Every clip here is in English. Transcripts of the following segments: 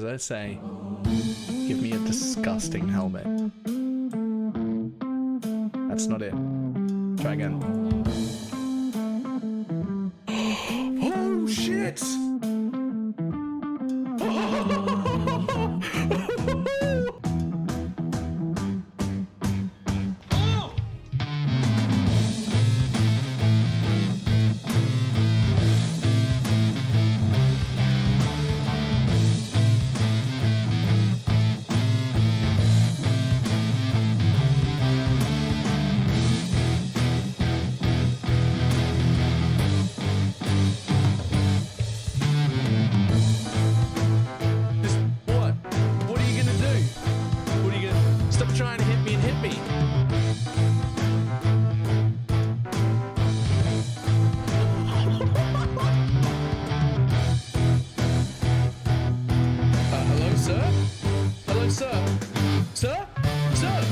does it say? Give me a disgusting helmet. That's not it. Try again. Oh shit! Trying to hit me and hit me. Hello, sir? Hello, sir? Sir? Sir?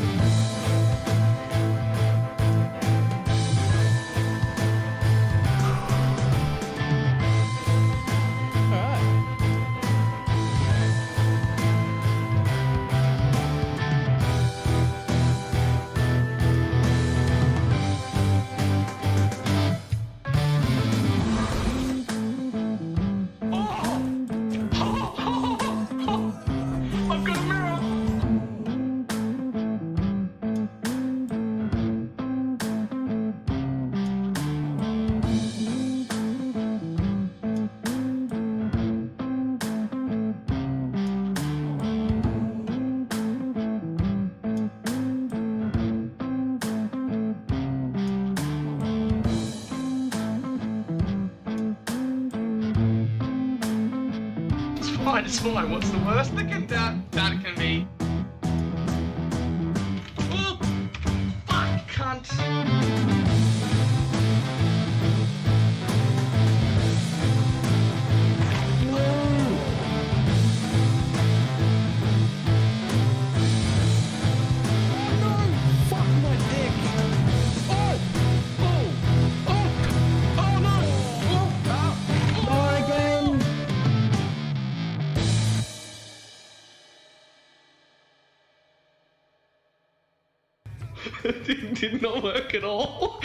It's fine. What's the worst that can be? Oh, fuck, cunt. It did not work at all.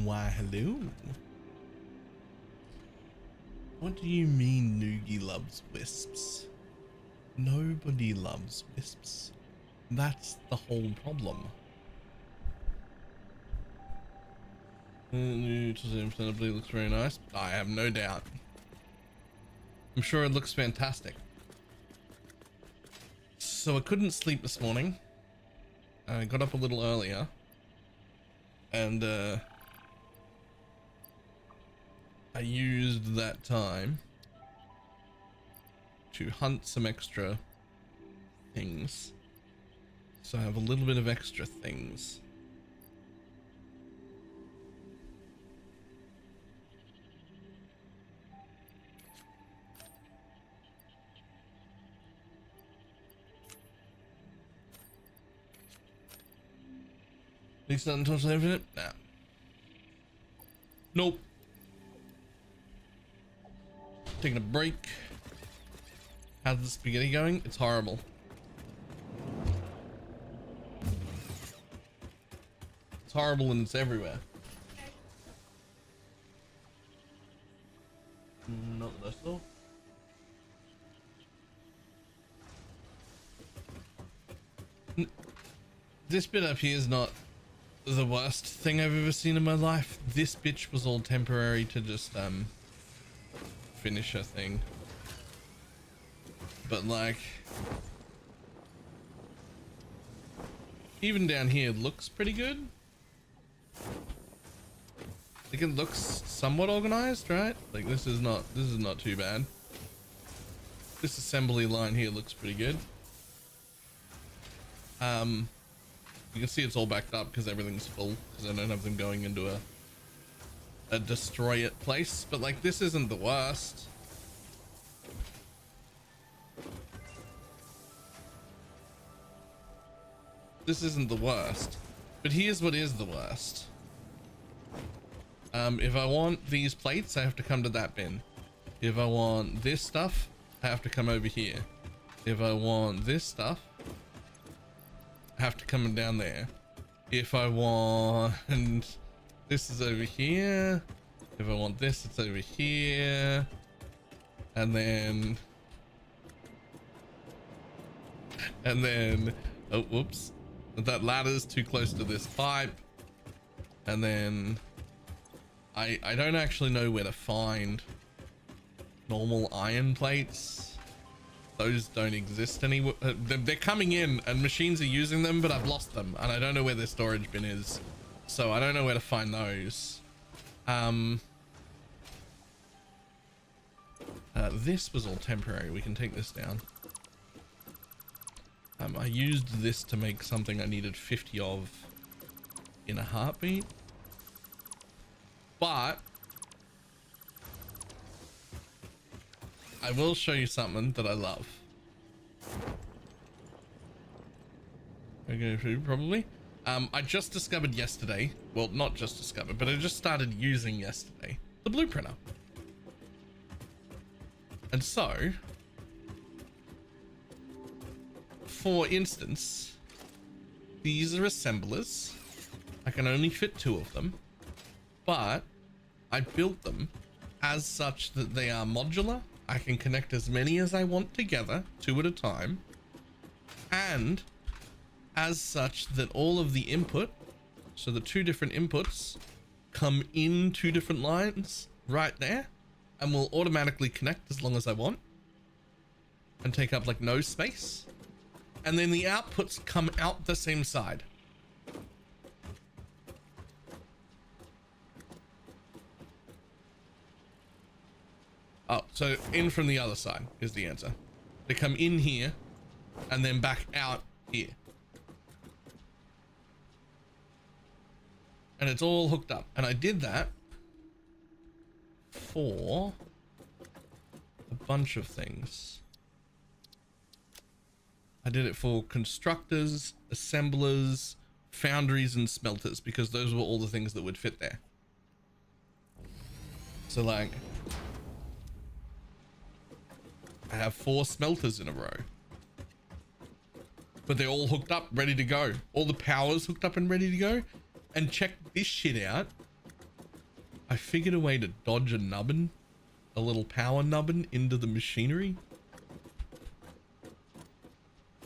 Why, hello. What do you mean Noogie loves wisps? Nobody loves wisps. That's the whole problem. New sustainability looks very nice. I have no doubt. I'm sure it looks fantastic. So I couldn't sleep this morning. I got up a little earlier. And I used that time to hunt some extra things. So I have a little bit of extra things. At least not until infinite? Nah. Nope. Taking a break. How's the spaghetti going? It's horrible. It's horrible and it's everywhere. Not that I saw. This bit up here is not the worst thing I've ever seen in my life. This bitch was all temporary to just finish her thing. But like, even down here looks pretty good. Like it looks somewhat organized, right? Like this is not too bad. This assembly line here looks pretty good. You can see it's all backed up because everything's full because I don't have them going into a destroy it place. But like this isn't the worst. this isn't the worst, but here's what is the worst. If I want these plates, I have to come to that bin. If I want this stuff, I have to come over here. If I want this stuff, I have to come down there. If I want, and this is over here. If I want this, it's over here. And then, oh, whoops. That ladder's too close to this pipe. And then I don't actually know where to find normal iron plates. Those don't exist anywhere. They're coming in and machines are using them, but I've lost them and I don't know where their storage bin is. So I don't know where to find those. This was all temporary. We can take this down. I used this to make something I needed 50 of in a heartbeat. But I will show you something that I love. Okay, probably. I just discovered yesterday, well, not just discovered, but I just started using yesterday, the blue printer. And so, for instance, these are assemblers. I can only fit 2 of them, but I built them as such that they are modular. I can connect as many as I want together, 2 at a time, and as such that all of the input, so the 2 different inputs come in 2 different lines right there, and will automatically connect as long as I want and take up like no space. And then the outputs come out the same side. Oh, so in from the other side is the answer. They come in here and then back out here. And it's all hooked up. And I did that for a bunch of things. I did it for constructors, assemblers, foundries, and smelters, because those were all the things that would fit there. So like, I have 4 smelters in a row, but they're all hooked up, ready to go. All the power's hooked up and ready to go. And check this shit out. I figured a way to dodge a nubbin, a little power nubbin, into the machinery.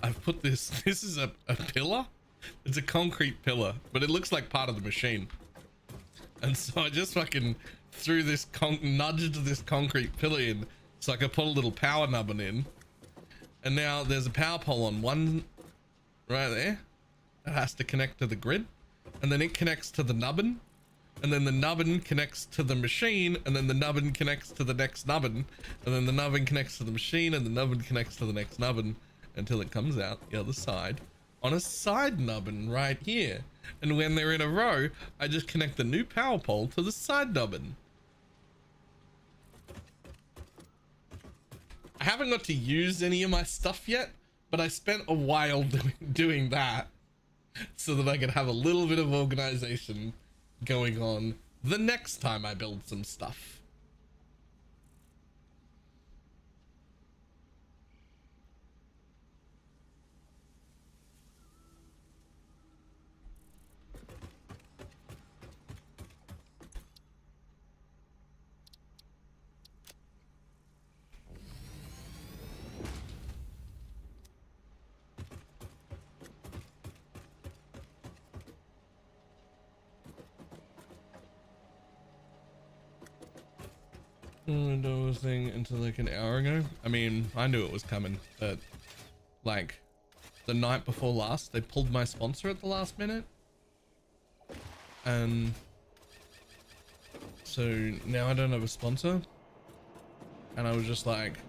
I've put this is a pillar. It's a concrete pillar, but it looks like part of the machine. And so I just fucking threw this nudged this concrete pillar in so I could put a little power nubbin in. And now there's a power pole on one right there. It has to connect to the grid. And then it connects to the nubbin. And then the nubbin connects to the machine. And then the nubbin connects to the next nubbin. And then the nubbin connects to the machine. And the nubbin connects to the next nubbin. Until it comes out the other side on a side nubbin right here. And when they're in a row, I just connect the new power pole to the side nubbin. I haven't got to use any of my stuff yet, but I spent a while doing that so that I could have a little bit of organization going on the next time I build some stuff. Thing until like an hour ago. I mean, I knew it was coming, but like the night before last, they pulled my sponsor at the last minute. And so now I don't have a sponsor. And I was just like,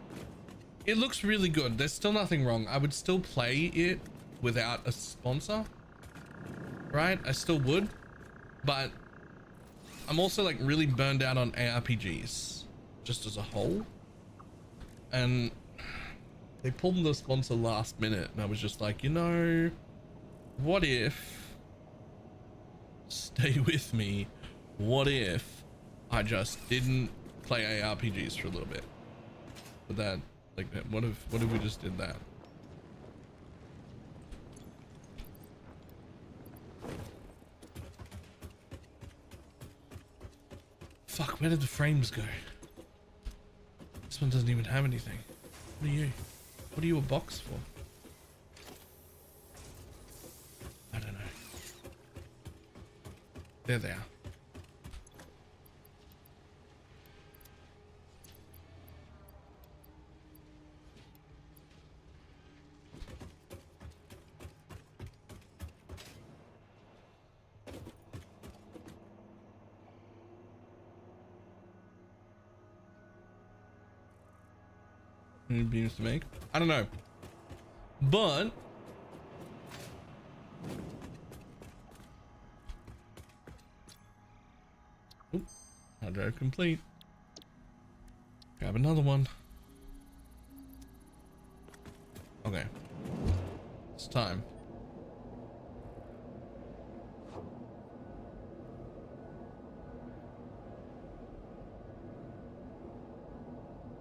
it looks really good. There's still nothing wrong. I would still play it without a sponsor, right? I still would, but I'm also like really burned out on ARPGs just as a whole, and they pulled the sponsor last minute, and I was just like, you know, what if, stay with me, what if I just didn't play ARPGs for a little bit? But that, like, what if we just did that? Fuck, where did the frames go? This one doesn't even have anything. What are you? What are you a box for? I don't know. There they are. Any beams to make? I don't know. But oop, hard drive complete. Grab another one. Okay. It's time.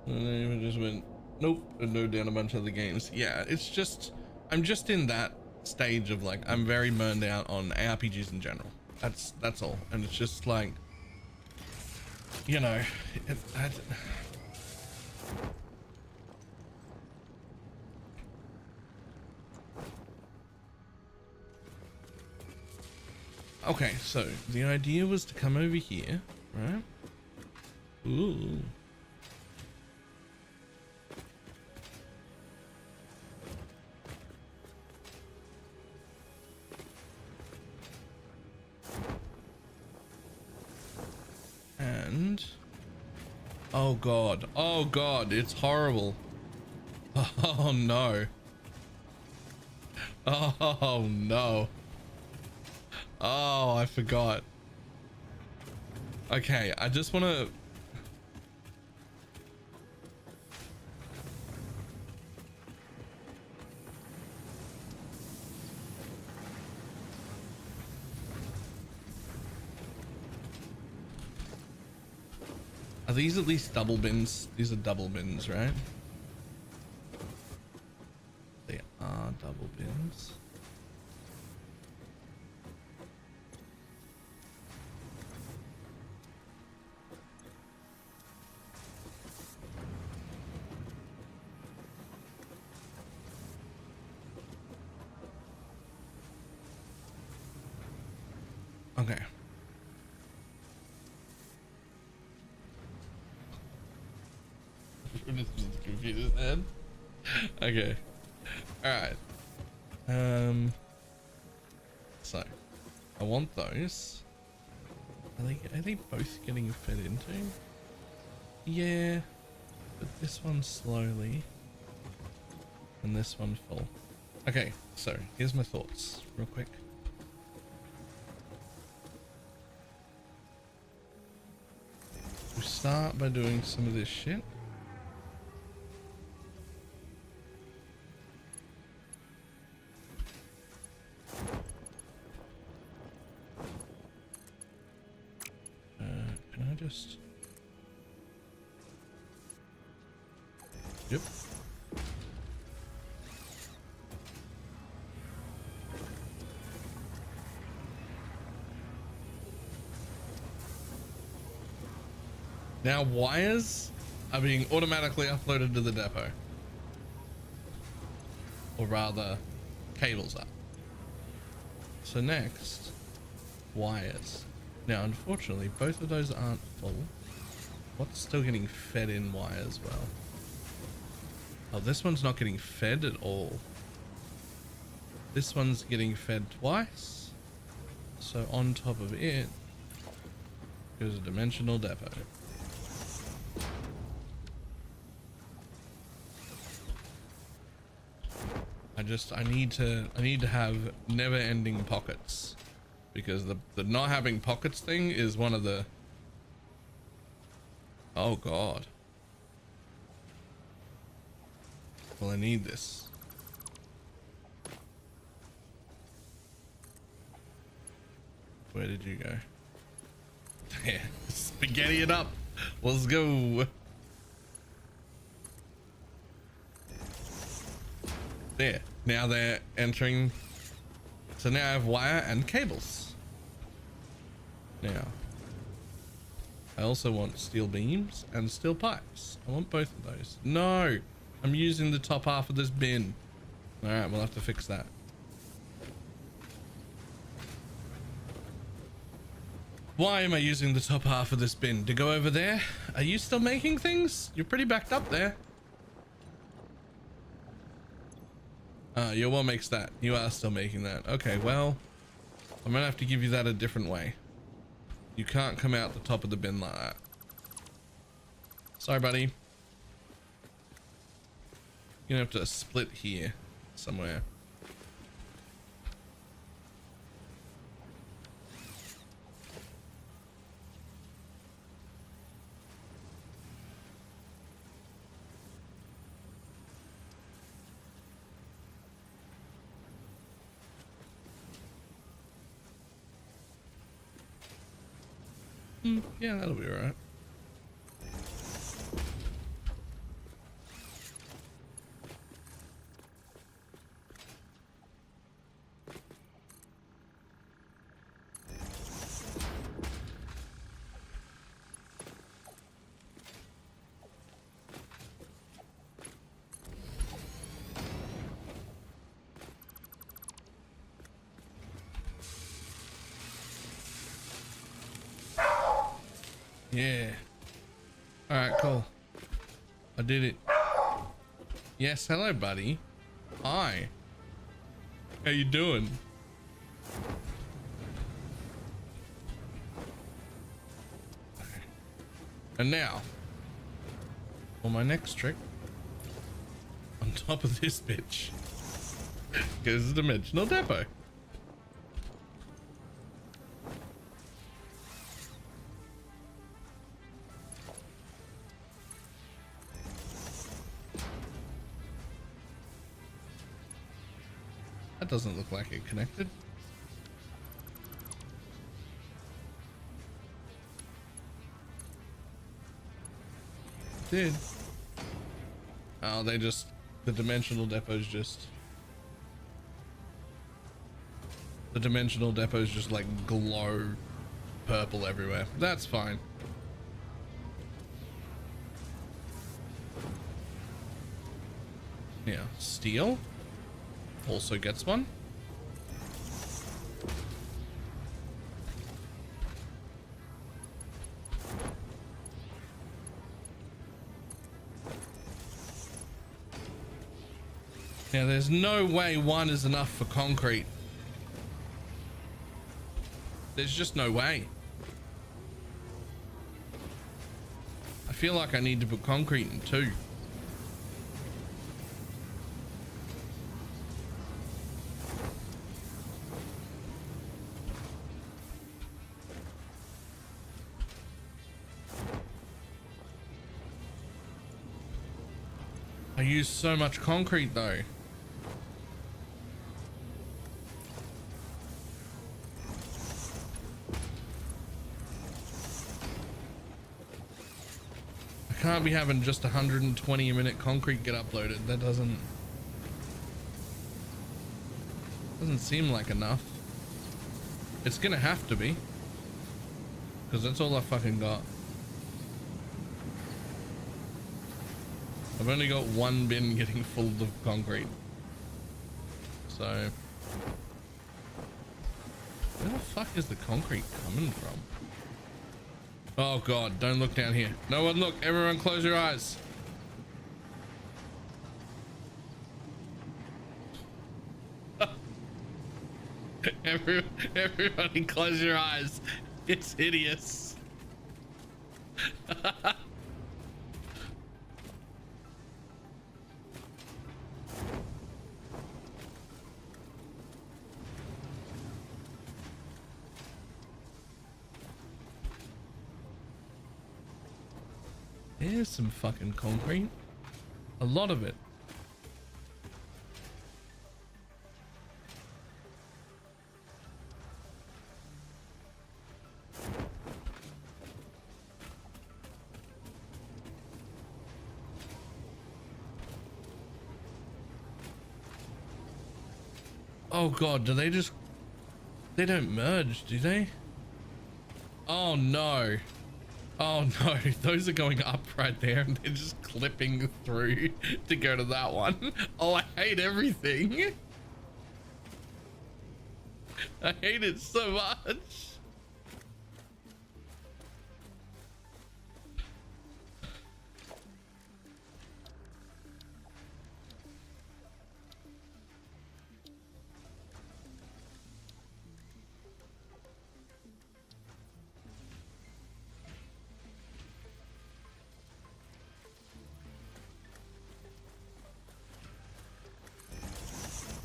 And it just went, nope, and no down a bunch of other games. Yeah, it's just, I'm just in that stage of like, I'm very burned out on ARPGs in general. That's all. And it's just like, you know, okay, so the idea was to come over here, right? Ooh. And oh god, it's horrible. Oh no. Oh no. Oh, I forgot. Okay, I just want to are these at least double bins? These are double bins, right? They are double bins. Okay. This is the computer's head. Okay. Alright. So I want those. Are they both getting fed into? Yeah. But this one slowly. And this one full. Okay, so here's my thoughts real quick. We start by doing some of this shit. Can I just... Yep. Now wires are being automatically uploaded to the depot. Or rather, cables are. So next, wires. Now unfortunately, both of those aren't full. What's still getting fed in wire as well? Oh, this one's not getting fed at all. This one's getting fed twice. So on top of it goes a dimensional depot. I need to have never-ending pockets, because the not having pockets thing is one of the... Oh god. Well, I need this. Where did you go? Yeah, spaghetti it up. Let's go. There. Now they're entering. So now I have wire and cables. Now, I also want steel beams and steel pipes. I want both of those. No, I'm using the top half of this bin. All right, we'll have to fix that. Why am I using the top half of this bin? To go over there? Are you still making things? You're pretty backed up there. Your one makes that. You are still making that. Okay, well, I'm gonna have to give you that a different way. You can't come out the top of the bin like that. Sorry, buddy. You're gonna have to split here somewhere. Yeah, that'll be all right. Yeah. All right, cool. I did it. Yes, hello, buddy. Hi. How you doing? And now, for my next trick, on top of this bitch, goes the dimensional depot. That doesn't look like it connected. It did. Oh, they just, the dimensional depots just, the dimensional depots just like glow purple everywhere. That's fine. Yeah, steel also gets one. Yeah, there's no way one is enough for concrete. There's just no way. I feel like I need to put concrete in two. I use so much concrete though. I can't be having just 120 a minute concrete get uploaded. That doesn't seem like enough. It's gonna have to be, because that's all I fucking got. I've only got one bin getting full of concrete. So where the fuck is the concrete coming from? Oh god, don't look down here. No one look, everyone close your eyes. Everybody close your eyes. It's hideous. There's some fucking concrete. A lot of it. Oh god, do they just... They don't merge, do they? Oh no. Oh no, those are going up right there and they're just clipping through to go to that one. Oh, I hate everything. I hate it so much.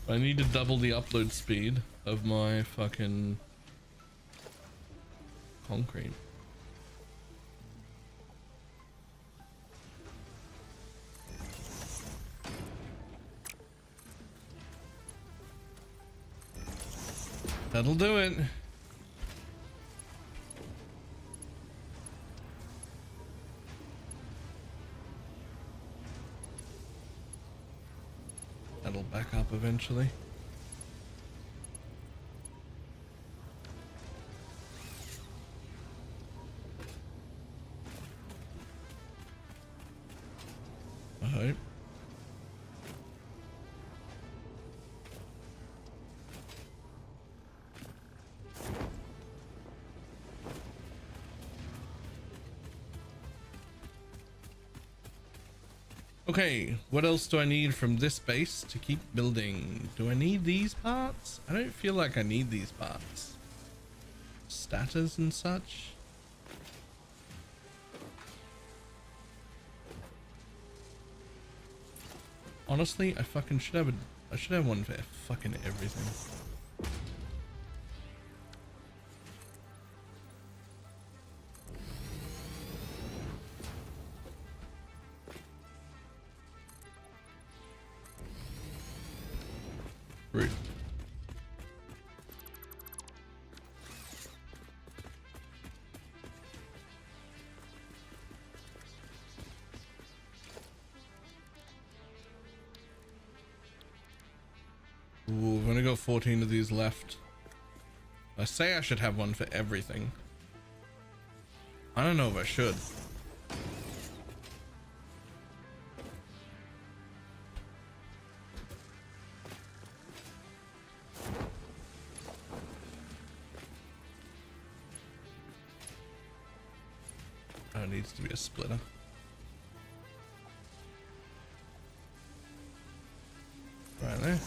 I need to double the upload speed of my fucking concrete. That'll do it. That'll back up eventually. I hope. Okay, what else do I need from this base to keep building? Do I need these parts? I don't feel like I need these parts. Status and such. Honestly, I fucking should have I should have one for fucking everything. Rude. Ooh, we've only got 14 of these left. I say I should have one for everything. I don't know if I should. Oh, it needs to be a splitter. Right there.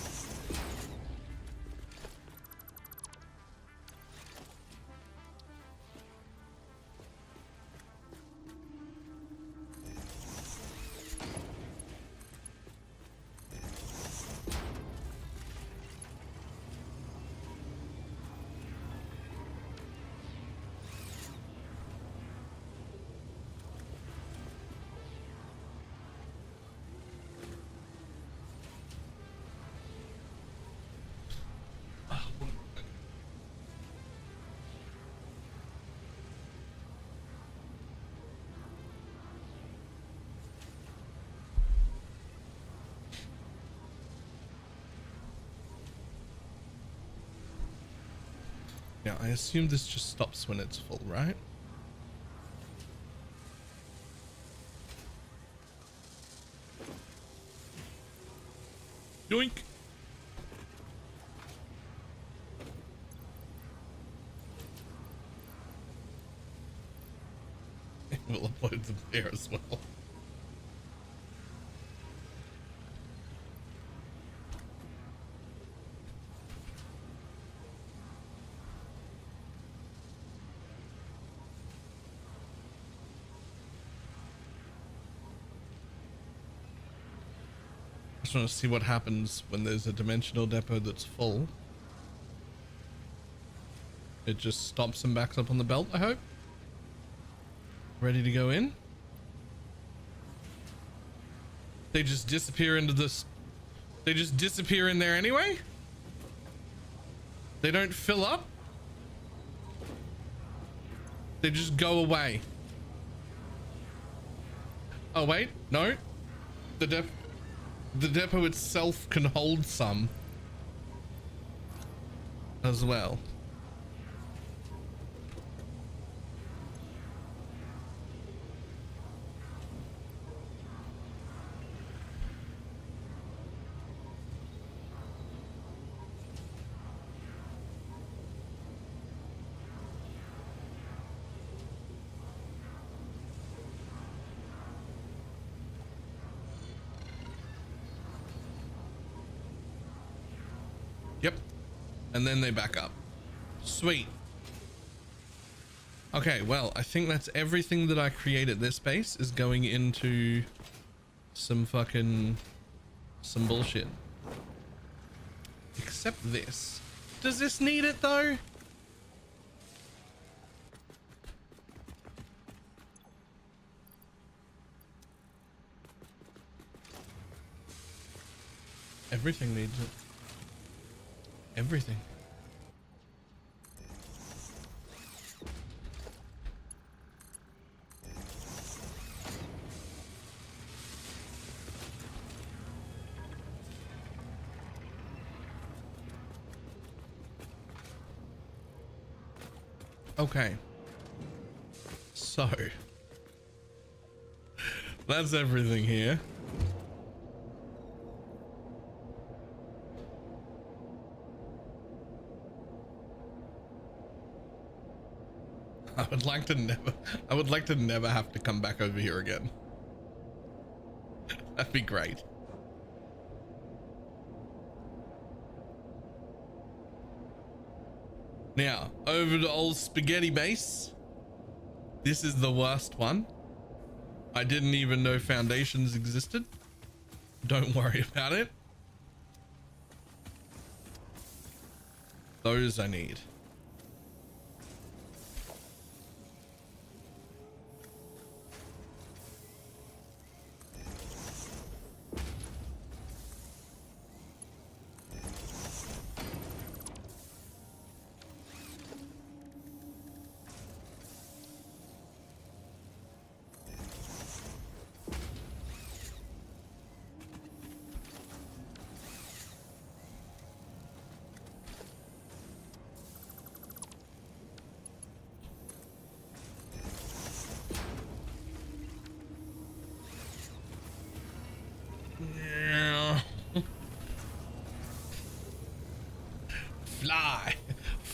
Yeah, I assume this just stops when it's full, right? Yoink! We'll upload them there as well. I just want to see what happens when there's a dimensional depot that's full. It just stops and backs up on the belt, I hope. Ready to go in? They just disappear into this. They just disappear in there anyway? They don't fill up? They just go away. Oh wait, no. The depot itself can hold some. as well. Yep. And then they back up. Sweet. Okay, well, I think that's everything that I create at this base is going into some bullshit. Except this. Does this need it though? Everything needs it. Everything. Okay. So that's everything here. I would like to never have to come back over here again. That'd be great. Now, over to old spaghetti base. This is the worst one. I didn't even know foundations existed. Don't worry about it. Those I need.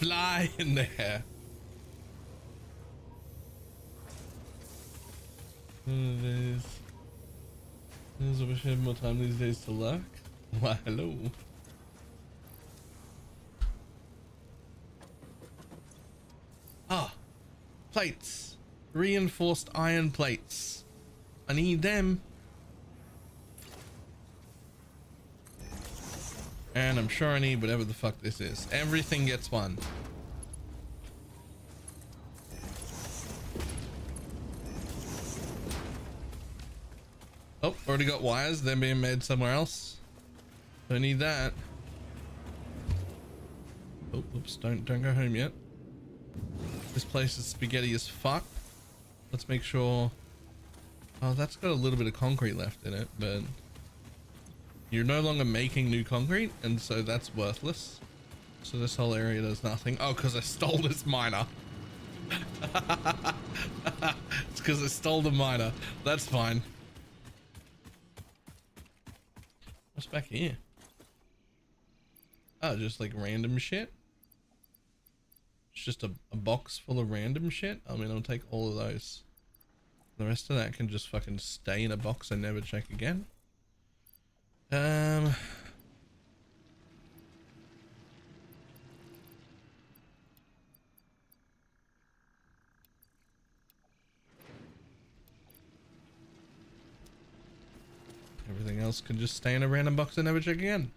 Fly in there. There's I wish I had more time these days to lurk. Why, hello. Ah, plates. Reinforced iron plates. I need them. And I'm sure I need whatever the fuck this is. Everything gets one. Oh, already got wires. They're being made somewhere else. Don't need that. Oh, oops, don't go home yet. This place is spaghetti as fuck. Let's make sure. Oh, that's got a little bit of concrete left in it, but you're no longer making new concrete, and so that's worthless. So this whole area does nothing. Oh, because I stole this miner. It's because I stole the miner. That's fine. What's back here? Oh, just like random shit. It's just a box full of random shit. I mean, I'll take all of those. The rest of that can just fucking stay in a box and never check again. Everything else can just stay in a random box and never check again.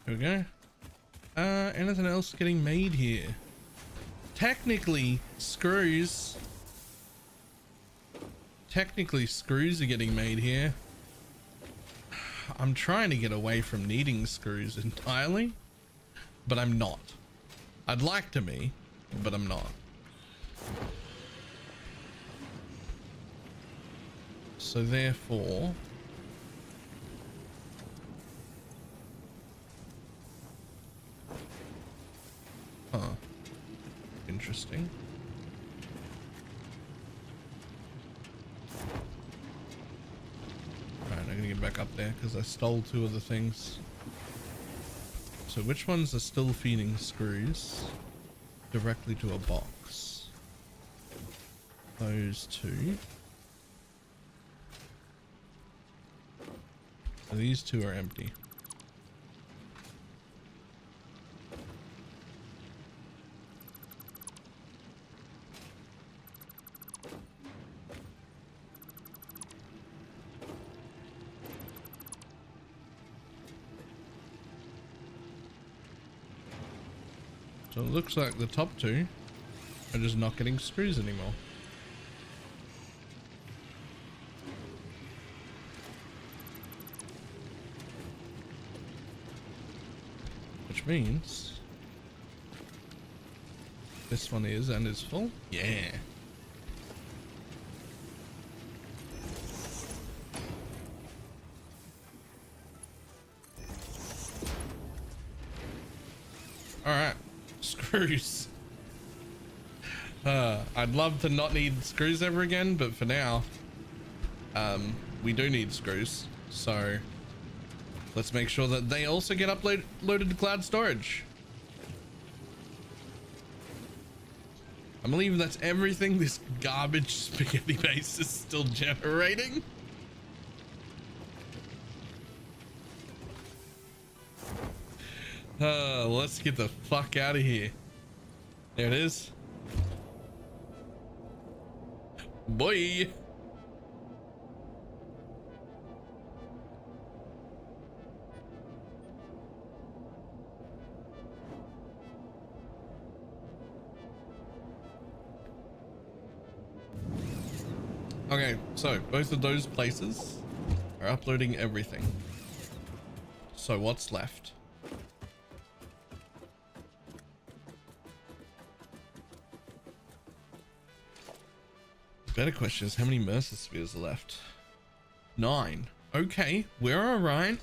Here we go. Anything else getting made here? Technically, screws. Technically, screws are getting made here. I'm trying to get away from needing screws entirely, but I'm not. I'd like to be, but I'm not. So therefore, interesting. Alright, I'm gonna get back up there because I stole two of the things. So which ones are still feeding screws directly to a box? Those two. These two are empty. So it looks like the top two are just not getting screws anymore. Which means this one is and is full. Yeah. All right. Screws. I'd love to not need screws ever again, but for now, we do need screws. So let's make sure that they also get loaded to cloud storage. I believe that's everything this garbage spaghetti base is still generating. Let's get the fuck out of here. There it is. Boy. Okay, so both of those places are uploading everything. So what's left? Better question is how many Mercer spheres are left? 9. Okay, we're all right.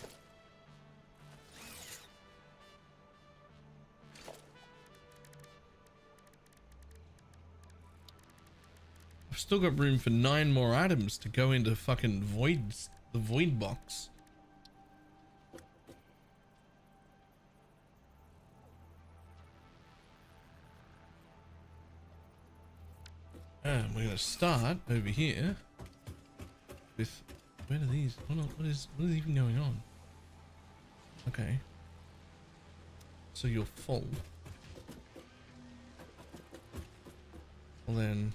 I've still got room for 9 more items to go into fucking the void box. And we're gonna start over here with, where are these? Hold on, what is even going on? Okay. So you're full. Well then,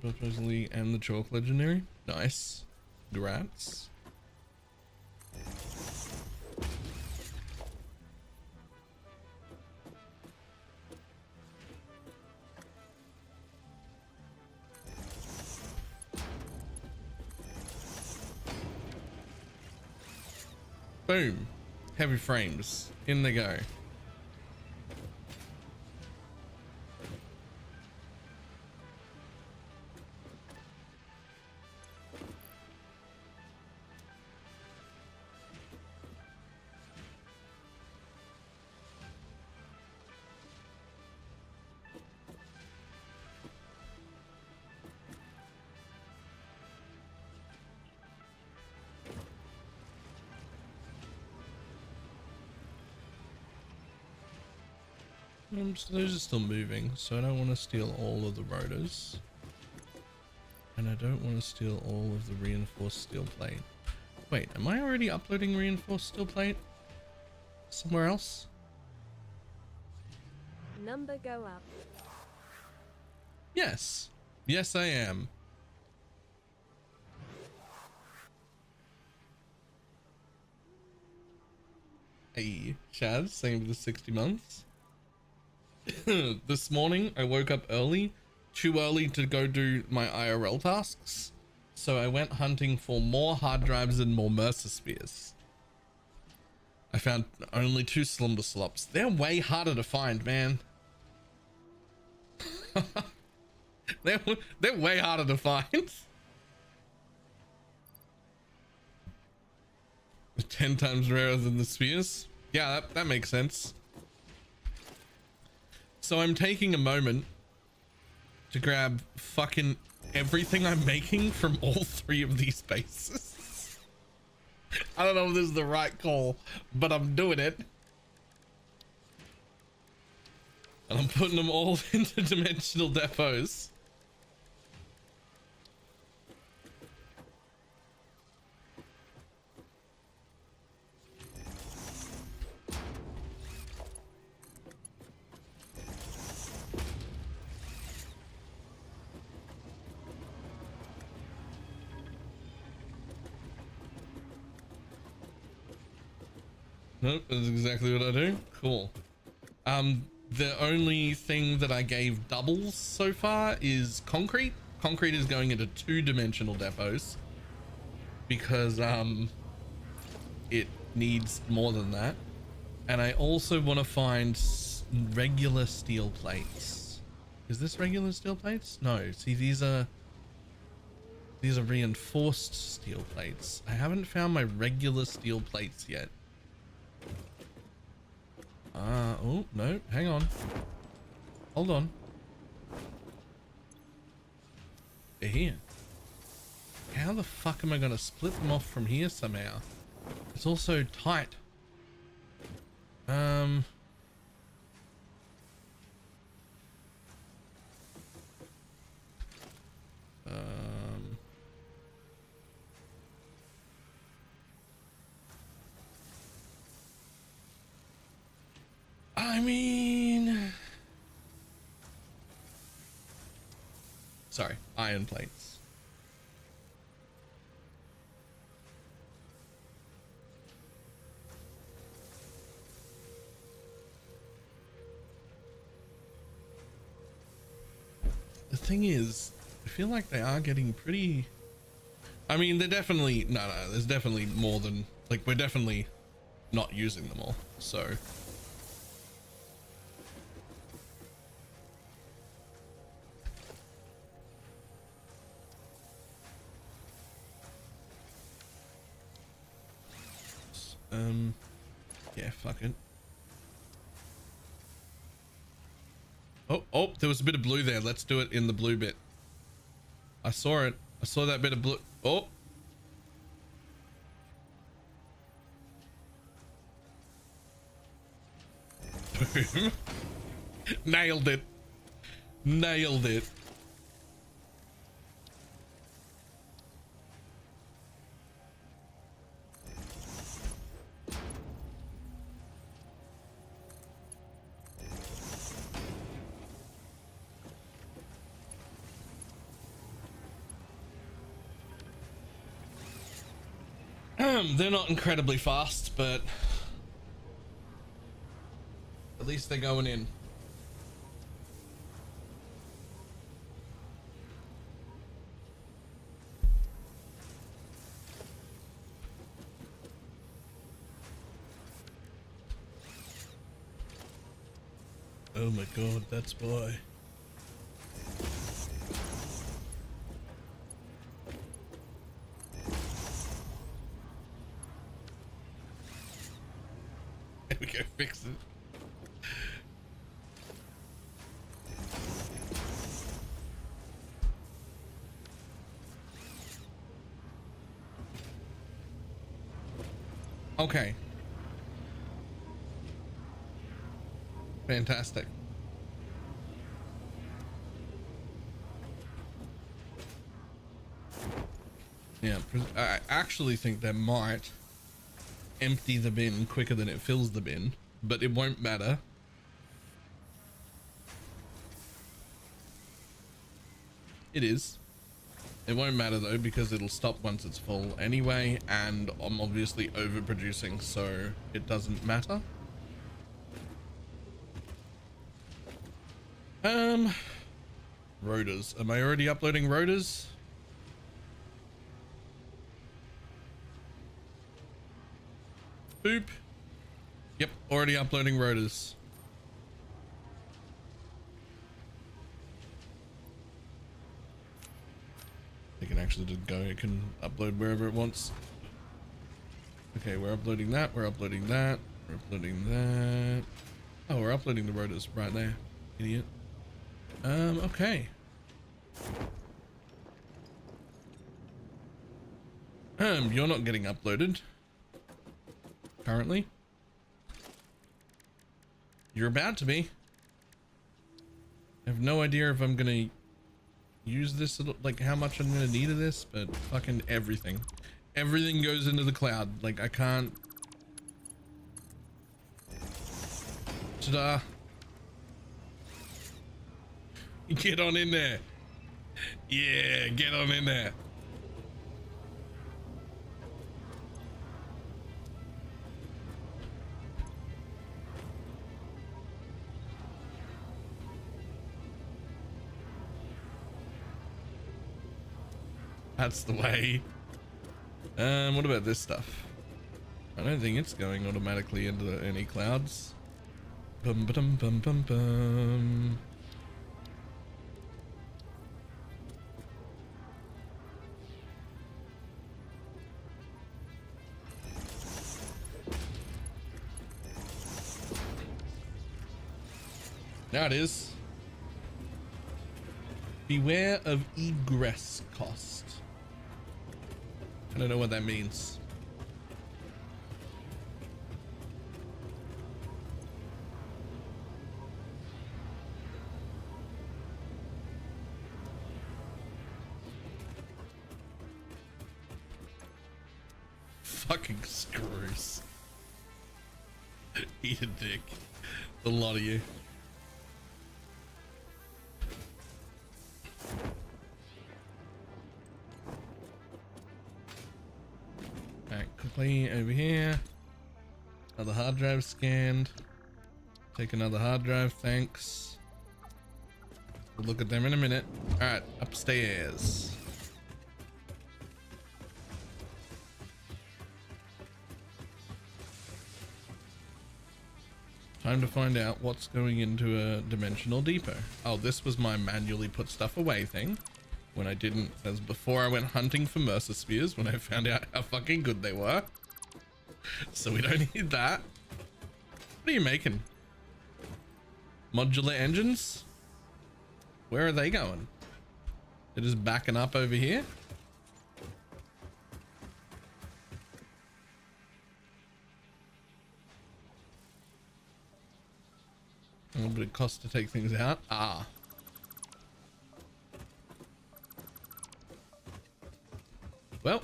both Rosalie and the chalk legendary. Nice. Congrats. Boom. Heavy frames. In they go. So those are still moving, so I don't want to steal all of the rotors. And I don't want to steal all of the reinforced steel plate. Wait, am I already uploading reinforced steel plate somewhere else? Number go up. Yes. Yes, I am. Hey, Chad, same with the 60 months. This morning, I woke up early, too early to go do my IRL tasks. So I went hunting for more hard drives and more Mercer Spears. I found only 2 Slumber Slops. They're way harder to find, man. they're way harder to find. 10 times rarer than the Spears. Yeah, that makes sense. So I'm taking a moment to grab fucking everything I'm making from all 3 of these bases. I don't know if this is the right call, but I'm doing it. And I'm putting them all into dimensional depots. Nope, that's exactly what I do. Cool. The only thing that I gave doubles so far is concrete. Concrete is going into 2-dimensional depots because it needs more than that. And I also want to find regular steel plates. Is this regular steel plates? No. See, these are reinforced steel plates. I haven't found my regular steel plates yet. Oh, no, hang on. Hold on. They're here. How the fuck am I gonna split them off from here somehow? It's also tight. I mean, sorry, iron plates. The thing is, I feel like they are getting pretty. I mean, they're definitely no. There's definitely more than like we're definitely not using them all. So. Yeah, fuck it. Oh, there was a bit of blue there. Let's do it in the blue bit. I saw it. I saw that bit of blue. Oh. Boom. Nailed it. Nailed it. They're not incredibly fast, but at least they're going in. Oh my god, that's why. There we go, fix it. Okay. Fantastic. Yeah, I actually think they might empty the bin quicker than it fills the bin, but it won't matter. It is. It won't matter though, because it'll stop once it's full anyway, and I'm obviously overproducing, so it doesn't matter. Rotors. Am I already uploading rotors? Boop. Yep, already uploading rotors. It can actually just go, it can upload wherever it wants. Okay, we're uploading that, we're uploading that, we're uploading that. Oh, we're uploading the rotors right there, idiot. Okay. You're not getting uploaded currently. You're about to be. I have no idea if I'm gonna use this, like how much I'm gonna need of this, but fucking everything. Everything goes into the cloud. Like I can't. Ta-da. Get on in there. Yeah, get on in there. That's the way. What about this stuff? I don't think it's going automatically into any clouds. Bum bum bum bum bum. Now it is. Beware of egress cost. I don't know what that means. Fucking screws. Eat a dick. A lot of you. Alright, complete over here. Another hard drive scanned. Take another hard drive, thanks. We'll look at them in a minute. Alright, upstairs. Time to find out what's going into a dimensional depot. Oh, this was my manually put stuff away thing. When I didn't, as before I went hunting for Mercer Spheres when I found out how fucking good they were. So we don't need that. What are you making? Modular engines? Where are they going? They're just backing up over here? What would it cost to take things out? Ah. Well,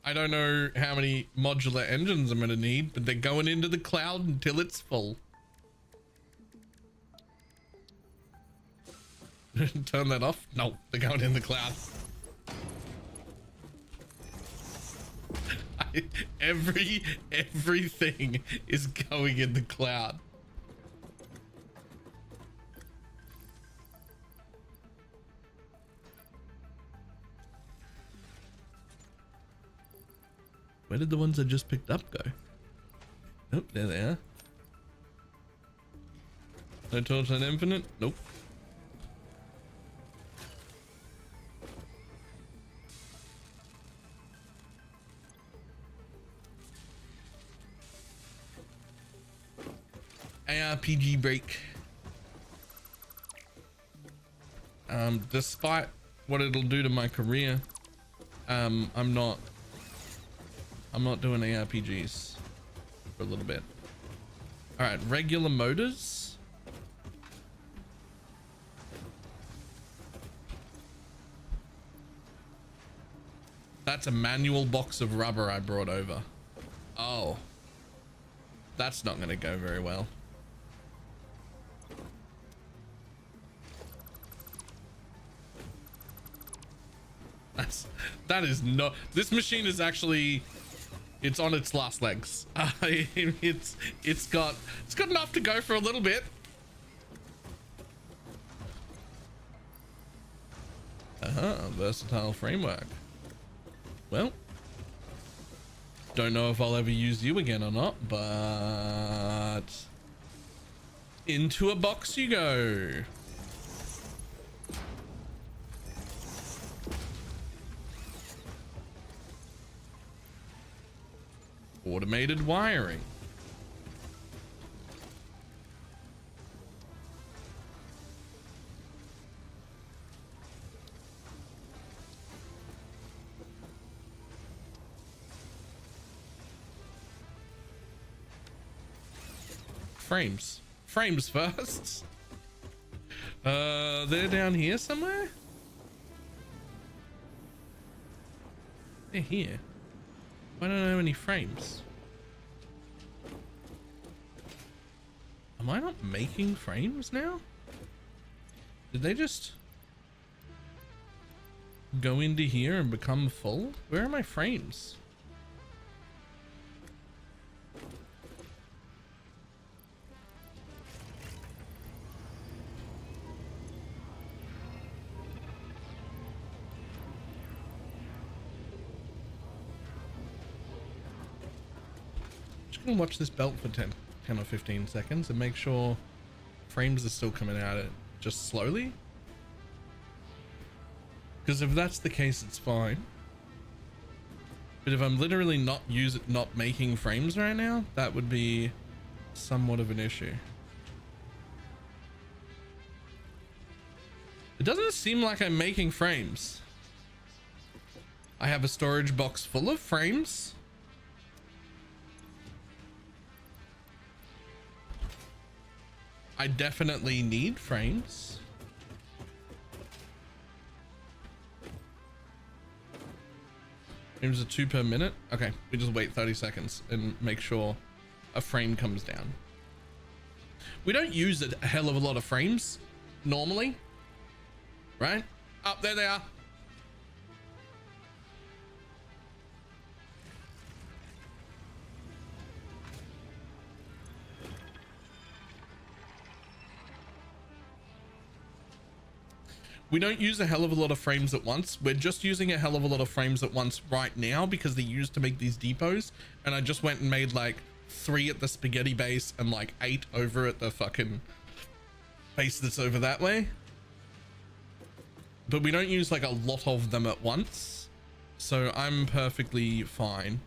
I don't know how many modular engines I'm going to need, but they're going into the cloud until it's full. Turn that off? No, they're going in the cloud. Everything is going in the cloud. Where did the ones I just picked up go? Oh, there they are. No torch on infinite? Nope. ARPG break. Despite what it'll do to my career, I'm not doing ARPGs for a little bit. All right, regular motors. That's a manual box of rubber I brought over. Oh, that's not going to go very well. That is not, this machine is actually, it's on its last legs. It's got enough to go for a little bit. Versatile framework. Well, don't know if I'll ever use you again or not, but into a box you go. Automated wiring. Frames first. They're down here somewhere. They're here. I don't know any frames. Am I not making frames now? Did they just go into here and become full? Where are my frames? Watch this belt for 10 or 15 seconds and make sure frames are still coming out at just slowly, because if that's the case it's fine, but if I'm literally not making frames right now, that would be somewhat of an issue. It doesn't seem like I'm making frames. I have a storage box full of frames. I definitely need frames. Frames are 2 per minute. Okay, we just wait 30 seconds and make sure a frame comes down. We don't use a hell of a lot of frames normally, right? Oh, there they are. We don't use a hell of a lot of frames at once. We're just using a hell of a lot of frames at once right now because they're used to make these depots. And I just went and made like 3 at the spaghetti base and like 8 over at the fucking base that's over that way. But we don't use like a lot of them at once. So I'm perfectly fine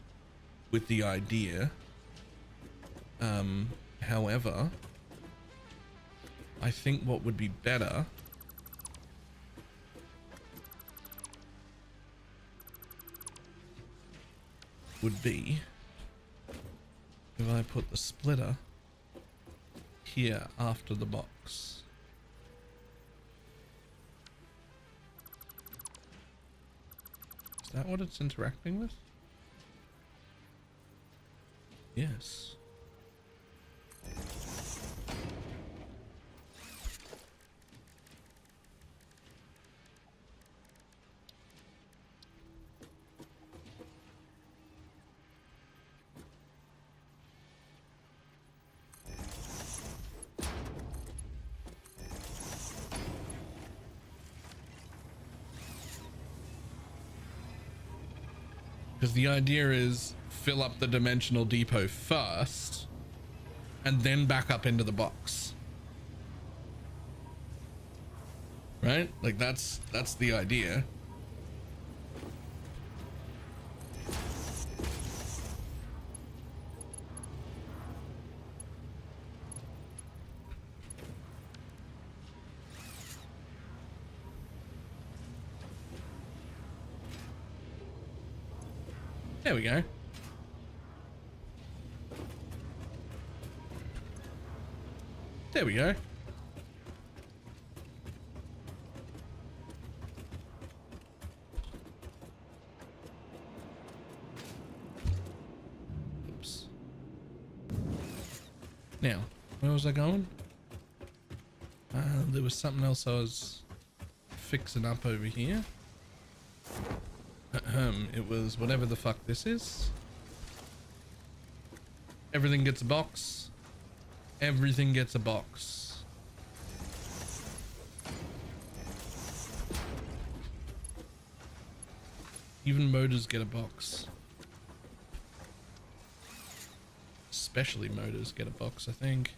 with the idea. However, I think what would be better would be if I put the splitter here after the box. Is that what it's interacting with? Yes. Because the idea is fill up the dimensional depot first and then back up into the box. Right? Like that's the idea. There we go. There we go. Oops. Now, where was I going? There was something else I was fixing up over here. It was whatever the fuck this is. Everything gets a box. Everything gets a box. Even motors get a box. Especially motors get a box, I think.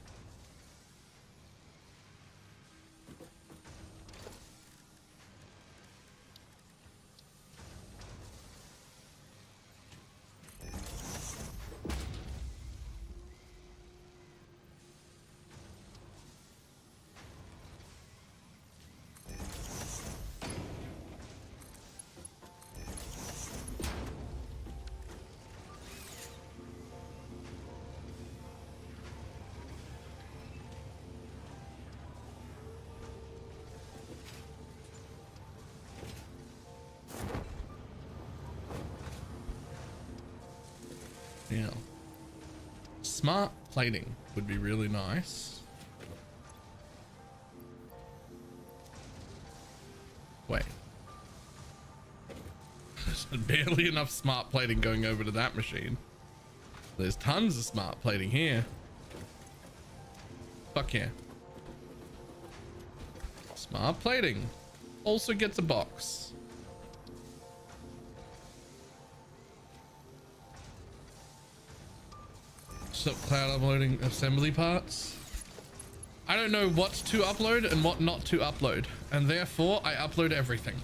Yeah. Smart plating would be really nice. Wait. There's barely enough smart plating going over to that machine. There's tons of smart plating here. Fuck yeah. Smart plating also gets a box. Stop cloud uploading assembly parts. I don't know what to upload and what not to upload, and therefore I upload everything.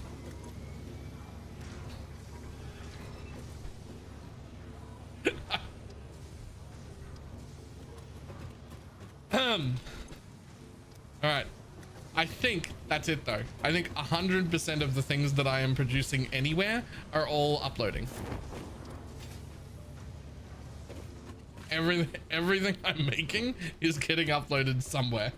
All right. I think that's it though. I think 100% of the things that I am producing anywhere are all uploading. Everything I'm making is getting uploaded somewhere.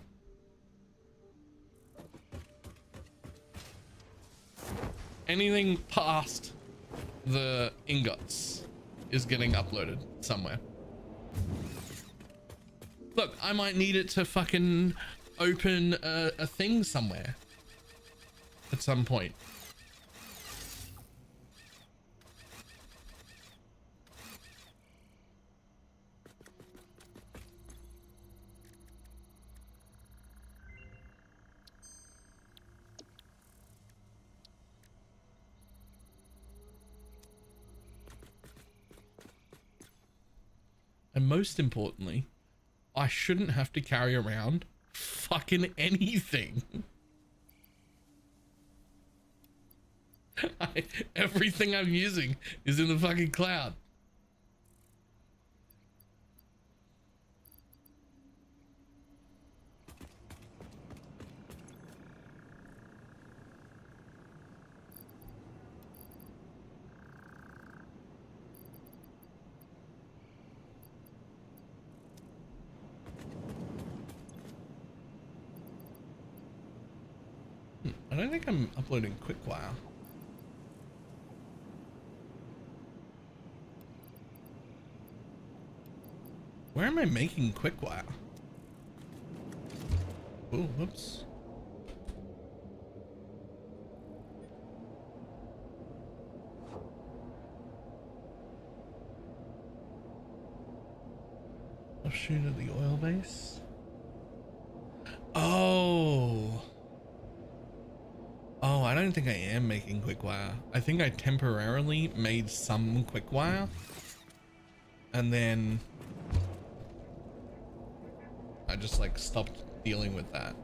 Anything past the ingots is getting uploaded somewhere. Look, I might need it to fucking open a thing somewhere at some point. And most importantly, I shouldn't have to carry around fucking anything. Everything I'm using is in the fucking cloud. I don't think I'm uploading QuickWire. Where am I making QuickWire? Oh, whoops. Offshoot of the oil base. Oh. Oh, I don't think I am making QuickWire. I think I temporarily made some QuickWire and then I just like stopped dealing with that.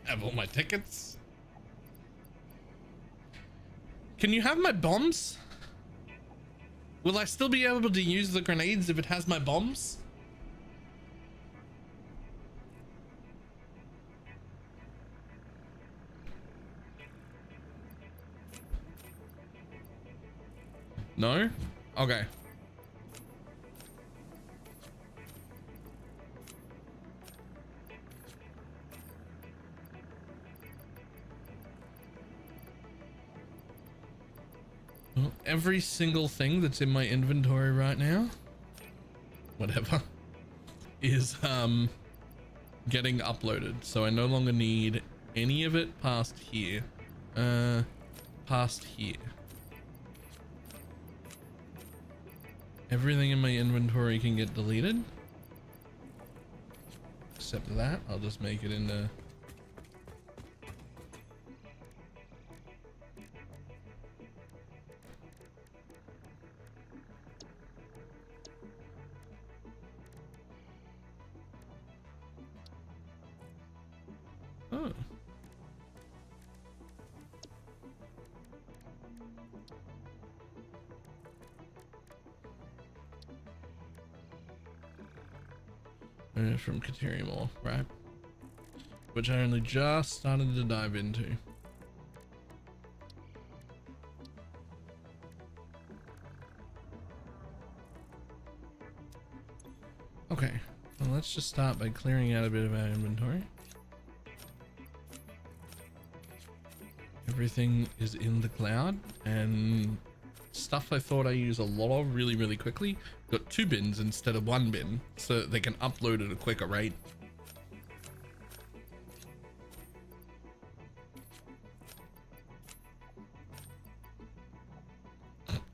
Have all my tickets. Can you have my bombs? Will I still be able to use the grenades if it has my bombs? No? Okay. Well, every single thing that's in my inventory right now, whatever, is getting uploaded. So I no longer need any of it past here. Past here. Everything in my inventory can get deleted. Except that, I'll just make it into... Oh. From Kateriamore, right? Which I only just started to dive into. Okay, well, let's just start by clearing out a bit of our inventory. Everything is in the cloud, and stuff I thought I use a lot of really quickly got 2 bins instead of 1 bin, so that they can upload at a quicker rate.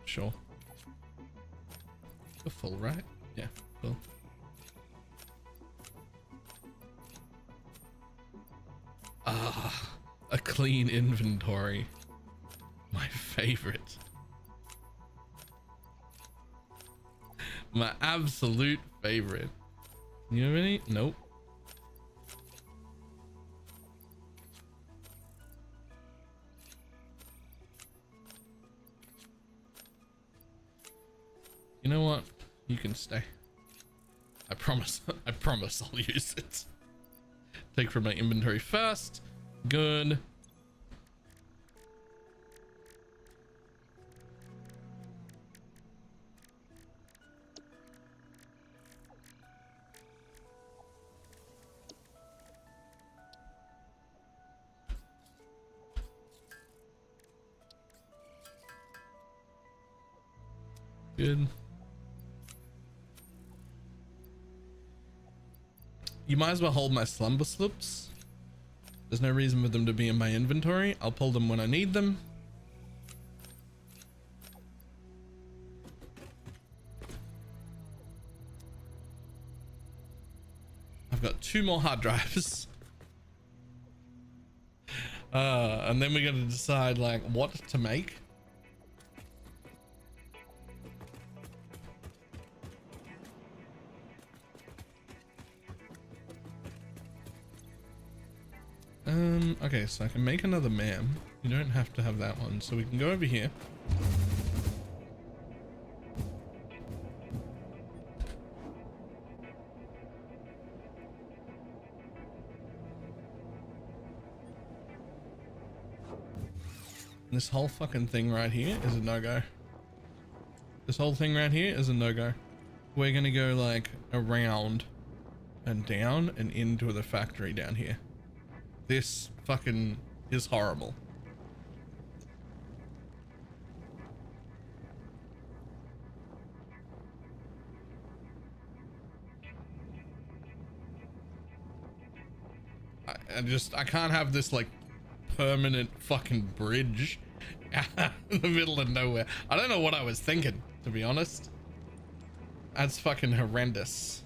Sure. You're full, right? Yeah, cool. Ah, a clean inventory. My favorite. My absolute favorite. You have any? Nope. You know what? You can stay. I promise. I promise I'll use it. Take from my inventory first. Good. Good. You might as well hold my slumber slips. There's no reason for them to be in my inventory. I'll pull them when I need them. I've got 2 more hard drives. And then we got to decide like what to make. Okay, so I can make another ma'am. You don't have to have that one, so we can go over here. This whole fucking thing right here is a no-go. This whole thing right here is a no-go. We're gonna go like around and down and into the factory down here. This fucking is horrible. I can't have this like permanent fucking bridge in the middle of nowhere. I don't know what I was thinking, to be honest. That's fucking horrendous.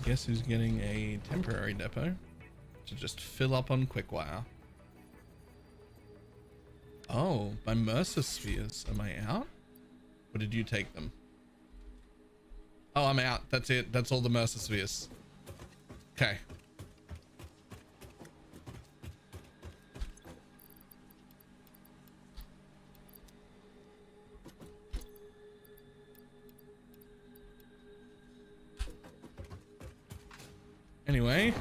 Guess who's getting a temporary depot to just fill up on quick-wire. Oh, my Mercer spheres. Am I out? Or did you take them? Oh, I'm out. That's it. That's all the Mercer spheres. Okay. anyway.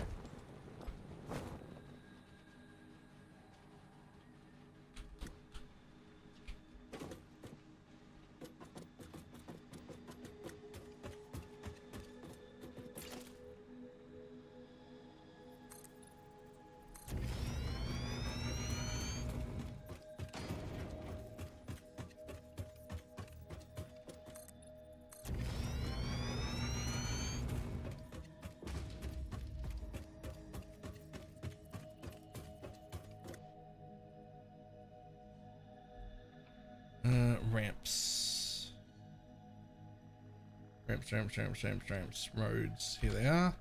Ramps. Ramps. Roads. Here they are.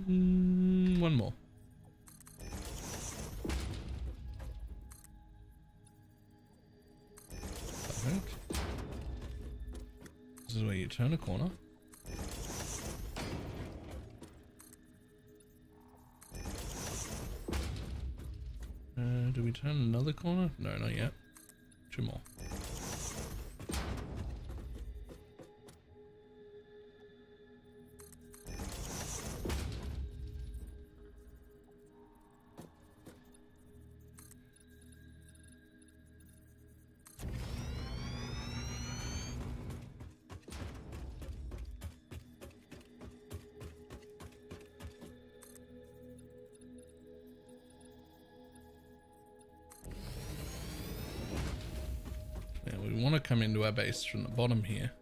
One more. Perfect. This is where you turn a corner. Do we turn another corner? No, not yet. Two more. We want to come into our base from the bottom here.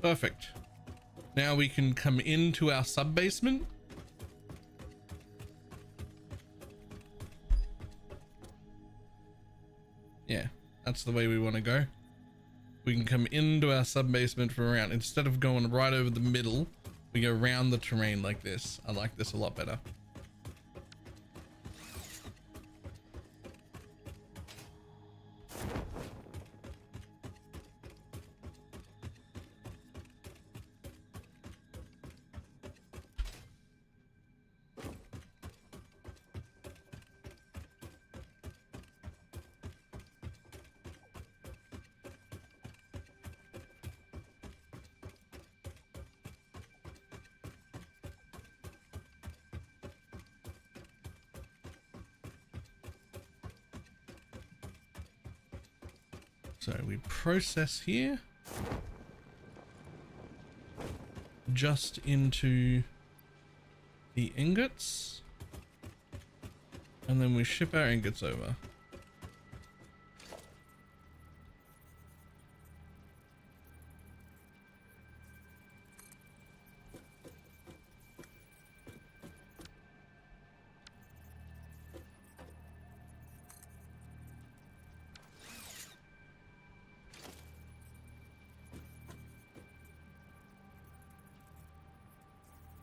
Perfect. Now we can come into our sub basement. Yeah, that's the way we want to go. We can come into our sub basement from around. Instead of going right over the middle, we go around the terrain like this. I like this a lot better. So we process here, just into the ingots, and then we ship our ingots over.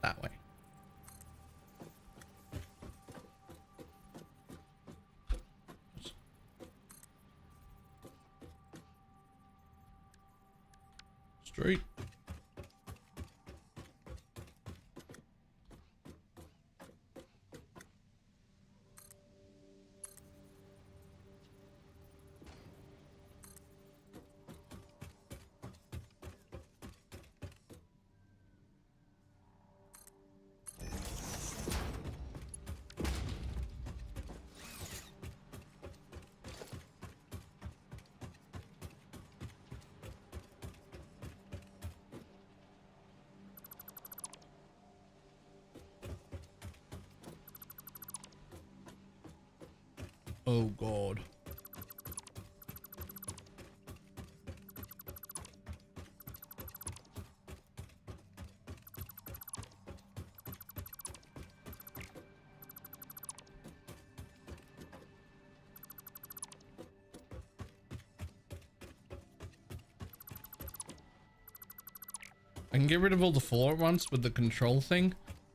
That way. Straight. Oh God. I can get rid of all the floor at once with the control thing,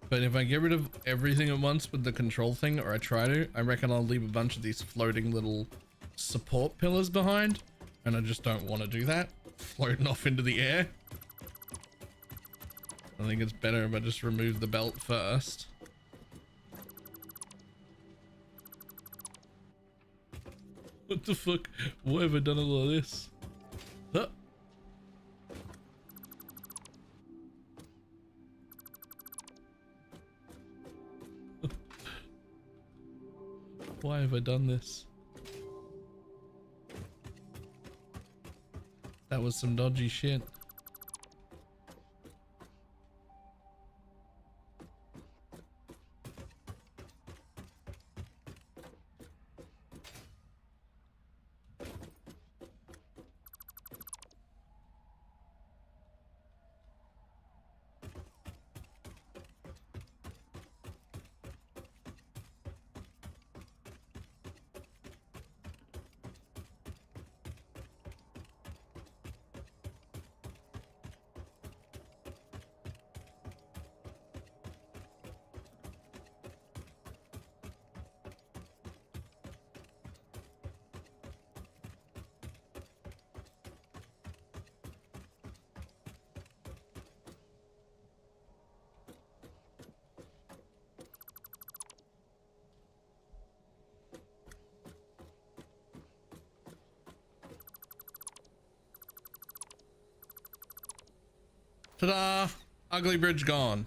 but if I get rid of everything at once with the control thing, or I try to, I reckon I'll leave a bunch of these floating little support pillars behind, and I just don't want to do that, floating off into the air. I think it's better if I just remove the belt first. What the fuck? Why have I done all of this? Huh? Why have I done this? That was some dodgy shit. Ta-da! Ugly bridge gone.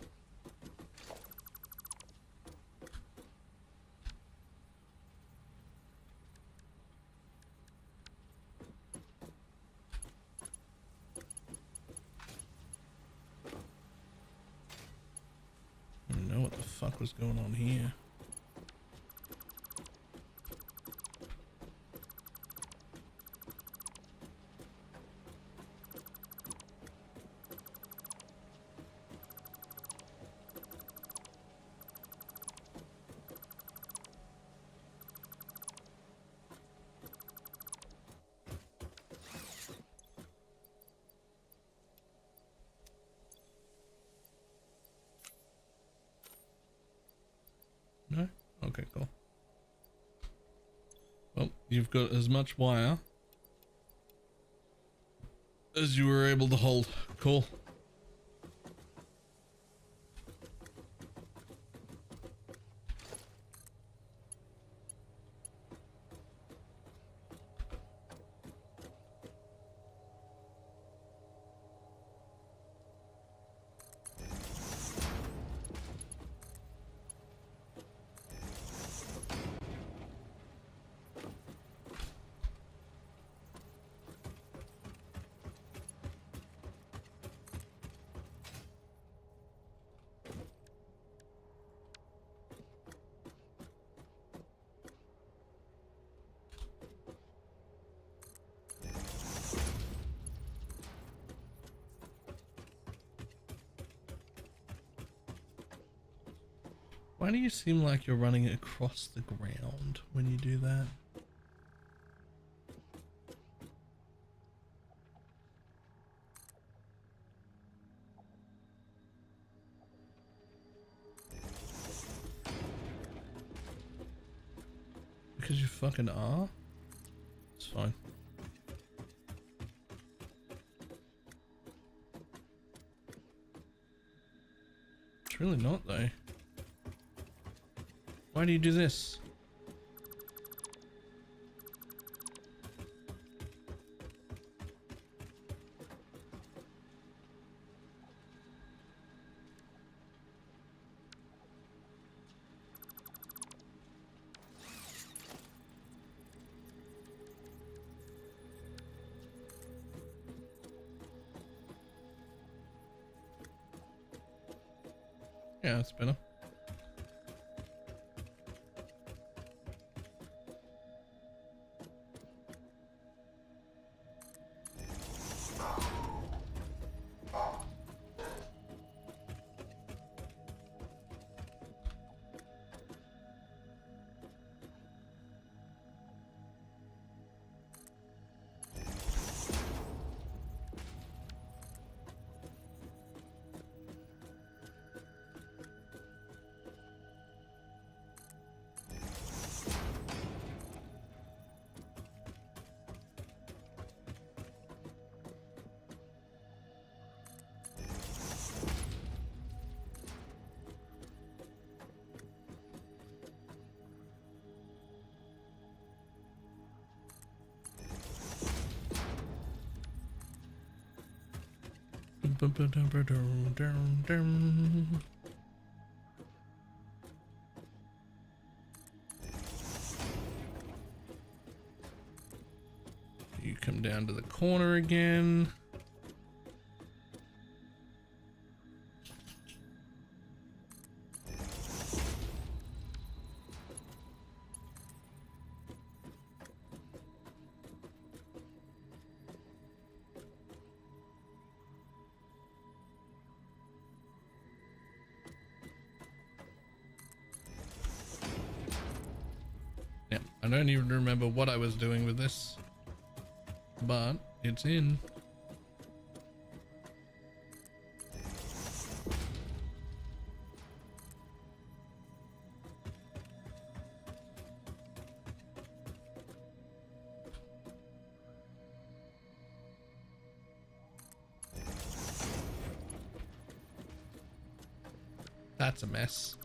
I don't know what the fuck was going on here. No? Okay, cool. Well, you've got as much wire as you were able to hold. Cool. Why do you seem like you're running across the ground when you do that? Because you fucking are? It's fine. It's really not though. Why do you do this? Yeah, it's better. You come down to the corner again. Yeah, I don't even remember what I was doing with this, but it's in. That's a mess.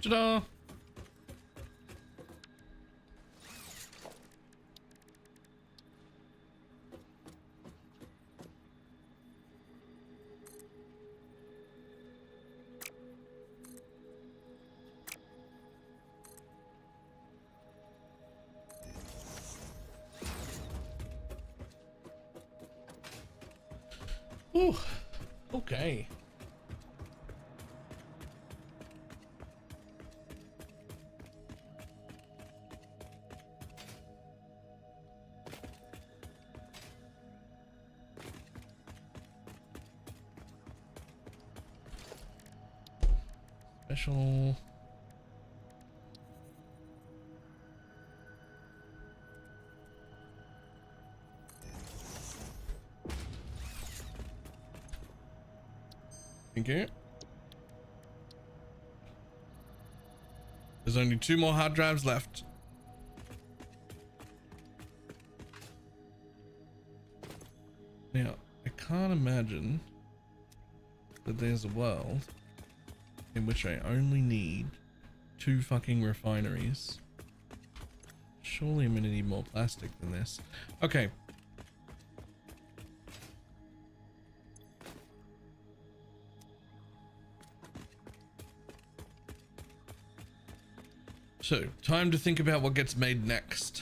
Ta-da! Ooh, okay. Special. Thank you. There's only 2 more hard drives left. Now, I can't imagine that there's a world in which I only need 2 fucking refineries. Surely I'm gonna need more plastic than this. Okay. So, time to think about what gets made next.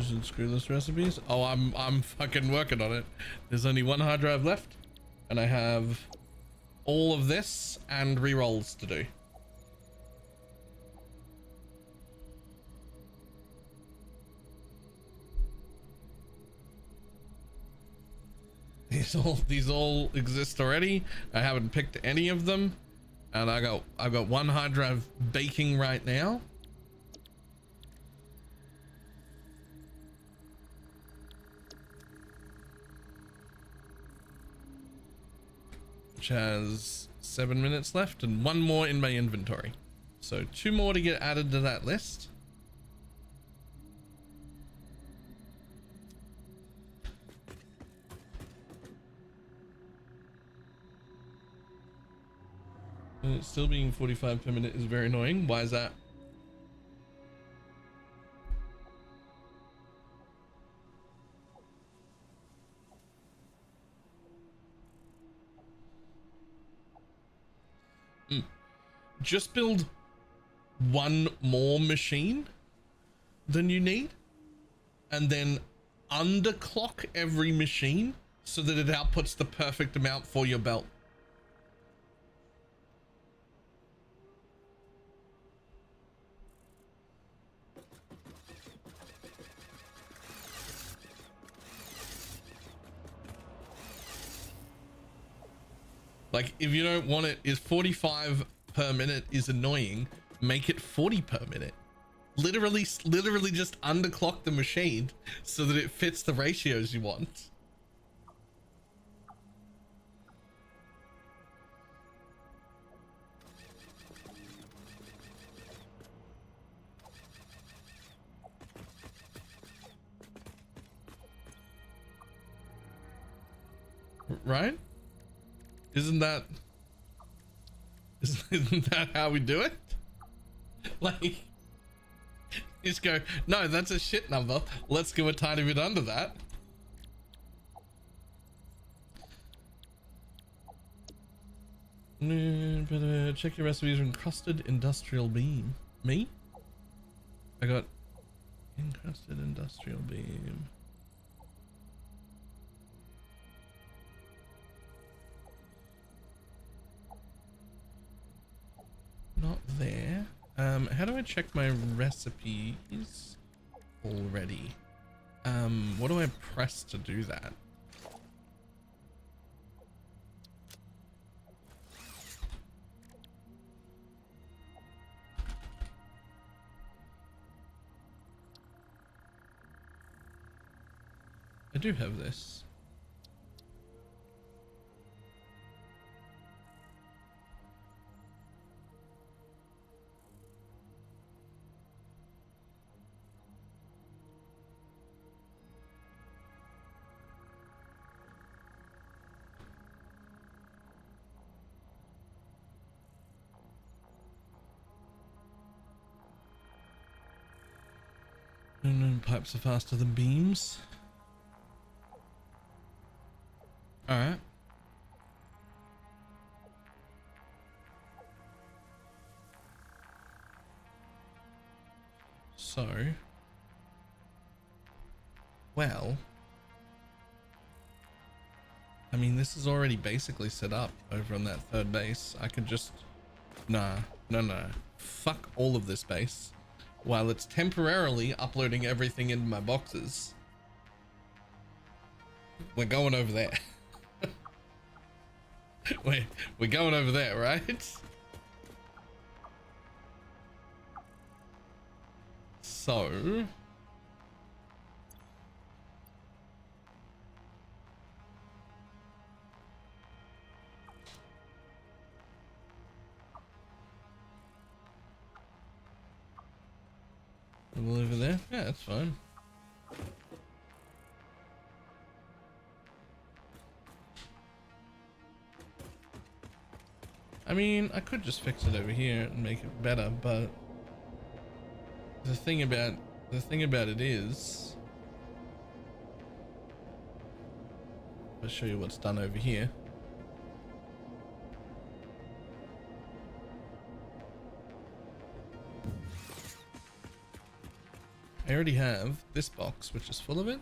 And screw this recipes. Oh, I'm fucking working on it. There's only 1 hard drive left, and I have all of this and re-rolls to do. These all exist already. I haven't picked any of them, and I've got 1 hard drive baking right now. Which has 7 minutes left and 1 more in my inventory. So 2 more to get added to that list. And it's still being 45 per minute is very annoying. Why is that? Just build one more machine than you need, and then underclock every machine so that it outputs the perfect amount for your belt. Like, if you don't want it, is 45 per minute is annoying, make it 40 per minute. Literally just underclock the machine so that it fits the ratios you want. Right? Isn't that how we do it? Like, just go, no, that's a shit number. Let's go a tiny bit under that. Check your recipes for encrusted industrial beam. Me? I got encrusted industrial beam. Not there. How do I check my recipes already? What do I press to do that? I do have this. Pipes are faster than beams. All right. So, well, I mean, this is already basically set up over on that third base. I could just, no. Fuck all of this base while it's temporarily uploading everything into my boxes. We're going over there. We're going over there, right? So, over there? Yeah, that's fine. I mean, I could just fix it over here and make it better, but the thing about it is, I'll show you what's done over here. I already have this box, which is full of it.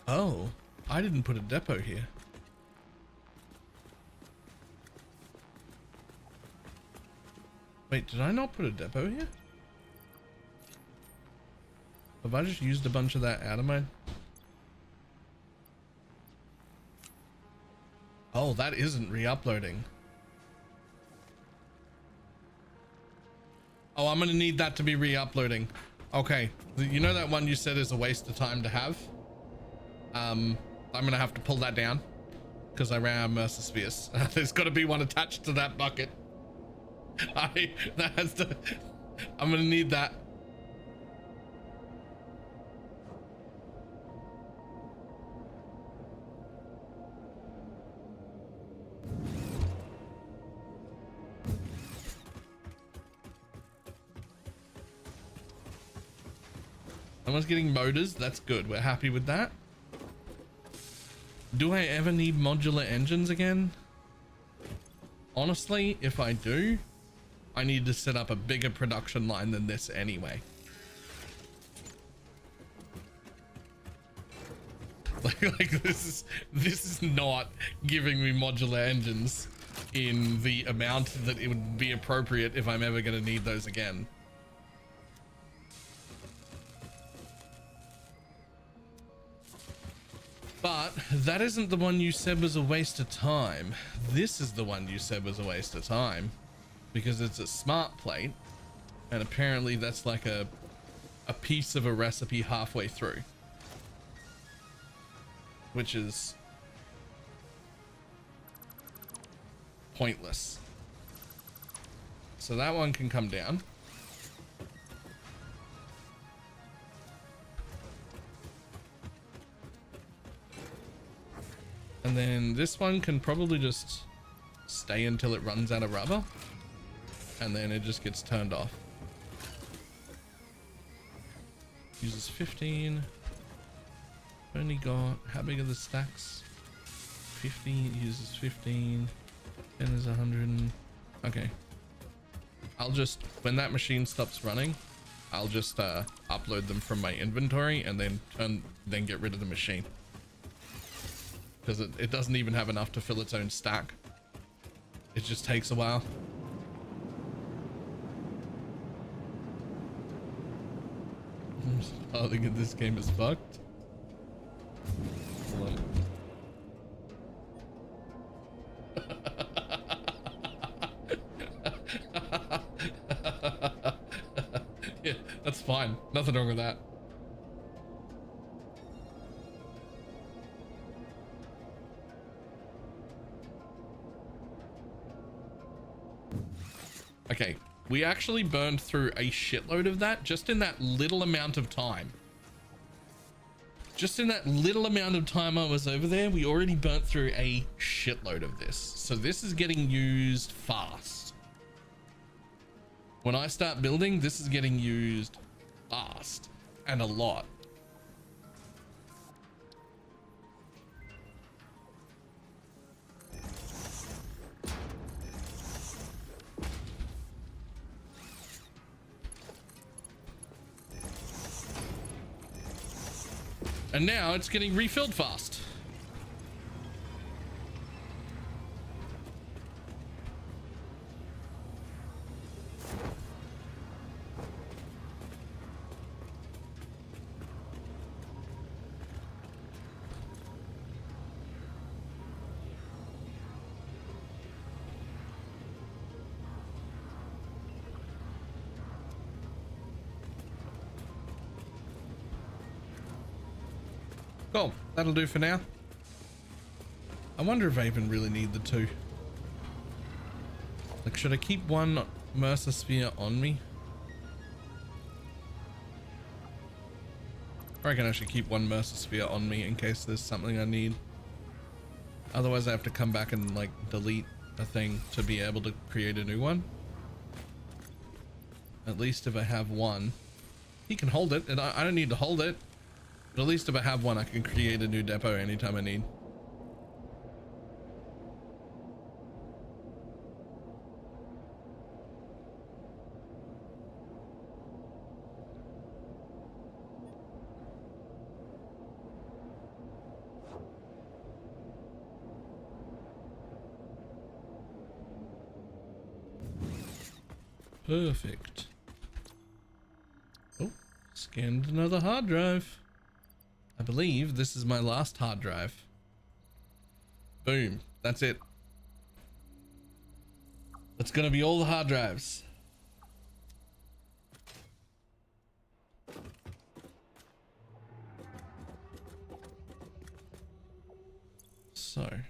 Oh, I didn't put a depot here. Wait, did I not put a depot here? Have I just used a bunch of that out of my... Oh, that isn't re-uploading. Oh, I'm gonna need that to be re-uploading. Okay, you know that one you said is a waste of time to have? I'm gonna have to pull that down because I ran out of Mercer Spheres. There's got to be one attached to that bucket. I'm gonna need that. Someone's getting motors. That's good. We're happy with that. Do I ever need modular engines again? Honestly, if I do, I need to set up a bigger production line than this anyway. Like this is not giving me modular engines in the amount that it would be appropriate if I'm ever going to need those again. But that isn't the one you said was a waste of time. This is the one you said was a waste of time because it's a smart plate, and apparently that's like a piece of a recipe halfway through, which is pointless. So that one can come down. And then this one can probably just stay until it runs out of rubber, and then it just gets turned off. Uses 15. Only got, how big are the stacks? 15, uses 15. 10 is 100. Okay. I'll just, when that machine stops running, I'll just upload them from my inventory and then get rid of the machine. Because it doesn't even have enough to fill its own stack. It just takes a while. I think this game is fucked. Hold on. Yeah, that's fine. Nothing wrong with that. Okay, we actually burned through a shitload of that just in that little amount of time. Just in that little amount of time I was over there, we already burnt through a shitload of this. So this is getting used fast. When I start building, this is getting used fast and a lot. And now it's getting refilled fast. Cool, that'll do for now. I wonder if I even really need the two. Like, should I keep one Mercer sphere on me? Or I can actually keep one Mercer sphere on me in case there's something I need. Otherwise I have to come back and like delete a thing to be able to create a new one. At least if I have one, he can hold it, and I don't need to hold it. But at least if I have one, I can create a new depot anytime I need. Perfect. Oh, scanned another hard drive. I believe this is my last hard drive. Boom. That's it. That's gonna be all the hard drives. So, I'm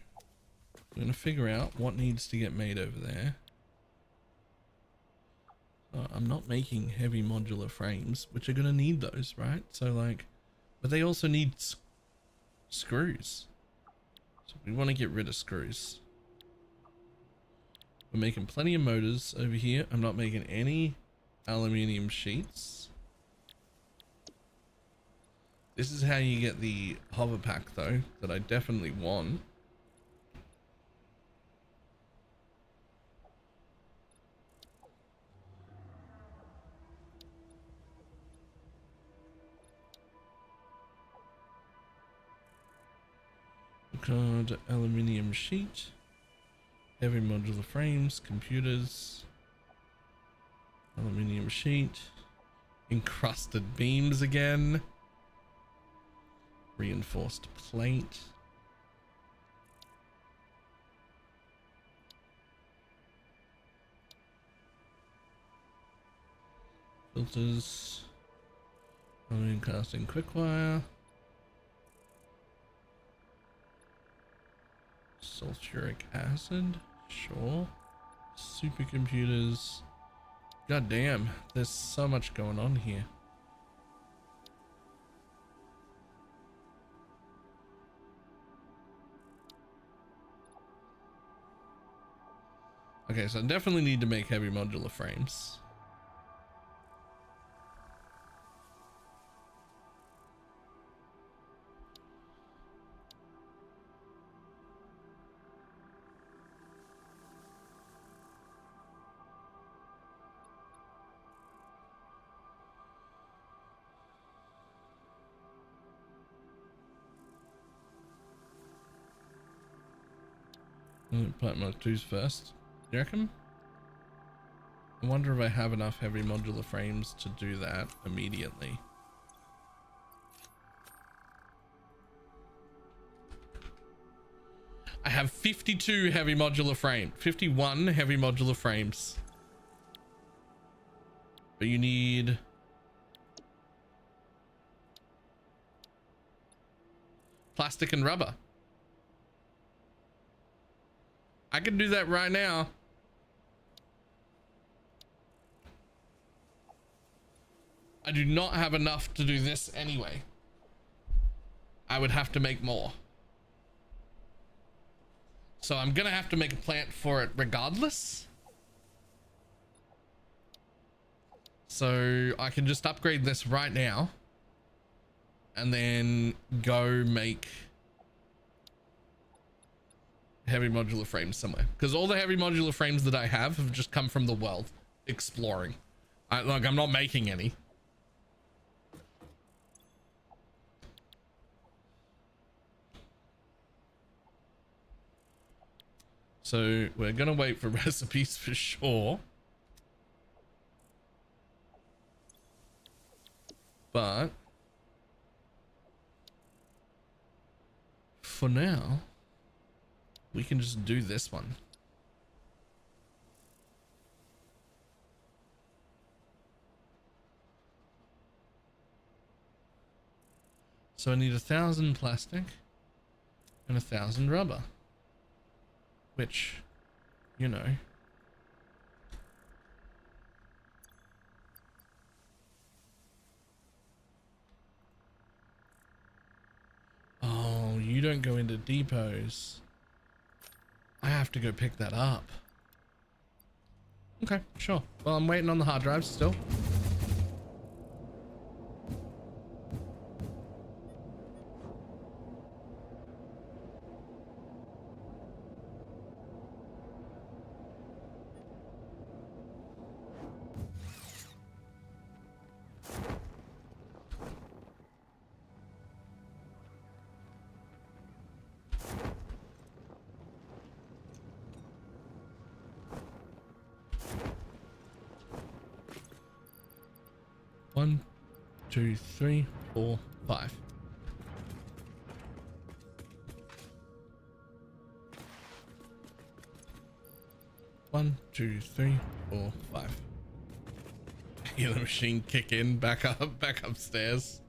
gonna figure out what needs to get made over there. I'm not making heavy modular frames, which are gonna need those, right? So like, but they also need screws. So we want to get rid of screws. We're making plenty of motors over here. I'm not making any aluminium sheets. This is how you get the hover pack though, that I definitely want. Card, aluminium sheet, heavy modular frames, computers, aluminium sheet, encrusted beams again, reinforced plate, filters, aluminum casting quick-wire, sulfuric acid, sure, supercomputers. God damn, there's so much going on here. Okay, so I definitely need to make heavy modular frames. Plant Mark 2s first. You reckon? I wonder if I have enough heavy modular frames to do that immediately. I have 52 heavy modular frame, 51 heavy modular frames. But you need plastic and rubber. I can do that right now. I do not have enough to do this anyway. I would have to make more. So I'm gonna have to make a plant for it regardless. So I can just upgrade this right now and then go make heavy modular frames somewhere, because all the heavy modular frames that I have just come from the world exploring. I'm not making any. So we're gonna wait for recipes for sure, but for now we can just do this one. So I need 1,000 plastic and 1,000 rubber, which, you know, oh, you don't go into depots. I have to go pick that up. Okay, sure. Well, I'm waiting on the hard drives still. One, 2, 3, 4, 5. One, 2, 3, 4, 5. Hear the machine kick in, back upstairs.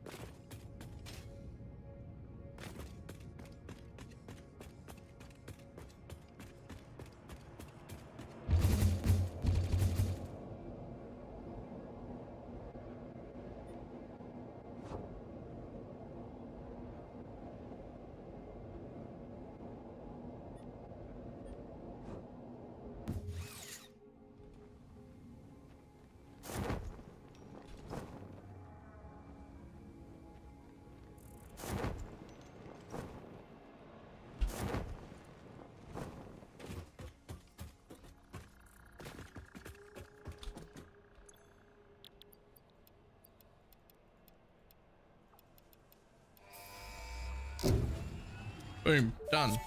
Boom, done.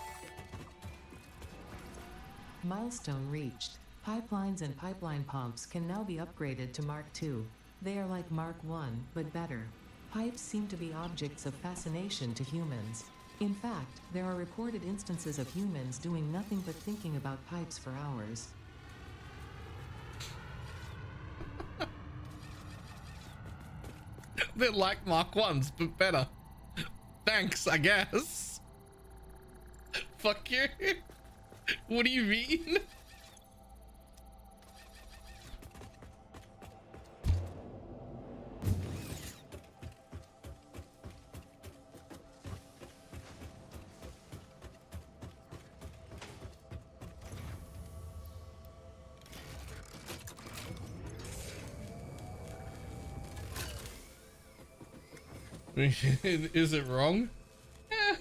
Milestone reached. Pipelines and pipeline pumps can now be upgraded to Mark II. They are like Mark I, but better. Pipes seem to be objects of fascination to humans. In fact, there are reported instances of humans doing nothing but thinking about pipes for hours. They're like Mark 1s, but better. Thanks, I guess. Fuck you. What do you mean? Is it wrong? Eh.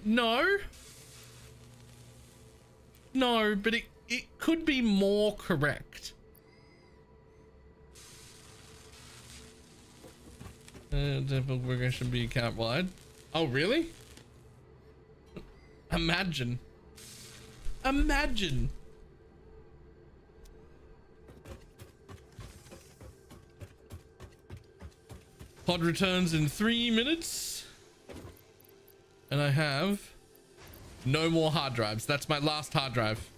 No. No, but it could be more correct. Difficult progression be account wide. Oh, really? Imagine. Imagine. Pod returns in 3 minutes. And I have no more hard drives. That's my last hard drive.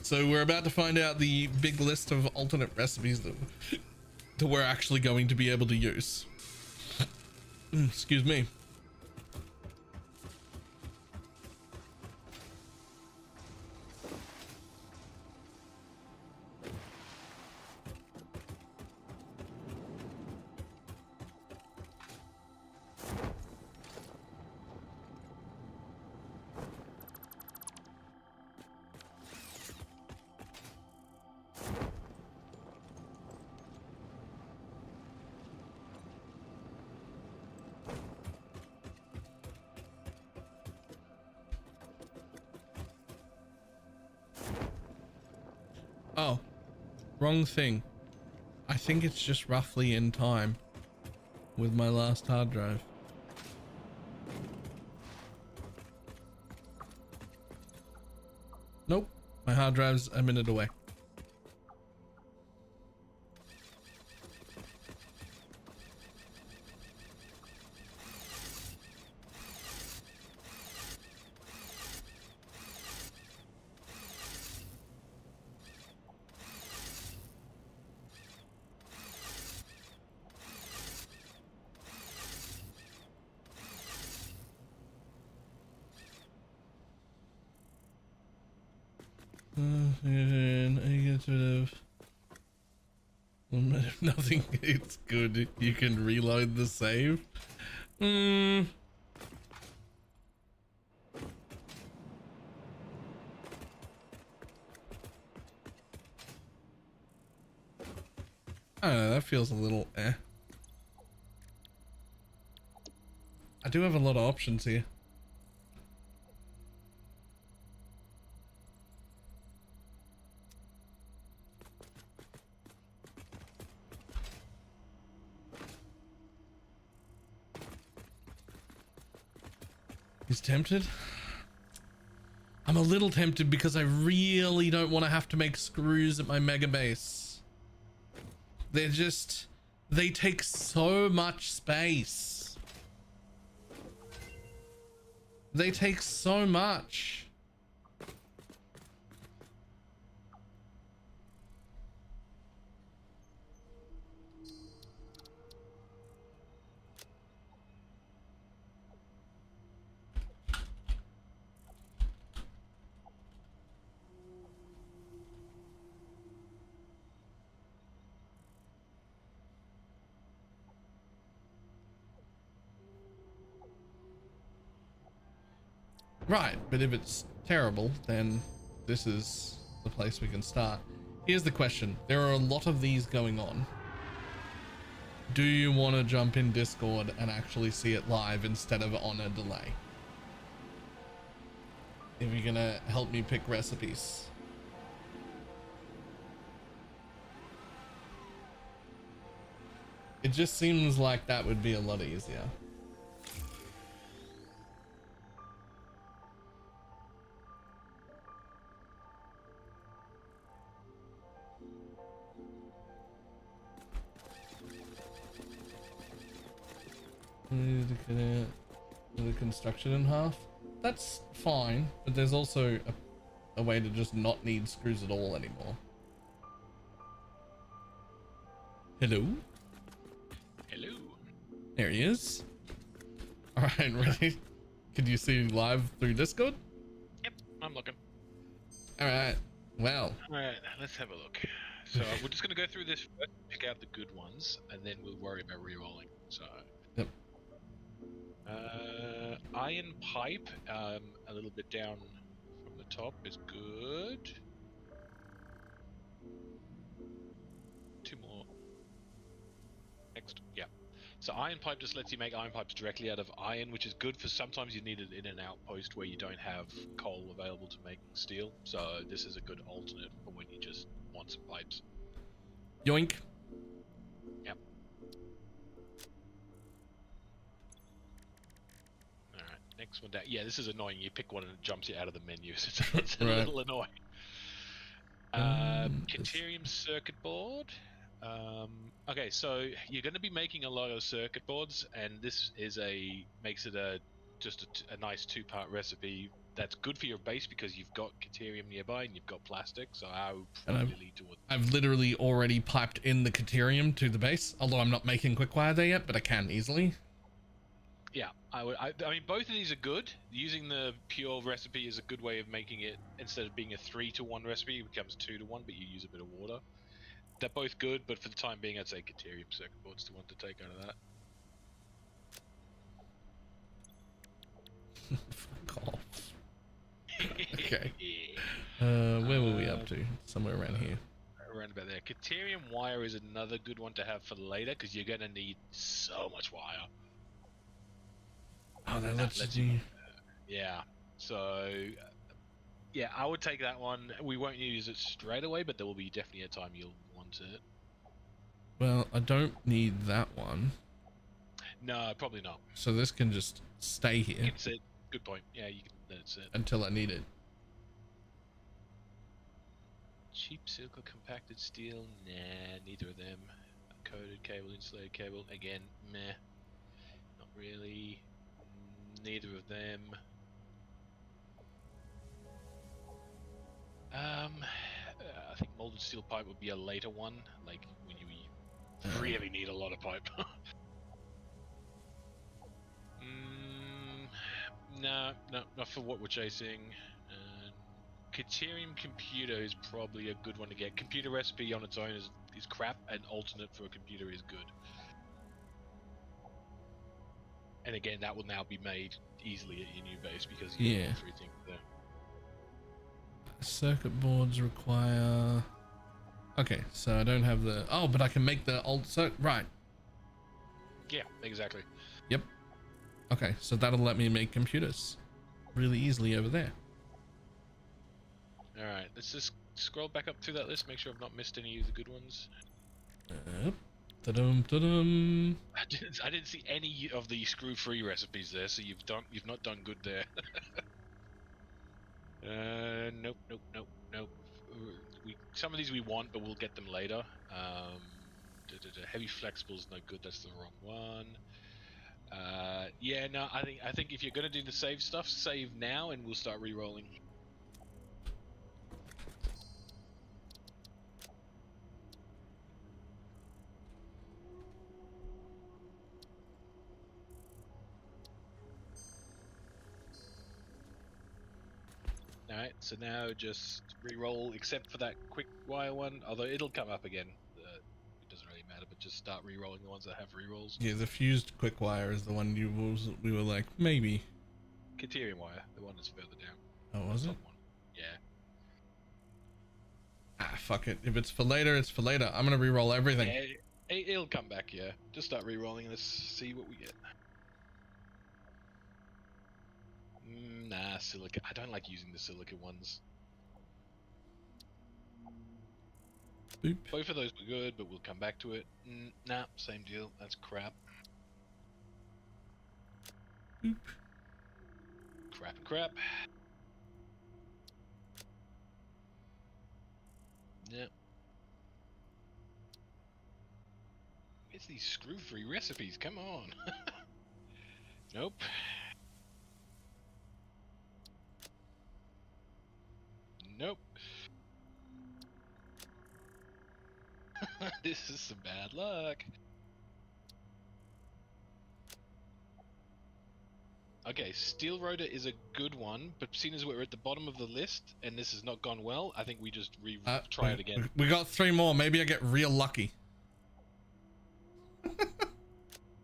So we're about to find out the big list of alternate recipes that we're actually going to be able to use. Excuse me. Oh, wrong thing. I think it's just roughly in time with my last hard drive. Nope, my hard drive's a minute away. And I get rid of nothing. It's good. You can reload the save. I don't know, that feels a little eh. I do have a lot of options here. He's tempted. I'm a little tempted because I really don't want to have to make screws at my mega base. They take so much space. They take so much. Right, but if it's terrible, then this is the place we can start. Here's the question. There are a lot of these going on. Do you want to jump in Discord and actually see it live instead of on a delay? If you're gonna help me pick recipes. It just seems like that would be a lot easier. The construction in half. That's fine, but there's also a way to just not need screws at all anymore. Hello? Hello. There he is. Alright, ready? Can you see live through Discord? Yep, I'm looking. Alright, well. Alright, let's have a look. So we're just going to go through this first, pick out the good ones, and then we'll worry about re-rolling. So, Yep. Iron pipe, a little bit down from the top is good. Two more. Next, yeah. So iron pipe just lets you make iron pipes directly out of iron, which is good for sometimes you need it in an outpost where you don't have coal available to make steel. So this is a good alternate for when you just want some pipes. Yoink. Yep. Alright, next one down. Yeah, this is annoying. You pick one and it jumps you out of the menu. So it's a Right. little annoying. Caterium circuit board. Okay, so you're going to be making a lot of circuit boards, and this is makes it a nice two-part recipe that's good for your base because you've got Caterium nearby and you've got plastic. So I would probably lead towards. I've literally already piped in the Caterium to the base, although I'm not making quickwire there yet, but I can easily. Yeah, I mean, both of these are good. Using the pure recipe is a good way of making it. Instead of being a 3-to-1 recipe, it becomes 2-to-1, but you use a bit of water. They're both good, but for the time being, I'd say Caterium circuit board's the one to take out of that. Fuck off. Okay. Where were we up to? Somewhere around here. Around about there. Caterium wire is another good one to have for later, because you're going to need so much wire. Oh, that lets you... Yeah. So... yeah, I would take that one. We won't use it straight away, but there will be definitely a time you'll want it. Well, I don't need that one. No, probably not. So this can just stay here. You can sit. Good point. Yeah, you can let it sit. Until I need it. Cheap silk or compacted steel? Nah, neither of them. Coated cable, insulated cable? Again, meh. Not really. Neither of them. I think molded steel pipe would be a later one, like when you really need a lot of pipe. No, not for what we're chasing. Caterium computer is probably a good one to get. Computer recipe on its own is crap, and alternate for a computer is good. And again, that will now be made easily at your new base because you have everything there. Circuit boards require... Okay, so I don't have the... Oh, but I can make the alt circuit... Right. Yeah, exactly. Yep. Okay, so that'll let me make computers really easily over there. Alright, let's just scroll back up through that list, make sure I've not missed any of the good ones. Ta-dum, ta-dum. I didn't see any of the screw-free recipes there, so you've not done good there. Nope. Some of these we want, but we'll get them later. Heavy flexible's no good. That's the wrong one. Yeah, no. I think if you're gonna do the save stuff, save now, and we'll start re-rolling. Alright, so now just re-roll, except for that quick wire one, although it'll come up again. It doesn't really matter, but just start re-rolling the ones that have re-rolls. Yeah, the fused quick wire is the one we were like, maybe. Caterium wire, the one that's further down. Oh, was it? One. Yeah. Ah, fuck it. If it's for later, it's for later. I'm gonna re-roll everything. Yeah, it'll come back, yeah. Just start re-rolling and let's see what we get. Nah, silica. I don't like using the silica ones. Boop. Both of those were good, but we'll come back to it. Nah, same deal. That's crap. Boop. Crap. Yep. It's these screw-free recipes, come on. Nope. Nope. This is some bad luck. Okay, Steel Rotor is a good one, but seeing as we're at the bottom of the list and this has not gone well, I think we just try it again. We got 3 more. Maybe I get real lucky.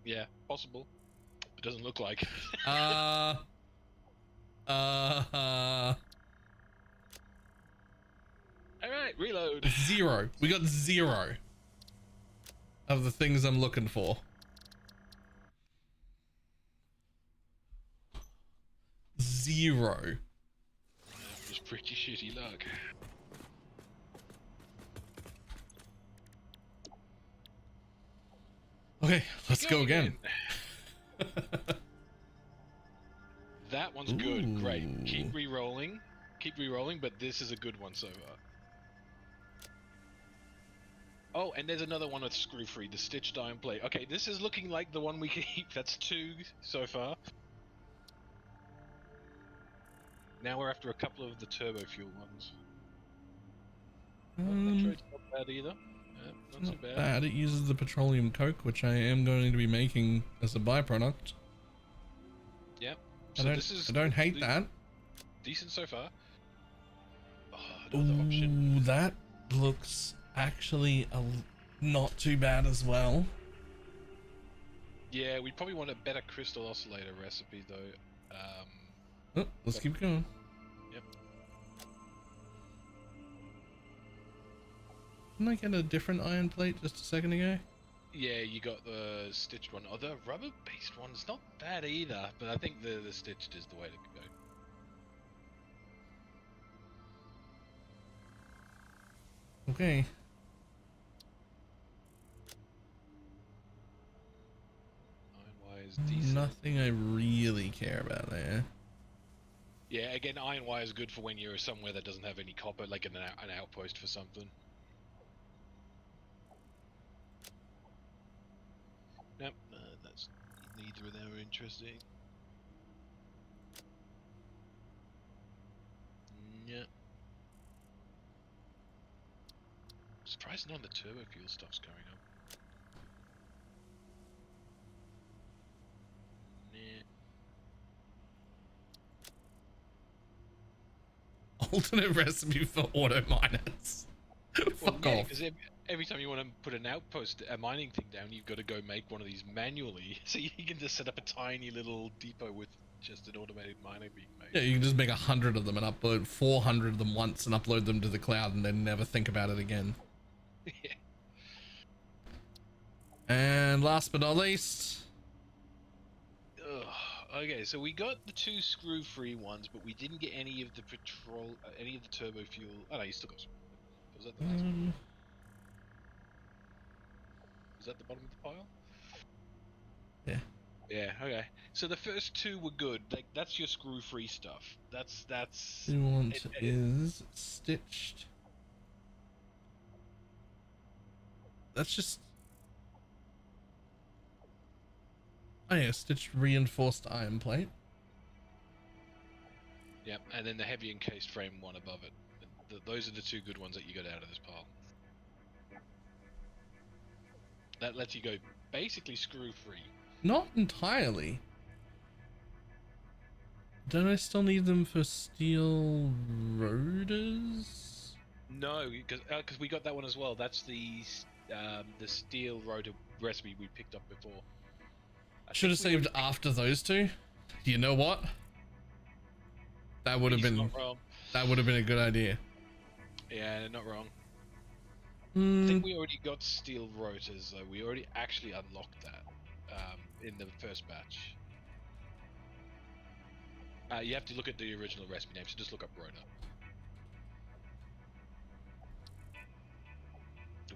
Yeah, possible. It doesn't look like. Alright, reload. 0. We got 0 of the things I'm looking for. 0. That was pretty shitty luck. Okay, let's go again. That one's good. Great. Keep re-rolling. Keep re-rolling, but this is a good one so far. Oh, and there's another one with screw free, the stitched iron plate. Okay, this is looking like the one we keep. That's 2 so far. Now we're after a couple of the turbo fuel ones. Not bad either. Not so bad. It uses the petroleum coke, which I am going to be making as a byproduct. Yep. So I don't hate that. Decent so far. Oh, another option. That looks actually not too bad as well. Yeah, we probably want a better crystal oscillator recipe though. Let's keep going. Yep. Didn't I get a different iron plate just a second ago? Yeah, you got the stitched one. Oh, the rubber-based one's not bad either, but I think the stitched is the way to go. Okay. Iron wire is decent. Nothing I really care about there. Yeah, again, iron wire is good for when you're somewhere that doesn't have any copper, like an outpost for something. Nope, that's neither of them are interesting. Yeah. Surprised none of the turbo fuel stuff's going up. Nah. Alternate recipe for auto miners. Fuck off. Because every time you want to put an outpost, a mining thing down, you've got to go make one of these manually. So you can just set up a tiny little depot with just an automated miner being made. Yeah, you can just make 100 of them and upload 400 of them once and upload them to the cloud and then never think about it again. Yeah. And last but not least... Ugh. Okay, so we got the 2 screw-free ones, but we didn't get any of the any of the turbo fuel. Oh no, you still got some. Was that the last one? Was that the bottom of the pile? Yeah. Yeah. Okay. So the first 2 were good. Like that's your screw-free stuff. That's. What you want is stitched. That's just. Oh yeah, stitched reinforced iron plate. Yep, and then the heavy encased frame one above it. Those are the 2 good ones that you got out of this pile. That lets you go basically screw-free. Not entirely. Don't I still need them for steel rotors? No, because we got that one as well. That's the steel rotor recipe we picked up before. I should have saved after those 2. You know what? That would have been a good idea. Yeah, not wrong. Mm. I think we already got steel rotors though. We already actually unlocked that in the first batch. You have to look at the original recipe name, so just look up rotor.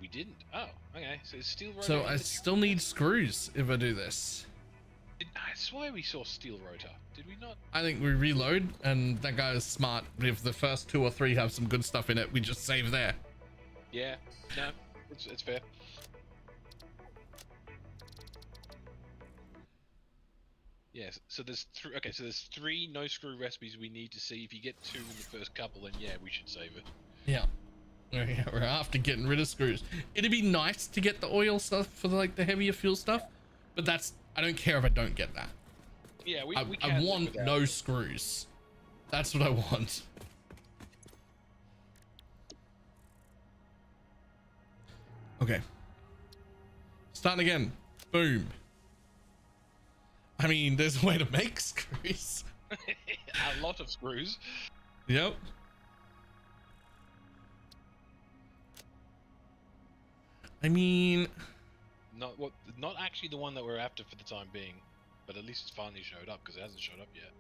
We didn't. Oh, okay. So it's steel rotor. So I still need screws if I do this. I swear we saw steel rotor. Did we not? I think we reload, and that guy is smart. If the first 2 or 3 have some good stuff in it, we just save there. Yeah. No, it's fair. Yes. So there's three. Okay, so there's 3 no screw recipes we need to see. If you get 2 in the first couple, then yeah, we should save it. Yeah. We're after getting rid of screws. It'd be nice to get the oil stuff for like the heavier fuel stuff, but that's, I don't care if I don't get that. Yeah, we I can live want without no it. screws. That's what I want. Okay. Starting again. Boom. I mean, there's a way to make screws. A lot of screws. Yep. I mean, Not actually the one that we're after for the time being, but at least it's finally showed up because it hasn't showed up yet.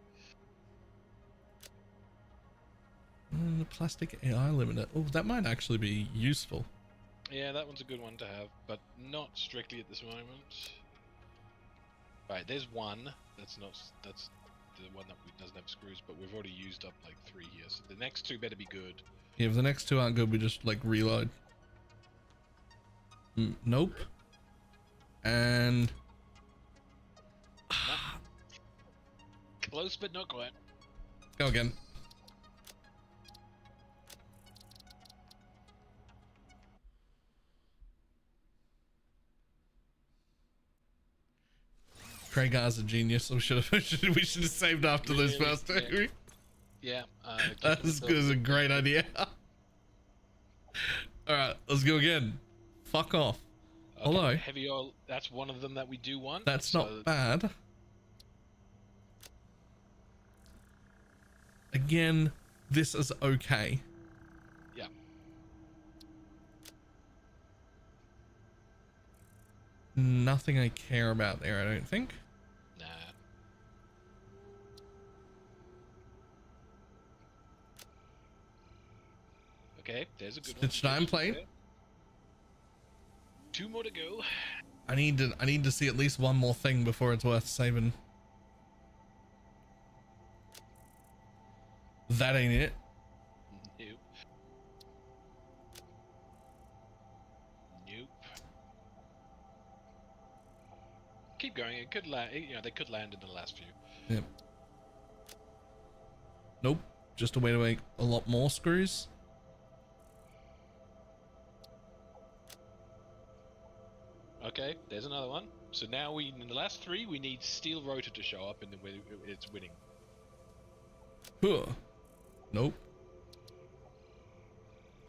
the plastic AI limiter. Oh, that might actually be useful. Yeah, that one's a good one to have, but not strictly at this moment. Right, there's one that's the one that doesn't have screws, but we've already used up like 3 here, so the next 2 better be good. Yeah, if the next 2 aren't good, we just like reload. Nope. And Close, but not quite. go again. Craig R's a genius. We should have saved after those Really? first 2. Yeah, That's a great idea. All right, let's go again. Fuck off. Okay, Hello. heavy oil. That's one of them that we do want. That's so not bad. Again, this is okay. Yeah. Nothing I care about there, I don't think. Nah. Okay, there's a good one. Stitched iron plate. Okay. 2 more to go. I need to see at least one more thing before it's worth saving. That ain't it. Nope. Nope. Keep going. It could land. You know, they could land in the last few. Yep. Nope. Just a way to make a lot more screws. Okay, there's another one. So now in the last 3, we need steel rotor to show up, and then it's winning. Huh. Nope.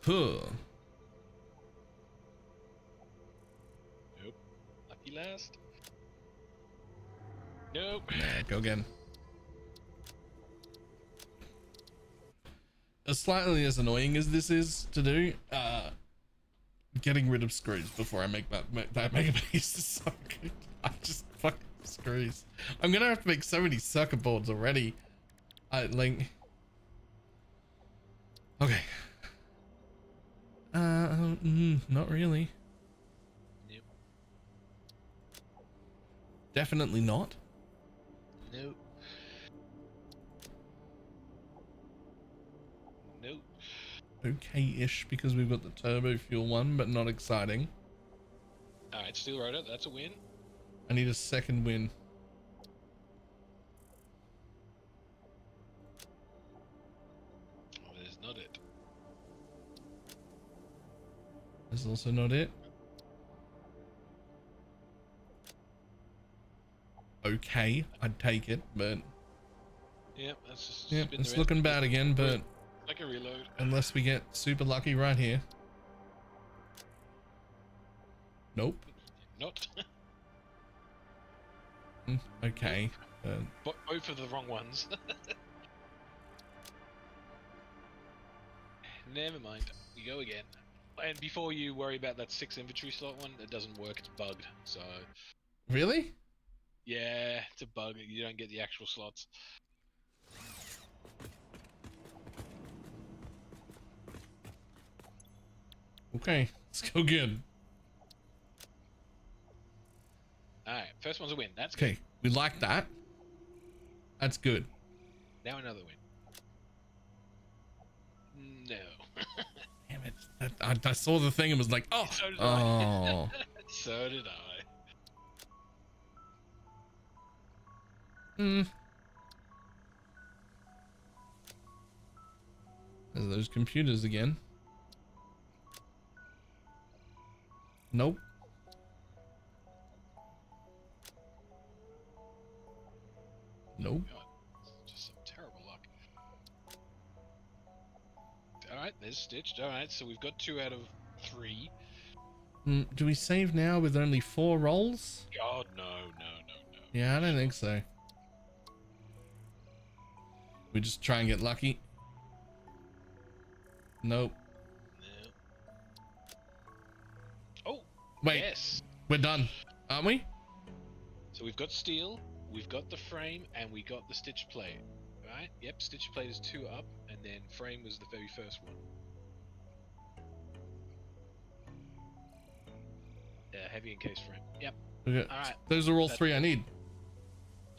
Huh. Nope. Lucky last. Nope. Nah, go again. As slightly as annoying as this is to do, getting rid of screws before I make that mega base is so good. I just fucking screws. I'm gonna have to make so many circuit boards already. Okay. Not really. Nope. Definitely not. Nope. Nope. Okay-ish because we've got the turbo fuel one, but not exciting. Alright, steel rotor, that's a win. I need a second win. Oh, that is not it. This is also not it. Okay, I'd take it, but Yep, that's just yeah, spin the it's rest. looking bad again, but Like a reload. unless we get super lucky right here. Nope. Not. Okay. Both of the wrong ones. Never mind. You go again. And before you worry about that 6 inventory slot one, it doesn't work. It's bugged. So Really? yeah, it's a bug. You don't get the actual slots. Okay, let's go again. Alright, first one's a win. That's good. Okay, we like that. That's good. Now another win. No. Damn it. I saw the thing and was like, oh. So did Oh. So did I. There's those computers again. Nope. Nope. God, just some terrible luck. Alright, there's stitched. Alright, so we've got 2 out of 3. Do we save now with only 4 rolls? God, no. Yeah, I don't think so. We just try and get lucky. Nope. No. Oh, Wait, yes. we're done, aren't we? So we've got steel, we've got the frame, and we got the stitch plate. Right? Yep, stitch plate is 2 up, and then frame was the very first one. Heavy encased frame. Yep. Okay. Alright. Those are all 3 I need.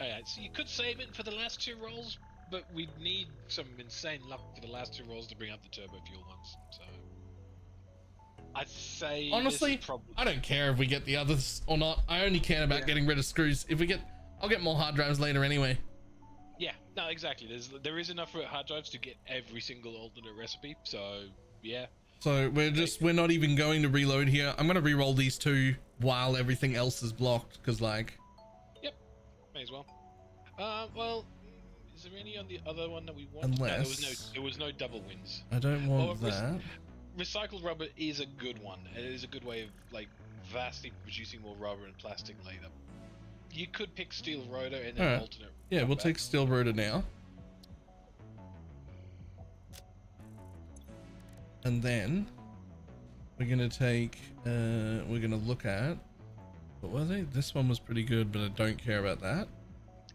Alright, so you could save it for the last 2 rolls, but we'd need some insane luck for the last 2 rolls to bring up the turbo fuel ones. So I'd say Honestly, this is probably... I don't care if we get the others or not. I only care about getting rid of screws. If we get, I'll get more hard drives later anyway. Yeah, no, exactly. There is enough hard drives to get every single alternate recipe. So yeah. So we're not even going to reload here. I'm gonna re-roll these 2 while everything else is blocked, because like. Yep. May as well. Well, is there any on the other one that we want? Unless... No, there was no double wins. I don't want that. Recycled rubber is a good one. It is a good way of like vastly producing more rubber and plastic later. You could pick steel rotor and then alternate. Yeah, we'll take steel rotor now. And then we're gonna take we're gonna look at, what were they? This one was pretty good, but I don't care about that.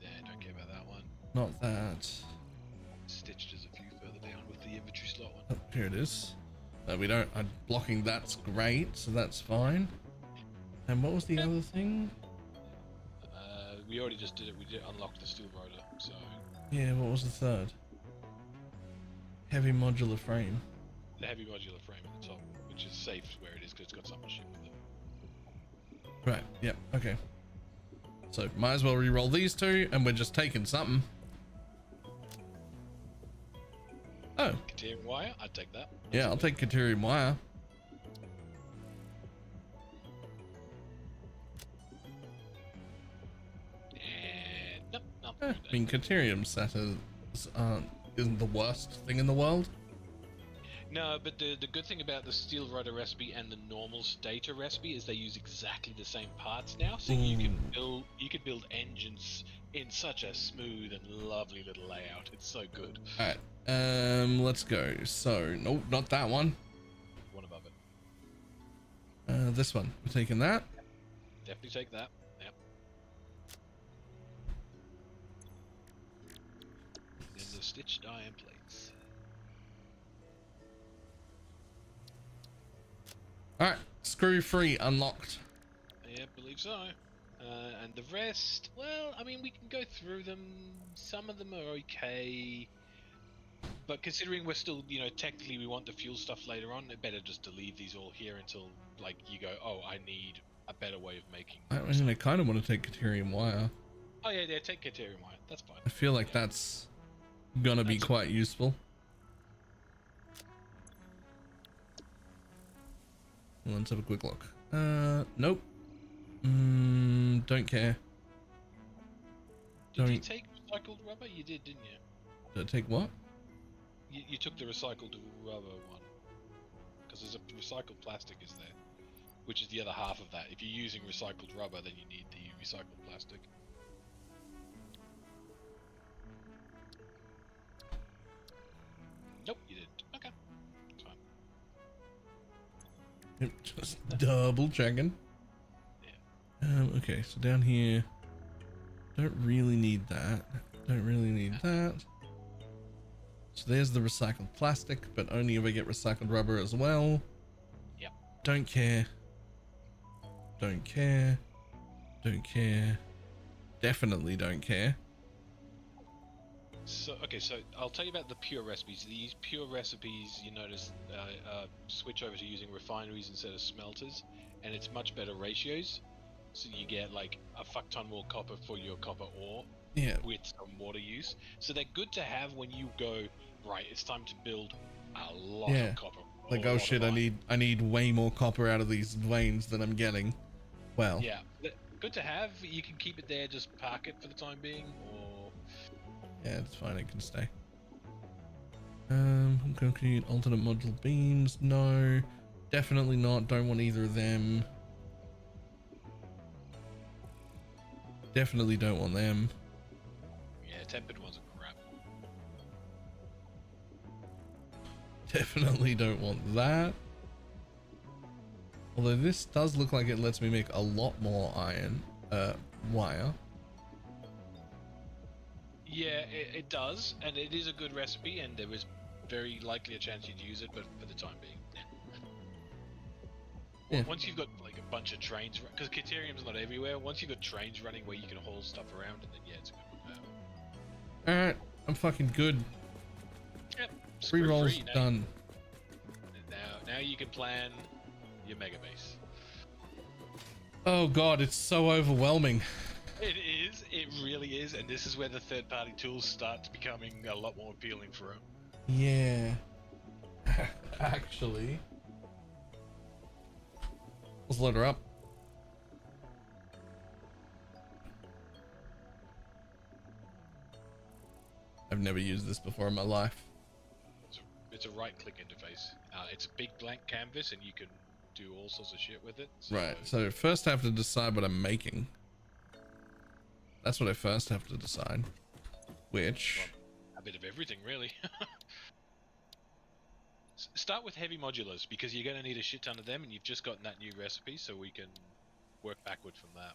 Yeah, I don't care about that one. Not that. Stitched is a few further down with the inventory slot one. Oh, here it is. We don't, blocking that's great, so that's fine. And what was the other thing? We already just did it. We did unlock the steel rotor, so... Yeah, what was the third? Heavy modular frame. The heavy modular frame at the top, which is safe where it is because it's got so much shit with it. Right, yep, okay. So, might as well re-roll these 2, and we're just taking something. Oh. Caterium wire, I'd take that. Yeah, I'll take Caterium wire. And nope, nothing. I mean, Caterium setters isn't the worst thing in the world. No, but the good thing about the steel rotor recipe and the normal stator recipe is they use exactly the same parts now, so you can build engines in such a smooth and lovely little layout. It's so good. All right, let's go. So, nope, not that one. One above it. This one. We're taking that. Definitely take that. Yep. Then the stitched iron plates. All right, screw free unlocked. Yeah, believe so. And the rest, well, I mean, we can go through them. Some of them are okay. But considering we're still, you know, technically we want the fuel stuff later on, it better just to leave these all here until, like, you go, oh, I need a better way of making. I mean, I kind of want to take Caterium wire. Oh, yeah, take Caterium wire. That's fine. I feel like that's gonna be quite useful. Let's have a quick look. Nope. Don't care. Did you take recycled rubber? You did, didn't you? Did I take what? You took the recycled rubber one. Because there's a recycled plastic is there. Which is the other half of that. If you're using recycled rubber, then you need the recycled plastic. Nope, you didn't. Okay. It's fine. Yep, just double checking. Yeah. Okay, so down here, don't really need that. Don't really need that. So there's the recycled plastic, but only if I get recycled rubber as well. Yep. Don't care. Don't care. Don't care. Definitely don't care. So, okay, so I'll tell you about the pure recipes. These pure recipes, you notice, switch over to using refineries instead of smelters, and it's much better ratios. So you get like a fuck ton more copper for your copper ore, Yeah. with some water use. So they're good to have when you go, right, it's time to build a lot Yeah. of copper. Like, or a oh lot shit, of I need way more copper out of these veins than I'm getting. Well, Yeah, good to have. You can keep it there, just park it for the time being, or yeah, it's fine, it can stay. Concrete, alternate module beams, no. Definitely not, don't want either of them. Definitely don't want them. yeah, tempered ones are crap. Definitely don't want that. Although this does look like it lets me make a lot more iron, wire. Yeah, it does, and it is a good recipe, and there is very likely a chance you'd use it, but for the time being, Yeah. Once you've got like a bunch of trains, because Caterium's not everywhere. Once you've got trains running where you can haul stuff around, and then yeah, it's a good one to have. Alright, I'm fucking good. Yep, 3 rolls screw-free, done. Now you can plan your mega base. Oh god, it's so overwhelming. It really is, and this is where the third-party tools start becoming a lot more appealing for them. Yeah. Actually. Let's load her up. I've never used this before in my life. It's a right-click interface. It's a big blank canvas, and you can do all sorts of shit with it. So Right, so first I have to decide what I'm making. That's what I first have to decide. Which... a bit of everything, really. Start with heavy modulars, because you're going to need a shit ton of them, and you've just gotten that new recipe, so we can work backward from that.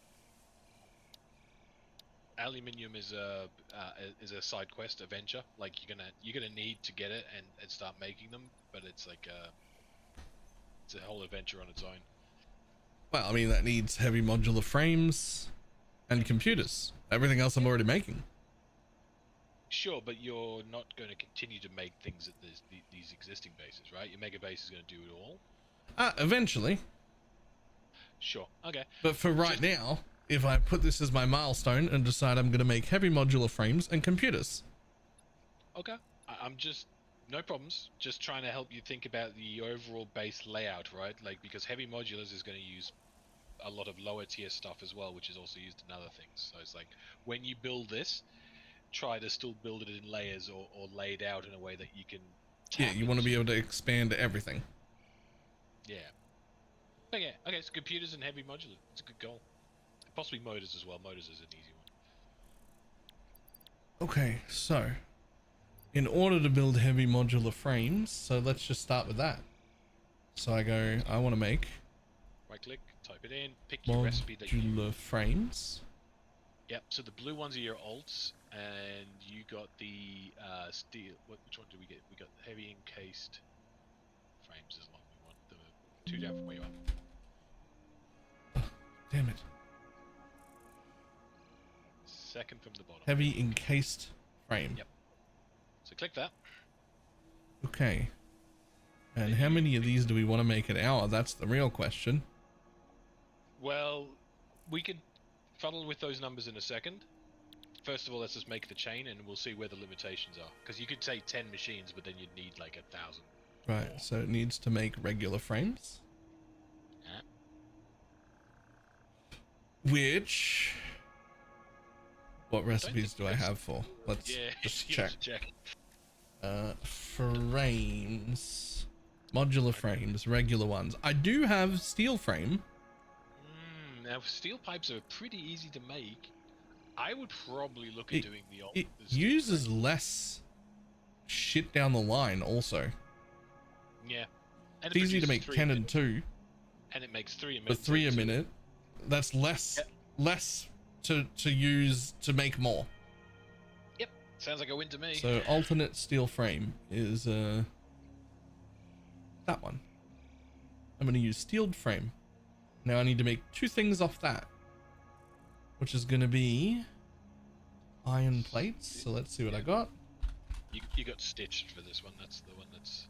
Aluminium is a side quest, a venture. Like you're gonna need to get it and start making them, but it's like it's a whole adventure on its own. Well, I mean, that needs heavy modular frames and computers. Everything else I'm already making. Sure, but you're not going to continue to make things at these existing bases, right? Your mega base is going to do it all. Eventually. Sure. Okay. But for right now, if I put this as my milestone and decide I'm going to make heavy modular frames and computers. Okay. I'm just no problems. Just trying to help you think about the overall base layout, right? Like because heavy modulars is going to use a lot of lower tier stuff as well, which is also used in other things. So it's like when you build this, try to still build it in layers or laid out in a way that you can Yeah, you want to be able to expand everything. Yeah. Okay, so computers and heavy modular. It's a good goal. Possibly motors as well. Motors is an easy one. Okay, so in order to build heavy modular frames, so let's just start with that. So I go, I want to make right click, type it in, pick your recipe that you... modular frames. Yep, so the blue ones are your alts, and you got the steel... Which one do we get? We got heavy encased frames is the one we want. The 2 down from where you are. Damn it. Second from the bottom. Heavy encased frame. Yep. So click that. Okay. And how many of these do we want to make an hour? That's the real question. Well, we could fuddle with those numbers in a second. First of all, let's just make the chain, and we'll see where the limitations are. Because you could say 10 machines, but then you'd need like 1,000. Right, so it needs to make regular frames. Yeah. What recipes do I have for? Let's just check. Frames. Modular frames, regular ones. I do have steel frame. Now, steel pipes are pretty easy to make. I would probably look at doing the old... It uses less shit down the line also. Yeah. And it's easy to make 10 and 2. And it makes 3 a minute. But 3 a minute. That's less to use to make more. Yep. Sounds like a win to me. So alternate steel frame is that one. I'm going to use steeled frame. Now I need to make 2 things off that, which is going to be iron plates. So let's see what I got. You got stitched for this one. That's the one that's...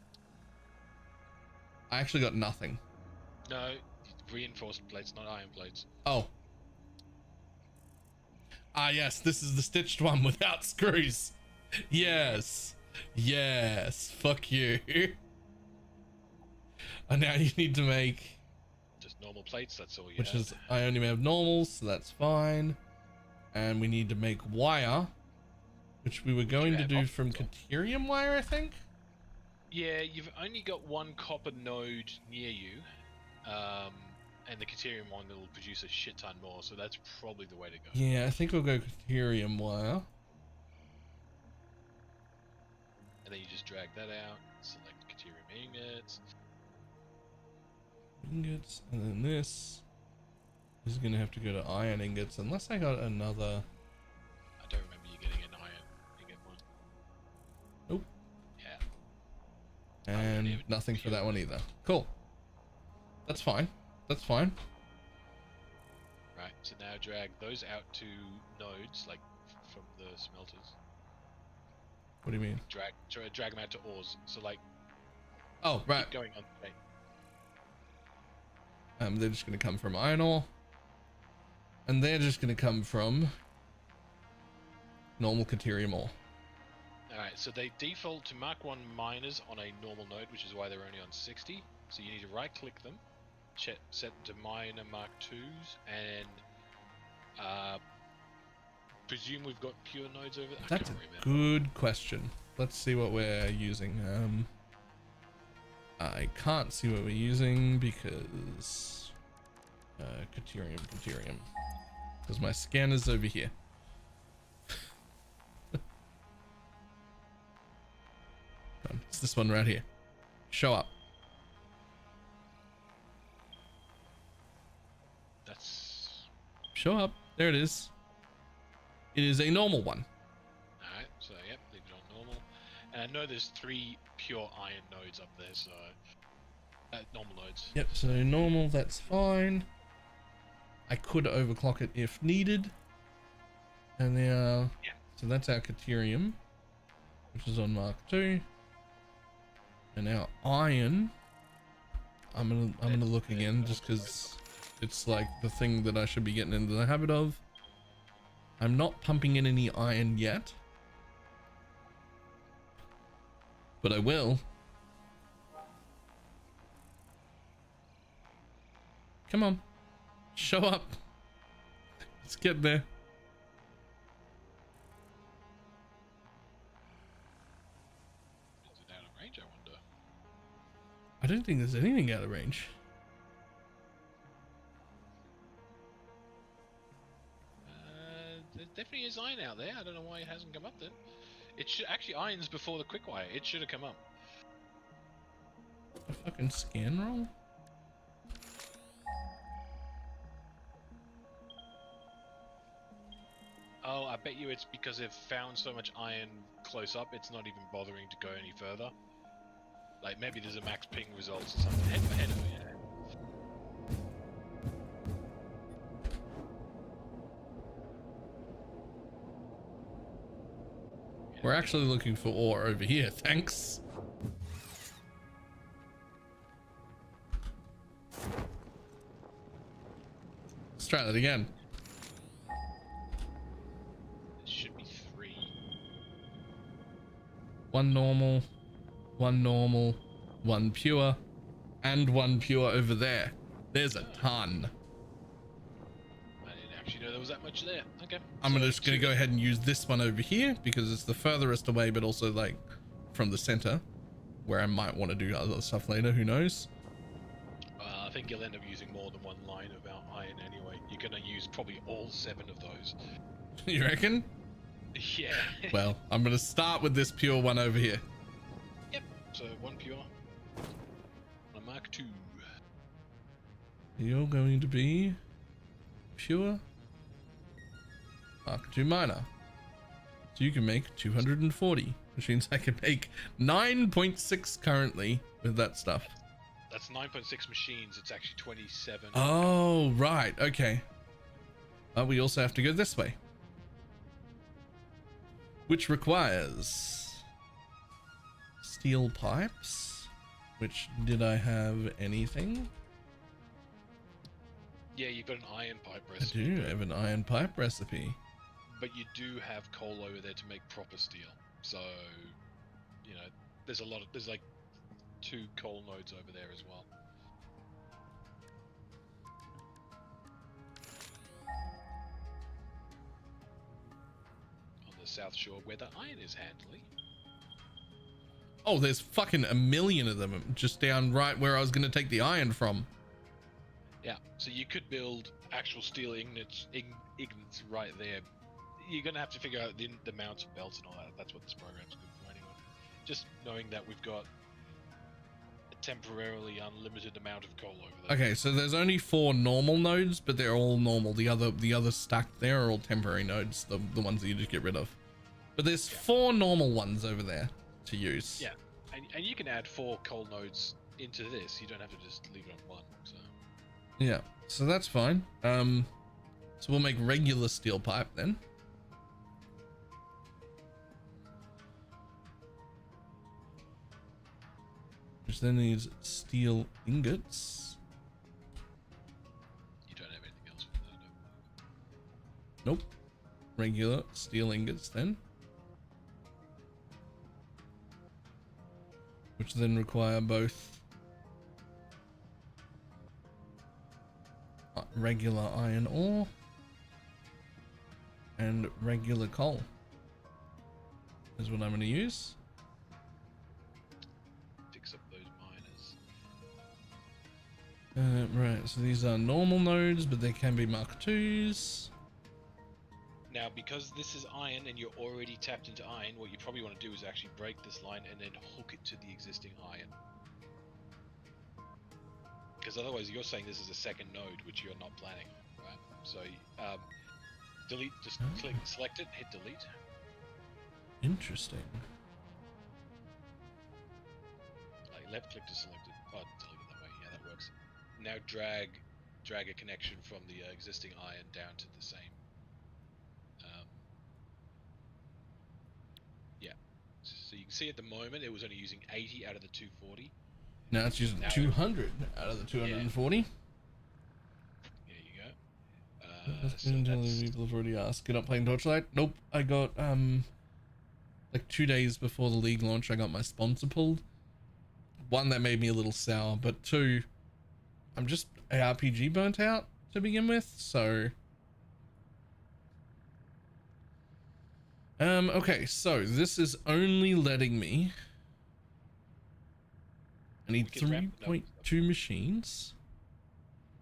I actually got nothing. No, reinforced plates, not iron plates. Oh. Ah, yes, this is the stitched one without screws. Yes. Yes. Fuck you. And now you need to make... Just normal plates, that's all you Which have. is, I only have normals, so that's fine. And we need to make wire, which we were going to do from Caterium wire, I think? Yeah, you've only got one copper node near you. And the Caterium one will produce a shit ton more, so that's probably the way to go. Yeah, I think we'll go Caterium wire. And then you just drag that out, select Caterium ingots. Ingots, and then this is going to have to go to iron ingots, unless I got another... I don't remember you getting an iron ingot one. Nope. Yeah. And nothing for that one either. Cool. That's fine. That's fine. Right, so now drag those out to nodes, like from the smelters. What do you mean? Drag them out to ores. So like, Oh, right. keep going on. Right. They're just going to come from iron ore. And they're just going to come from normal Caterium ore. Alright, so they default to Mark 1 miners on a normal node, which is why they're only on 60. So you need to right click them, set to miner Mark 2s, and presume we've got pure nodes over there. That's a good question. Let's see what we're using. I can't see what we're using because Caterium. Because my scanner's over here. It's this one right here. Show up. Show up. There it is. It is a normal one. Alright, so yep, leave it on normal. And I know there's 3 pure iron nodes up there, so normal nodes. Yep, so normal, that's fine. I could overclock it if needed. And now, yeah. So that's our Caterium, which is on Mark 2. And our iron, I'm gonna look again just because it's like the thing that I should be getting into the habit of. I'm not pumping in any iron yet, but I will. Come on, show up. Let's get there. Is it out of range, I wonder? I don't think there's anything out of range. There definitely is iron out there. I don't know why it hasn't come up then. It should actually iron's before the quick wire. It should have come up. A fucking scan roll? Oh, I bet you it's because they've found so much iron close up, it's not even bothering to go any further. Like maybe there's a max ping results or something. Head over, yeah. We're actually looking for ore over here, thanks. Let's try that again. There should be 3. One normal, one pure, and one pure over there. There's a ton. I didn't actually know there was that much there. Okay. I'm just gonna go ahead and use this one over here because it's the furthest away, but also like from the center where I might want to do other stuff later. Who knows? I think you'll end up using more than one line of iron anyway. You're gonna use probably all 7 of those. You reckon? Yeah. Well, I'm gonna start with this pure one over here. Yep. So 1 pure. A Mark 2. You're going to be pure Mark 2 miner. So you can make 240, which means I can make 9.6 currently with that stuff. That's 9.6 machines. It's actually 27. Oh, right. Okay. But we also have to go this way, which requires steel pipes. Which, did I have anything? Yeah, you've got an iron pipe I recipe. do have an iron pipe recipe. but you do have coal over there to make proper steel. So, you know, there's like 2 coal nodes over there as well. On the south shore where the iron is handily. Oh, there's fucking a million of them just down right where I was going to take the iron from. Yeah, so you could build actual steel ignits right there. You're going to have to figure out the amounts of belts and all that. That's what this program's good for anyway. Just knowing that we've got a temporarily unlimited amount of coal over there. Okay, so there's only 4 normal nodes, but they're all normal. The other stacked there are all temporary nodes, the ones that you just get rid of. But there's 4 normal ones over there to use. Yeah, and you can add 4 coal nodes into this. You don't have to just leave it on 1. So yeah, so that's fine. So we'll make regular steel pipe then. Which then needs steel ingots. you don't have anything else for that. Nope. Regular steel ingots then. Which then require both regular iron ore and regular coal is what I'm going to use. Fix up those miners. Right, so these are normal nodes, but they can be Mark IIs. Now, because this is iron and you're already tapped into iron, what you probably want to do is actually break this line and then hook it to the existing iron. Because otherwise you're saying this is a second node, which you're not planning, right? So, delete, just click, select it, hit delete. Interesting. Like left click to select it. Oh, delete it that way. Yeah, that works. Now drag a connection from the existing iron down to the same. Yeah. So you can see at the moment it was only using 80 out of the 240. Now it's using 200 out of the 240. Yeah. There you go. So People have already asked. Get up playing Torchlight? Nope. I got like 2 days before the league launch, I got my sponsor pulled. 1, that made me a little sour, but 2, I'm just ARPG burnt out to begin with, so okay, so this is only letting me, I need 3.2 machines.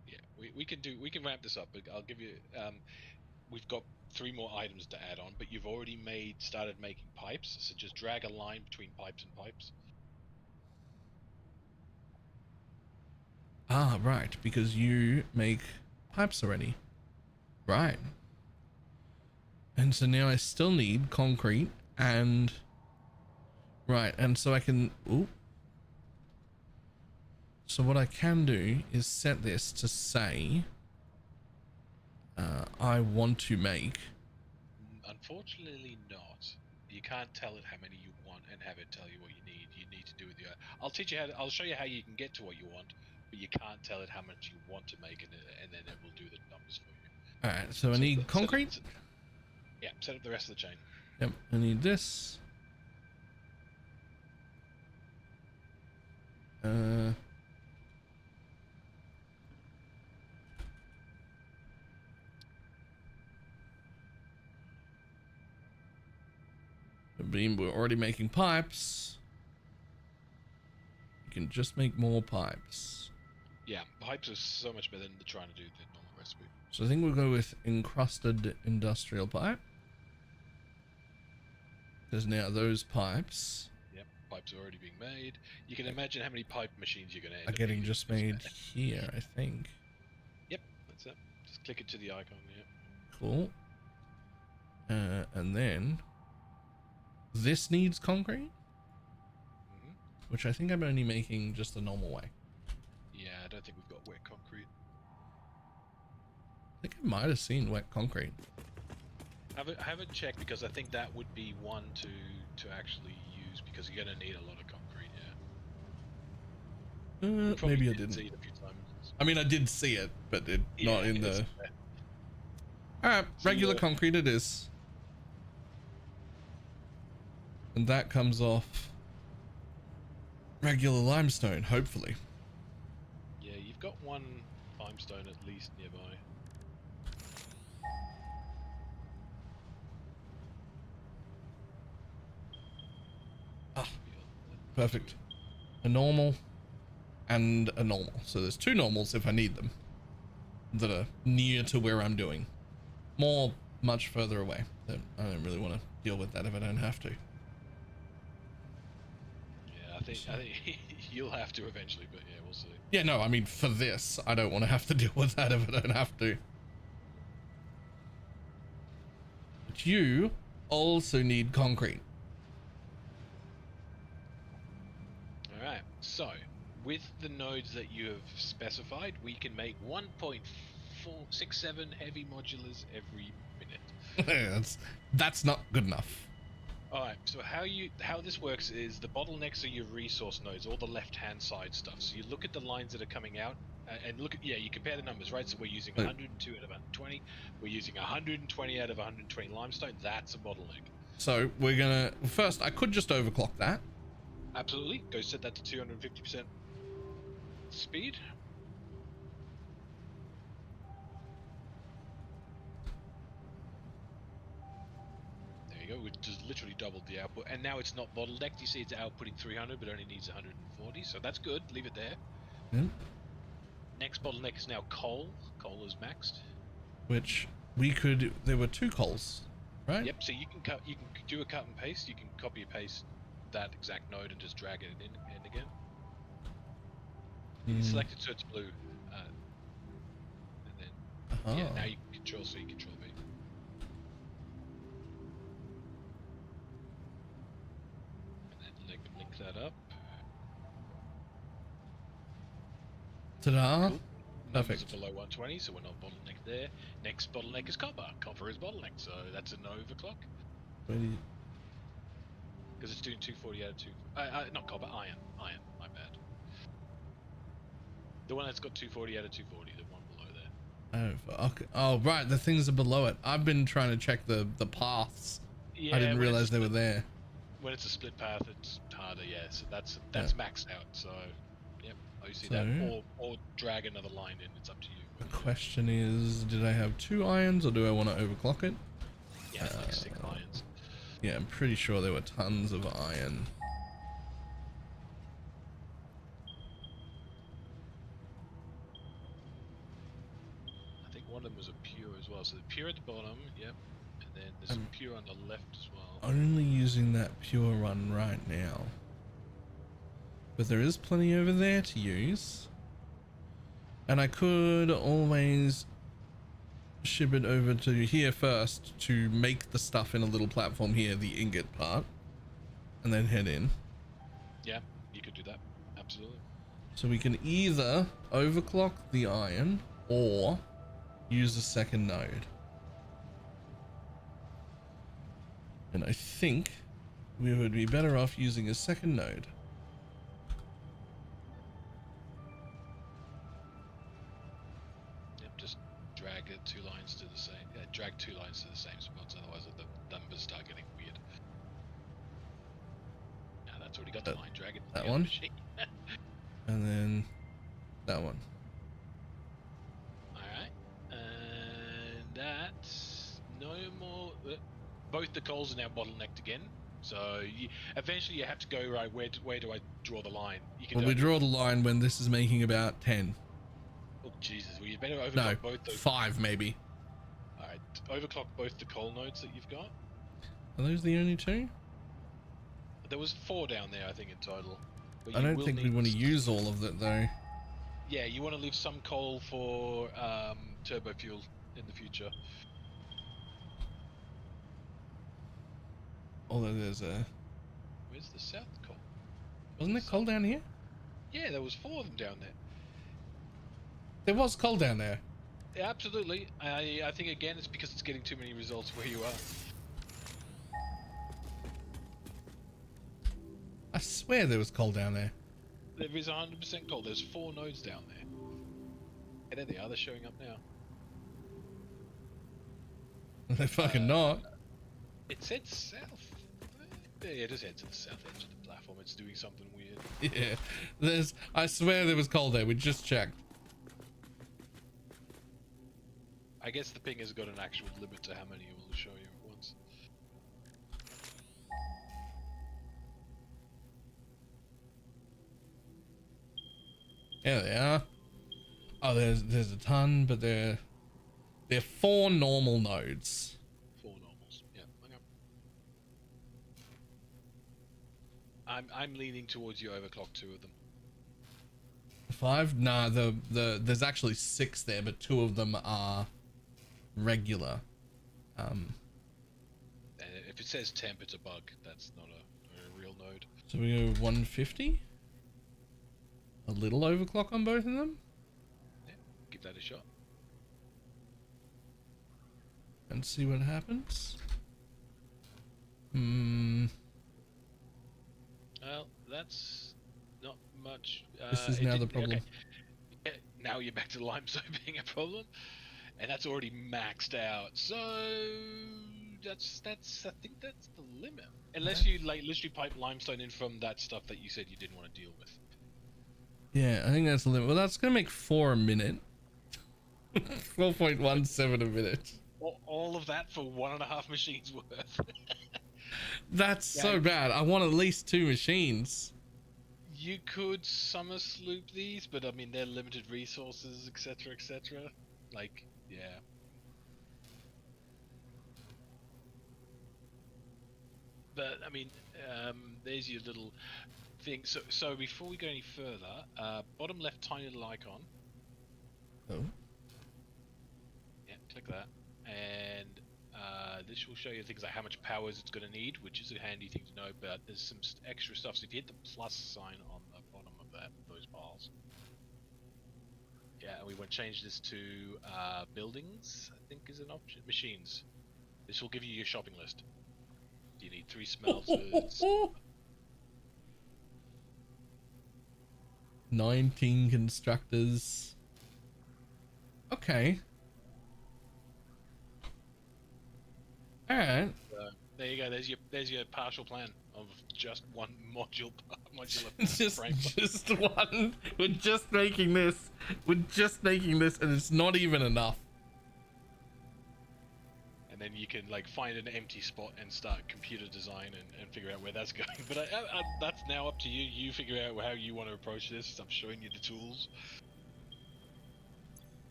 Yeah, we can ramp this up, but I'll give you we've got 3 more items to add on, but you've already started making pipes, so just drag a line between pipes and pipes. Ah, right, because you make pipes already. Right. And so now I still need concrete and right, and so I can so what I can do is set this to say I want to make. Unfortunately not. You can't tell it how many you want and have it tell you what you need. You need to do with the I'll show you how you can get to what you want, but you can't tell it how much you want to make, and then it will do the numbers for you. All right, so I need concrete. Yeah, set up the rest of the chain. Yep, I need this. We're already making pipes. You can just make more pipes. Yeah, pipes are so much better than trying to do the normal recipe. So I think we'll go with encrusted industrial pipe. Because now those pipes. Yep, pipes are already being made. You can imagine how many pipe machines you're going to end are up getting just made here, I think. Yep, that's it. Just click it to the icon. Yeah. Cool. And then this needs concrete, which I think I'm only making just the normal way. Yeah, I don't think we've got wet concrete. I think I might have seen wet concrete. Have a check, because I think that would be one to actually use, because you're going to need a lot of concrete. Yeah. Maybe I didn't. See it a few times. I mean, I did see it, but not in the. All right, So regular concrete it is. And that comes off regular limestone, hopefully. Yeah, you've got one limestone at least nearby. Ah, perfect. A normal and a normal. So there's two normals if I need them that are near to where I'm doing. More much further away. I don't really want to deal with that if I don't have to. Yeah, I think you'll have to eventually, but yeah, we'll see. Yeah, no, I mean for this, I don't want to have to deal with that if I don't have to. But you also need concrete. Alright, so with the nodes that you have specified, we can make 1.467 heavy modulars every minute. that's not good enough. Alright, so how this works is the bottlenecks are your resource nodes, all the left-hand side stuff. So you look at the lines that are coming out, and look at, you compare the numbers, right? So we're using 102 out of 120, we're using 120 out of 120 limestone, that's a bottleneck. So we're gonna, first I could just overclock that. Absolutely, go set that to 250% speed. There you go, we just literally doubled the output, and now it's not bottlenecked. You see it's outputting 300 but only needs 140, so that's good, leave it there. Next bottleneck is now coal. Coal is maxed. Which we could, there were two coals, right? Yep, so you can do a cut and paste, you can copy and paste that exact node and just drag it in again. You select it so it's blue, and then yeah, now you can Control C, Control V. And then link that up. Ta-da! Cool. Perfect. Numbers are below 120, so we're not bottlenecked there. Next bottleneck is copper. Copper is bottleneck, so that's an overclock. Because it's doing 240 out of 2. Not copper, iron. Iron, my bad. The one that's got 240 out of 240, the one below there. Oh, okay. Oh, right, the things are below it. I've been trying to check the paths. Yeah, I didn't realize they were there. When it's a split path, it's harder, yeah. So that's maxed out, so yep, I see that. Or drag another line in, it's up to you. The question is, did I have 2 irons or do I want to overclock it? Yeah, it's like 6 irons. Yeah, I'm pretty sure there were tons of iron. I think one of them was a pure as well. So the pure at the bottom, yep. And then there's some pure on the left as well. Only using that pure one right now. But there is plenty over there to use. And I could always ship it over to here first to make the stuff in a little platform here, the ingot part, and then head in. Yeah, you could do that. Absolutely. So we can either overclock the iron or use a second node. And I think we would be better off using a second node. Yep, just drag it 2 lines to the same. Yeah, drag 2 lines to the same spots. Otherwise, the numbers start getting weird. Now that's already got the line. Drag it. To That the one. machine. And then that one. All right, and that's no more. Both the coals are now bottlenecked again. So eventually you have to go right. Where do I draw the line? You can. Well, we draw the line when this is making about 10. Oh Jesus! Well, you better overclock No, both those. 5 maybe. All right, overclock both the coal nodes that you've got. Are those the only 2? There was 4 down there, I think, in total. But I don't think we want to use all of it though. Yeah, you want to leave some coal for turbo fuel in the future. Although there's a... Where's the south coal? Wasn't there coal down here? Yeah, there was 4 of them down there. There was coal down there. Yeah, absolutely. I think again it's because it's getting too many results where you are. I swear there was coal down there. There is 100% coal. There's 4 nodes down there. And there they are. They're showing up now. They're fucking not. It said south. Yeah, just head to the south edge of the platform. It's doing something weird. Yeah, I swear there was coal there. We just checked. I guess the ping has got an actual limit to how many it will show you at once. There they are. Oh, there's a ton, but they're 4 normal nodes. 4 normals. Yeah. Okay. I'm leaning towards you overclock 2 of them. 5? Nah, there's actually 6 there, but 2 of them are regular. And if it says temp, it's a bug. That's not a real node. So we go 150. A little overclock on both of them. Yeah, give that a shot. And see what happens. Well, that's not much. This is now the problem. Okay. Yeah, now you're back to limestone being a problem, and that's already maxed out. So that's I think that's the limit. Unless you like literally pipe limestone in from that stuff that you said you didn't want to deal with. Yeah, I think that's the limit. Well, that's gonna make 4 a minute. 4.17 a minute. All of that for 1.5 machines worth. That's so bad. I want at least 2 machines. You could summer sloop these, but I mean they're limited resources, etc., etc. Like, yeah. But I mean, there's your little thing. So before we go any further, bottom left tiny little icon. Oh. Yeah, click that, and this will show you things like how much power it's going to need, which is a handy thing to know. But there's some extra stuff. So if you hit the plus sign on the bottom of those bars, yeah, and we want to change this to buildings. I think is an option. Machines. This will give you your shopping list. Do you need 3 smelters? 19 constructors. Okay. All right. There you go. There's your partial plan of just one modular Just frame. just one. We're just making this. We're just making this, and it's not even enough. And then you can like find an empty spot and start computer design and figure out where that's going. But that's now up to you. You figure out how you want to approach this. I'm showing you the tools.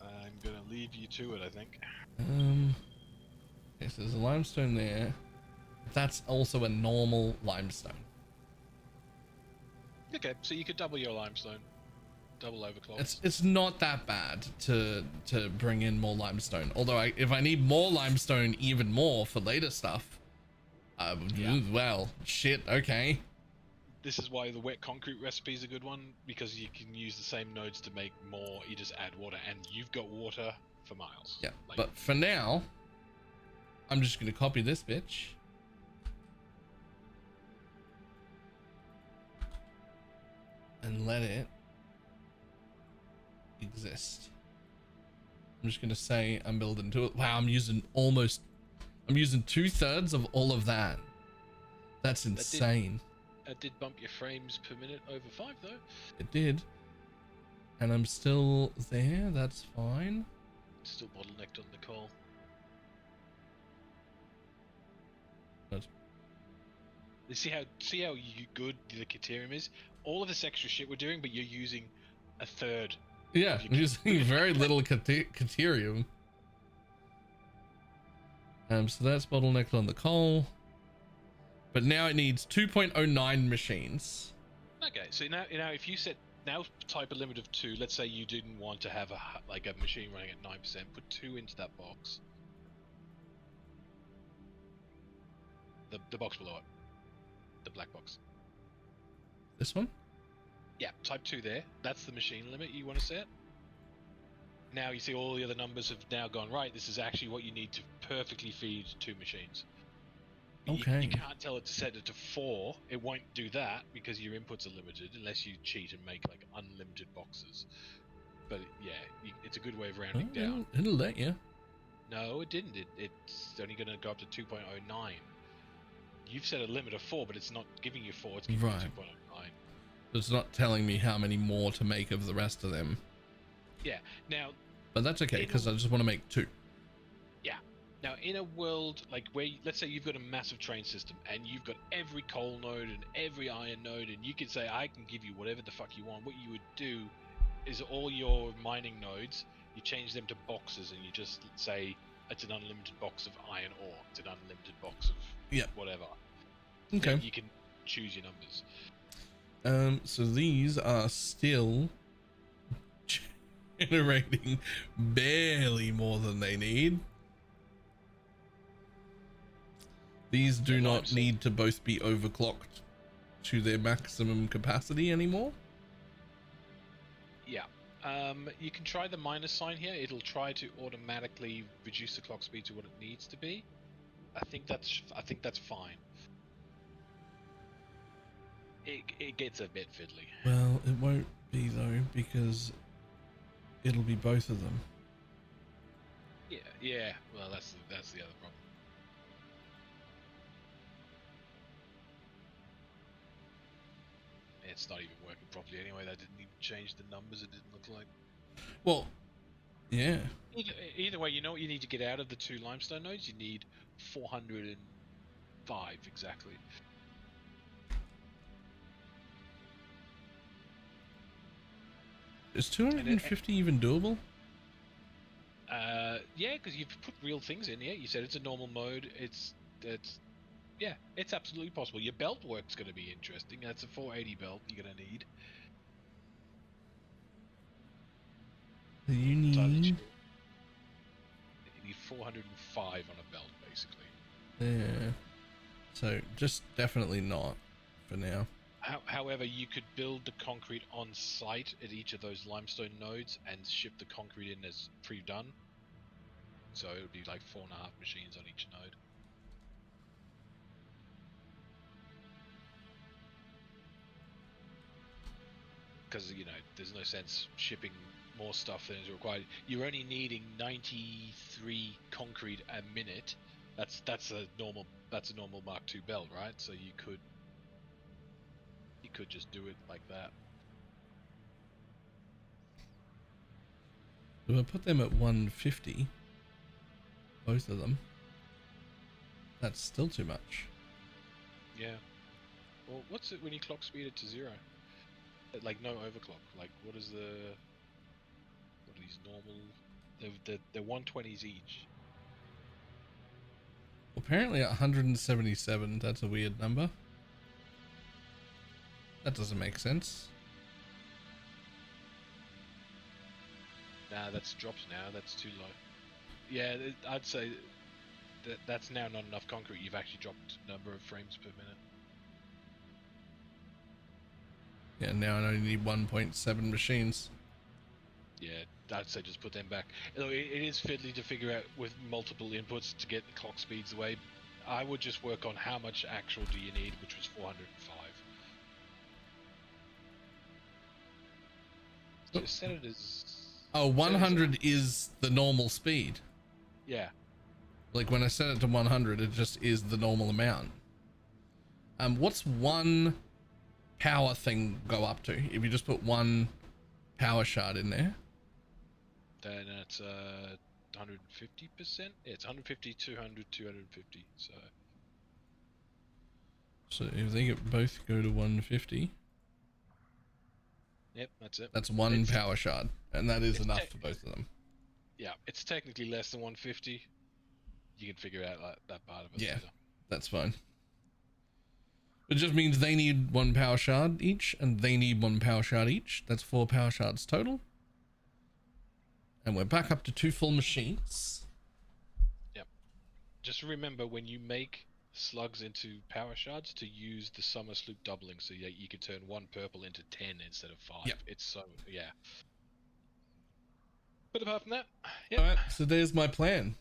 I'm gonna leave you to it, I think. Okay, so there's a limestone there. That's also a normal limestone. Okay, so you could double your limestone, double overclock. It's not that bad to bring in more limestone. Although if I need more limestone even more for later stuff, well, shit. Okay. This is why the wet concrete recipe is a good one, because you can use the same nodes to make more. You just add water, and you've got water for miles. Yeah, like, but for now, I'm just gonna copy this bitch. And let it exist. I'm just gonna say I'm building to it. Wow, I'm using 2/3 of all of that. That's insane. That did bump your frames per minute over 5 though. It did. And I'm still there, that's fine. Still bottlenecked on the coal. Good. You see how good the Caterium is? All of this extra shit we're doing, but you're using 1/3. Yeah, I'm using very little Caterium. So that's bottlenecked on the coal. But now it needs 2.09 machines. Okay, so now if you type a limit of 2. Let's say you didn't want to have a machine running at 9%. Put 2 into that box. The box below it. The black box. This one? Yeah, type 2 there. That's the machine limit you want to set. Now you see all the other numbers have now gone right. This is actually what you need to perfectly feed 2 machines. Okay. You can't tell it to set it to 4. It won't do that because your inputs are limited unless you cheat and make like unlimited boxes. But yeah, it's a good way of rounding down. It'll let you. No, it didn't. It's only going to go up to 2.09. you've set a limit of 4, but it's not giving you 4. It's giving Right. you 2.09. It's not telling me how many more to make of the rest of them. Yeah. Now, But that's okay, because I just want to make 2. yeah. Now, in a world like where, let's say you've got a massive train system and you've got every coal node and every iron node, and you could say, I can give you whatever the fuck you want. What you would do is all your mining nodes, you change them to boxes, and you just say it's an unlimited box of iron ore. It's an unlimited box of whatever. Okay. Then you can choose your numbers. So these are still generating barely more than they need. These do not need to both be overclocked to their maximum capacity anymore. Yeah. You can try the minus sign here. It'll try to automatically reduce the clock speed to what it needs to be. I think that's fine. It gets a bit fiddly. Well, it won't be though, because it'll be both of them. Yeah. Well, that's the other problem. It's not even working properly anyway. They didn't even change the numbers. It didn't look like. Well, yeah. Either way, you know what you need to get out of the 2 limestone nodes? You need 405 exactly. Is 250 even doable? Yeah, because you've put real things in here. You said it's a normal mode. It's absolutely possible. Your belt work's going to be interesting. That's a 480 belt you're going to need. You need... You need 405 on a belt, basically. Yeah. So just definitely not for now. However, you could build the concrete on site at each of those limestone nodes and ship the concrete in as pre-done. So it would be like 4.5 machines on each node. Because, you know, there's no sense shipping more stuff than is required. You're only needing 93 concrete a minute. That's a normal Mark II belt, right? So you could just do it like that. If I put them at 150, both of them, that's still too much. Yeah. Well, what's it when you clock speed it to 0? Like no overclock. Like what are these normal? They're 120s each. Apparently at 177, that's a weird number. That doesn't make sense. Nah, that's dropped now. That's too low. Yeah, I'd say that's now not enough concrete. You've actually dropped number of frames per minute. Yeah, now I only need 1.7 machines. Yeah, I'd say just put them back. Look, it is fiddly to figure out with multiple inputs to get the clock speeds away. I would just work on how much actual do you need, which was 405. Just set it as... Oh, 100 is the normal speed. Yeah. Like when I set it to 100, it just is the normal amount. What's one power thing go up to? If you just put one power shard in there. Then it's 150%. Yeah, it's 150, 200, 250. So if they both go to 150. Yep, that's it. That's one power shard, and that is enough for both of them. Yeah, it's technically less than 150. You can figure out that part of it. Yeah, later. that's fine. It just means they need one power shard each, and they need one power shard each. That's 4 power shards total. And we're back up to 2 full machines. Yep. Just remember when you make slugs into power shards to use the summer sloop doubling, so you can turn 1 purple into 10 instead of 5. Yep. It's so But apart from that, yeah. Alright, so there's my plan.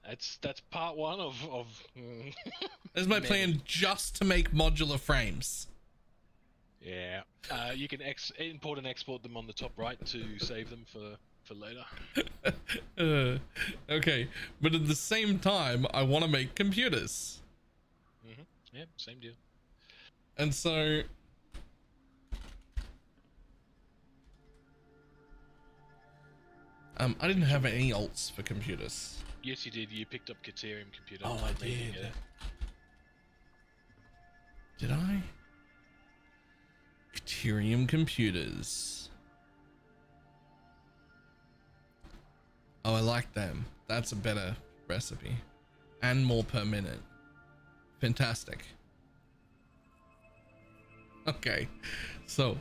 That's part 1 of There's my plan just to make modular frames. Yeah. You can import and export them on the top right to save them for later. Okay, but at the same time, I want to make computers. Mm-hmm. Yeah, same deal. And so I didn't have any alts for computers. Yes, you did. You picked up Caterium computer. Oh, I Maybe, did. Did I? Caterium computers. Oh, I like them. That's a better recipe. And more per minute. Fantastic. Okay. So,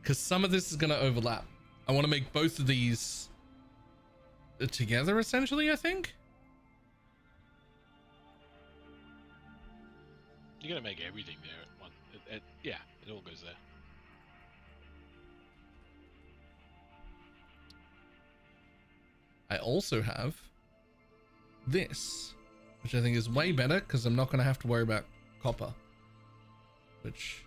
because some of this is going to overlap. I want to make both of these together, essentially, I think. You're gonna make everything there at one. Yeah, it all goes there. I also have this, which I think is way better because I'm not going to have to worry about copper. Which,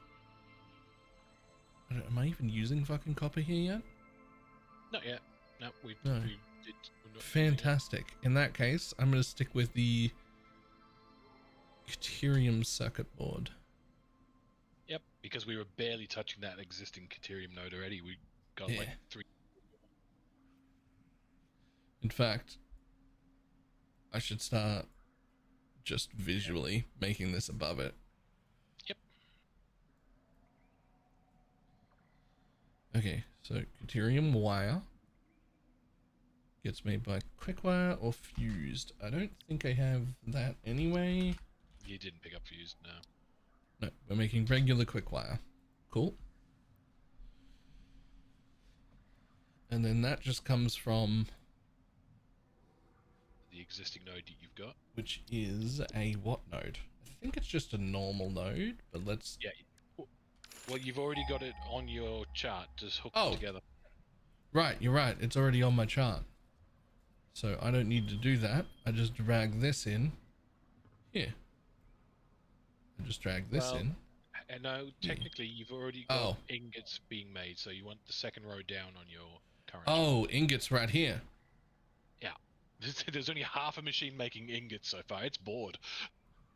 am I even using fucking copper here yet? Not yet. No, we No. did. We're not Fantastic. In that case, I'm going to stick with the Caterium circuit board. Yep, because we were barely touching that existing Caterium node already. We got Yeah. like 3. In fact, I should start just visually making this above it. Yep. Okay, so Caterium wire gets made by quick wire or fused. I don't think I have that anyway. You didn't pick up fused, no. No, we're making regular quick wire. Cool. And then that just comes from, The existing node that you've got. which is a what node? I think it's just a normal node, but let's... Yeah. Well, you've already got it on your chart. Just hook Oh. them together. Right, you're right. It's already on my chart. So I don't need to do that. I just drag this in here. I just drag this in. And no, technically you've already got ingots being made, so you want the second row down on your current. Oh, ingots right here. Yeah. There's only half a machine making ingots so far. It's bored.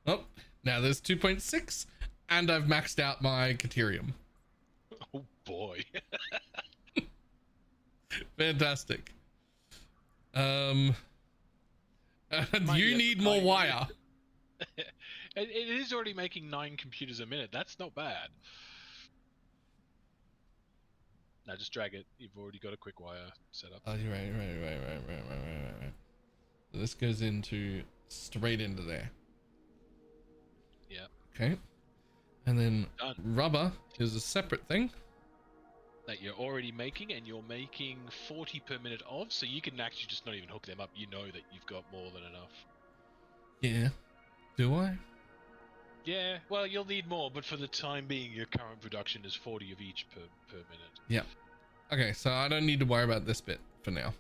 Oh, now there's 2.6 and I've maxed out my Caterium. Oh boy. Fantastic. And you need more wire. It is already making 9 computers a minute. That's not bad. Now just drag it. You've already got a quick wire set up. Oh, you're right. So this goes into straight into there. Yeah. Okay. And then Done. rubber is a separate thing. That you're already making, and you're making 40 per minute of, so you can actually just not even hook them up. You know that you've got more than enough. Yeah. Do I? Yeah, well, you'll need more, but for the time being, your current production is 40 of each per minute. Yeah. Okay, so I don't need to worry about this bit for now.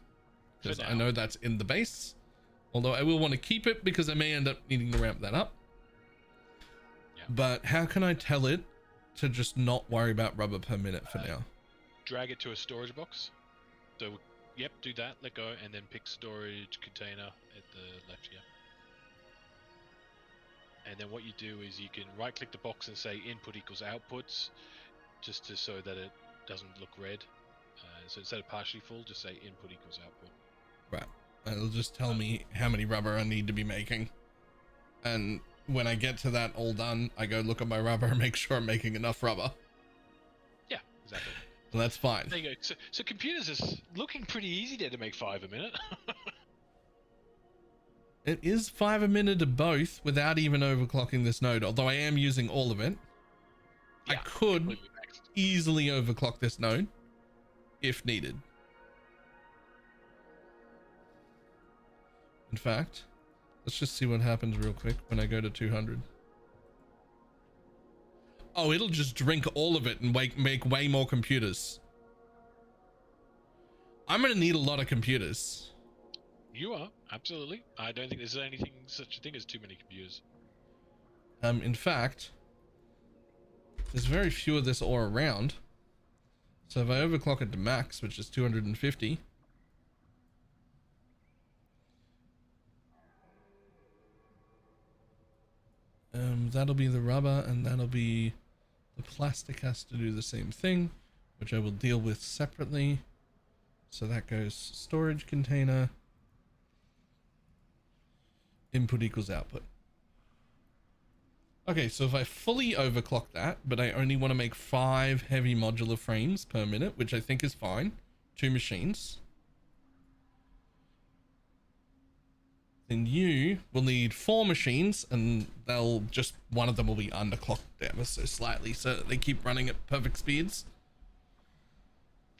Because I know that's in the base. Although I will want to keep it because I may end up needing to ramp that up. Yeah. But how can I tell it to just not worry about rubber per minute for now? Drag it to a storage box. So, yep, do that, let go, and then pick storage container at the left here. And then what you do is you can right click the box and say input equals outputs, just to so that it doesn't look red. So instead of partially full, just say input equals output. Right. It'll just tell me how many rubber I need to be making. And when I get to that all done, I go look at my rubber and make sure I'm making enough rubber. Yeah, exactly. And that's fine. There you go. So computers is looking pretty easy there to make 5 a minute. It is 5 a minute of both without even overclocking this node, although I am using all of it. Yeah, I could completely maxed. easily overclock this node if needed. In fact, let's just see what happens real quick when I go to 200. Oh, it'll just drink all of it and make way more computers. I'm gonna need a lot of computers. You are, absolutely. I don't think there's anything such a thing as too many computers. In fact, there's very few of this ore around. So if I overclock it to max, which is 250, That'll be the rubber, and that'll be the plastic has to do the same thing, which I will deal with separately. So that goes storage container, input equals output. Okay, so if I fully overclock that, but I only want to make 5 heavy modular frames per minute, which I think is fine, 2 machines, then you will need 4 machines, and they'll just, one of them will be underclocked ever so slightly so that they keep running at perfect speeds.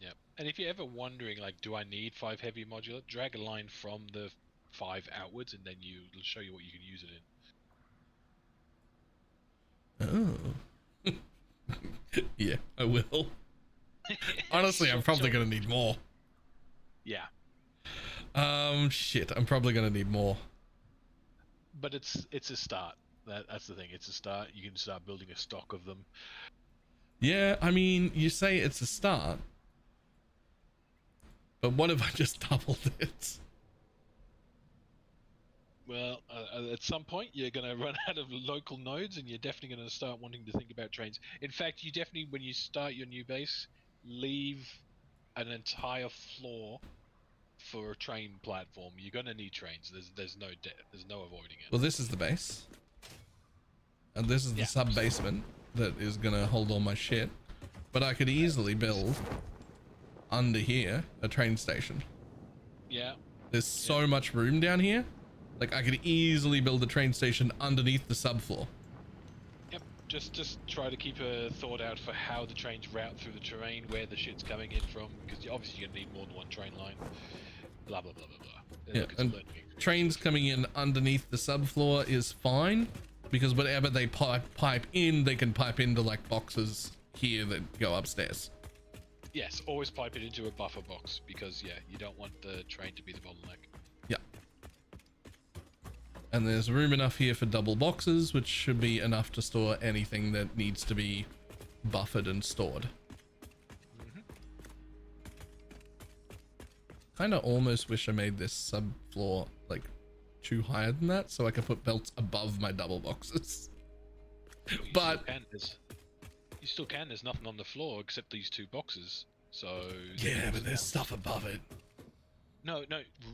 Yep. And if you're ever wondering, like, do I need 5 heavy modular? Drag a line from the 5 outwards, and then it'll show you what you can use it in. Oh. Yeah, I will. Honestly, I'm probably going to need more. Yeah. Shit, I'm probably going to need more. But it's a start. That's the thing. It's a start. You can start building a stock of them. Yeah, I mean, you say it's a start, but what if I just doubled it? Well, at some point, you're going to run out of local nodes, and you're definitely going to start wanting to think about trains. In fact, you definitely, when you start your new base, leave an entire floor for a train platform. You're going to need trains. There's no avoiding it. Well, this is the base, and this is the sub basement that is going to hold all my shit. But I could easily build under here a train station. Yeah. There's so much room down here. Like, I could easily build a train station underneath the subfloor. Yep. Just try to keep a thought out for how the trains route through the terrain, where the shit's coming in from, because obviously you're going to need more than one train line. Blah, blah, blah, blah, blah. Yeah, and trains coming in underneath the subfloor is fine, because whatever they pipe in, they can pipe into, like, boxes here that go upstairs. Yes, always pipe it into a buffer box, because, yeah, you don't want the train to be the bottleneck. Yeah. And there's room enough here for double boxes, which should be enough to store anything that needs to be buffered and stored. Kind of almost wish I made this subfloor like too higher than that, so I could put belts above my double boxes. But you still can. There's nothing on the floor except these 2 boxes. So yeah, but there's stuff above it. No,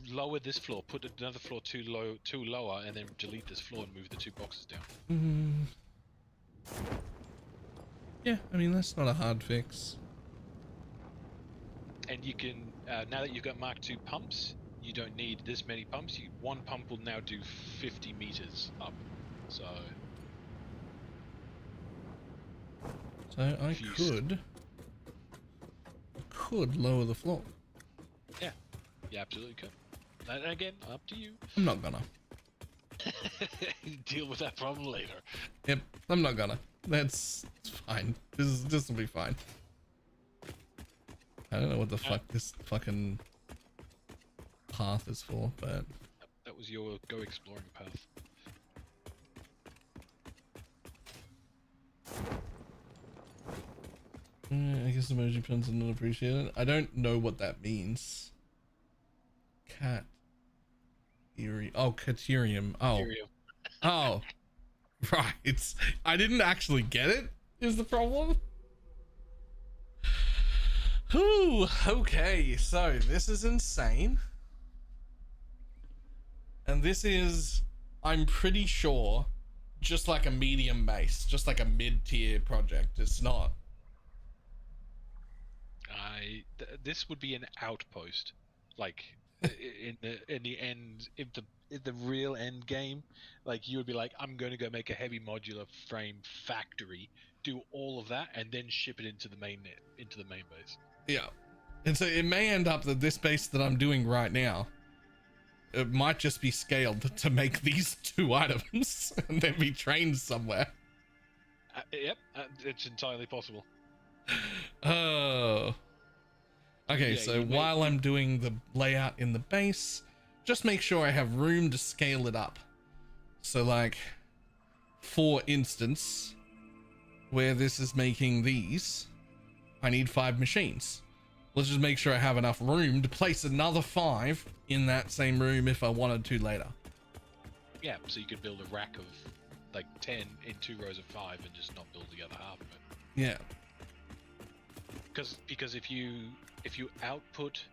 lower this floor. Put another floor too lower, and then delete this floor and move the 2 boxes down. Yeah, I mean, that's not a hard fix. And you can, now that you've got Mark II pumps, you don't need this many pumps. One pump will now do 50 meters up. So I could lower the floor. Yeah, you absolutely could. And again, up to you. I'm not gonna. Deal with that problem later. Yep, I'm not gonna. It's fine. This will be fine. I don't know what the fuck this fucking path is for, but that was your go exploring path. I guess emoji puns are not appreciated. I don't know what that means. Cat. Eerie. Oh, Caterium. Oh. Oh. Right. I didn't actually get it, is the problem. Whew. Okay, so this is insane. And this is, I'm pretty sure, just like a medium base, just like a mid-tier project. It's not. This would be an outpost, like in the end, if the real end game, like you would be like, I'm going to go make a heavy modular frame factory, do all of that, and then ship it into the main base. Yeah, and so it may end up that this base that I'm doing right now, it might just be scaled to make these 2 items and then be trained somewhere. Yep, it's entirely possible. Oh. Okay, yeah, so while I'm doing the layout in the base, just make sure I have room to scale it up. So like, for instance, where this is making these, I need 5 machines. Let's just make sure I have enough room to place another 5 in that same room if I wanted to later. Yeah, so you could build a rack of like 10 in 2 rows of 5 and just not build the other half of it. Yeah. Because if you output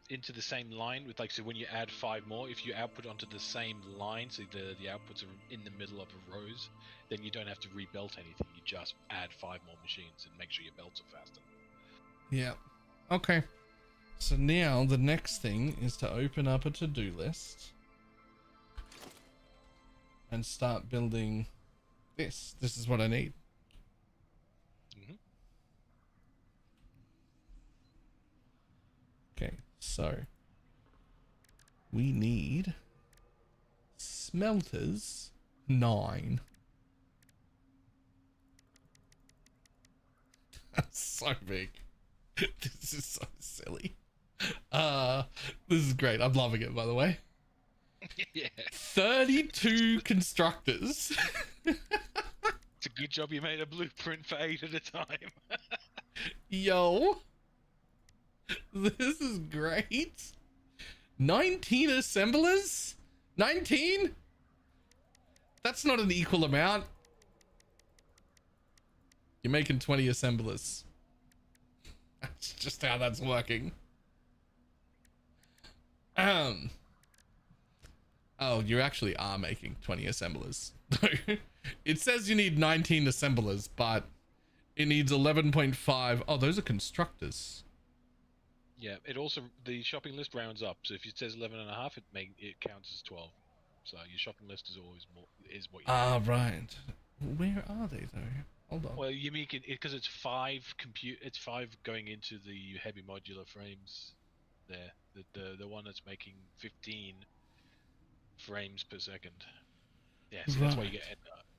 into the same line with, like, so when you add 5 more, if you output onto the same line, so the outputs are in the middle of the rows, then you don't have to rebelt anything. You just add 5 more machines and make sure your belts are faster. Yeah. Okay. So now the next thing is to open up a to-do list and start building this. This is what I need. Mm-hmm. Okay, so we need smelters 9. That's so big. This is so silly. This is great. I'm loving it, by the way. Yeah. 32 constructors. It's a good job you made a blueprint for 8 at a time. Yo. This is great. 19 assemblers? 19? That's not an equal amount. You're making 20 assemblers. That's just how that's working. Oh, you actually are making 20 assemblers. It says you need 19 assemblers, but it needs 11.5. Oh, those are constructors. Yeah, it also, the shopping list rounds up. So if it says 11.5, it counts as 12. So your shopping list is always more, is what you Ah, right. Where are they though? Hold on. Well, you make it because it's 5 it's 5 going into the heavy modular frames there. The one that's making 15 frames per second. Yeah, so that's why you get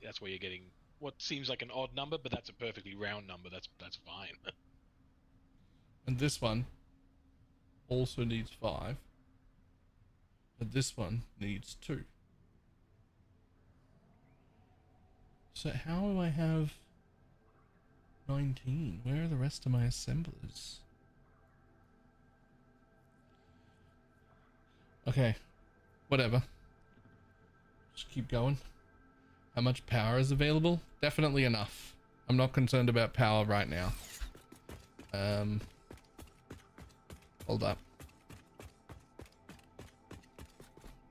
that's why you're getting what seems like an odd number, but that's a perfectly round number. That's fine. And this one also needs 5. But this one needs 2. So how do I have 19? Where are the rest of my assemblers? Okay, whatever. Just keep going. How much power is available? Definitely enough. I'm not concerned about power right now. Hold up.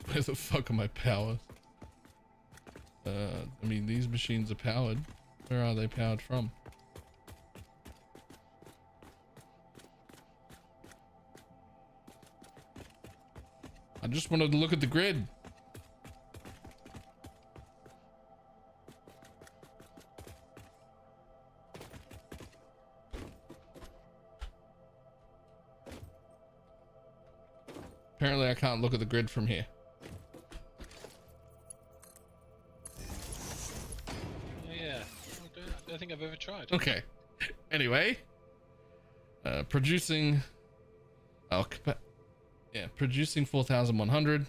Where the fuck are my powers? I mean, these machines are powered. Where are they powered from? I just wanted to look at the grid. Apparently I can't look at the grid from here. Yeah, I don't think I've ever tried. Okay. Anyway, producing. Oh, yeah, producing 4,100.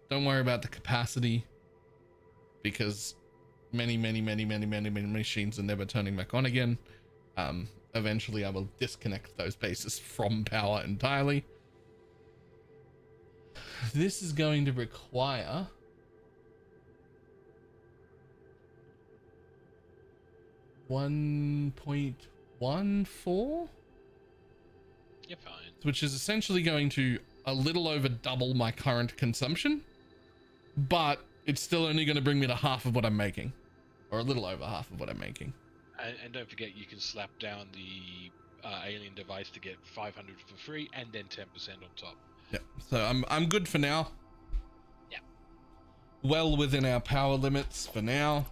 Don't worry about the capacity because many machines are never turning back on again. Eventually, I will disconnect those bases from power entirely. This is going to require 1.14, You're fine. which is essentially going to a little over double my current consumption, but it's still only going to bring me to half of what I'm making, or a little over half of what I'm making. And don't forget, you can slap down the alien device to get 500 for free, and then 10% on top. Yeah, so I'm good for now. Yeah. Well within our power limits for now.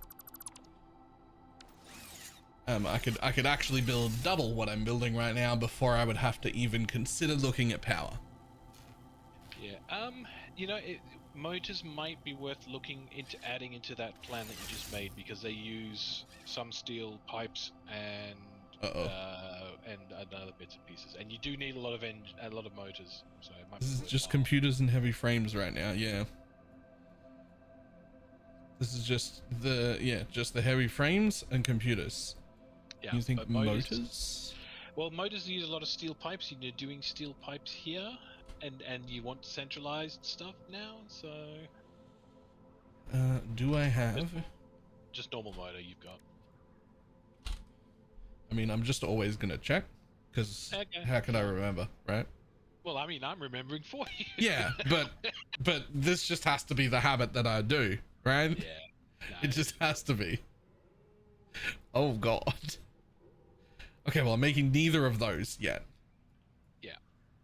I could actually build double what I'm building right now before I would have to even consider looking at power. Yeah. You know, motors might be worth looking into adding into that plan that you just made, because they use some steel pipes and other bits and pieces, and you do need a lot of motors. So it might This be is just worthwhile. computers and heavy frames right now. Yeah. This is just the heavy frames and computers. Yeah, You think but motors? Well, motors use a lot of steel pipes. You're doing steel pipes here, and you want centralized stuff now, so Do I have? Just normal motor you've got. I mean, I'm just always gonna check, because Okay. how can I remember, right? Well, I mean, I'm remembering for you. Yeah, but this just has to be the habit that I do, right? Yeah. No, It just has to be. Oh god. Okay, well, I'm making neither of those yet. Yeah.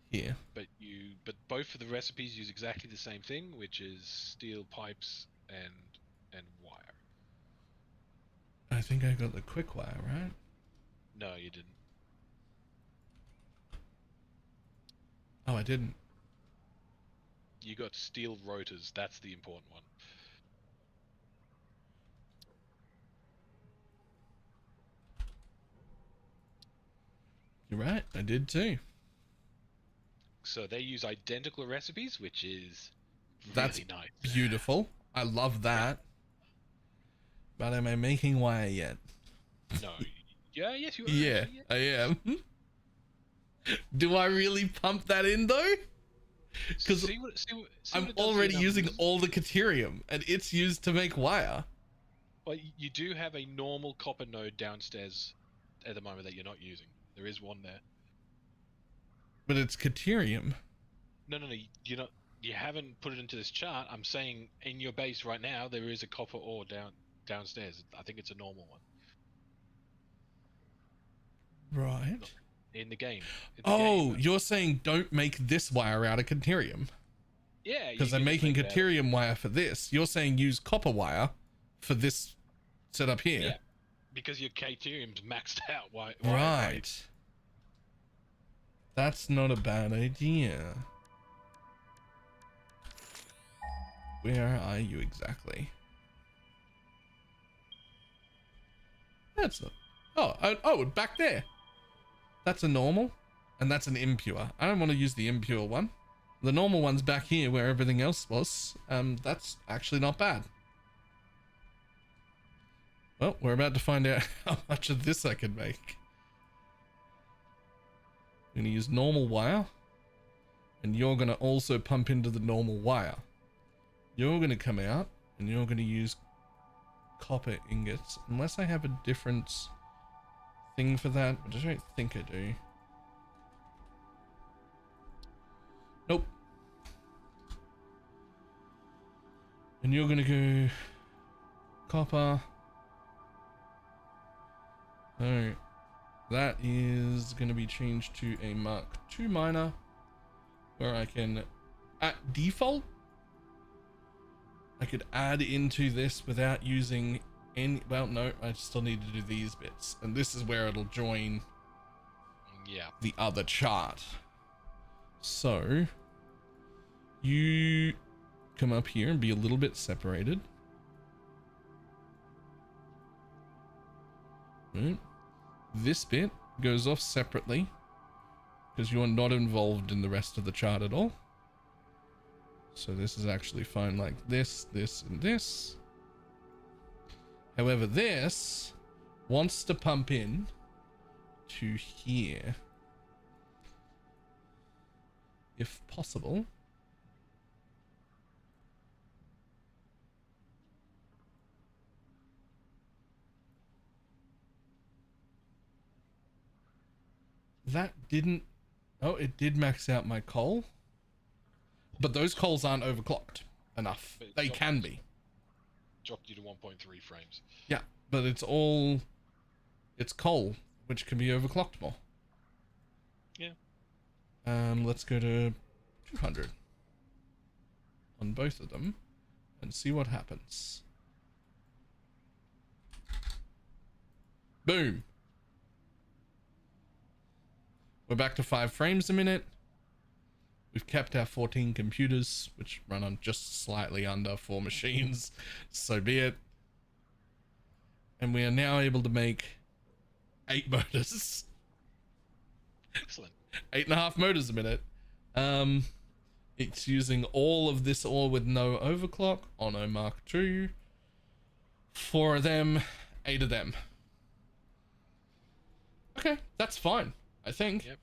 Here. But both of the recipes use exactly the same thing, which is steel pipes and wire. I think I got the quick wire, right? No, you didn't. Oh, I didn't. You got steel rotors. That's the important one. You're right, I did too. So they use identical recipes, which is That's really nice. beautiful. I love that. But am I making wire yet? No. Yeah, yes, you are. Yeah, actually, yeah. I am. Do I really pump that in though? Because see what I'm it does to your already using numbers. all the Caterium, and it's used to make wire. Well, you do have a normal copper node downstairs at the moment that you're not using. There is one there. But it's Caterium. No, you're not. You haven't put it into this chart. I'm saying in your base right now there is a copper ore downstairs. I think it's a normal one Right. in the game. Oh, you're saying don't make this wire out of Caterium. Yeah, Because I'm making Caterium wire for this. You're saying use copper wire for this setup here. Yeah, because your Caterium's maxed out. Why? Right. That's not a bad idea. Where are you exactly? That's not. Oh, back there. That's a normal, and that's an impure. I don't want to use the impure one. The normal one's back here where everything else was. That's actually not bad. Well, we're about to find out how much of this I can make. I'm going to use normal wire, and you're going to also pump into the normal wire. You're going to come out, and you're going to use copper ingots, unless I have a different thing for that, but I don't think I do. Nope. And you're going to go copper. Alright. That is going to be changed to a Mark II miner, where I can, at default, I could add into this without using any, well, no, I still need to do these bits. And this is where it'll join the other chart. So, you come up here and be a little bit separated. Right. This bit goes off separately because you are not involved in the rest of the chart at all. So this is actually fine like this, this, and this. However, this wants to pump in to here, if possible. That didn't... Oh, it did max out my coal. But those coals aren't overclocked enough. They can be. Dropped you to 1.3 frames. Yeah, but it's all... It's coal, which can be overclocked more. Yeah. Let's go to 200 on both of them and see what happens. Boom. We're back to 5 frames a minute. We've kept our 14 computers, which run on just slightly under 4 machines. So be it. And we are now able to make 8 motors. Excellent. 8.5 motors a minute. It's using all of this ore with no overclock on a Mark II. 4 of them, 8 of them. Okay, that's fine, I think. Yep.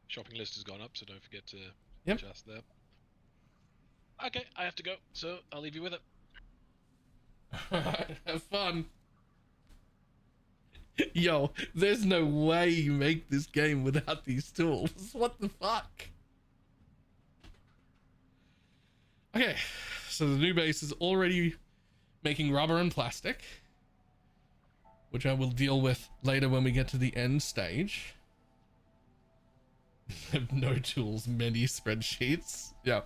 Shopping list has gone up, so don't forget to Yep. adjust that. Okay, I have to go, so I'll leave you with it. Have fun. Yo, there's no way you make this game without these tools. What the fuck? Okay, so the new base is already making rubber and plastic, which I will deal with later when we get to the end stage. Have no tools, many spreadsheets. Yeah.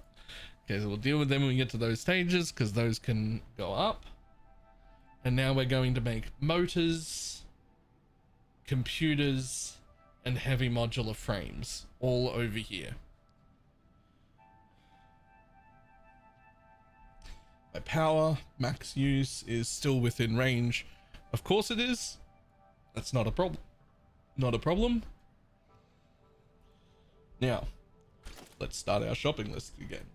Okay, so we'll deal with them when we get to those stages, because those can go up. And now we're going to make motors, computers, and heavy modular frames all over here. My power max use is still within range. Of course it is. That's not a problem. Not a problem. Now, let's start our shopping list again.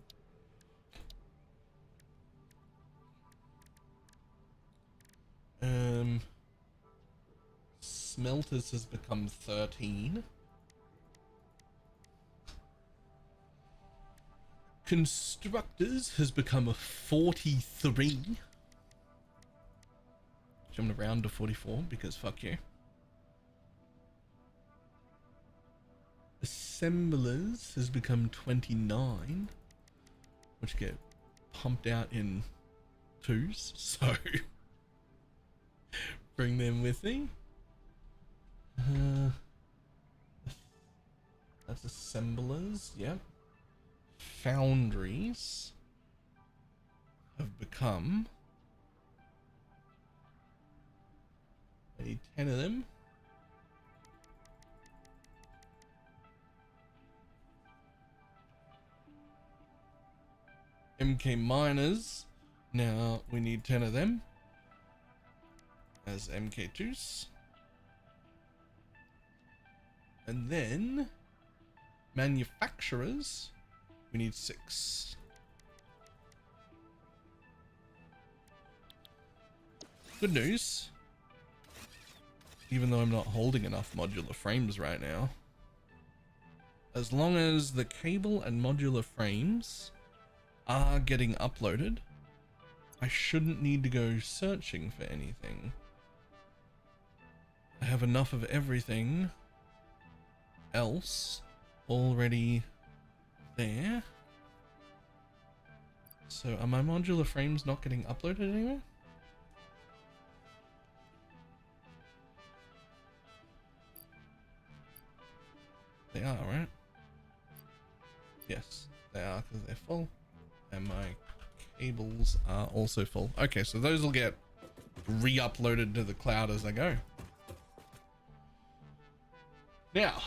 Smelters has become 13. Constructors has become a 43. I'm gonna round to 44 because fuck you. Assemblers has become 29, which get pumped out in twos, so bring them with me. That's assemblers, yep. Foundries have become, I need 10 of them. MK miners, now we need 10 of them as MK2s. And then manufacturers, we need 6. Good news, even though I'm not holding enough modular frames right now, as long as the cable and modular frames are getting uploaded, I shouldn't need to go searching for anything. I have enough of everything else already there. So are my modular frames not getting uploaded anywhere? They are, right? Yes, they are, because they're full. And my cables are also full. Okay, so those will get re-uploaded to the cloud as I go. Now,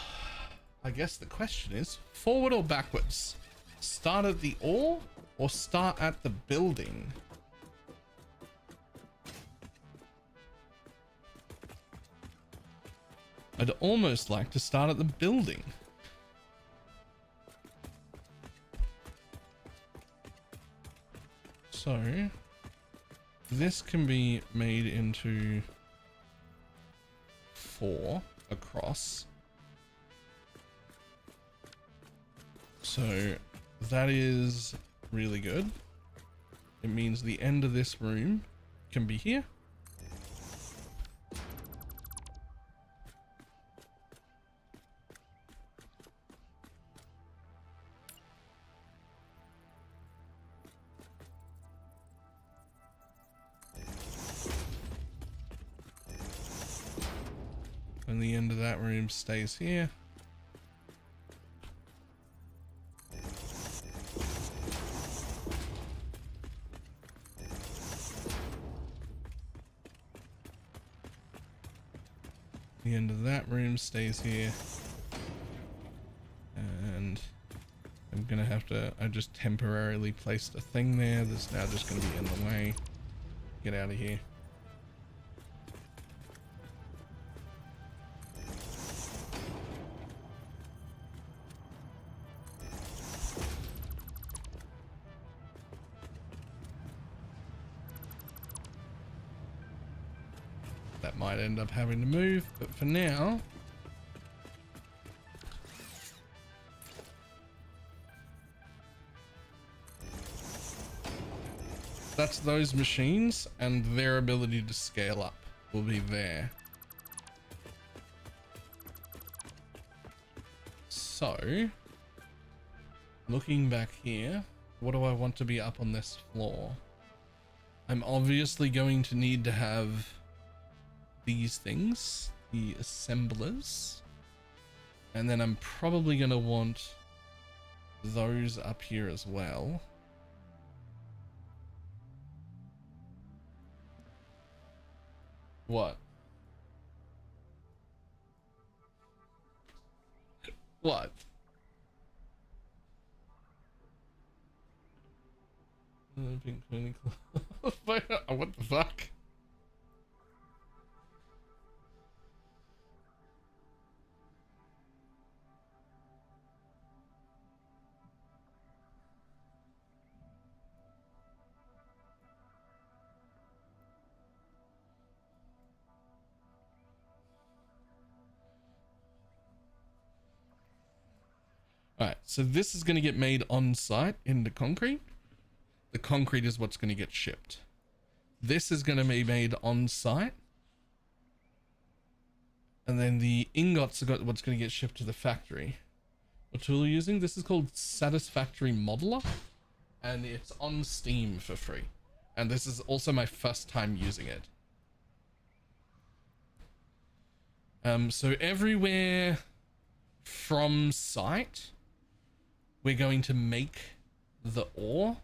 I guess the question is, forward or backwards? Start at the ore or start at the building? I'd almost like to start at the building. So, this can be made into 4 across. So, that is really good. It means the end of this room can be here. And the end of that room stays here. The end of that room stays here. And I'm gonna have to, I just temporarily placed a thing there that's now just gonna be in the way. Get out of here. That might end up having to move, but for now, that's those machines, and their ability to scale up will be there. So, looking back here, what do I want to be up on this floor? I'm obviously going to need to have these things, the assemblers, and then I'm probably going to want those up here as well. What? What? What the fuck? Alright, so this is going to get made on site in the concrete. The concrete is what's going to get shipped. This is going to be made on site. And then the ingots are what's going to get shipped to the factory. What tool are you using? This is called Satisfactory Modeler. And it's on Steam for free. And this is also my first time using it. So everywhere from site, we're going to make the ore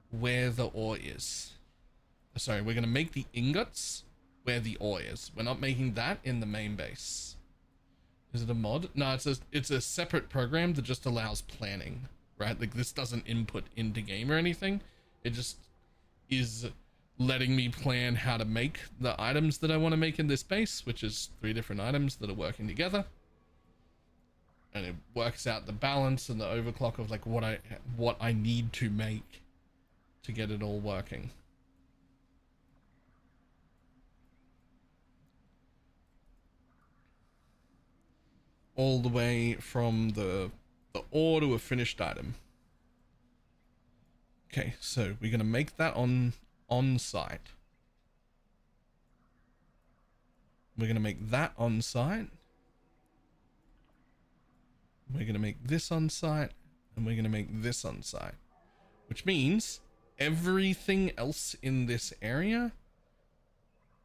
where the ore is. Sorry, we're going to make the ingots where the ore is. We're not making that in the main base. Is it a mod? No, it's a separate program that just allows planning, right? Like this doesn't input into game or anything. It just is letting me plan how to make the items that I want to make in this base, which is 3 different items that are working together. And it works out the balance and the overclock of like what I need to make to get it all working. All the way from the ore to a finished item. Okay, so we're gonna make that on site. We're gonna make that on site. We're gonna make this on site, and we're gonna make this on site, which means everything else in this area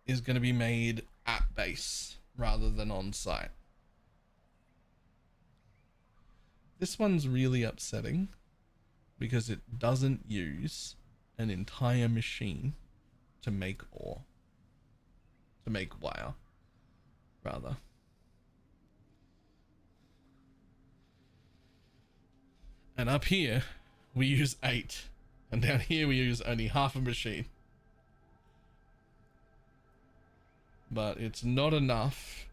is gonna be made at base rather than on site. This one's really upsetting because it doesn't use an entire machine to make ore, to make wire, rather. And up here, we use 8. And down here, we use only half a machine. But it's not enough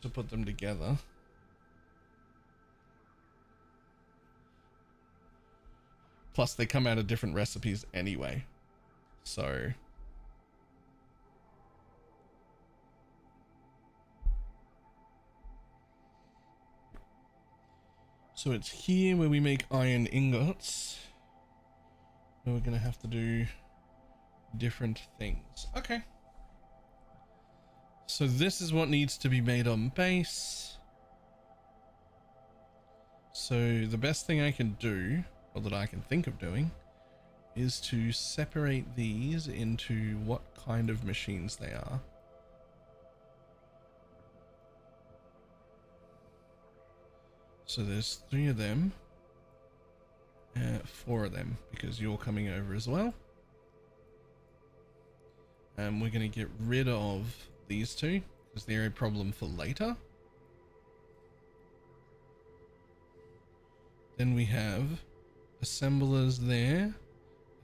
to put them together. Plus, they come out of different recipes anyway. So it's here where we make iron ingots. We're gonna have to do different things. Okay. So this is what needs to be made on base. So the best thing I can do, or that I can think of doing, is to separate these into what kind of machines they are. So there's 3 of them, 4 of them, because you're coming over as well. And we're going to get rid of these 2, because they're a problem for later. Then we have assemblers there,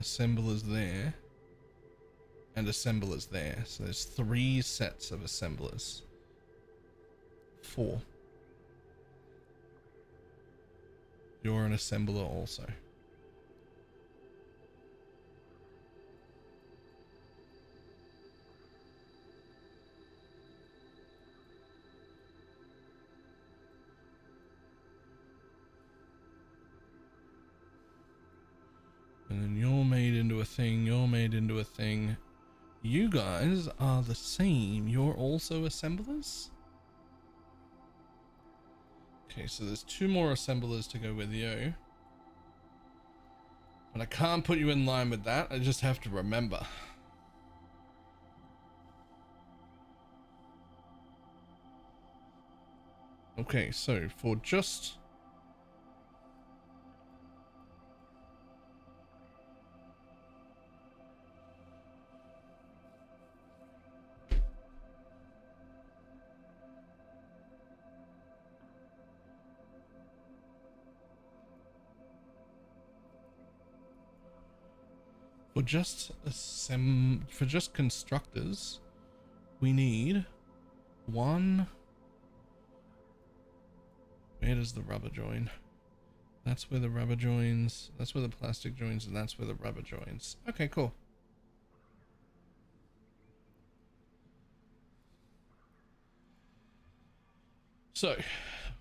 and assemblers there. So there's 3 sets of assemblers. 4. You're an assembler also. And then you're made in thing. You're made into a thing. You guys are the same. You're also assemblers? Okay, so there's 2 more assemblers to go with you. But I can't put you in line with that. I just have to remember. Okay, so for just... For just constructors, we need 1. Where does the rubber join? That's where the rubber joins. That's where the plastic joins, and that's where the rubber joins. Okay, cool. So,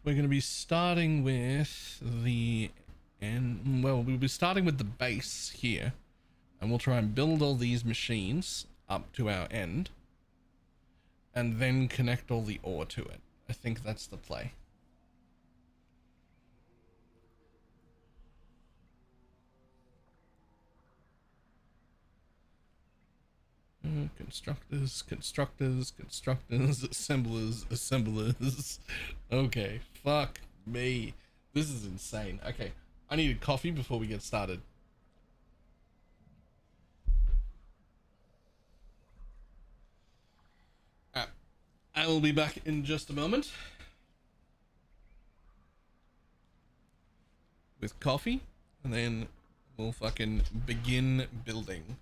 we're going to be starting with the end. Well, we'll be starting with the base here, and we'll try and build all these machines up to our end, and then connect all the ore to it. I think that's the play. Constructors, assemblers. Okay, fuck me. This is insane. Okay, I need a coffee before we get started. I will be back in just a moment with coffee, and then we'll fucking begin building.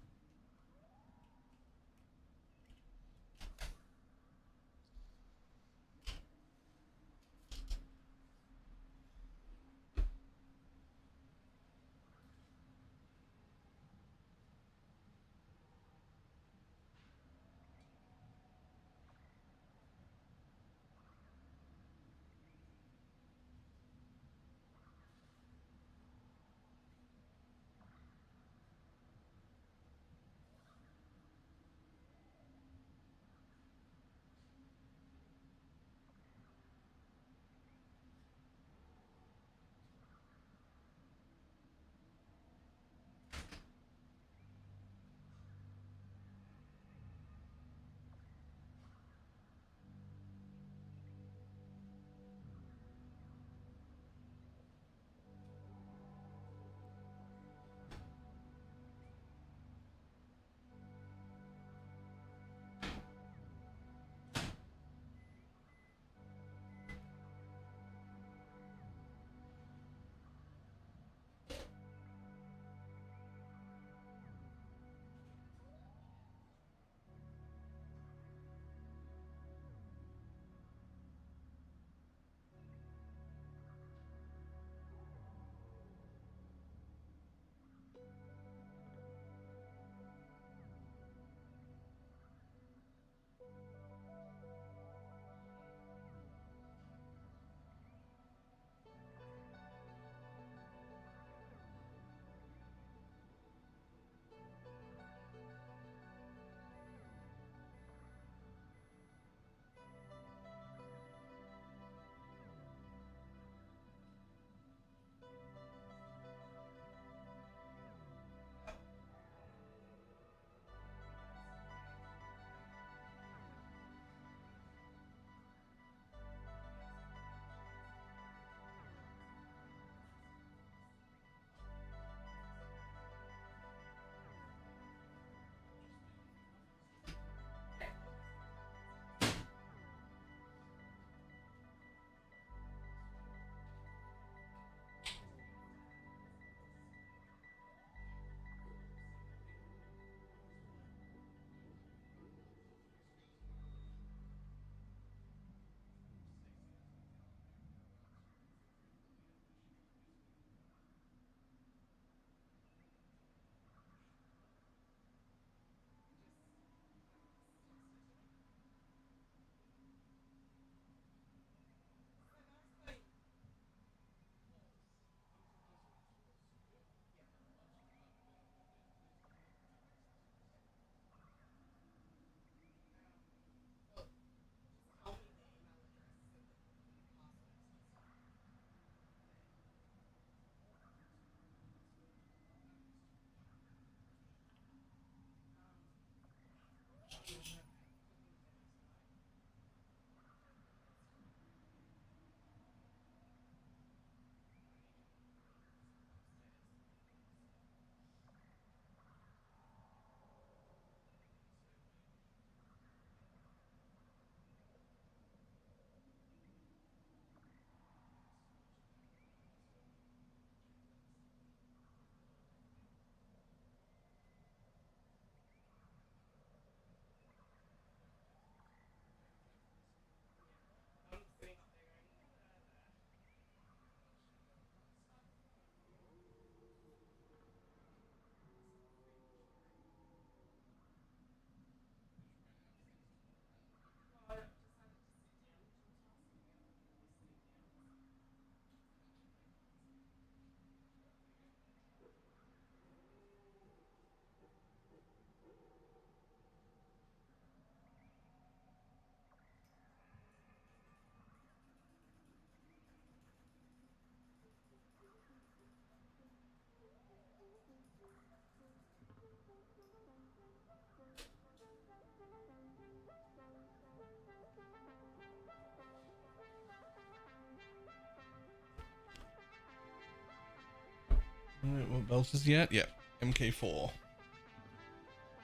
What belt is he at? Yep, MK4.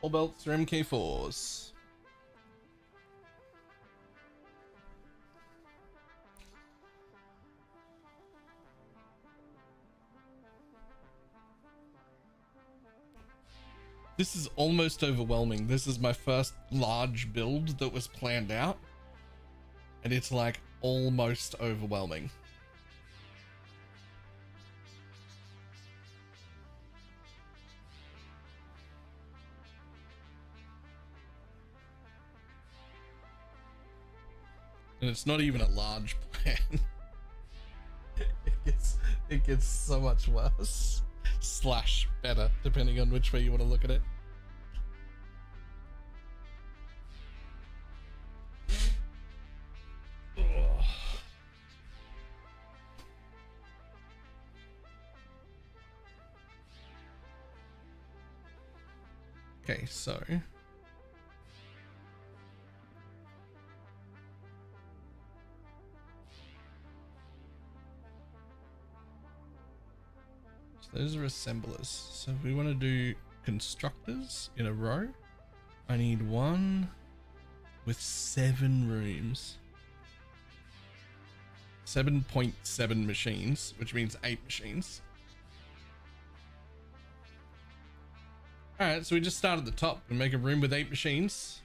All belts are MK4s. This is almost overwhelming. This is my first large build that was planned out, and it's like almost overwhelming. And it's not even a large plan. it gets so much worse. Slash better, depending on which way you want to look at it. Ugh. Okay, so those are assemblers. So if we want to do constructors in a row, I need one with 7 rooms. 7.7 machines, which means 8 machines. Alright, so we just start at the top and make a room with 8 machines.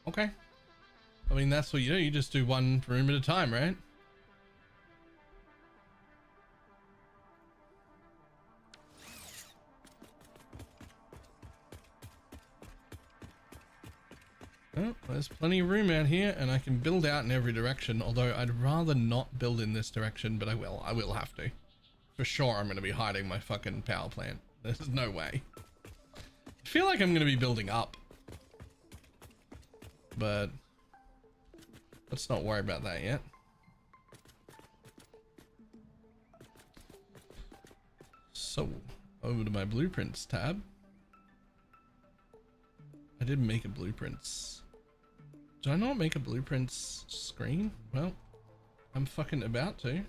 Okay. I mean, that's what you do. You just do one room at a time, right? Oh, there's plenty of room out here, and I can build out in every direction, although I'd rather not build in this direction, but I will have to. For sure, I'm going to be hiding my fucking power plant. There's no way. I feel like I'm going to be building up, but let's not worry about that yet. So, over to my blueprints tab. I did make a blueprints. Did I not make a blueprints screen? Well, I'm fucking about to.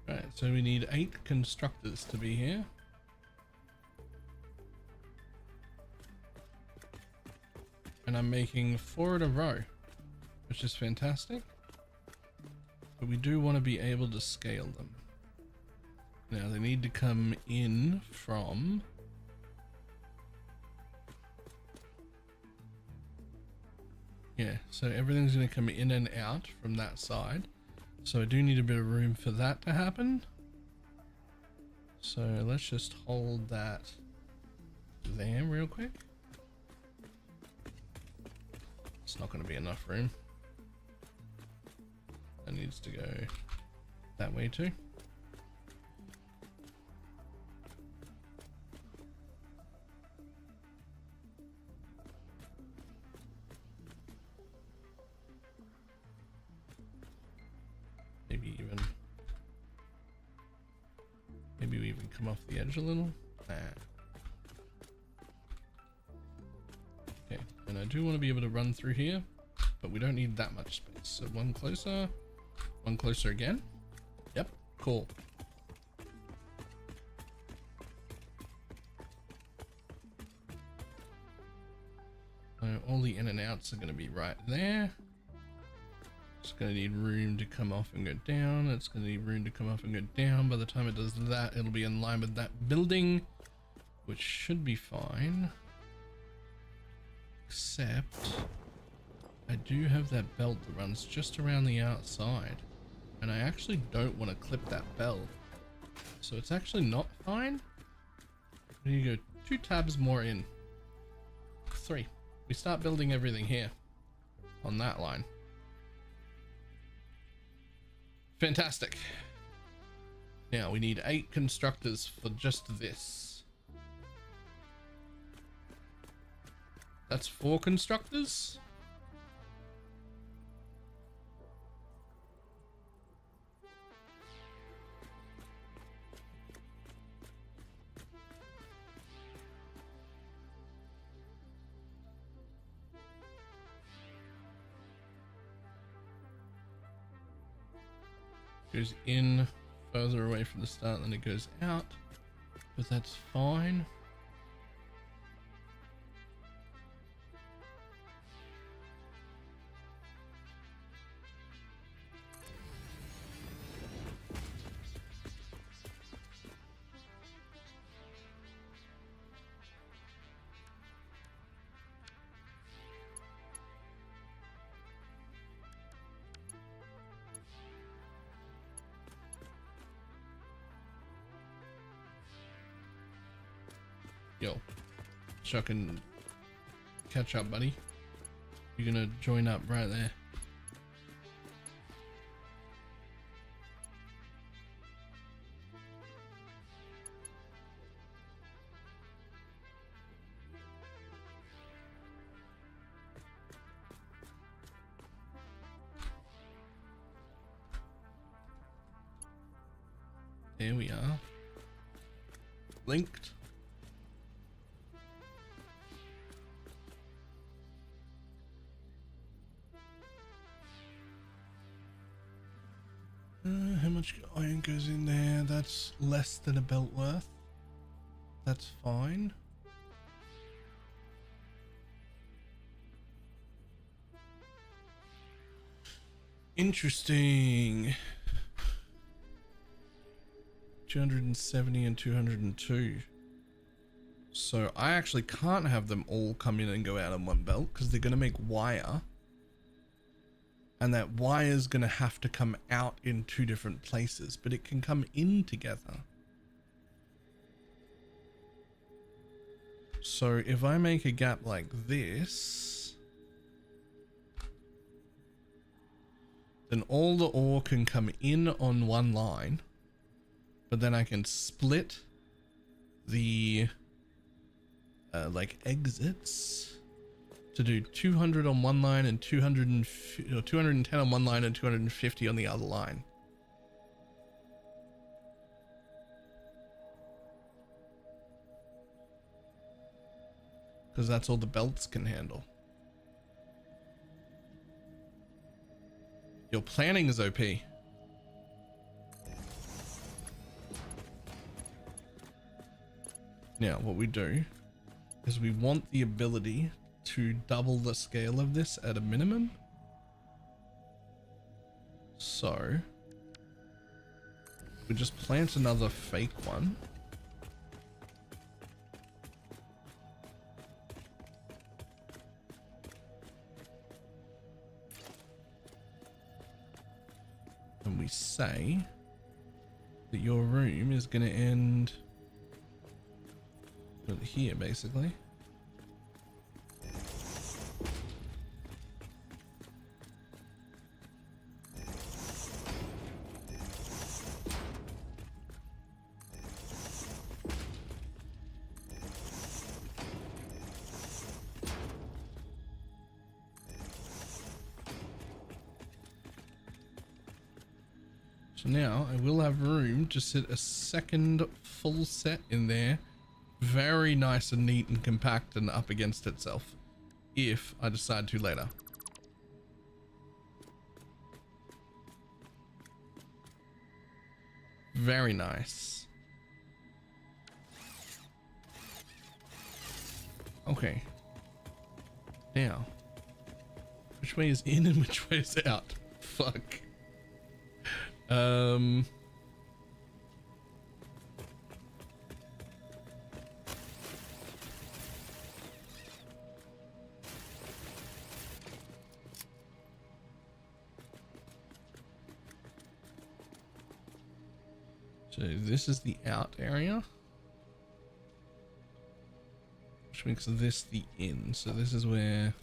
Right, so we need 8 constructors to be here. And I'm making 4 in a row, which is fantastic. But we do want to be able to scale them. Now they need to come in from... Yeah, so everything's going to come in and out from that side. So I do need a bit of room for that to happen. So let's just hold that there real quick. It's not going to be enough room. That needs to go that way too. Maybe we even come off the edge a little. Nah. Okay, and I do want to be able to run through here, but we don't need that much space. So one closer again. Yep, cool. So all the in and outs are going to be right there. It's going to need room to come off and go down. It's going to need room to come off and go down. By the time it does that, it'll be in line with that building, which should be fine. Except I do have that belt that runs just around the outside, and I actually don't want to clip that belt. So it's actually not fine. There you go. 2 tabs more in. 3. We start building everything here on that line. Fantastic. Now we need 8 constructors for just this. That's 4 constructors. Goes in further away from the start than it goes out, but that's fine. Yo, so I can catch up, buddy. You're gonna join up right there. There we are. Linked. How much iron goes in there? That's less than a belt worth. That's fine. Interesting. 270 and 202. So I actually can't have them all come in and go out on one belt because they're going to make wire. And that wire is going to have to come out in two different places, but it can come in together. So if I make a gap like this, then all the ore can come in on one line, but then I can split the like exits to do 200 on one line and 210 on one line and 250 on the other line. Because that's all the belts can handle. Your planning is OP. Now, what we do is we want the ability to double the scale of this at a minimum. So we just plant another fake one. And we say that your room is going to end here, basically. So now I will have room to sit a second full set in there. Very nice and neat and compact and up against itself. If I decide to later. Very nice. Okay. Now. Which way is in and which way is out? Fuck. So this is the out area, which makes this the in. So this is where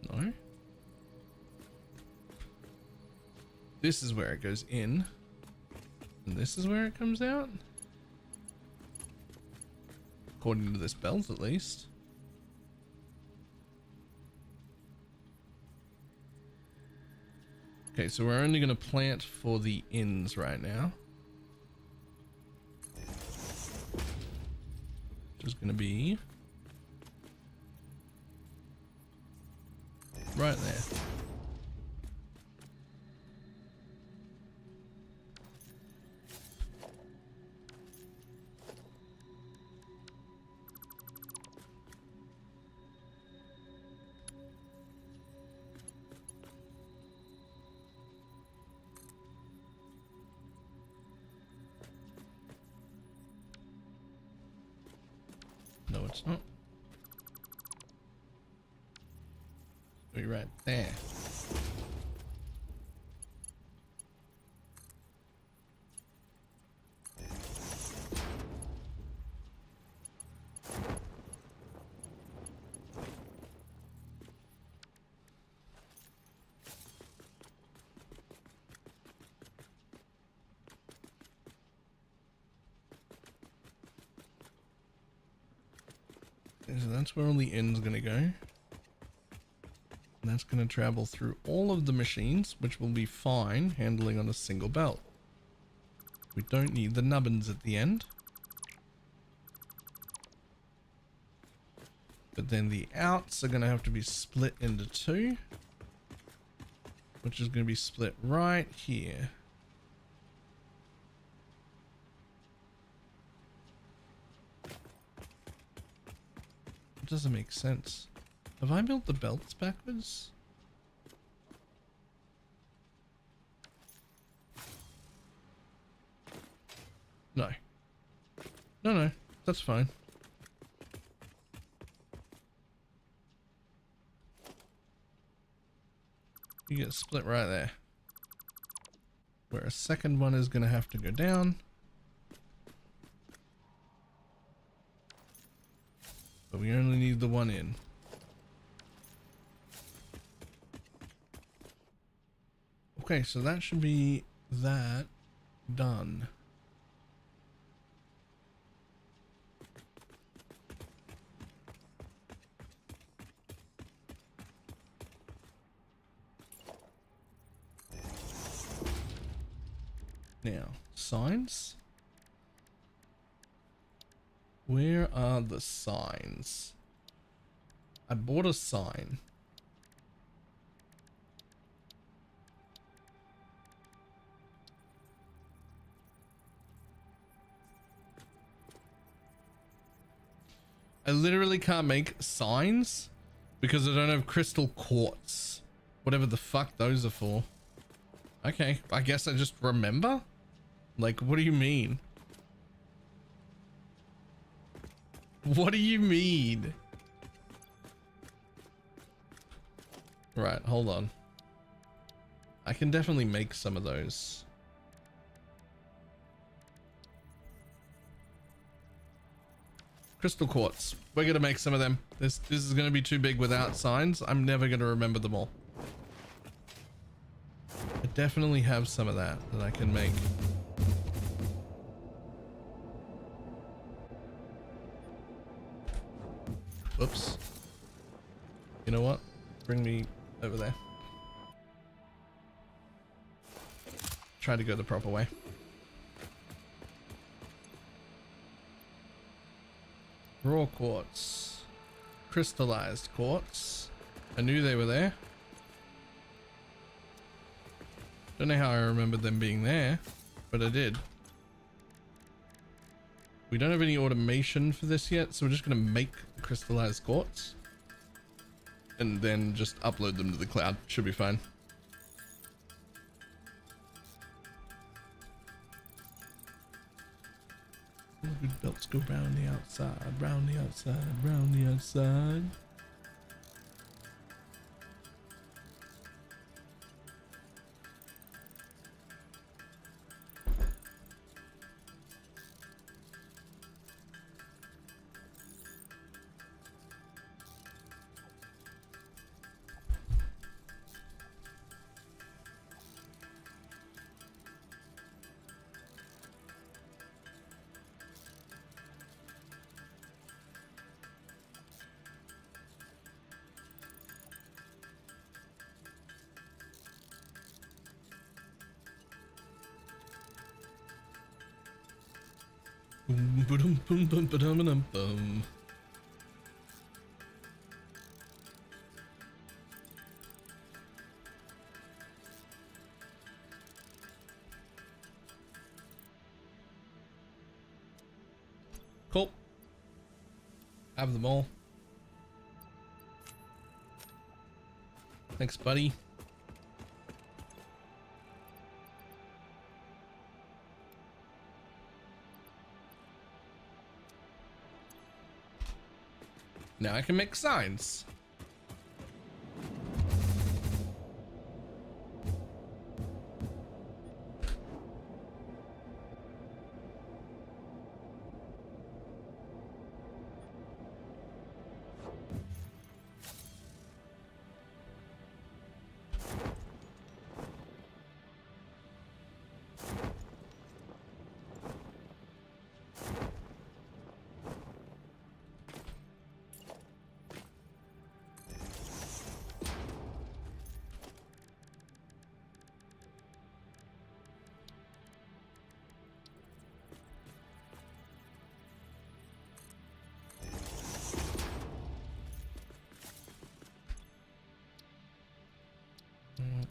no, this is where it goes in, and this is where it comes out, according to this belt at least. Okay, so we're only going to plant for the ins right now. Which is going to be right there. No, it's not. Be right there. So that's where all the end's gonna go. And that's gonna travel through all of the machines, which will be fine handling on a single belt. We don't need the nubbins at the end. But then the outs are gonna have to be split into two, which is gonna be split right here. Doesn't make sense. Have I built the belts backwards? No. No, that's fine. You get split right there. Where a second one is going to have to go down. But we only need the one in. Okay, so that should be that done. Now, signs. Where are the signs? I bought a sign. I literally can't make signs because I don't have crystal quartz. Whatever the fuck those are for. Okay, I guess I just remember? Like, what do you mean? What do you mean? Right, hold on. I can definitely make some of those. Crystal quartz. We're gonna make some of them. This is gonna be too big without signs. I'm never gonna remember them all. I definitely have some of that I can make. Whoops. You know what? Bring me over there. Try to go the proper way. Raw quartz. Crystallized quartz. I knew they were there. Don't know how I remembered them being there, but I did. We don't have any automation for this yet, so we're just going to make crystallized quartz and then just upload them to the cloud. Should be fine. All good belts go round the outside, round the outside, round the outside. Boom, boom, boom, boom, boom, boom. Have them all. Thanks, buddy. Now I can make signs.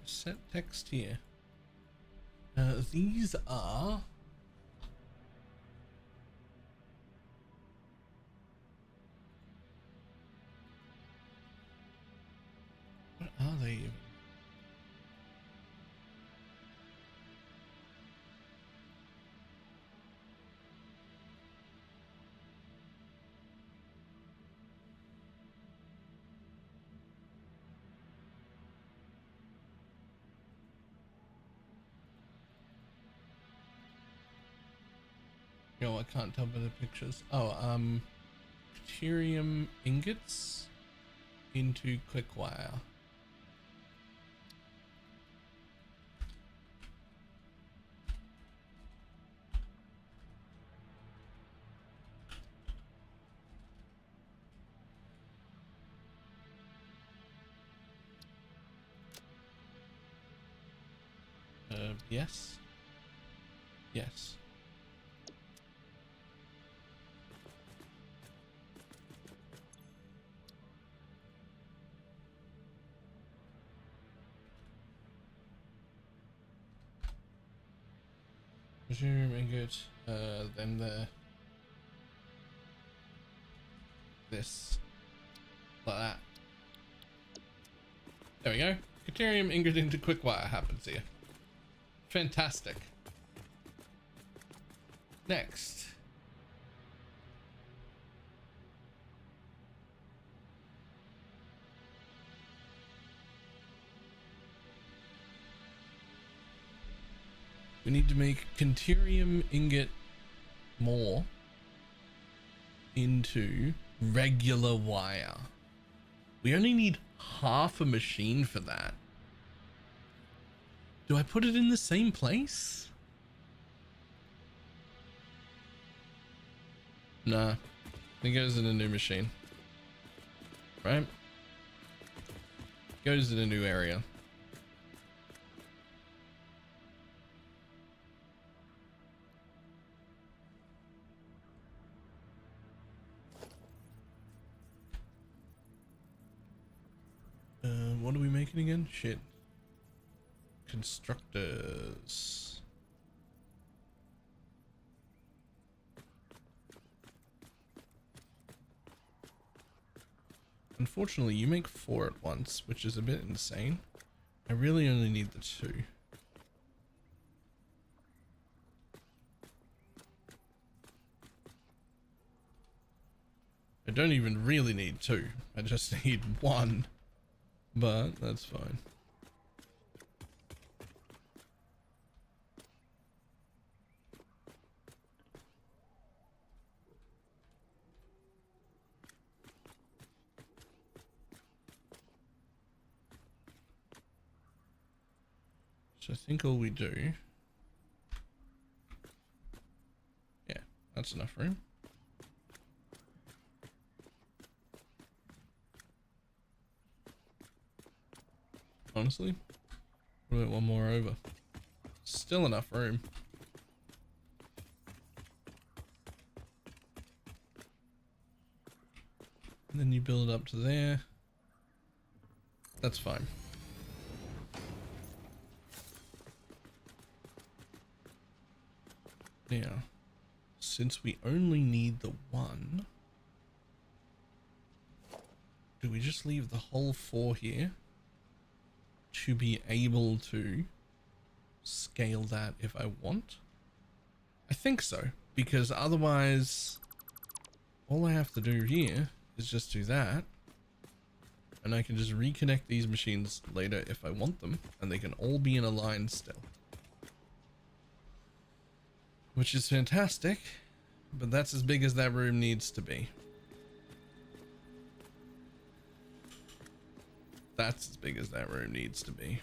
Set text here. These are what are they? Yo, I can't tell by the pictures. Oh, deuterium ingots into quick wire. Yes. Yes. Deuterium ingot, then this, like that. There we go. Deuterium ingot into quick wire happens here. Fantastic. Next. We need to make Deuterium ingot more into regular wire. We only need half a machine for that. Do I put it in the same place? Nah, it goes in a new machine, right? Goes in a new area. What are we making again? Shit. Constructors. Unfortunately, you make 4 at once, which is a bit insane. I really only need the 2. I don't even really need 2. I just need 1. But that's fine. So I think all we do, yeah, that's enough room. Honestly, what about one more over? Still enough room. And then you build it up to there. That's fine. Now, since we only need the 1, do we just leave the whole 4 here to be able to scale that if I want? I think so, because otherwise all I have to do here is just do that, and I can just reconnect these machines later if I want them, and they can all be in a line still, which is fantastic. But that's as big as that room needs to be. That's as big as that room needs to be.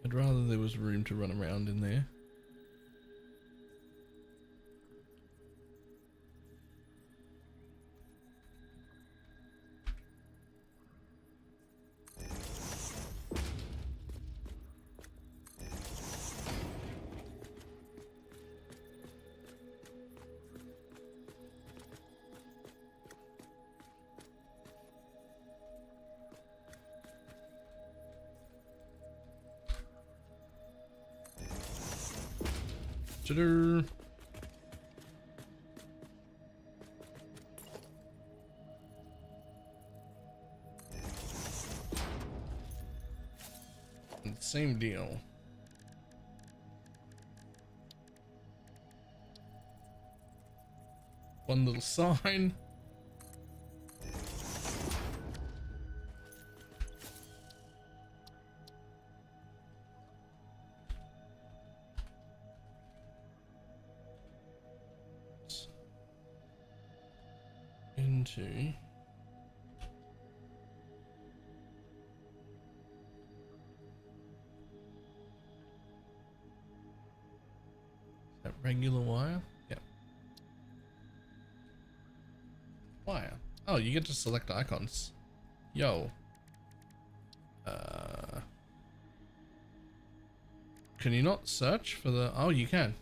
I'd rather there was room to run around in there. Ta-da. Same deal. One little sign. Into that regular wire? Yep. Wire. Oh, you get to select icons. Yo. Can you not search for the... Oh, you can.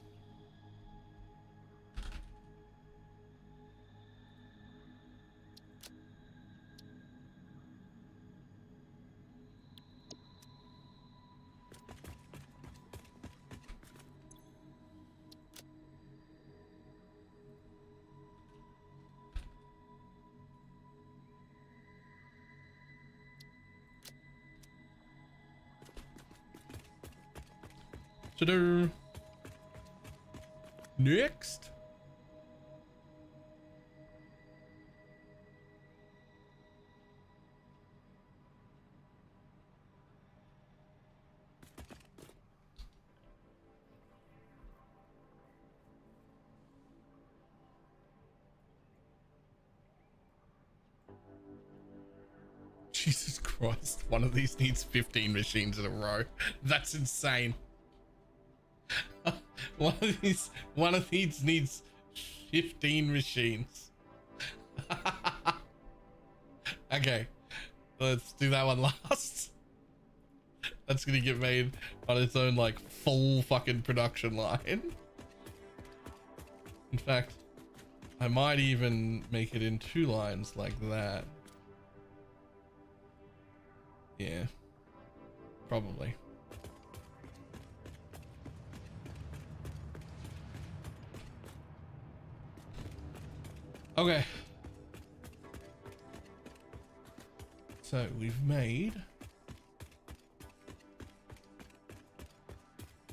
Ta-da. Next. Jesus Christ, one of these needs 15 machines in a row. That's insane. One of these needs 15 machines. Okay, let's do that one last. That's gonna get made on its own, like, full fucking production line. In fact, I might even make it in 2 lines like that. Yeah, probably. Okay. So we've made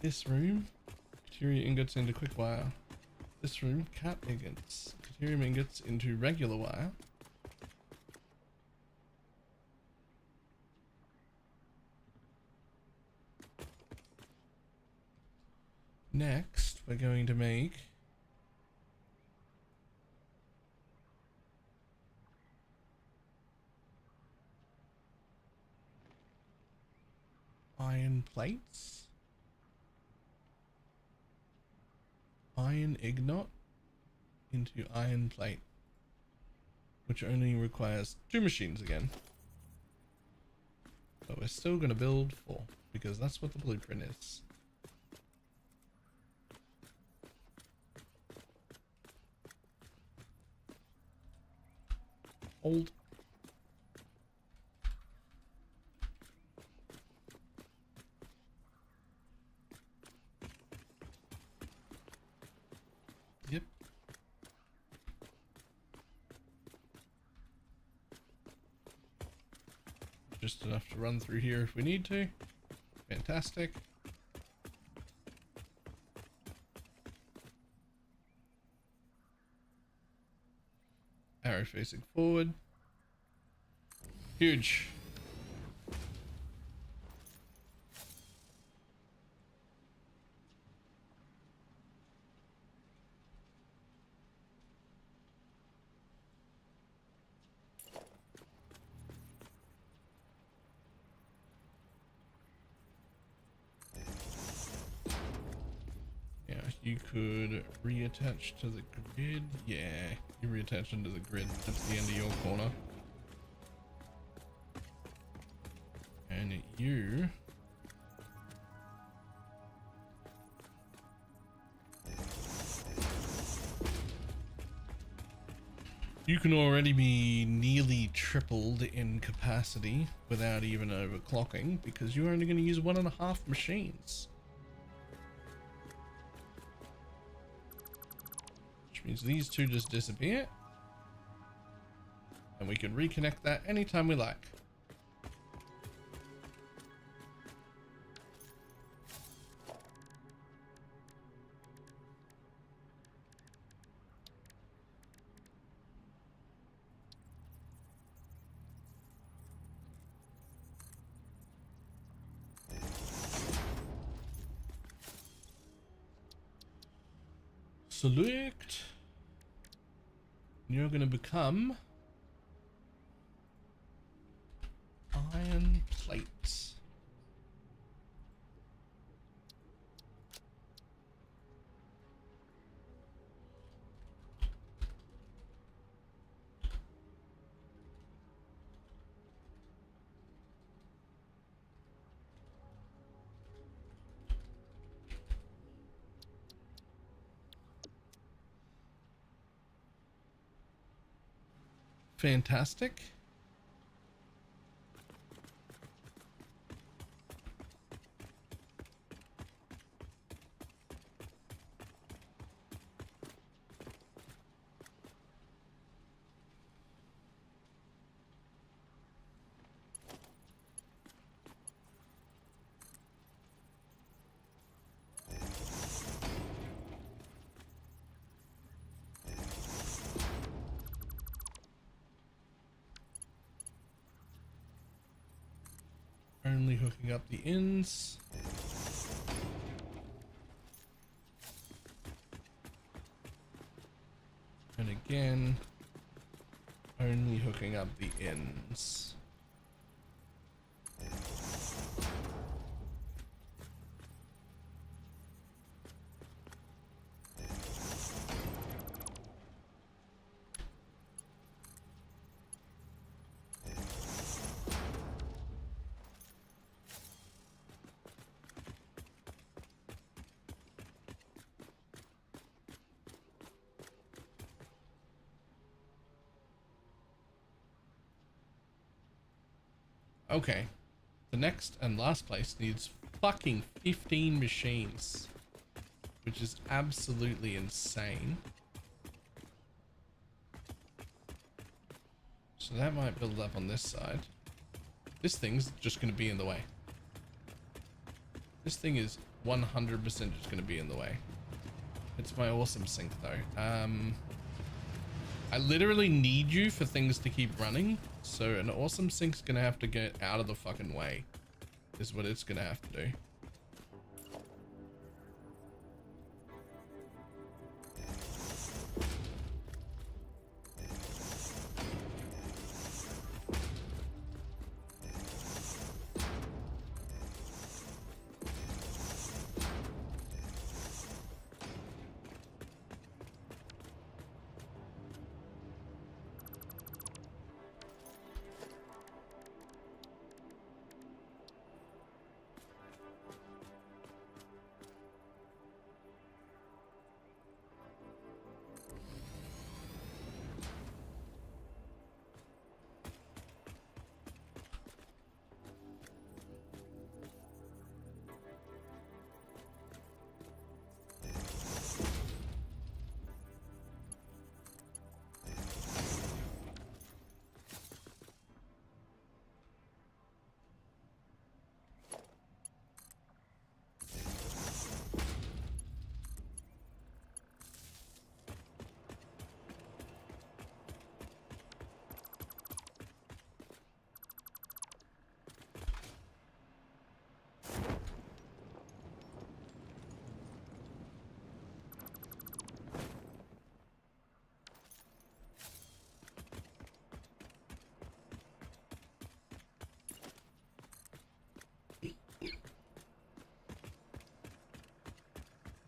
this room, Caterium ingots into quick wire. This room, cat ingots, Caterium ingots into regular wire. Next, we're going to make iron plates, iron ignot into iron plate, which only requires 2 machines again. But we're still going to build 4 because that's what the blueprint is. Hold. Just enough to run through here if we need to. Fantastic. Arrow facing forward. Huge. Yeah, you could reattach to the grid. Yeah, you reattach into the grid. That's the end of your corner. And you can already be nearly tripled in capacity without even overclocking because you're only going to use 1.5 machines. Which means these two just disappear. And we can reconnect that anytime we like. Select. You're going to become iron plates. Fantastic. Only hooking up the ends. And again, only hooking up the ends. Okay, the next and last place needs fucking 15 machines, which is absolutely insane. So that might build up on this side. This thing's just going to be in the way. This thing is 100% just going to be in the way. It's my awesome sink though. I literally need you for things to keep running. So an awesome sink's gonna have to get out of the fucking way, is what it's gonna have to do.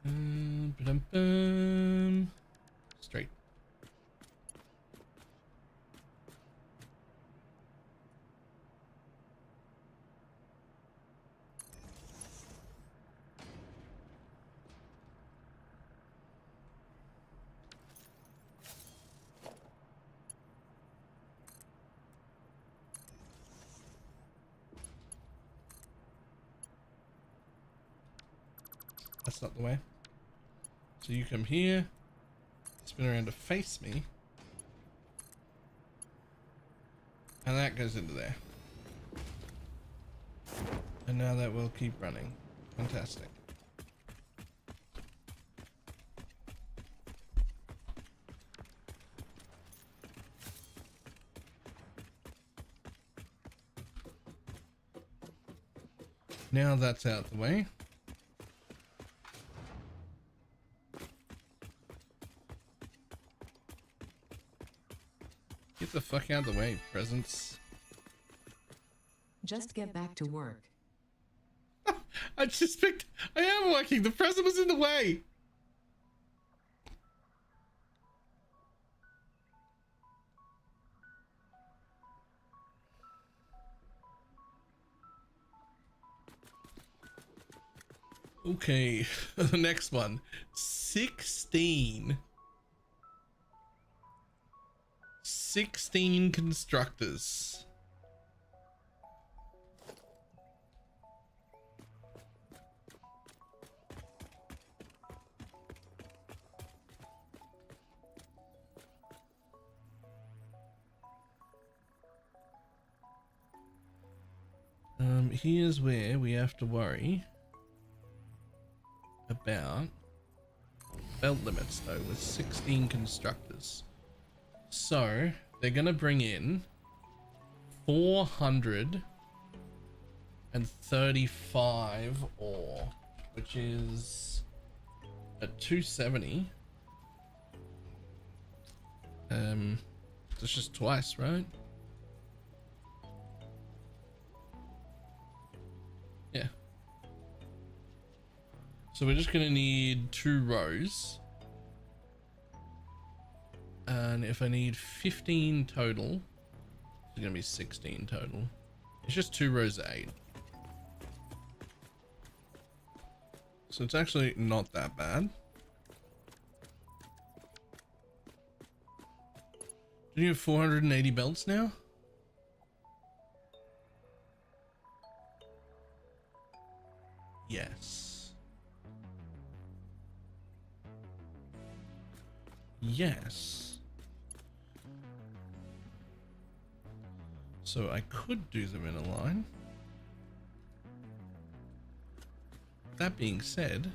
Ba-dum-bum. Straight. That's not the way. So you come here, spin around to face me, and that goes into there. And now that will keep running. Fantastic. Now that's out the way. Get the fuck out of the way, presents. Just get back to work. I am working. The present was in the way. Okay, the next one. 16 constructors. Here's where we have to worry about belt limits though, with 16 constructors. So they're gonna bring in 435 ore, which is at 270. It's just twice, right? Yeah. So we're just gonna need 2 rows. And if I need 15 total, it's gonna be 16 total. It's just 2 rows of 8. So it's actually not that bad. Do you have 480 belts now? Yes. Yes. So I could do them in a line. That being said,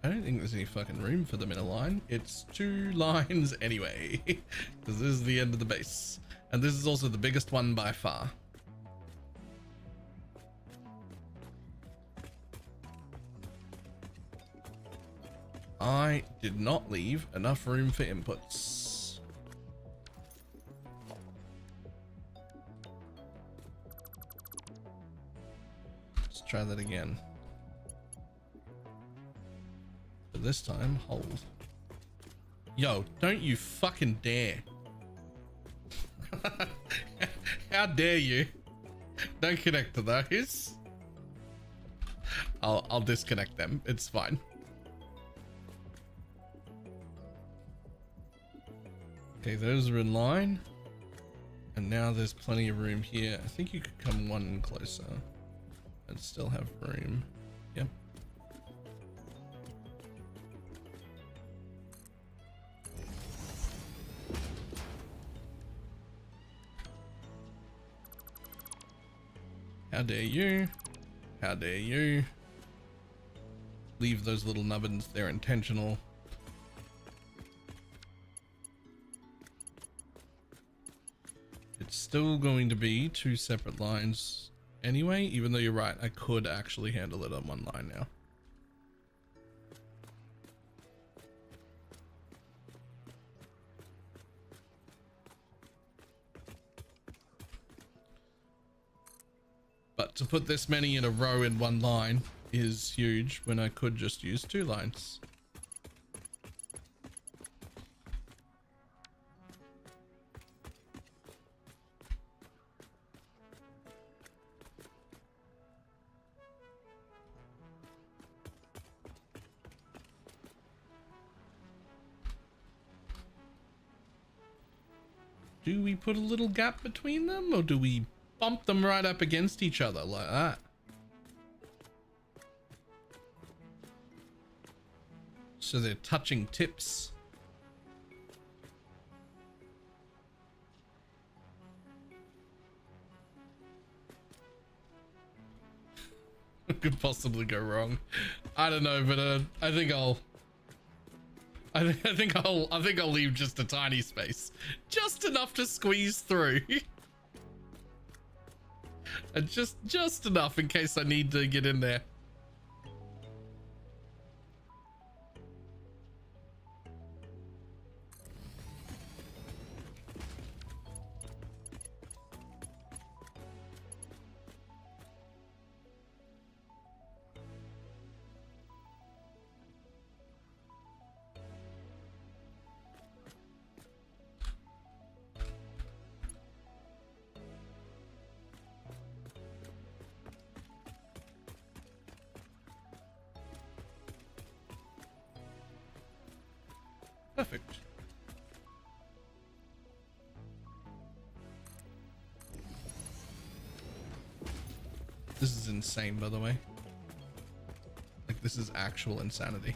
I don't think there's any fucking room for them in a line. It's 2 lines anyway, because this is the end of the base. And this is also the biggest one by far. I did not leave enough room for inputs. Let's try that again. But this time, hold. Yo, don't you fucking dare. How dare you? Don't connect to those. I'll disconnect them. It's fine. Okay, those are in line. And now there's plenty of room here. I think you could come one closer and still have room. Yep. How dare you? How dare you? Leave those little nubbins, they're intentional. It's still going to be 2 separate lines anyway, even though you're right, I could actually handle it on 1 line now. But to put this many in a row in 1 line is huge when I could just use 2 lines. Do we put a little gap between them, or do we bump them right up against each other like that? So they're touching tips. What could possibly go wrong? I don't know, but I think I'll leave just a tiny space, just enough to squeeze through. And just enough in case I need to get in there. Perfect. This is insane, by the way. Like, this is actual insanity.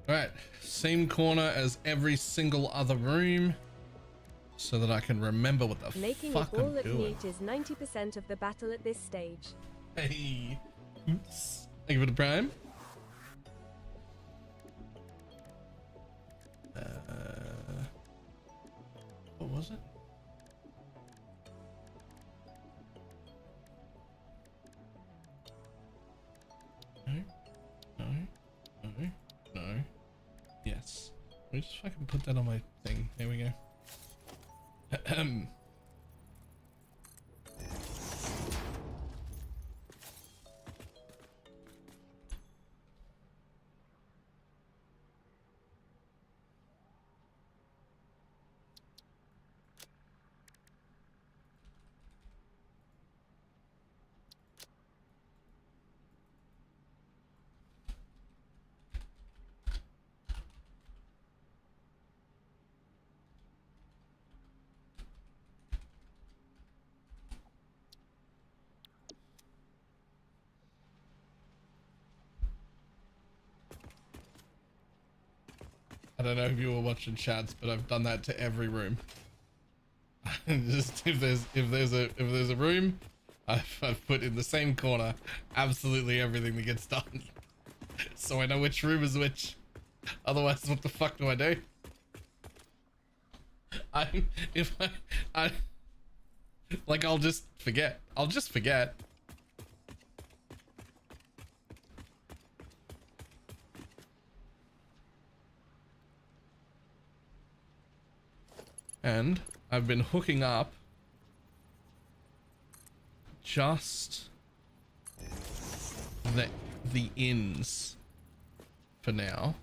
Alright, same corner as every single other room, so that I can remember what the Making fuck it all I'm look doing. neat is 90% of the battle at this stage. Hey, oops. Thank you for the prime. What was it? No. Yes. Let me just fucking put that on my thing. There we go. I don't know if you were watching chats, but I've done that to every room. Just if there's a room, I've put in the same corner absolutely everything that gets done, so I know which room is which. Otherwise, what the fuck do I do? I like, I'll just forget. I'll just forget. And I've been hooking up just the ins for now,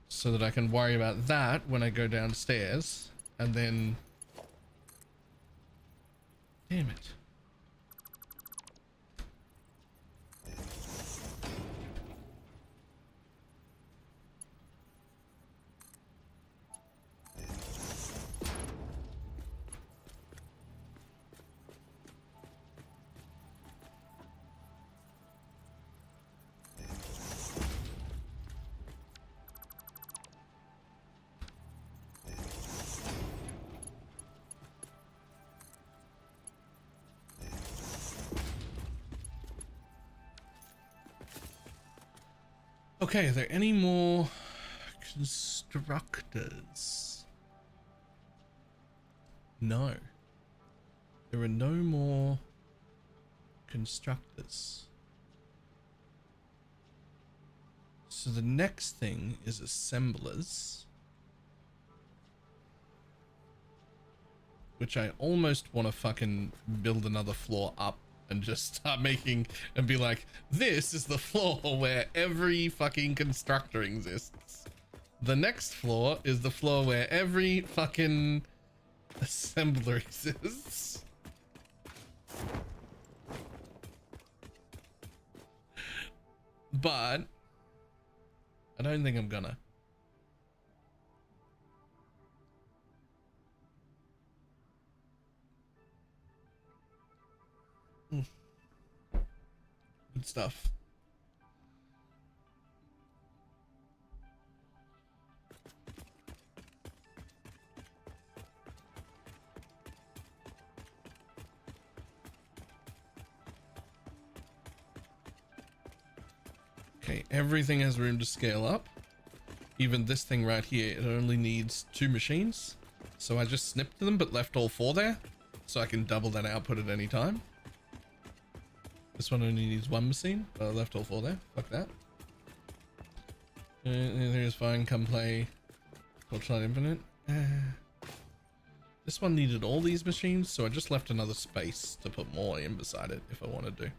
so that I can worry about that when I go downstairs. And then, damn it. Okay, are there any more constructors? No. There are no more constructors. So the next thing is assemblers, which I almost want to fucking build another floor up and just start making and be like, this is the floor where every fucking constructor exists. The next floor is the floor where every fucking assembler exists. But I don't think I'm gonna. Good stuff. Okay, everything has room to scale up. Even this thing right here, it only needs 2 machines. So I just snipped them but left all 4 there. So I can double that output at any time. This one only needs 1 machine, but I left all 4 there. Fuck that. Here's fine, come play Torchlight Infinite. This one needed all these machines, so I just left another space to put more in beside it if I wanted to.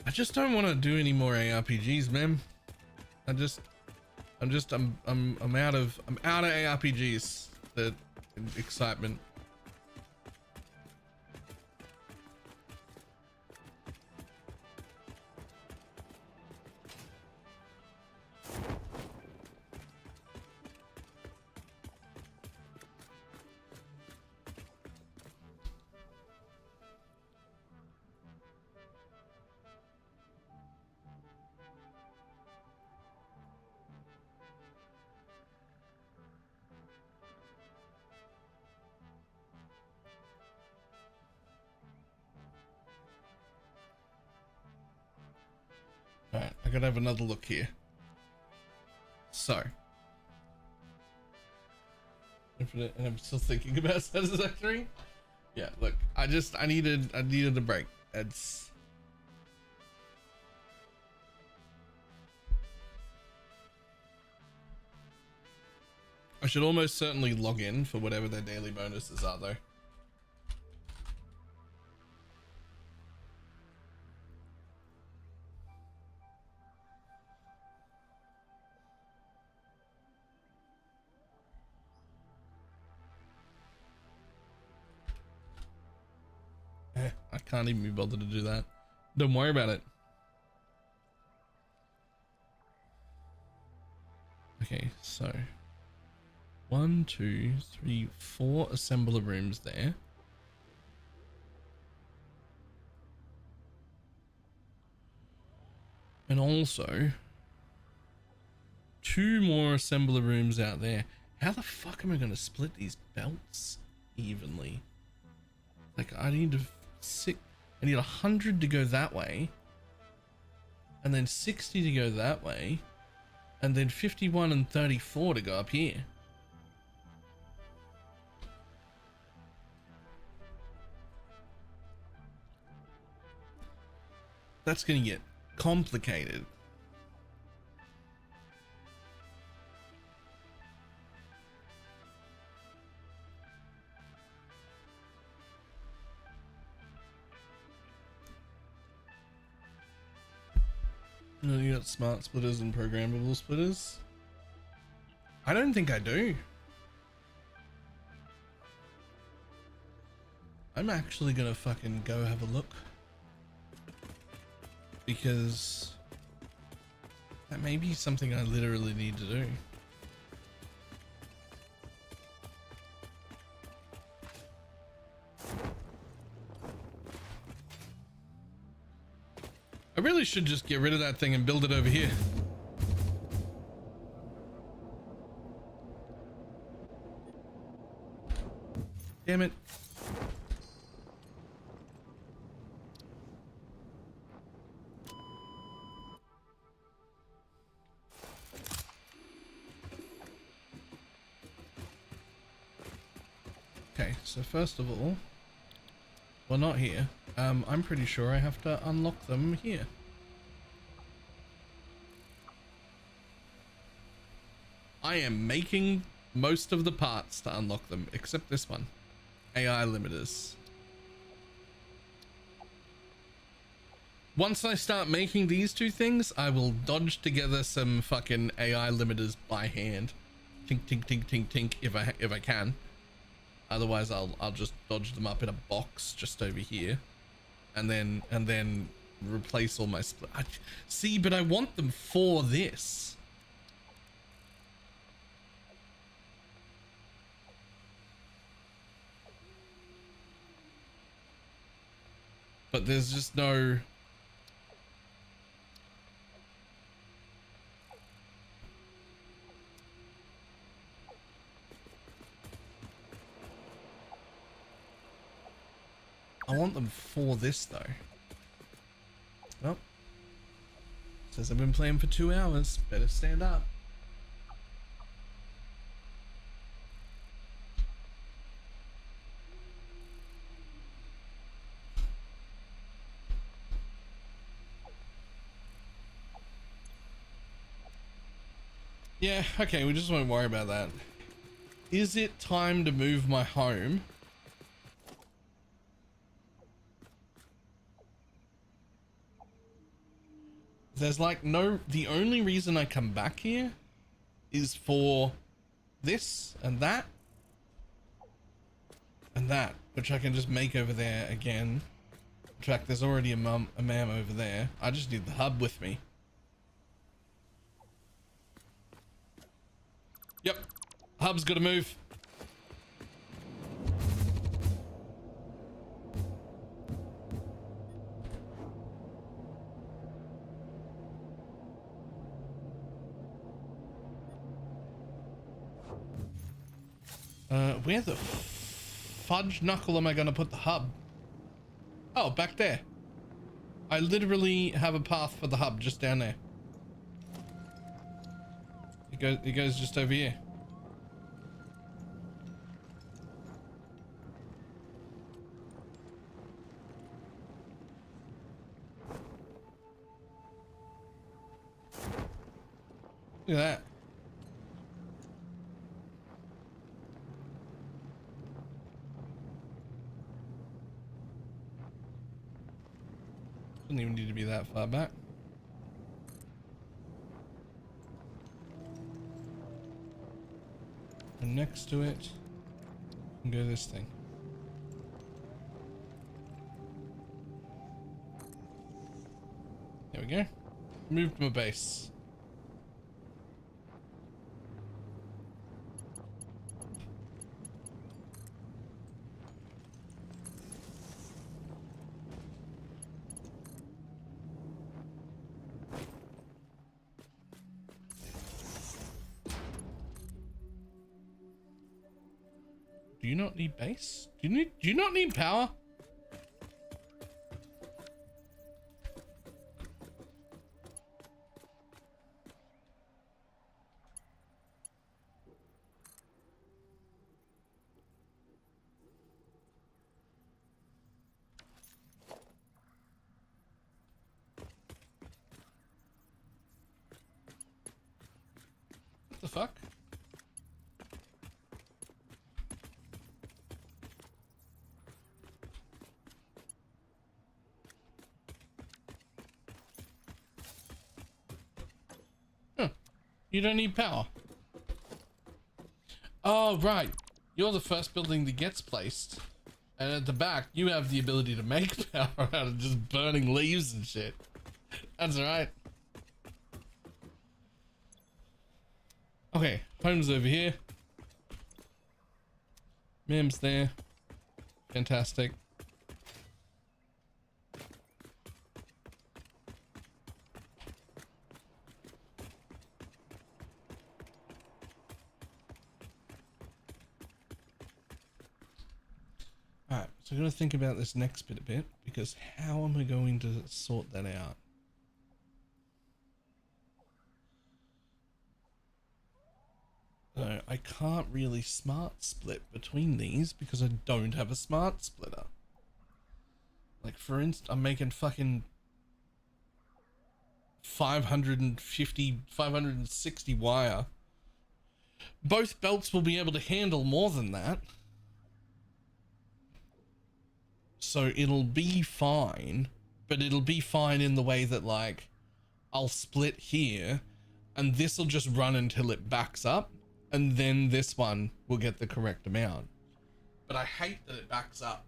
I just don't want to do any more ARPGs, man. I'm out of ARPGs. The excitement. Alright, I gotta have another look here. So. Infinite, and I'm still thinking about Satisfactory. Yeah, look, I needed a break. It's I should almost certainly log in for whatever their daily bonuses are though. I can't even be bothered to do that. Don't worry about it. Okay, so 1, 2, 3, 4 assembler rooms there. And also 2 more assembler rooms out there. How the fuck am I going to split these belts evenly? Like I need 100 to go that way, and then 60 to go that way, and then 51 and 34 to go up here. That's gonna get complicated. No, you got smart splitters and programmable splitters? I don't think I do. I'm actually gonna fucking go have a look. Because that may be something I literally need to do. I really should just get rid of that thing and build it over here. Damn it. Okay, so first of all, well, not here. I'm pretty sure I have to unlock them here. I am making most of the parts to unlock them, except this one. AI limiters. Once I start making these two things, I will dodge together some fucking AI limiters by hand. Tink, tink, tink, tink, tink, if I can. Otherwise, I'll just dodge them up in a box just over here, and then replace all my split. See, but I want them for this. But there's just no. I want them for this though. Well, says I've been playing for 2 hours. Better stand up. Yeah, okay, we just won't worry about that. Is it time to move my home? There's like no, the only reason I come back here is for this and that, which I can just make over there again. In fact, there's already a ma'am over there. I just need the hub with me. Yep, hub's gotta move. Where the fudge knuckle am I gonna put the hub? Oh, back there. I literally have a path for the hub just down there. It goes just over here. Look at that. Doesn't even need to be that far back. And next to it, can go this thing. There we go. Moved my base. Do you not need base? Do you not need power? What the fuck? You don't need power. Oh, right. You're the first building that gets placed. And at the back, you have the ability to make power out of just burning leaves and shit. That's right. Okay, home's over here. Mim's there. Fantastic. Alright, so I'm going to think about this next bit a bit, because how am I going to sort that out? So I can't really smart split between these because I don't have a smart splitter. Like, for instance, I'm making fucking 550, 560 wire. Both belts will be able to handle more than that. So it'll be fine, but it'll be fine in the way that, like, I'll split here and this will just run until it backs up, and then this one will get the correct amount. But I hate that it backs up.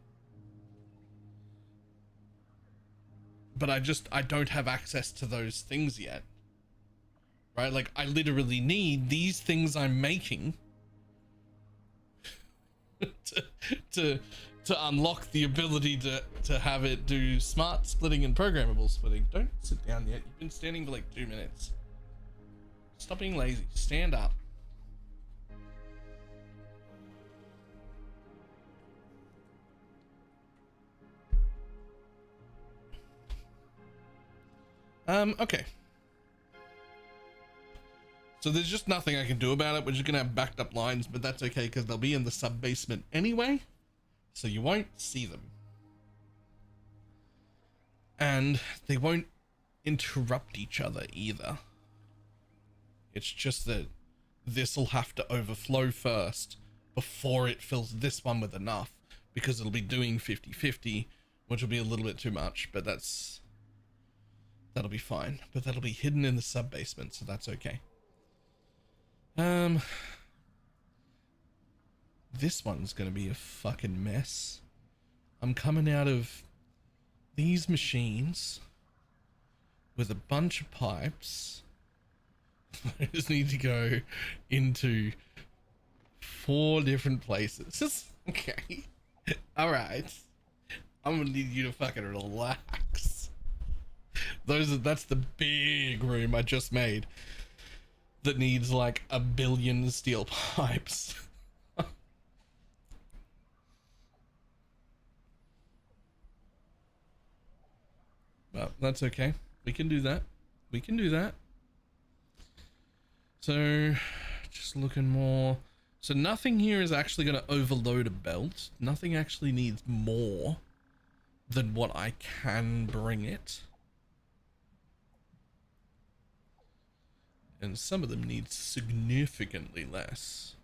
But I don't have access to those things yet. Right? Like, I literally need these things I'm making to unlock the ability to have it do smart splitting and programmable splitting. Don't sit down yet. You've been standing for like 2 minutes. Stop being lazy. Stand up. Okay. So there's just nothing I can do about it. We're just gonna have backed up lines, but that's okay because they'll be in the sub basement anyway, so you won't see them. And they won't interrupt each other either. It's just that this will have to overflow first before it fills this one with enough, because it'll be doing 50-50, which will be a little bit too much, but that'll be fine. But that'll be hidden in the sub basement, so that's okay. This one's gonna be a fucking mess. I'm coming out of these machines with a bunch of pipes. I just need to go into 4 different places. Okay. Alright. I'm gonna need you to fucking relax. That's the big room I just made that needs like 1 billion steel pipes. Well, that's okay. We can do that. We can do that. So, just looking more. So nothing here is actually going to overload a belt. Nothing actually needs more than what I can bring it. And some of them need significantly less.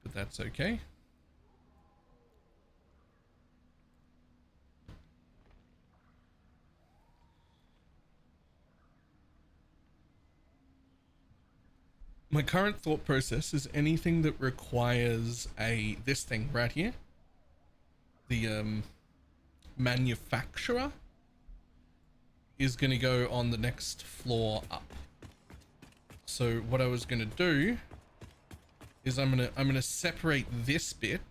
But that's okay. My current thought process is anything that requires this thing right here, the manufacturer, is going to go on the next floor up. So what I was going to do is I'm going to separate this bit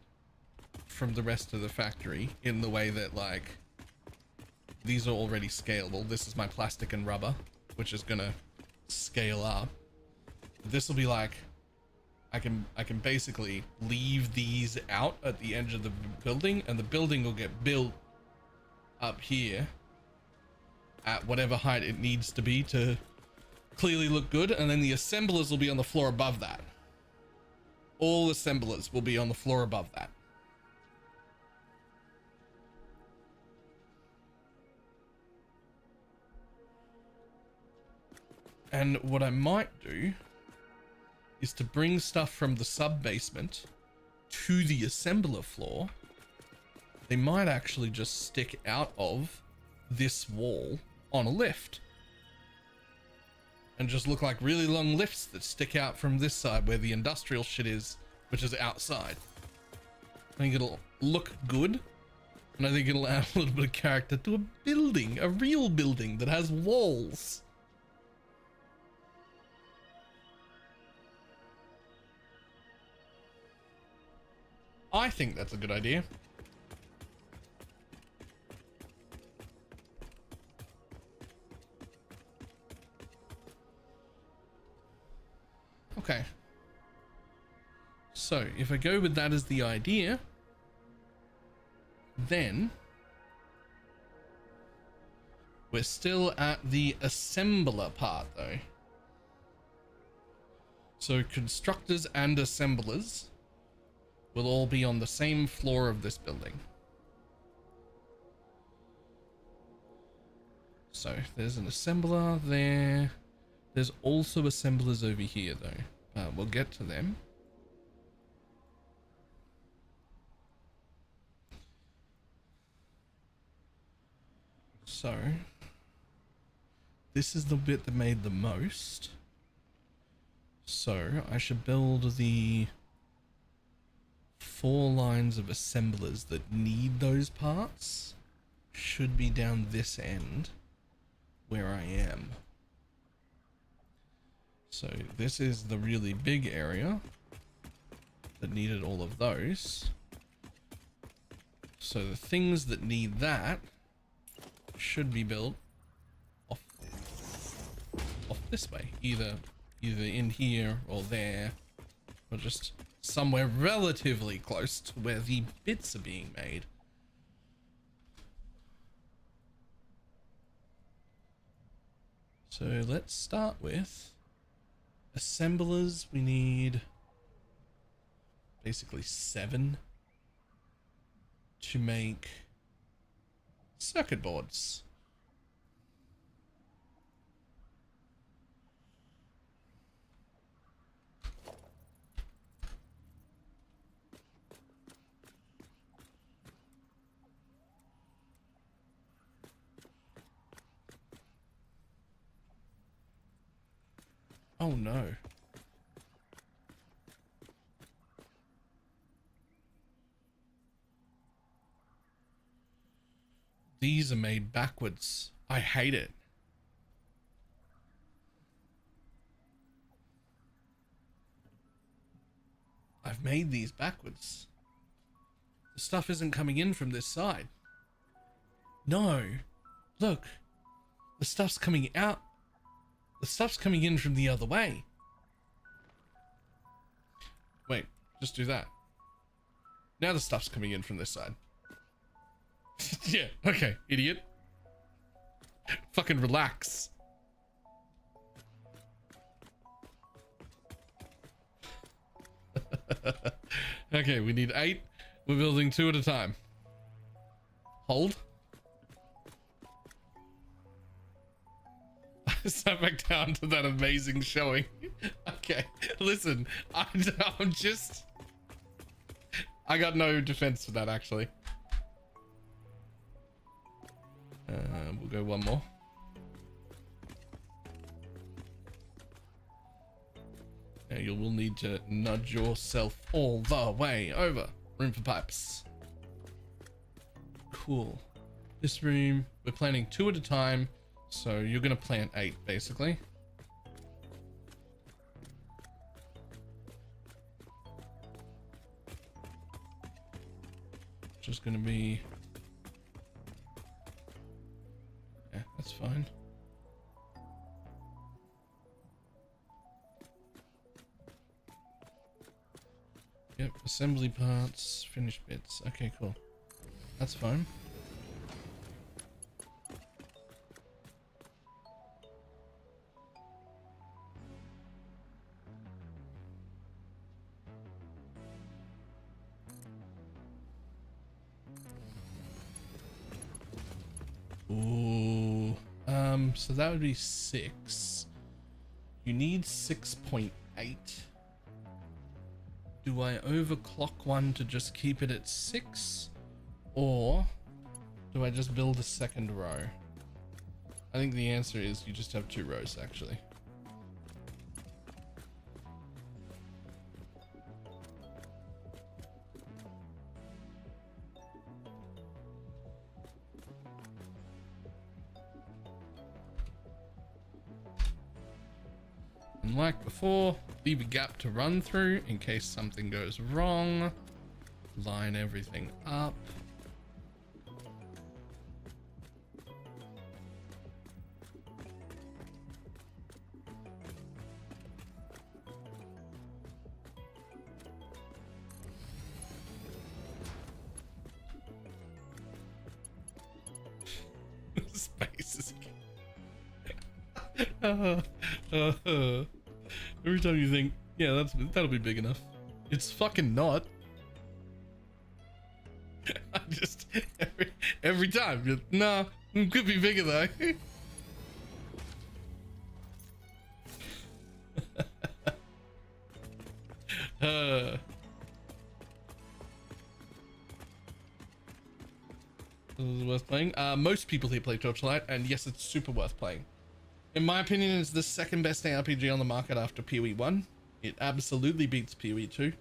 from the rest of the factory in the way that, like, these are already scalable. This is my plastic and rubber, which is going to scale up. This will be like, I can basically leave these out at the edge of the building, and the building will get built up here at whatever height it needs to be to clearly look good, and then the assemblers will be on the floor above that. All assemblers will be on the floor above that. And what I might do is to bring stuff from the sub basement to the assembler floor. They might actually just stick out of this wall on a lift and just look like really long lifts that stick out from this side where the industrial shit is, which is outside. I think it'll look good, and I think it'll add a little bit of character to a building, a real building that has walls. I think that's a good idea. Okay. So, if I go with that as the idea, then we're still at the assembler part though. So constructors and assemblers will all be on the same floor of this building. So there's an assembler there. There's also assemblers over here though. We'll get to them. So this is the bit that made the most. So I should build the 4 lines of assemblers that need those parts. Should be down this end where I am. So this is the really big area that needed all of those. So the things that need that should be built off this way, either in here or there, or just somewhere relatively close to where the bits are being made. So let's start with assemblers. We need basically 7 to make circuit boards. Oh no. These are made backwards. I hate it. I've made these backwards. The stuff isn't coming in from this side. No. Look. The stuff's coming out. The stuff's coming in from the other way. Wait, just do that. Now the stuff's coming in from this side. Yeah, okay, idiot. Fucking relax. Okay, we need 8. We're building 2 at a time. Hold. Sat back down to that amazing showing. Okay, listen, I'm just... I got no defense for that, actually. We'll go one more. Now you will need to nudge yourself all the way over. Room for pipes. Cool. This room, we're planning 2 at a time. So you're going to plant 8, basically. Just going to be... Yeah, that's fine. Yep, assembly parts, finished bits. Okay, cool. That's fine. Ooh, so that would be 6. You need 6.8. Do I overclock one to just keep it at 6? Or do I just build a second row? I think the answer is you just have 2 rows, actually. And like before, leave a gap to run through in case something goes wrong. Line everything up. Space is... Every time you think Yeah, that'll be big enough. It's fucking not. I just every time. Nah, it could be bigger though. This is worth playing. Most people here play Torchlight, and yes, it's super worth playing. In my opinion, it's the second best ARPG on the market after PoE 1. It absolutely beats PoE 2.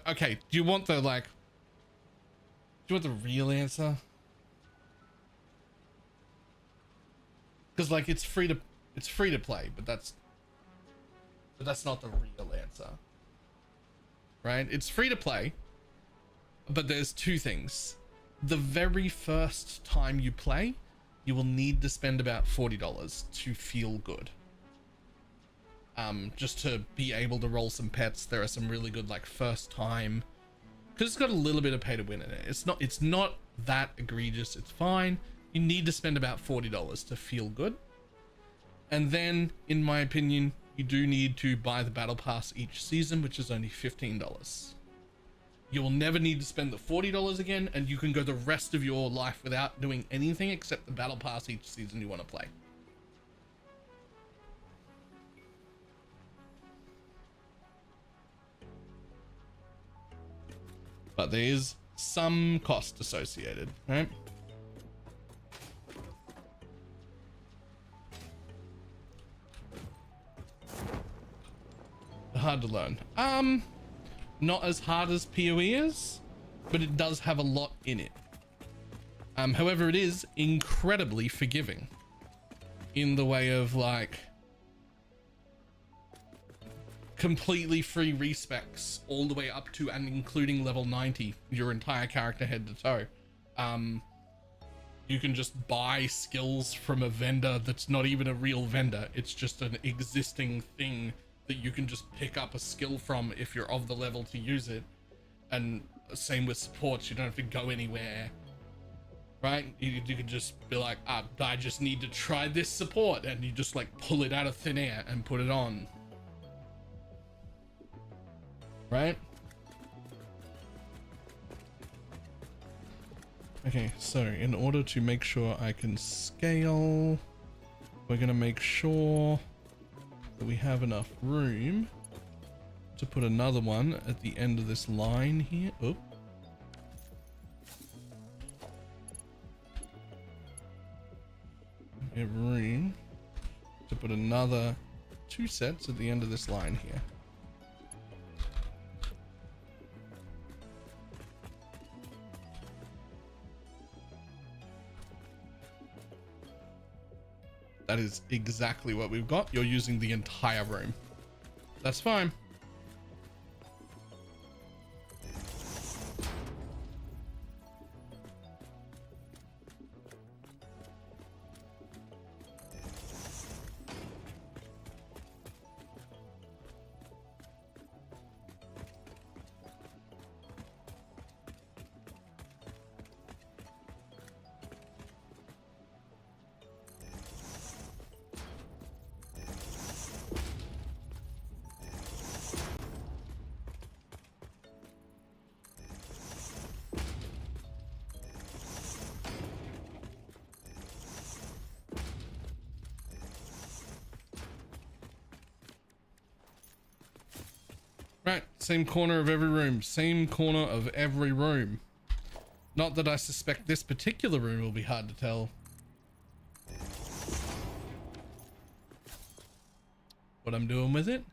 Okay, do you want the real answer? Because like it's free to play, but that's not the real answer. Right? It's free to play, but there's two things. The very first time you play, you will need to spend about $40 to feel good. Just to be able to roll some pets. There are some really good like first time, because it's got a little bit of pay to win in it. It's not that egregious. It's fine. You need to spend about $40 to feel good. And then, in my opinion, you do need to buy the battle pass each season, which is only $15. You will never need to spend the $40 again, and you can go the rest of your life without doing anything except the battle pass each season you want to play. But there is some cost associated, right? Hard to learn. Not as hard as PoE is, but it does have a lot in it. However, it is incredibly forgiving in the way of like completely free respecs all the way up to and including level 90, your entire character head to toe. You can just buy skills from a vendor that's not even a real vendor. It's just an existing thing that you can just pick up a skill from if you're of the level to use it. And same with supports, you don't have to go anywhere, right? You can just be like, I just need to try this support, and you just like pull it out of thin air and put it on, right? Okay, so in order to make sure I can scale, we're gonna make sure that we have enough room to put another one at the end of this line here. Oh. We have room to put another 2 sets at the end of this line here. That is exactly what we've got. You're using the entire room. That's fine. Right, same corner of every room. Same corner of every room. Not that I suspect this particular room will be hard to tell. What I'm doing with it.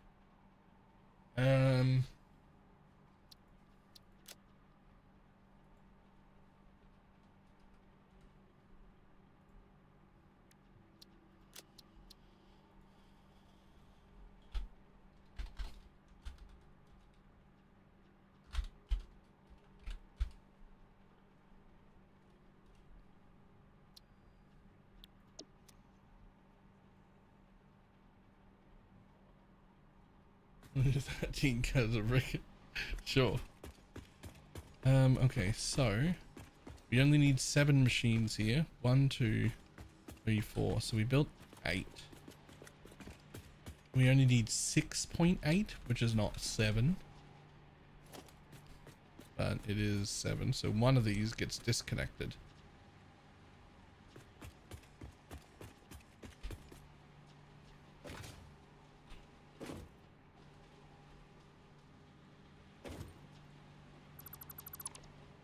That team has a record. Sure. Okay, so We only need 7 machines here. 1, 2, 3, 4. So we built 8. We only need 6.8, which is not 7. But it is 7. So one of these gets disconnected.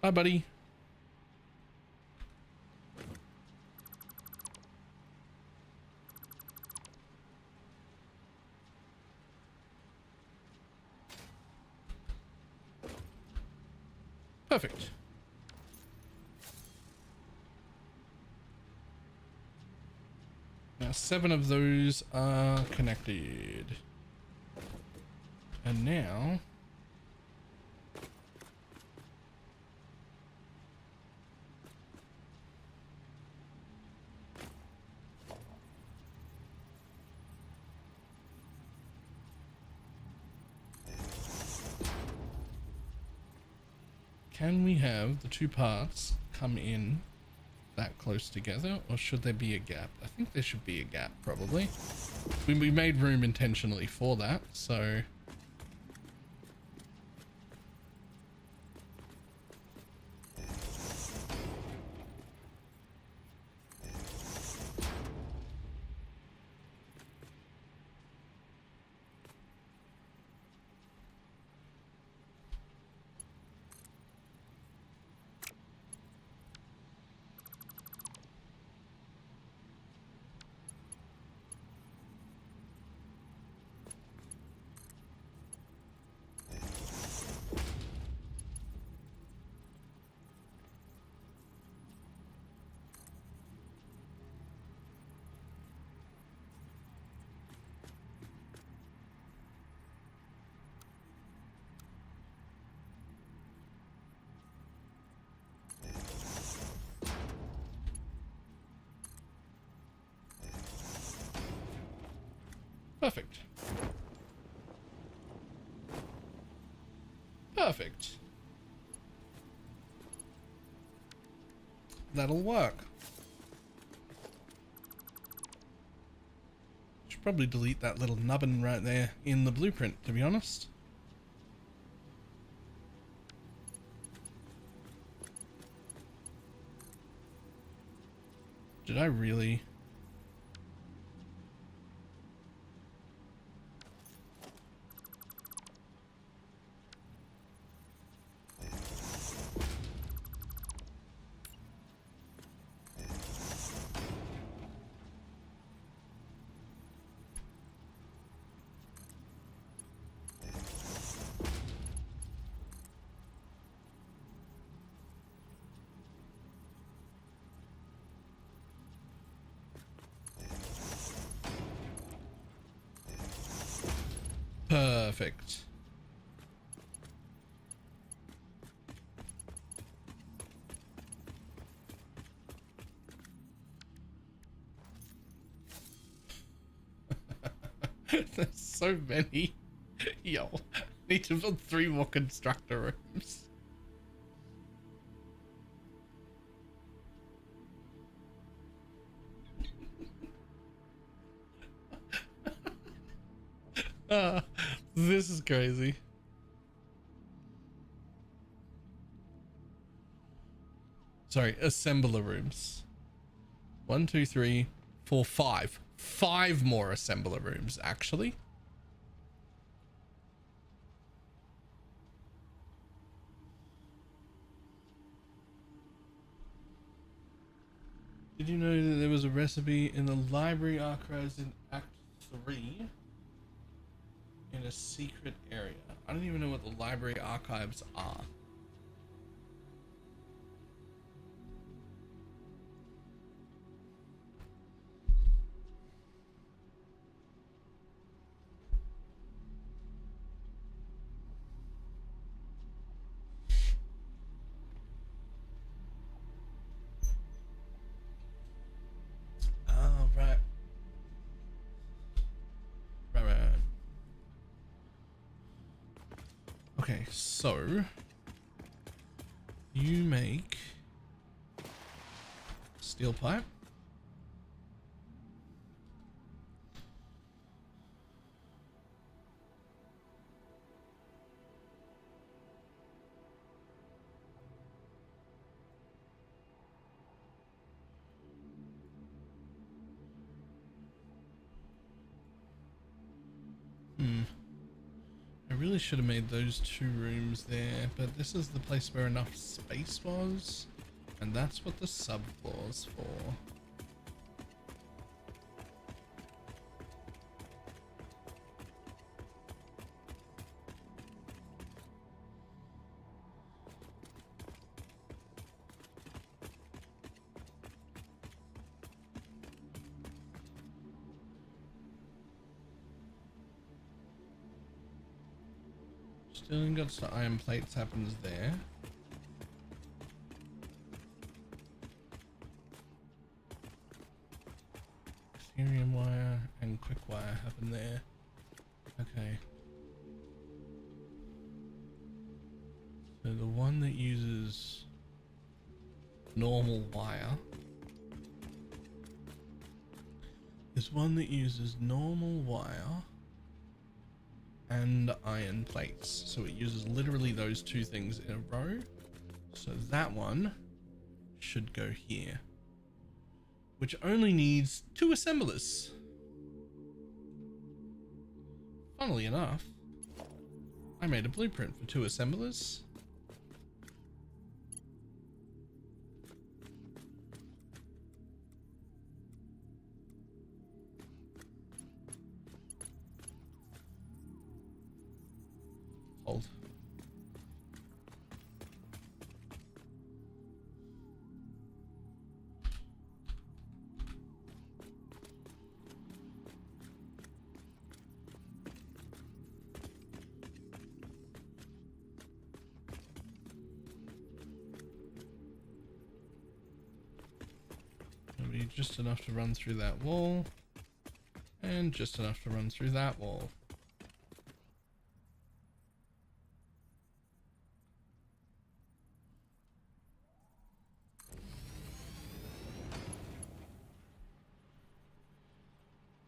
Hi, buddy. Perfect. Now 7 of those are connected. And now can we have the 2 parts come in that close together, or should there be a gap? I think there should be a gap, probably. We made room intentionally for that, so perfect. Perfect. That'll work. Should probably delete that little nubbin right there in the blueprint, to be honest. Did I really? Perfect. There's so many. Yo, I need to build 3 more constructor rooms. This is crazy. Sorry, assembler rooms. 1, 2, 3, 4, 5. 5 more assembler rooms, actually. Did you know that there was a recipe in the library archives in Act 3 in a secret area? I don't even know what the library archives are. Oh, right. Right. Okay, so you make steel pipe. I really should have made those 2 rooms there, but this is the place where enough space was, and that's what the subfloor's for. Steel ingots to iron plates happens there. Ethereum wire and quick wire happen there. Okay. So the one that uses normal wire is one that uses normal wire and iron plates. So it uses literally those 2 things in a row. So that one should go here, which only needs 2 assemblers. Funnily enough, I made a blueprint for 2 assemblers. Hold. It'll be just enough to run through that wall, and just enough to run through that wall.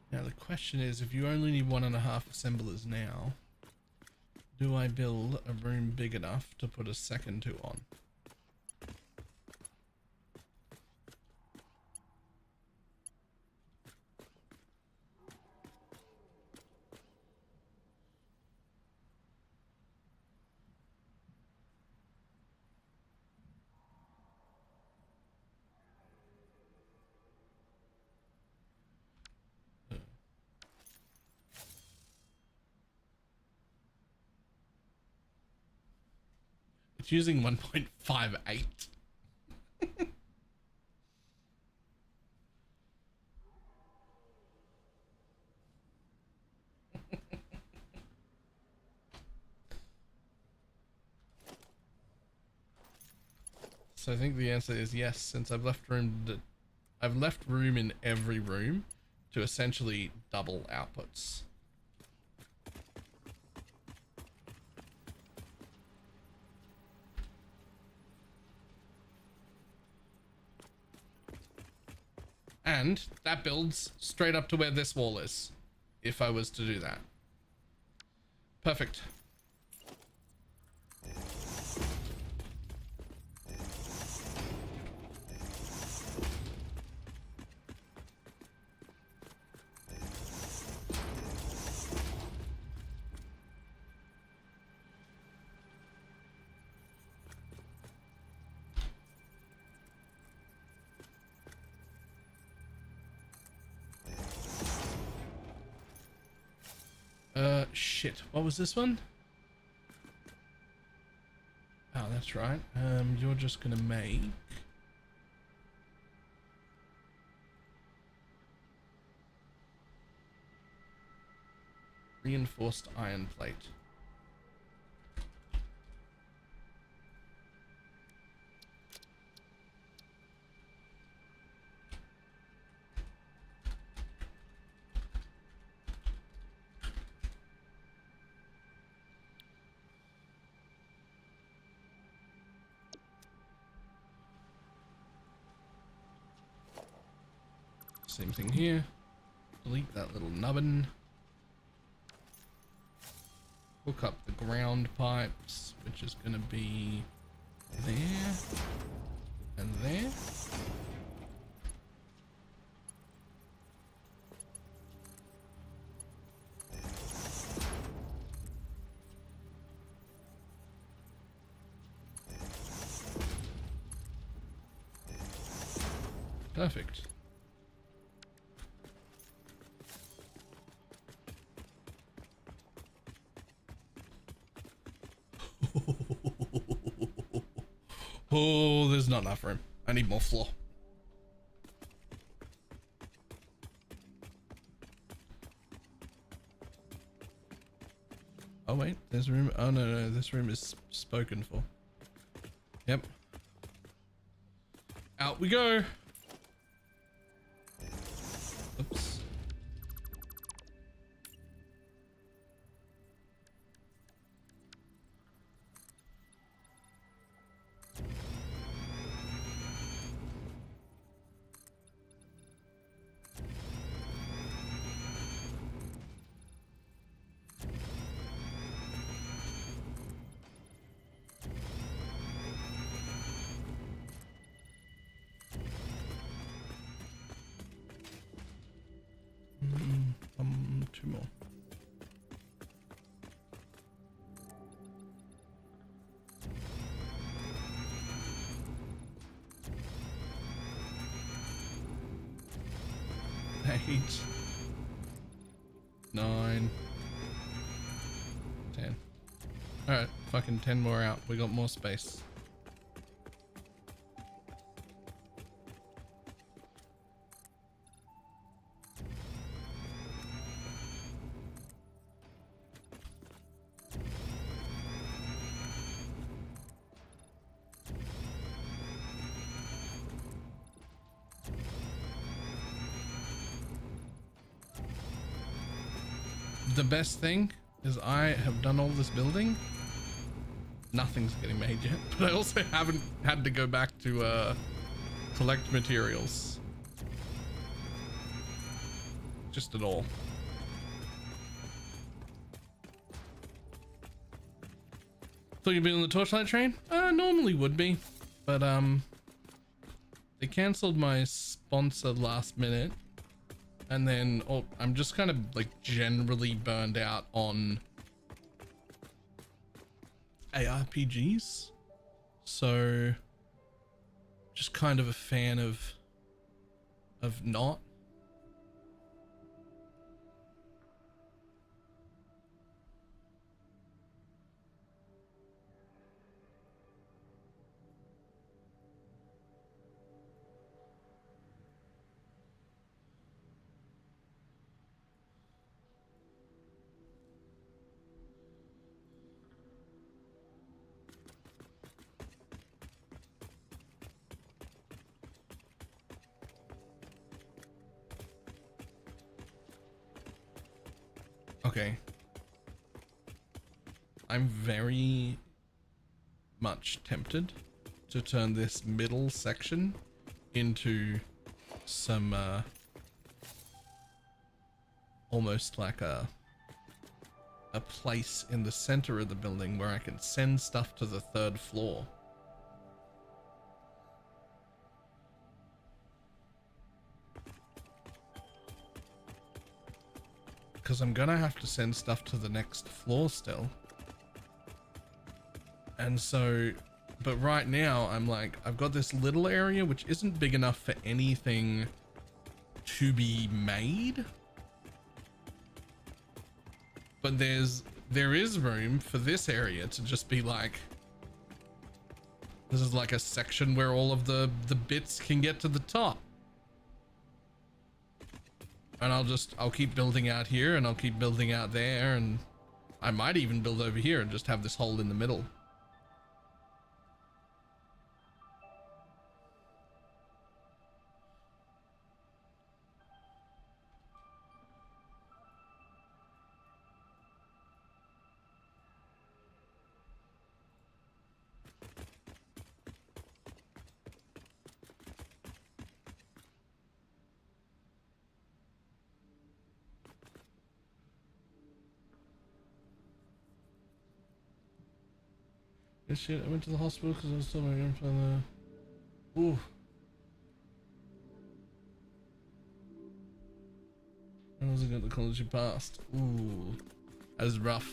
Now the question is, if you only need 1.5 assemblers now, do I build a room big enough to put a second 2 on? It's using 1.58. So I think the answer is yes, since I've left room in every room to essentially double outputs. And that builds straight up to where this wall is, if I was to do that. Perfect. Shit. What was this one? Oh, that's right. You're just gonna make reinforced iron plate. Same thing here. Delete that little nubbin. Hook up the ground pipes, which is going to be there and there. Perfect. Oh, there's not enough room. I need more floor. Oh wait, there's room. Oh no, this room is spoken for. Yep. Out we go. Oops. Two more. Eight, 9, 10. All right, fucking 10 more out. We got more space. The best thing is I have done all this building. Nothing's getting made yet, but I also haven't had to go back to collect materials. Just at all. Thought you'd be on the Torchlight train? Normally would be, but they cancelled my sponsor last minute. And then I'm just kind of like generally burned out on ARPGs. So just kind of a fan of not. Okay. I'm very much tempted to turn this middle section into some almost like a place in the center of the building where I can send stuff to the 3rd floor. Because I'm gonna have to send stuff to the next floor still. And so, but right now I'm like, I've got this little area which isn't big enough for anything to be made. But there is room for this area to just be like, this is like a section where all of the bits can get to the top. And I'll keep building out here, and I'll keep building out there, and I might even build over here and just have this hole in the middle. This shit, I went to the hospital because I was still my grandfather. Ooh. I wasn't got the college you passed. Ooh. That was rough.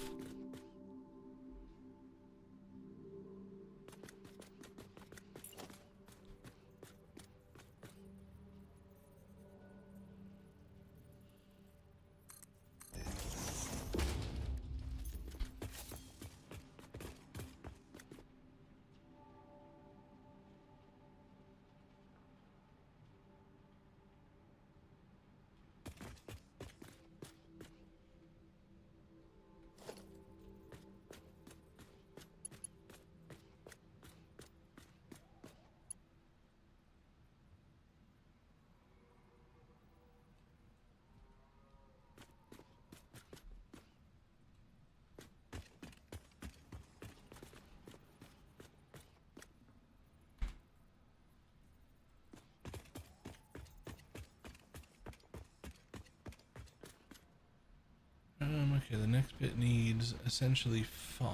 Okay, the next bit needs essentially 5.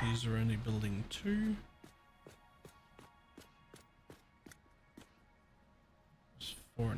These are only building 2. It's 4.5.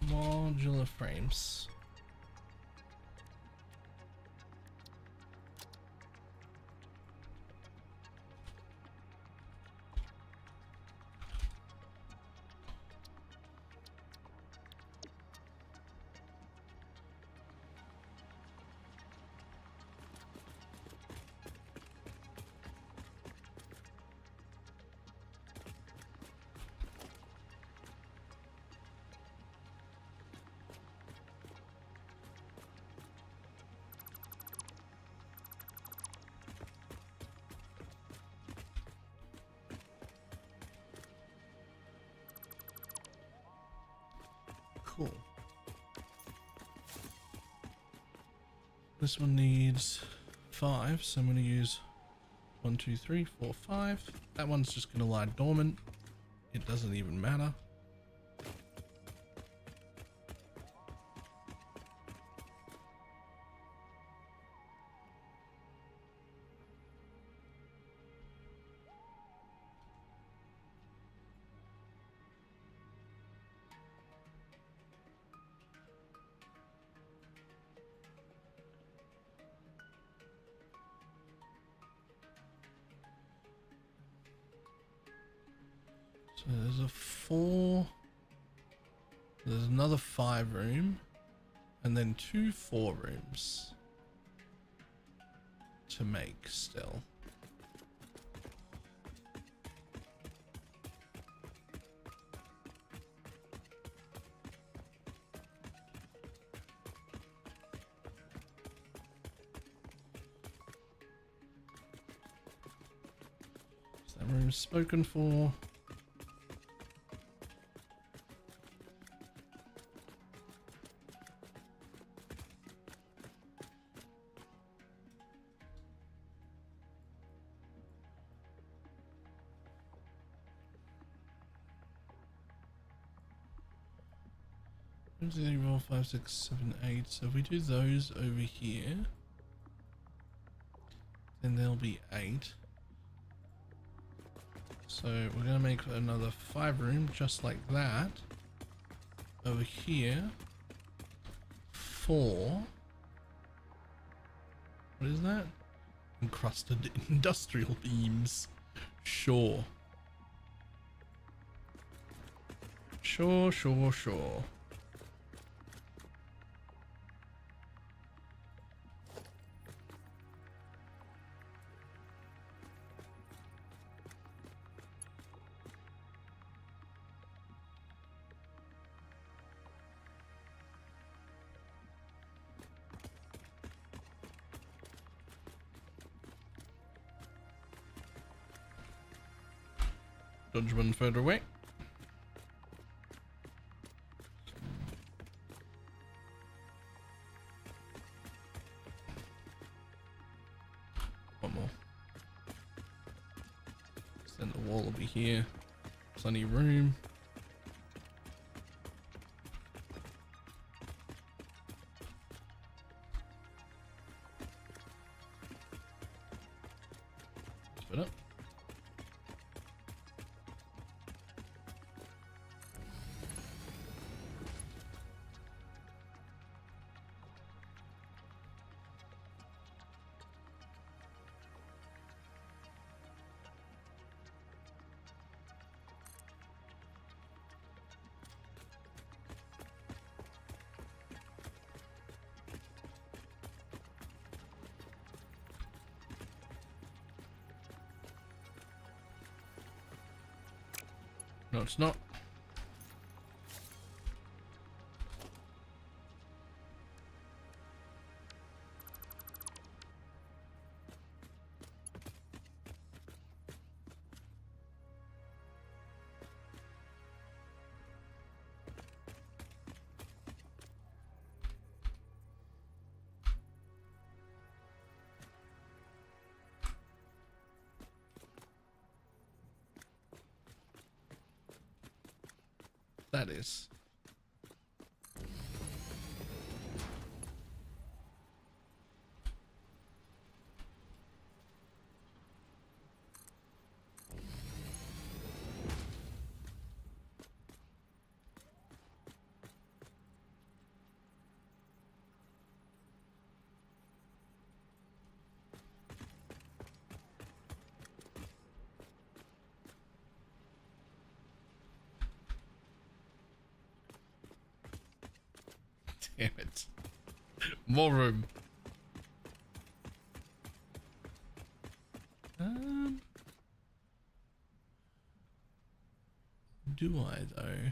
Modular frames. Cool. This one needs 5, so I'm going to use 1, 2, 3, 4, 5. That one's just going to lie dormant. It doesn't even matter. So there's a 4. There's another 5 room. And then 2 4 rooms. To make still. So that room is spoken for. Roll 5, 6, 7, 8. So if we do those over here, then there'll be 8. So we're gonna make another 5 room just like that. Over here, 4. What is that? Encrusted industrial beams. Sure. Sure. Dodge one further away. One more. Then the wall will be here. Plenty of room. Split up. No, it's not. That is. Damn it. More room. Do I though?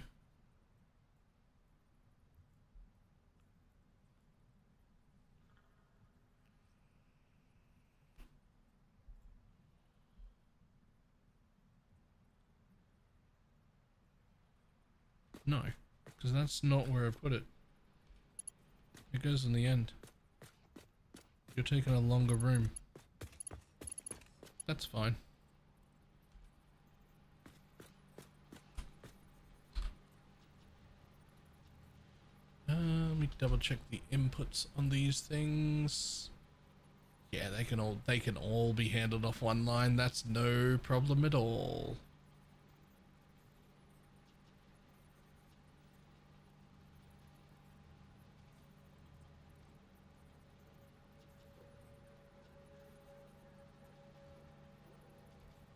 No, because that's not where I put it. It goes in the end. You're taking a longer room. That's fine. Let me double check the inputs on these things. Yeah, they can all be handled off one line. That's no problem at all.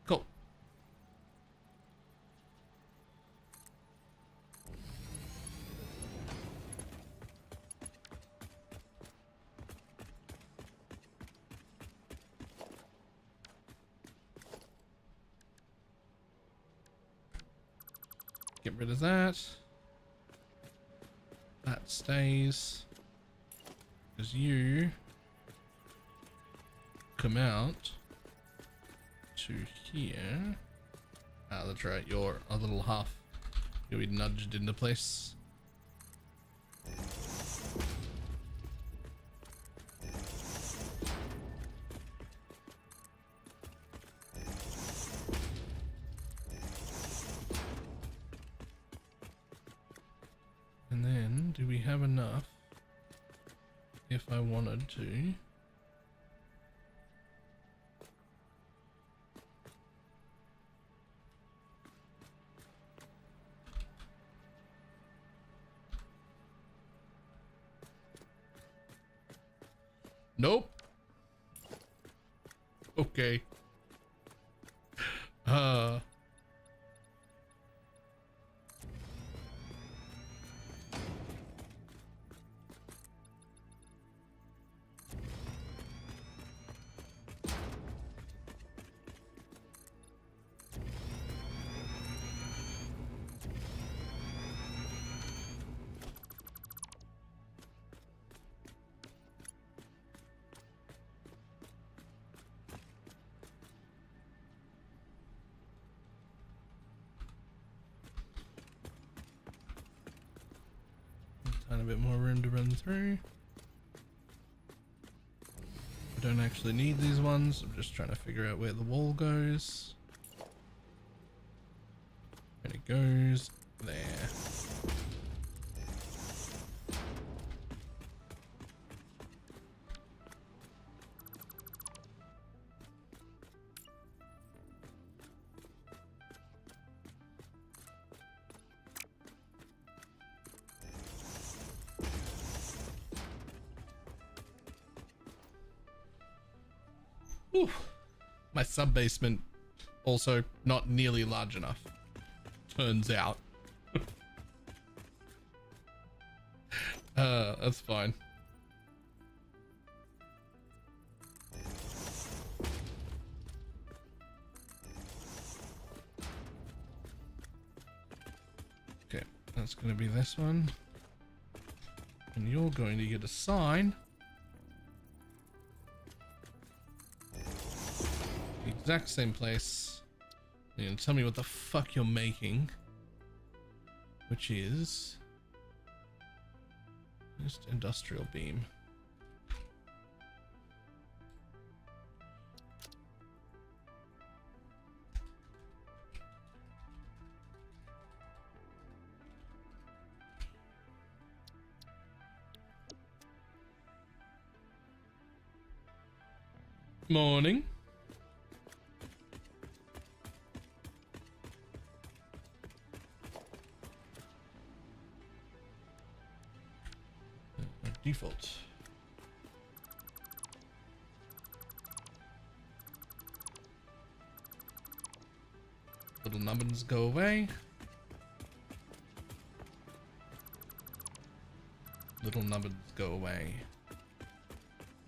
Cool. Get rid of that. That stays. Because you come out to here. Ah, that's right. You're a little half. You'll be nudged into place. And then, do we have enough if I wanted to? Nope. Okay. A bit more room to run through. I don't actually need these ones. I'm just trying to figure out where the wall goes. And it goes there. Whew. My sub-basement also not nearly large enough, turns out. That's fine. Okay, that's gonna be this one. And you're going to get a sign. Exact same place. You're gonna tell me what the fuck you're making, which is just industrial beam. Morning. Default. Little nubbins go away. Little nubbins go away.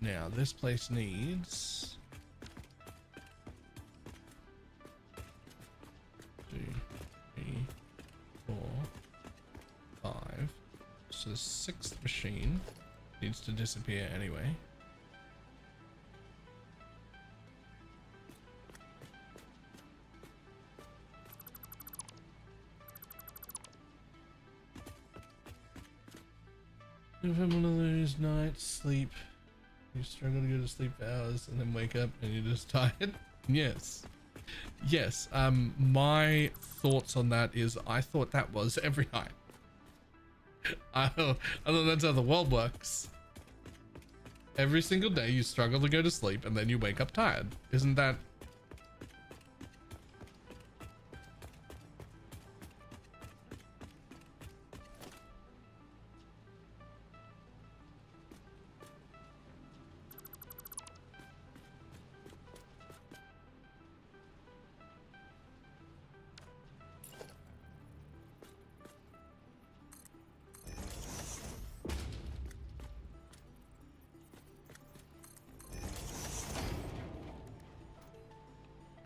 Now this place needs 2, 3, 4, 5. So the 6th machine needs to disappear anyway. You've had one of those nights, sleep. You struggle to go to sleep for hours and then wake up and you're just tired. Yes. Yes. My thoughts on that is I thought that was every night. I thought that's how the world works. Every single day you struggle to go to sleep and then you wake up tired. Isn't that?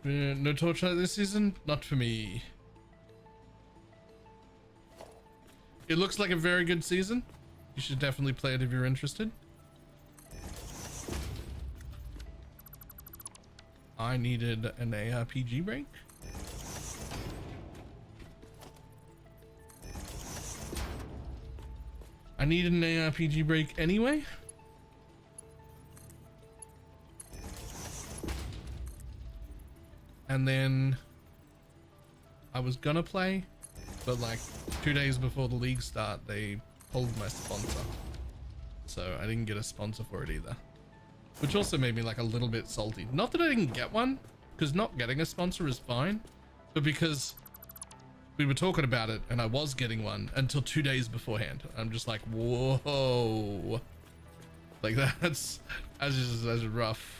No torchlight this season? Not for me. It looks like a very good season. You should definitely play it if you're interested. I needed an ARPG break. I needed an ARPG break anyway. And then I was gonna play, but like 2 days before the league start, they pulled my sponsor. So I didn't get a sponsor for it either. Which also made me like a little bit salty. Not that I didn't get one, because not getting a sponsor is fine, but because we were talking about it and I was getting one until 2 days beforehand. I'm just like, whoa. Like that's as rough.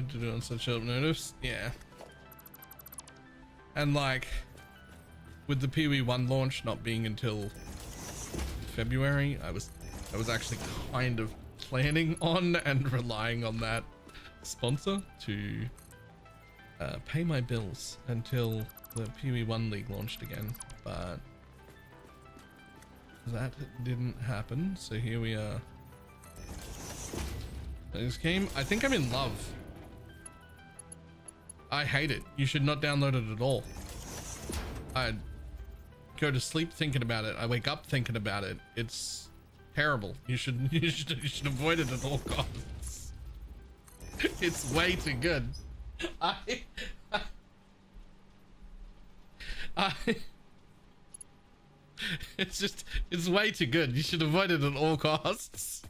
To do on such short notice, yeah. And like with the PoE1 launch not being until February, I was actually kind of planning on and relying on that sponsor to pay my bills until the PoE1 league launched again, but that didn't happen. So here we are. This game, I think I'm in love. I hate it. You should not download it at all. I go to sleep thinking about it. I wake up thinking about it. It's terrible. You should avoid it at all costs. It's way too good. It's way too good. You should avoid it at all costs.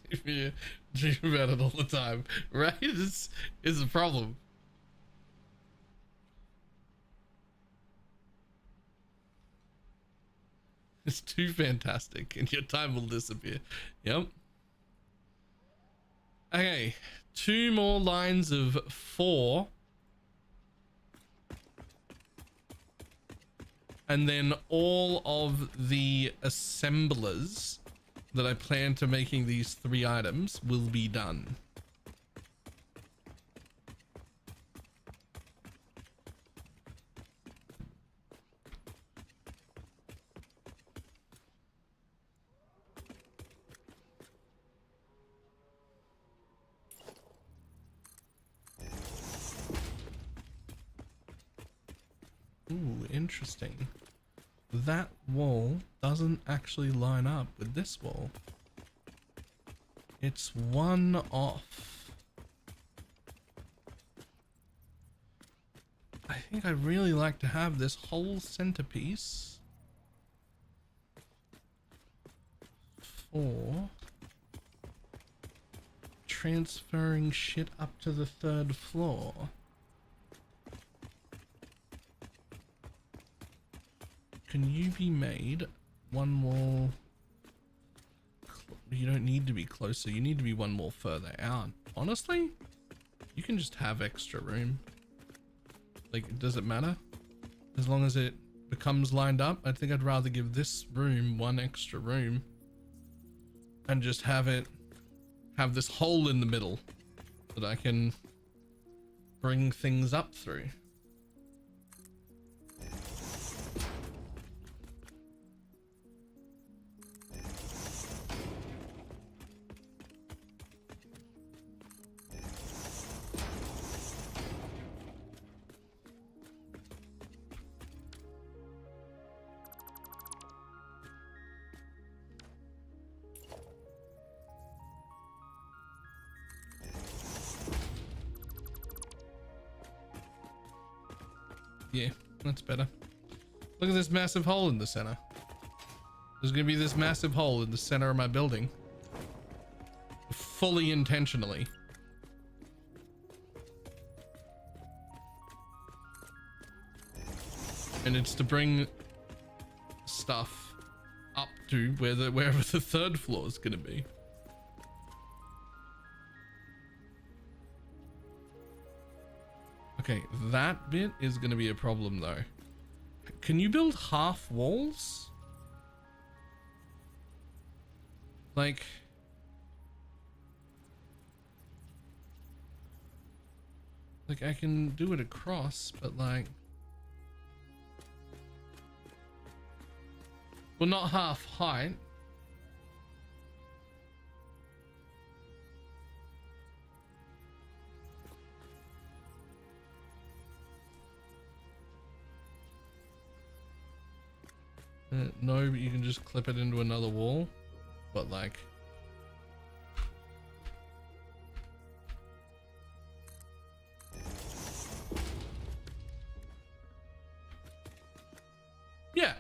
If you dream about it all the time, right? It's a problem. It's too fantastic and your time will disappear. Yep. Okay, 2 more lines of 4. And then all of the assemblers that I plan to making these 3 items will be done. Ooh, interesting. That wall doesn't actually line up with this wall. It's 1 off. I think I'd really like to have this whole centerpiece for transferring shit up to the 3rd floor. Can you be made 1 wall? You don't need to be closer. You need to be 1 wall further out. Honestly, you can just have extra room. Like, does it matter? As long as it becomes lined up. I think I'd rather give this room 1 extra room and just have this hole in the middle that I can bring things up through. Yeah, that's better. Look at this massive hole in the center. There's gonna be this massive hole in the center of my building. fully intentionally. And it's to bring stuff up to wherever the third floor is going to be. Okay, that bit is going to be a problem though. Can you build half walls? Like... Like I can do it across, but like... Well, not half height. No, but you can just clip it into another wall. But like... Yeah.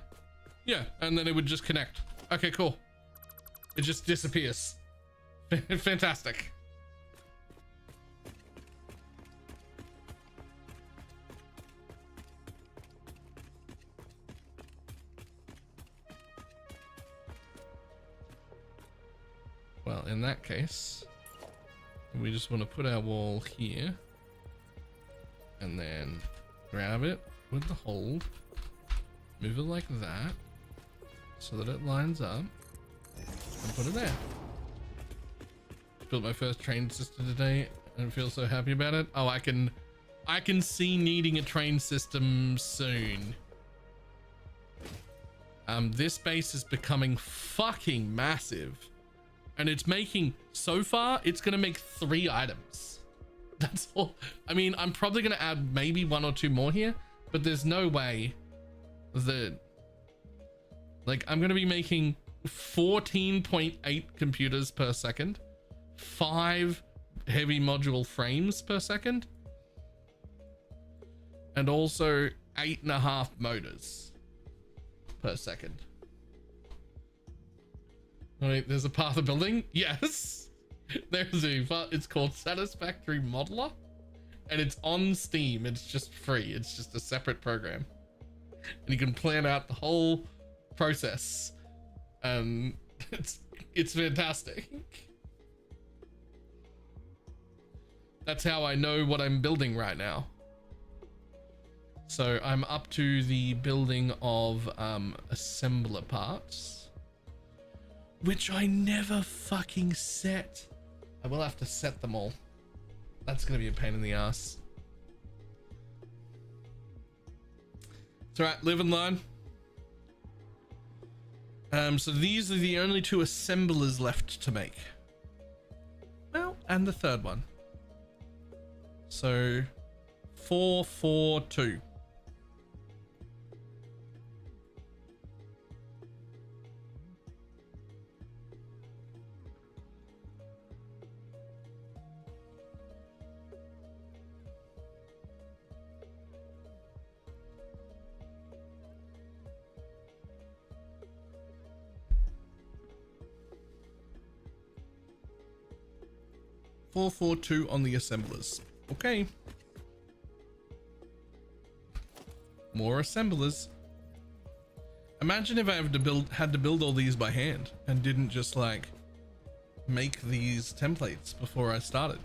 Yeah, and then it would just connect. Okay, cool. It just disappears. Fantastic. Well, in that case, we just want to put our wall here and then grab it with the hold, move it like that so that it lines up and put it there. Built my first train system today and feel so happy about it. Oh, I can see needing a train system soon. This base is becoming fucking massive. And it's making, so far, it's going to make 3 items. That's all. I mean, I'm probably going to add maybe 1 or 2 more here, but there's no way that, like, I'm going to be making 14.8 computers per second, 5 heavy module frames per second, and also 8.5 motors per second. Wait, there's a path of building? Yes! There's it's called Satisfactory Modeler, and it's on Steam. It's just free. It's just a separate program. And you can plan out the whole process. It's fantastic. That's how I know what I'm building right now. So I'm up to the building of assembler parts, which I never fucking set. I will have to set them all. That's gonna be a pain in the ass. It's alright, live and learn. So these are the only 2 assemblers left to make. Well, and the third one. So 4, 4, 2. Four, 4, 2 on the assemblers. Okay. More assemblers. Imagine if I had to build all these by hand and didn't just like make these templates before I started.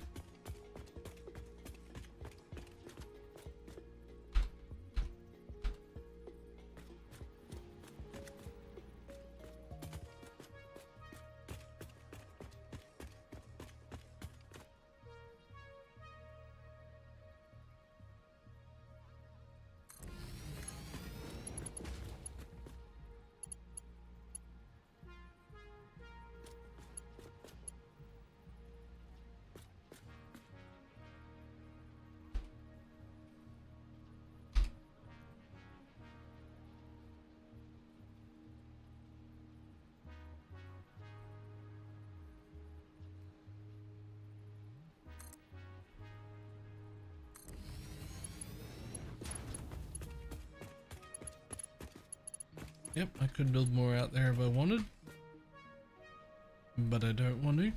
Yep, I could build more out there if I wanted, but I don't want to.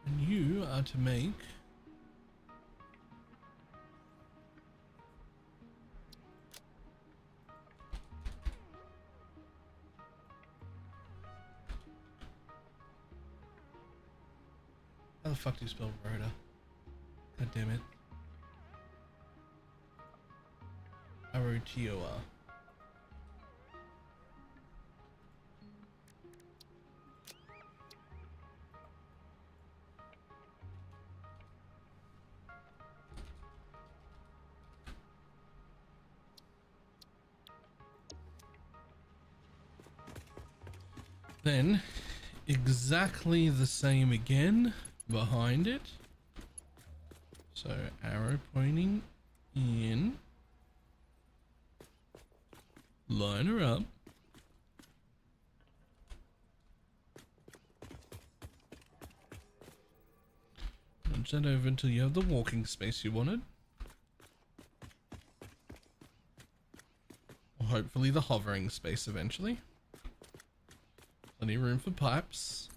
And you are to make how the fuck do you spell rota? God damn it. R-O-T-O-R. Then exactly the same again behind it. So arrow pointing in, line her up. Nudge that over until you have the walking space you wanted. Or hopefully the hovering space eventually. Plenty of room for pipes.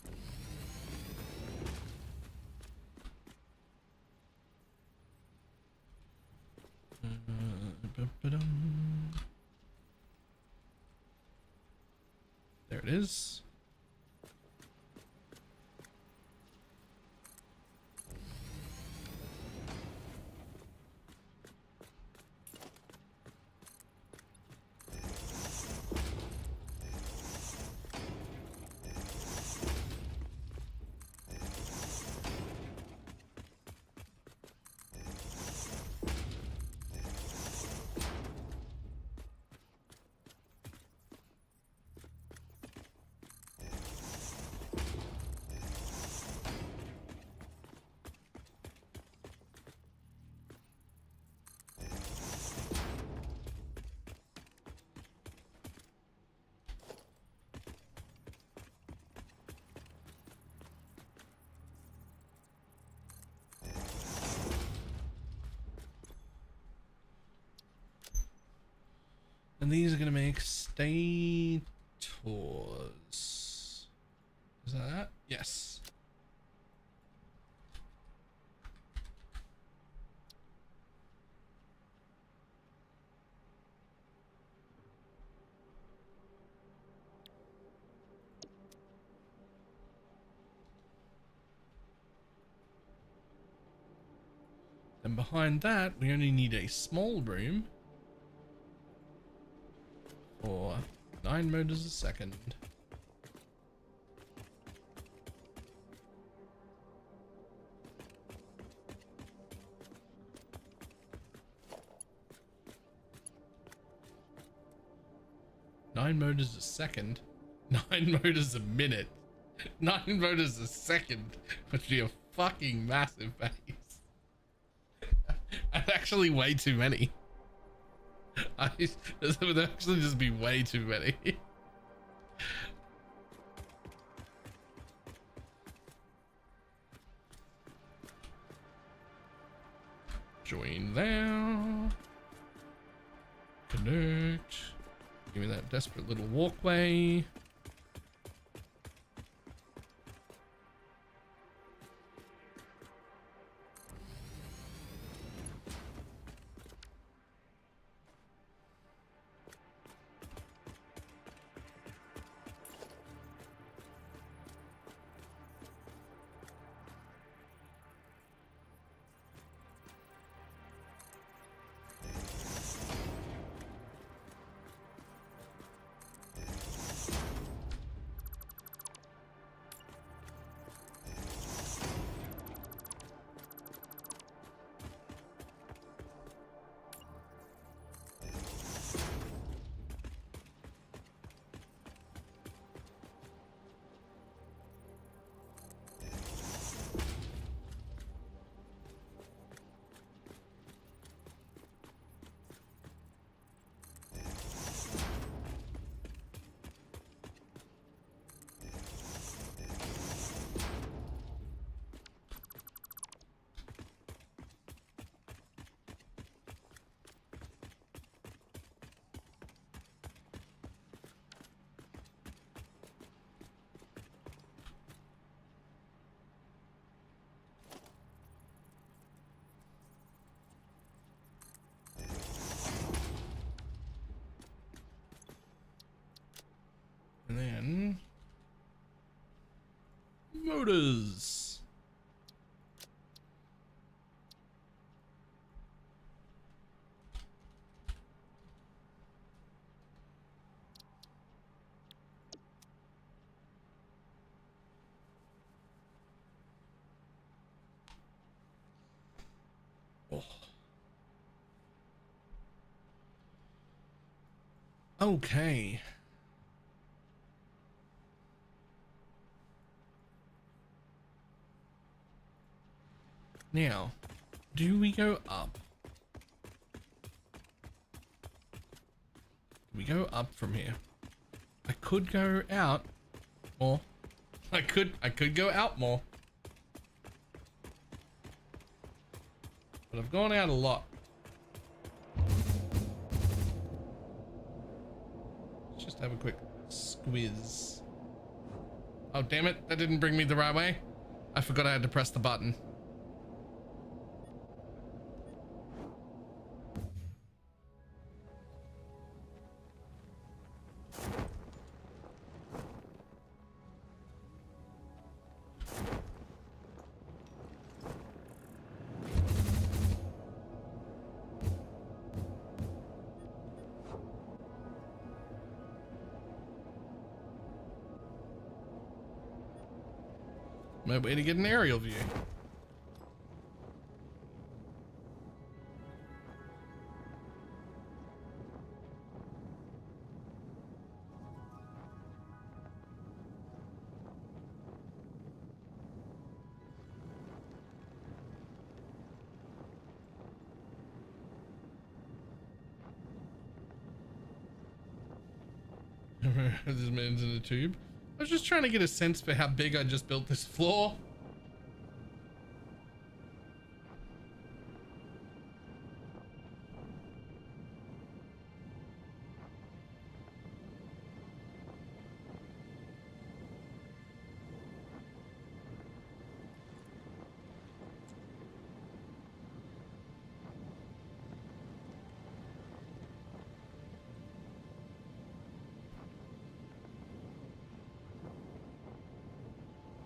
There it is. And these are going to make stay tours. Is that? Yes. And behind that, we only need a small room for 9 motors a second. Nine motors a second? 9 motors a minute? 9 motors a second would be a fucking massive base. That's actually way too many. This would actually just be way too many. Join there. Connect. Give me that desperate little walkway. sodas. Oh. Okay. Now, do we go up? We go up from here. I could go out more. I could go out more. But I've gone out a lot. Let's just have a quick squiz. Oh, damn it. That didn't bring me the right way. I forgot I had to press the button. My way to get an aerial view. This man's in a tube. I was just trying to get a sense for how big I just built this floor.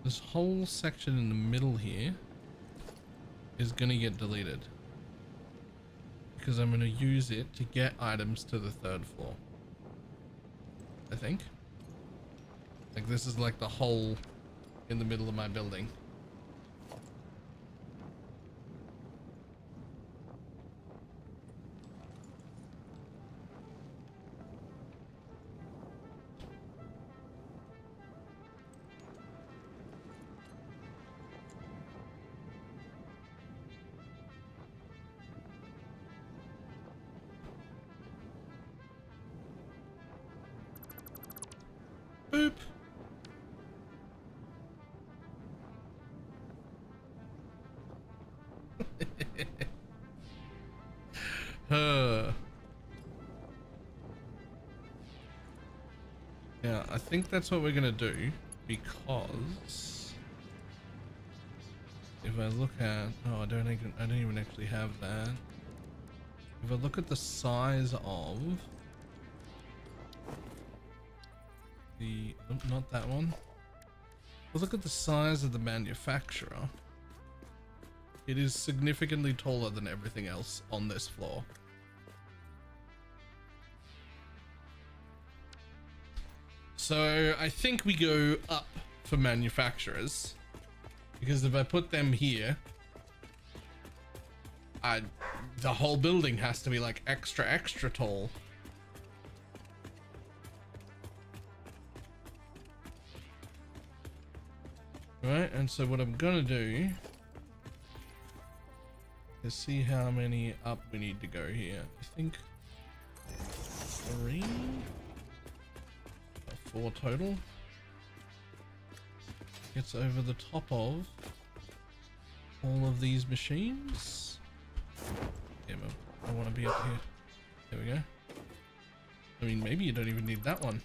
This whole section in the middle here is going to get deleted because I'm going to use it to get items to the 3rd floor. I think. Like this is like the hole in the middle of my building. Boop. Yeah, I think that's what we're gonna do because if I look at, oh, I don't even actually have that. If I look at the size of the, not that one. Well, look at the size of the manufacturer. It is significantly taller than everything else on this floor. So I think we go up for manufacturers because if I put them here, the whole building has to be like extra tall. Right, and so what I'm gonna do is see how many up we need to go here. I think 3 or 4 total. Gets over the top of all of these machines. Damn it, I want to be up here. There we go. I mean, maybe you don't even need that one.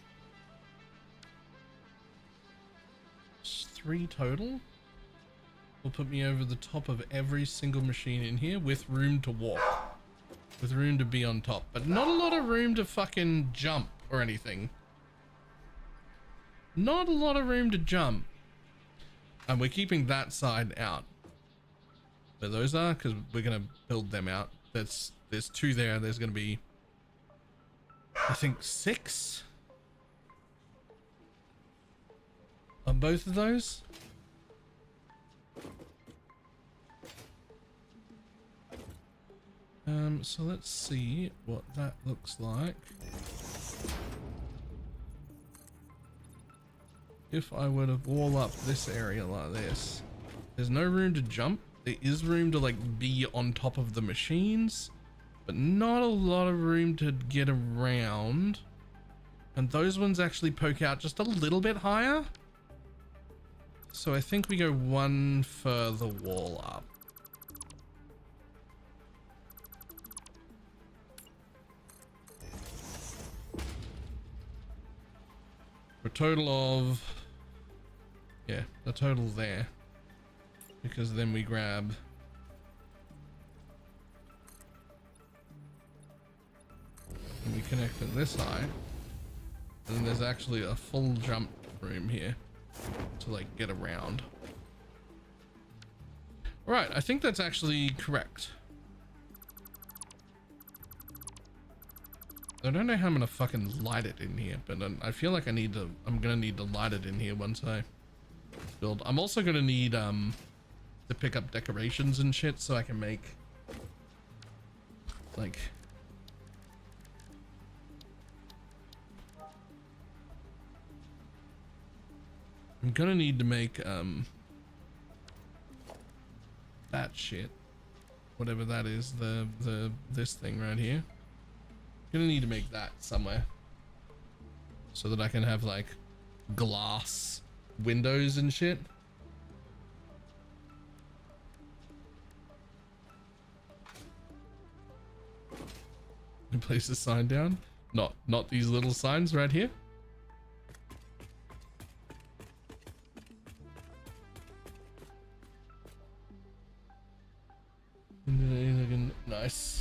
3 total will put me over the top of every single machine in here with room to walk, with room to be on top, but not a lot of room to fucking jump or anything. Not a lot of room to jump. And we're keeping that side out. Where those are, because we're gonna build them out. There's 2 there. There's gonna be, I think, 6 on both of those. So let's see what that looks like. If I were to wall up this area like this, there's no room to jump. There is room to like be on top of the machines, but not a lot of room to get around. And those ones actually poke out just a little bit higher. So I think we go 1 further wall up. For a total of, yeah, a total there. Because then we grab and we connect it this high. And then there's actually a full jump room here to like get around. All right, I think that's actually correct. I don't know how I'm gonna fucking light it in here, but I feel like I'm gonna need to light it in here once I build. I'm also gonna need to pick up decorations and shit so I can make like I'm gonna need to make that shit, whatever that is, this thing right here. Gonna need to make that somewhere so that I can have like glass windows and shit. And place the sign down. Not these little signs right here. Nice.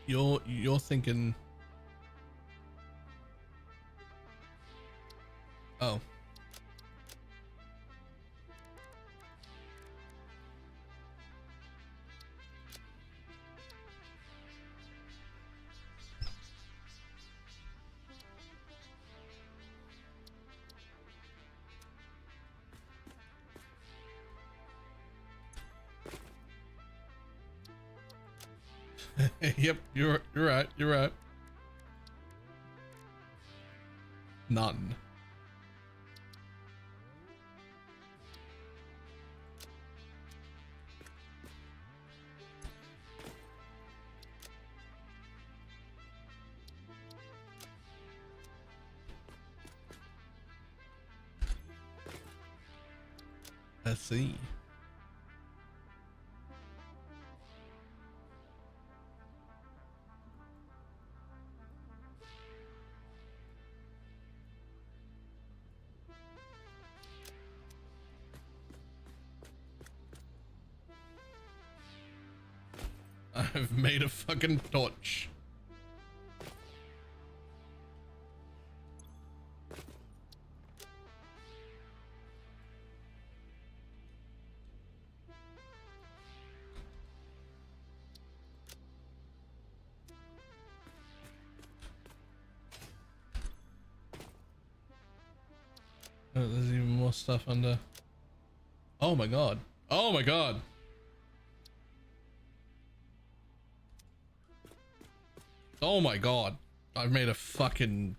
You're thinking, oh, yep, you're right. You're right. None. I see. I've made a fucking torch. Oh, there's even more more stuff under. Oh my god. Oh my god. Oh my god. I've made a fucking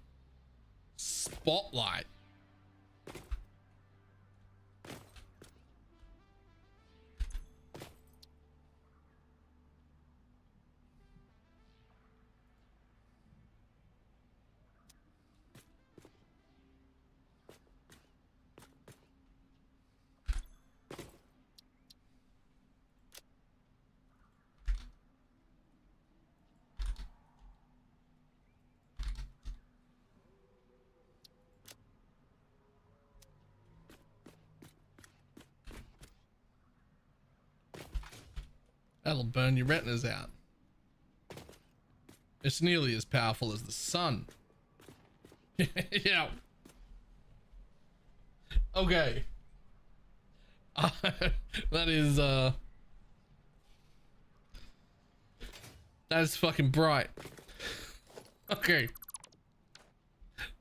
spotlight. That'll burn your retinas out. It's nearly as powerful as the sun. Yeah. Okay. That is fucking bright. Okay.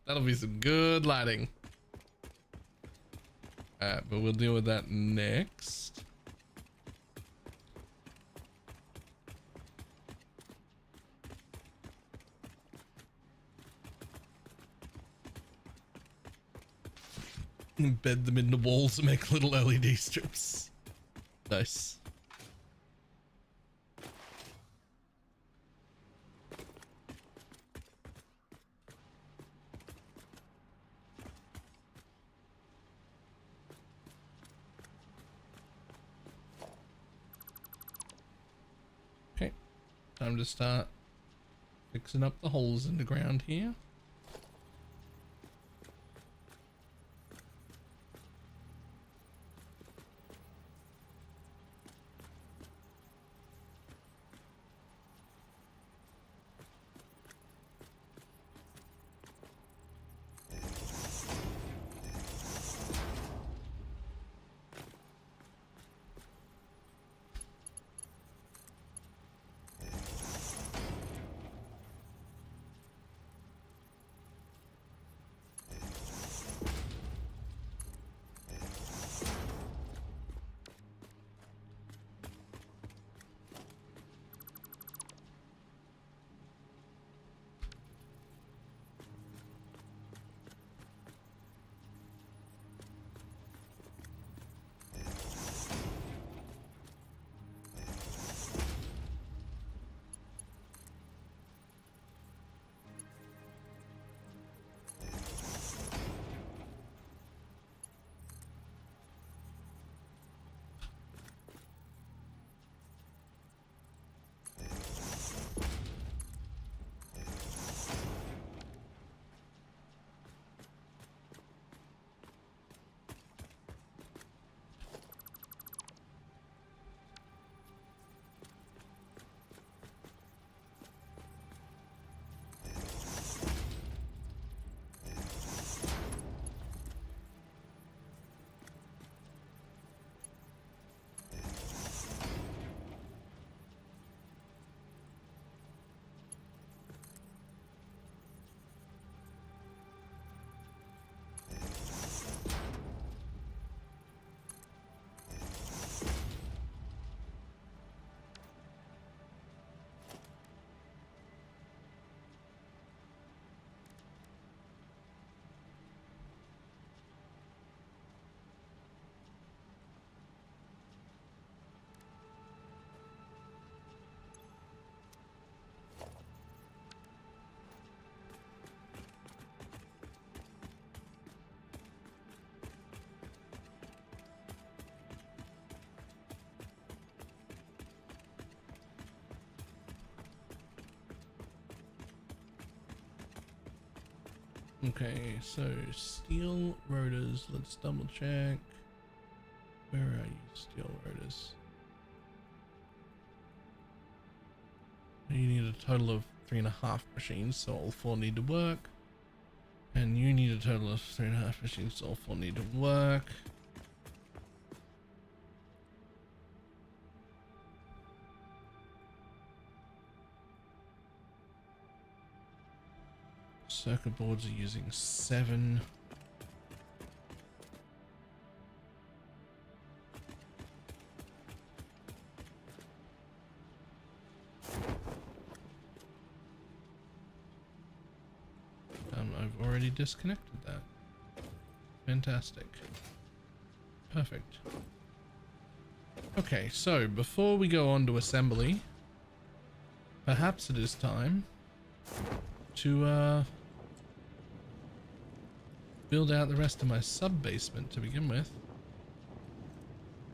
That'll be some good lighting. Alright, but we'll deal with that next. Embed them in the walls to make little LED strips. Nice. Okay, time to start fixing up the holes in the ground here. Okay, so steel rotors, let's double check. Where are you, steel rotors? You need a total of 3.5 machines, so all 4 need to work. And you need a total of 3.5 machines, so all 4 need to work. Circuit boards are using 7. already disconnected that. Fantastic. Perfect. Okay, so before we go on to assembly, perhaps it is time to build out the rest of my sub-basement to begin with,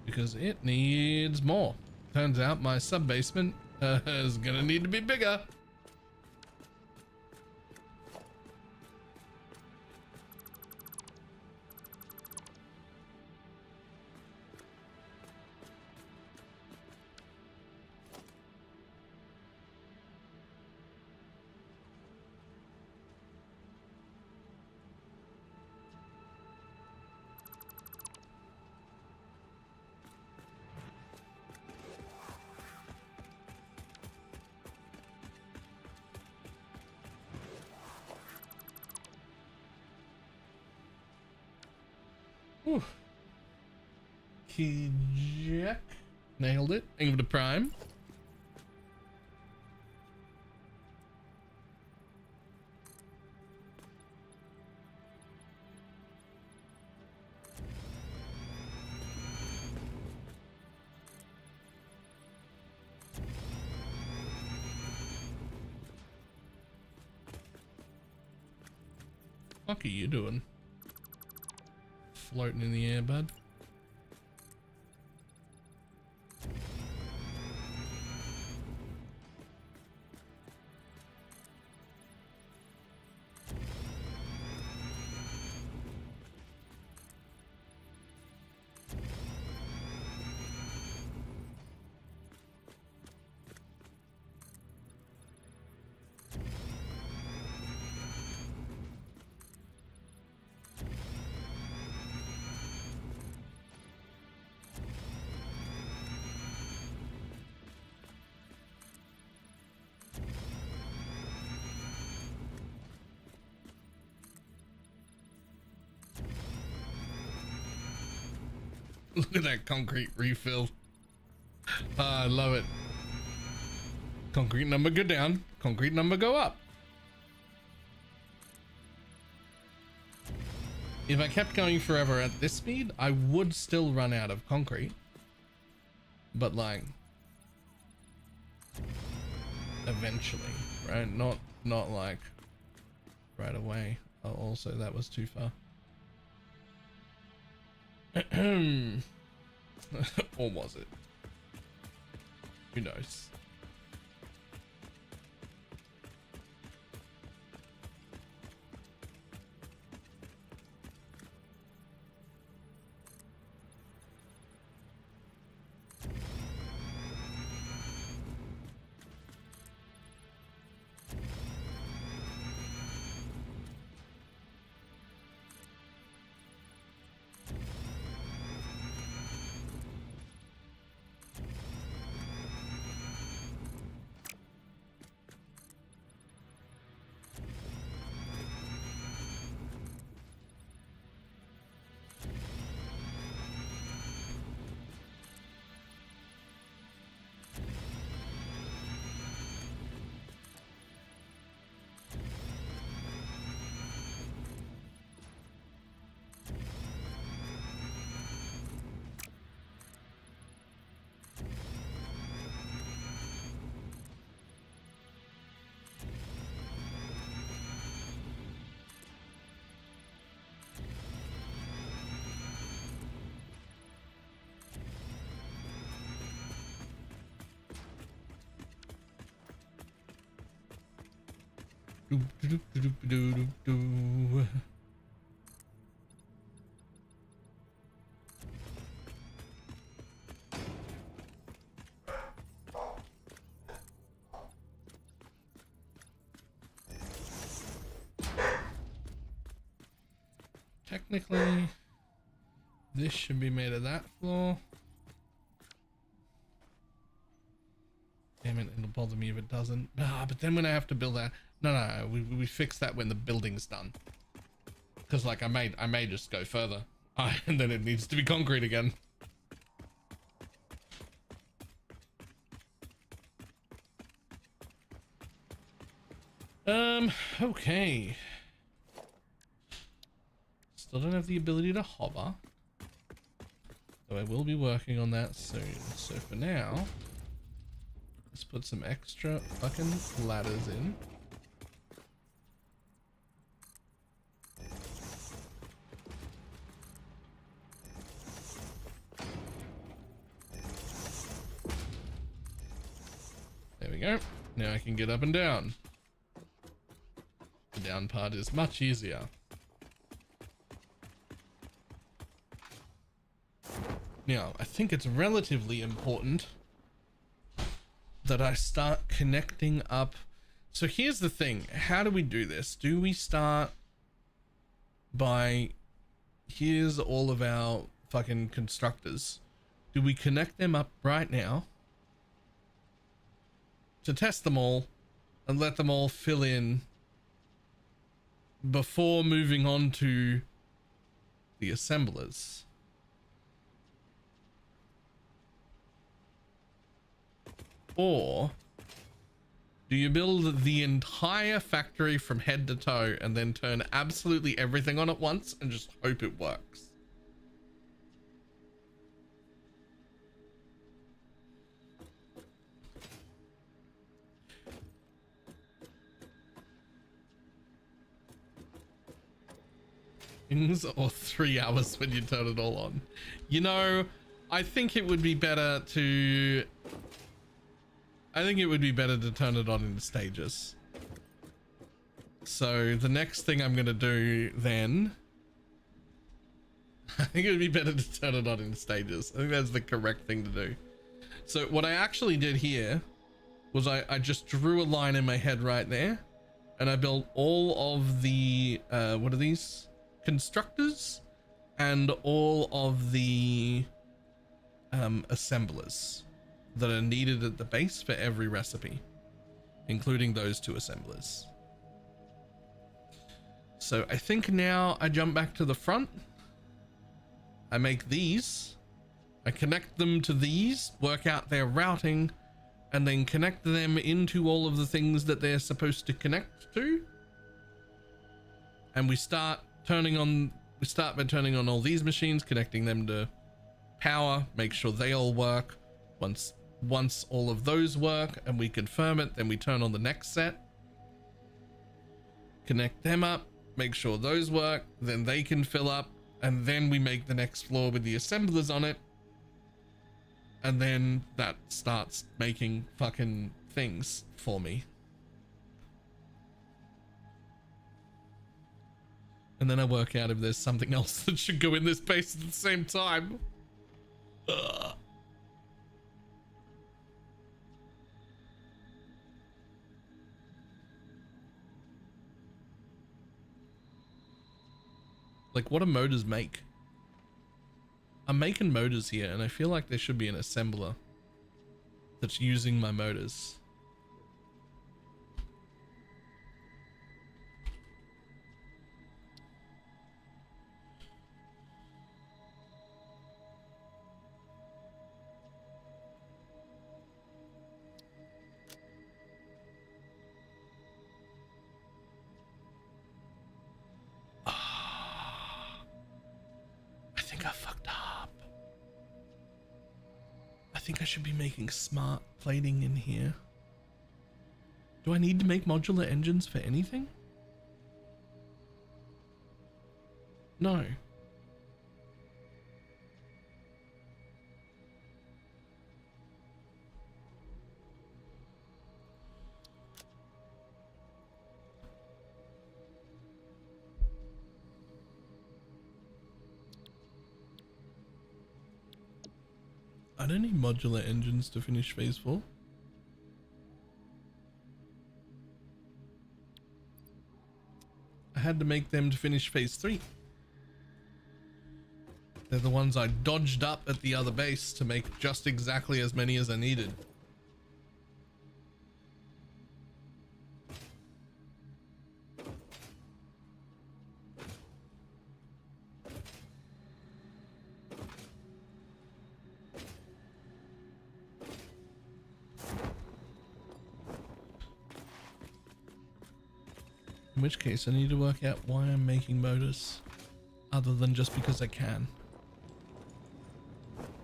because it needs more. Turns out my sub-basement is gonna need to be bigger. Whew. Key jack. Nailed it. Give it a prime. What are you doing? Floating in the air, bud. Look at that concrete refill. I love it. Concrete number go down, concrete number go up. If I kept going forever at this speed, I would still run out of concrete. But like, eventually, right? Not like right away. Oh, also that was too far. Or was it? Who knows? Technically, this should be made of that floor. Damn it, it'll bother me if it doesn't. Ah, but then when I have to build that, no, we fix that when the building's done. Because like I may just go further, and then it needs to be concrete again. Okay. Still don't have the ability to hover. So I will be working on that soon. So for now, let's put some extra fucking ladders in. There we go. Now I can get up and down. The down part is much easier. Now, I think it's relatively important that I start connecting up. So here's the thing. How do we do this? Do we start by, here's all of our fucking constructors. Do we connect them up right now to test them all and let them all fill in before moving on to the assemblers? Or do you build the entire factory from head to toe and then turn absolutely everything on at once and just hope it works? Or 3 hours when you turn it all on. You know, I think it would be better to turn it on in stages. So the next thing I'm going to do then, I think it would be better to turn it on in stages. I think that's the correct thing to do. So what I actually did here was I just drew a line in my head right there, and I built all of the, what are these? Constructors and all of the assemblers that are needed at the base for every recipe, including those 2 assemblers. So I think now I jump back to the front. I make these, I connect them to these, work out their routing, and then connect them into all of the things that they're supposed to connect to. And we start by turning on all these machines, connecting them to power, make sure they all work. Once all of those work and we confirm it, then we turn on the next set, connect them up, make sure those work, then they can fill up, and then we make the next floor with the assemblers on it, and then that starts making fucking things for me. And then I work out if there's something else that should go in this base at the same time. Ugh. Like, what do motors make? I'm making motors here, and I feel like there should be an assembler that's using my motors. I think I should be making smart plating in here. Do I need to make modular engines for anything? No. I don't need modular engines to finish phase 4. I had to make them to finish phase 3. They're the ones I dodged up at the other base to make just exactly as many as I needed. In which case I need to work out why I'm making motors. other than just because I can.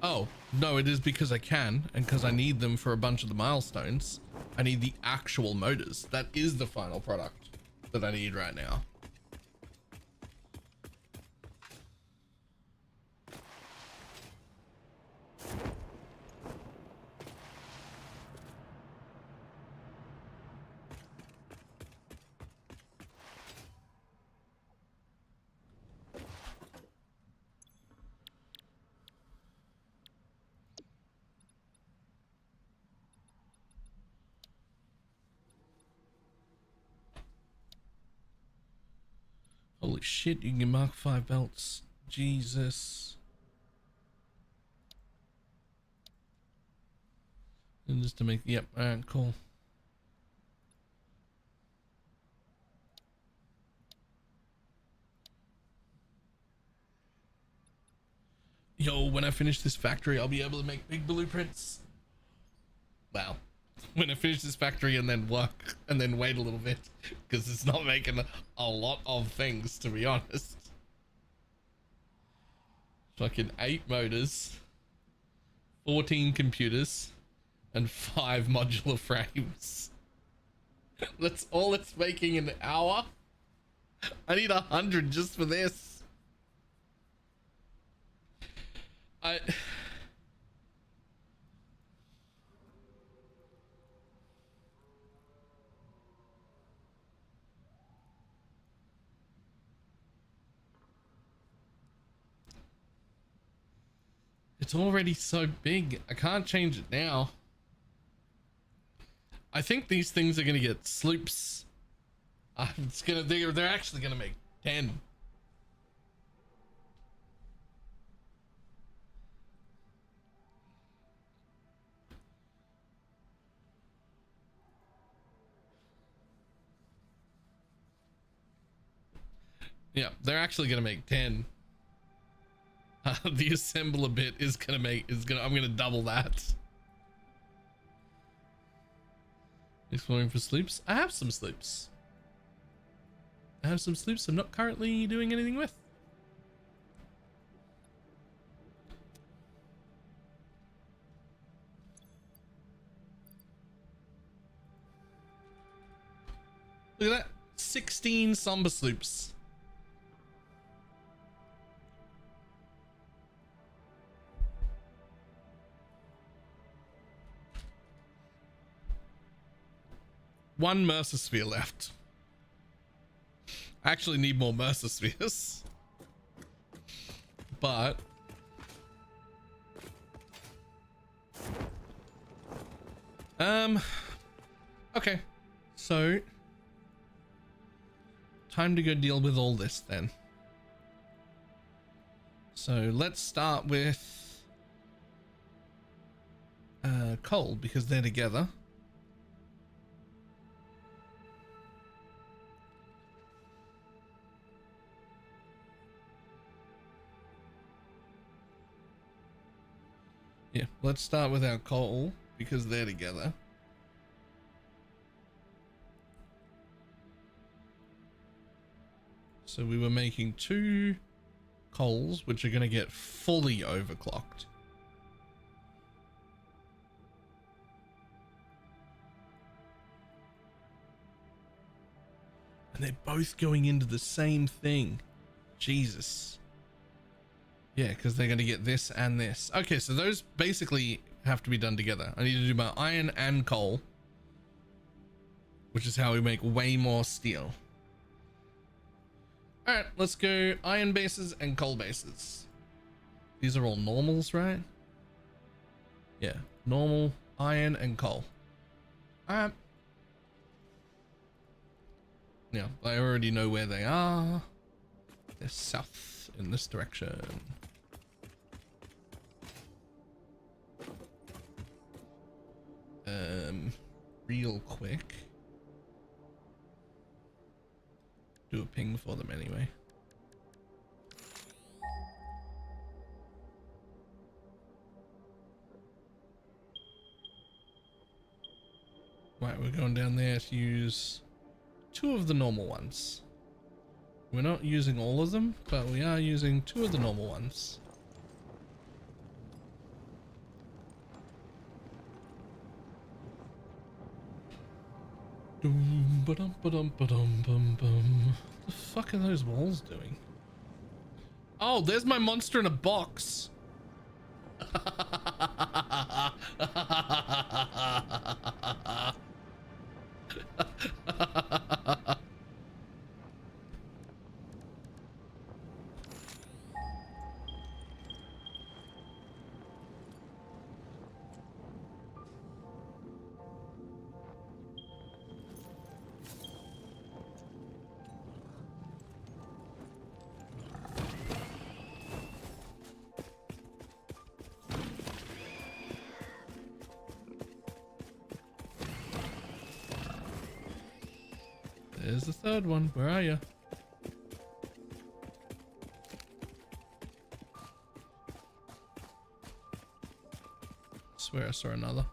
Oh, no, it is because I can, and because I need them for a bunch of the milestones. I need the actual motors. That is the final product that I need right now. Holy shit, you can get Mark 5 belts. Jesus. And just to make, yep, alright, cool. Yo, when I finish this factory, I'll be able to make big blueprints. Wow. When I finish this factory and then work and then wait a little bit because it's not making a lot of things, to be honest. Fucking 8 motors, 14 computers, and 5 modular frames. That's all it's making an hour. I need 100 just for this. It's already so big. I can't change it now. I think these things are gonna get sloops. They're actually gonna make 10. Yeah, they're actually gonna make 10. The assembler bit is gonna I'm gonna double that. Exploring for sloops. I have some sloops. I'm not currently doing anything with. Look at that. 16 somber sloops. One Mercer Sphere left. I actually need more Mercer Spheres. But okay. So time to go deal with all this then. So let's start with coal because they're together. Yeah, let's start with our coal because they're together. So we were making 2 coals, which are going to get fully overclocked. And they're both going into the same thing. Jesus. Yeah, because they're going to get this and this. Okay, so those basically have to be done together. I need to do my iron and coal, which is how we make way more steel. All right, let's go iron bases and coal bases. These are all normals, right? Yeah, normal, iron, and coal. All right. Yeah, I already know where they are. They're south in this direction. Real quick. Do a ping for them anyway. Right, we're going down there to use 2 of the normal ones. We're not using all of them, but we are using 2 of the normal ones. Doom, ba-dum, ba-dum, ba-dum, bum, bum. What the fuck are those walls doing? Oh, there's my monster in a box. There's the 3rd one. Where are you? Swear I saw another.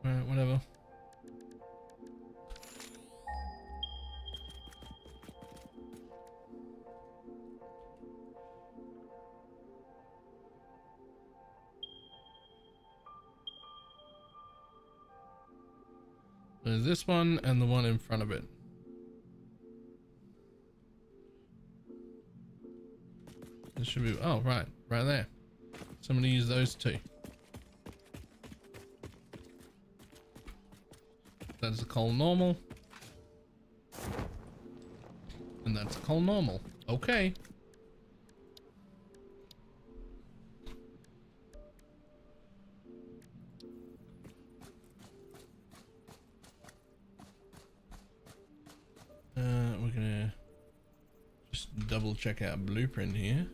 Alright, whatever. There's this one and the one in front of it. This should be, oh, right there. So I'm gonna use those 2. That's a coal normal. And that's a coal normal. Okay. We're gonna just double check our blueprint here.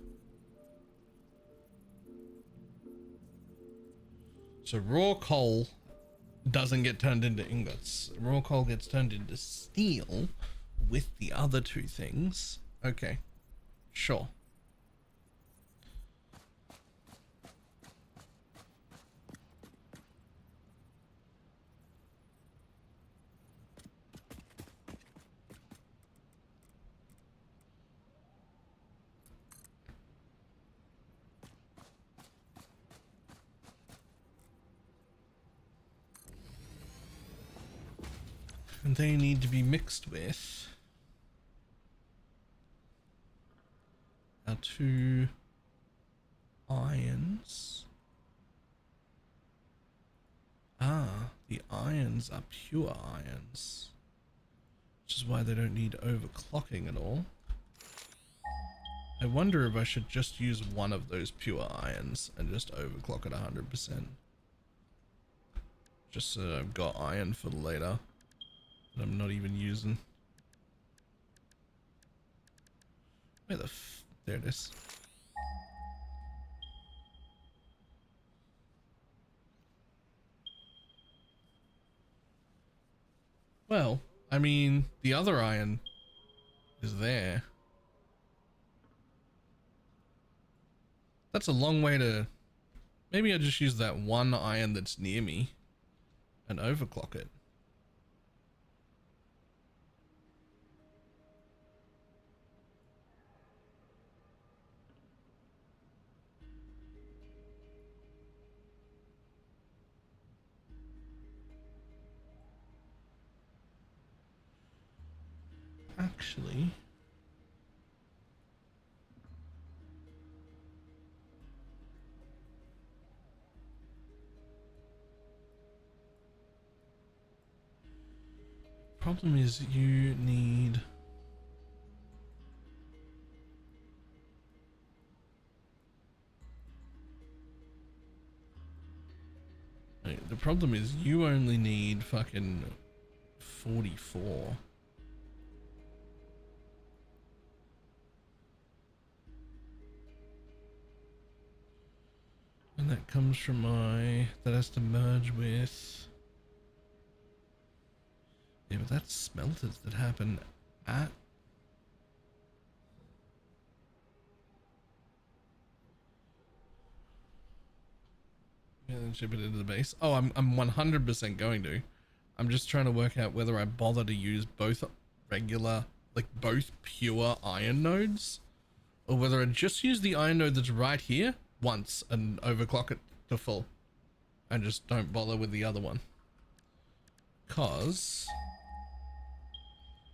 So raw coal doesn't get turned into ingots. Raw coal gets turned into steel with the other 2 things. Okay, sure. And they need to be mixed with our 2 irons. Ah, the irons are pure irons, which is why they don't need overclocking at all. I wonder if I should just use one of those pure irons and just overclock it 100%. Just so I've got iron for later. I'm not even using. Where the there it is. Well, I mean, the other iron is there. That's a long way to... Maybe I just use that one iron that's near me and overclock it. Actually, problem is you need the problem is you only need fucking 44. And that comes from that has to merge with, yeah, but that's smelters that happen at, yeah, then ship it into the base. Oh, I'm 100% going to. I'm just trying to work out whether I bother to use both regular, like both pure iron nodes, or whether I just use the iron node that's right here once and overclock it to full and just don't bother with the other one. Because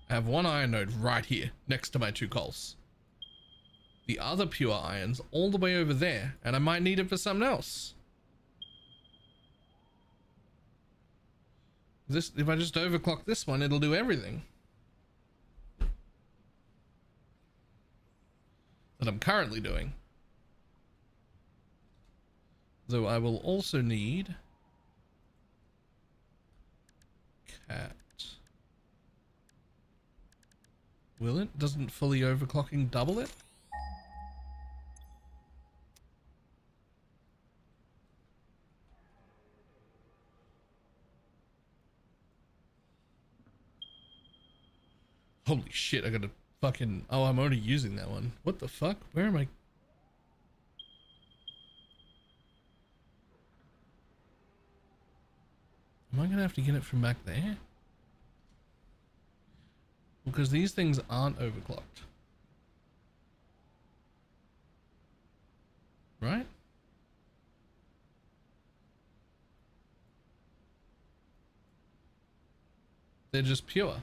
I have one iron node right here next to my 2 coals. The other pure iron's all the way over there, and I might need it for something else. This, if I just overclock this one, it'll do everything that I'm currently doing. Though I will also need cat. Will it? Doesn't fully overclocking double it? Holy shit, I gotta fucking... Oh, I'm already using that one. What the fuck? Where am I? Am I gonna have to get it from back there? Because these things aren't overclocked. Right? They're just pure.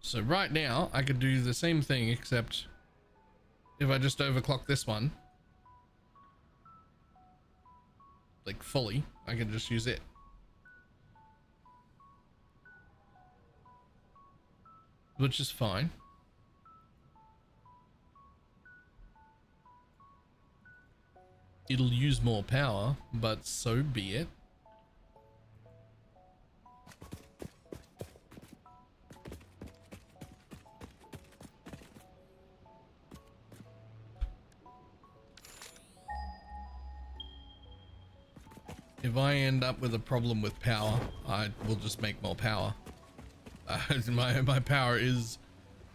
So right now, I could do the same thing, except if I just overclock this one, like fully, I can just use it. Which is fine. It'll use more power, but so be it. If I end up with a problem with power, I will just make more power. My power is...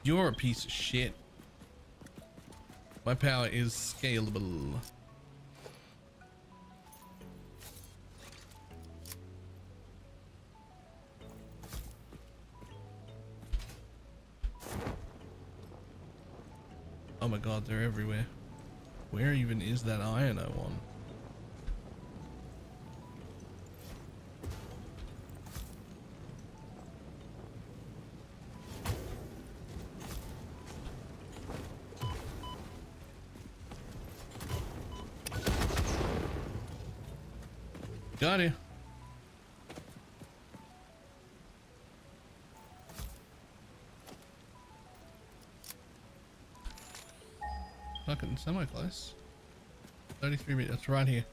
You're a piece of shit. My power is scalable. Oh my god, they're everywhere. Where even is that iron I want? Got you. Fucking semi-close. 33 meters, that's right here.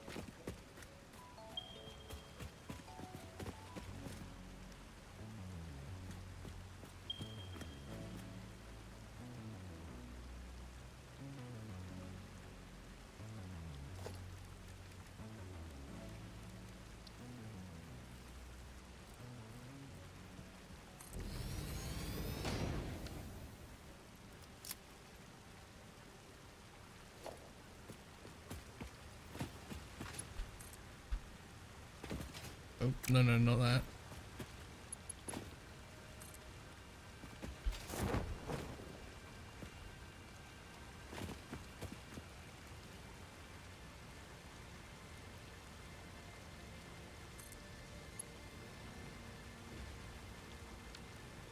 Oh, no, not that.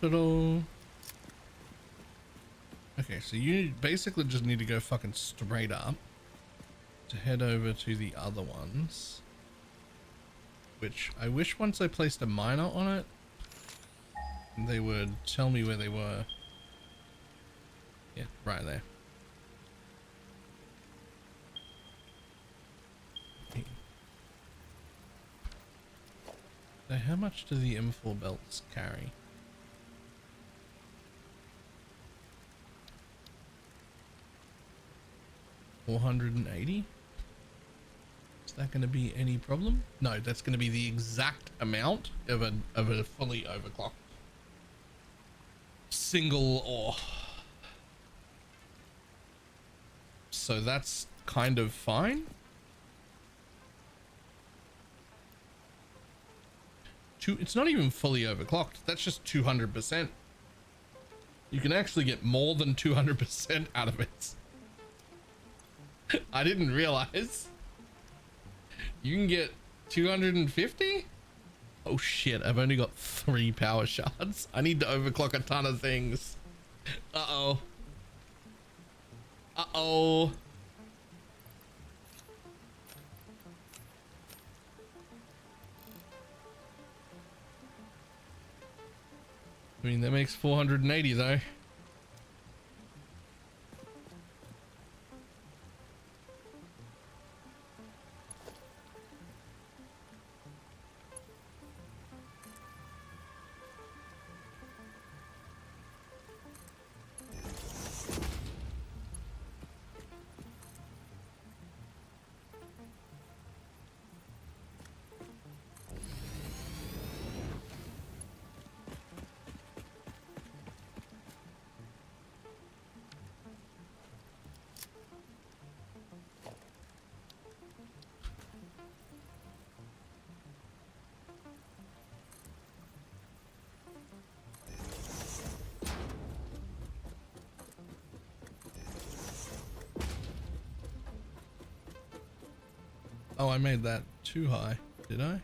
Ta-da. Okay, so you basically just need to go fucking straight up to head over to the other ones. Which I wish once I placed a miner on it, they would tell me where they were. Yeah, right there. So how much do the M4 belts carry? $480? Is that going to be any problem? No, that's going to be the exact amount of a fully overclocked single ore. So that's kind of fine. it's not even fully overclocked. That's just 200%. You can actually get more than 200% out of it. I didn't realize. You can get 250? Oh shit, I've only got 3 power shards. I need to overclock a ton of things. Uh-oh. Uh-oh. I mean, that makes 480 though. Oh, I made that too high, did I?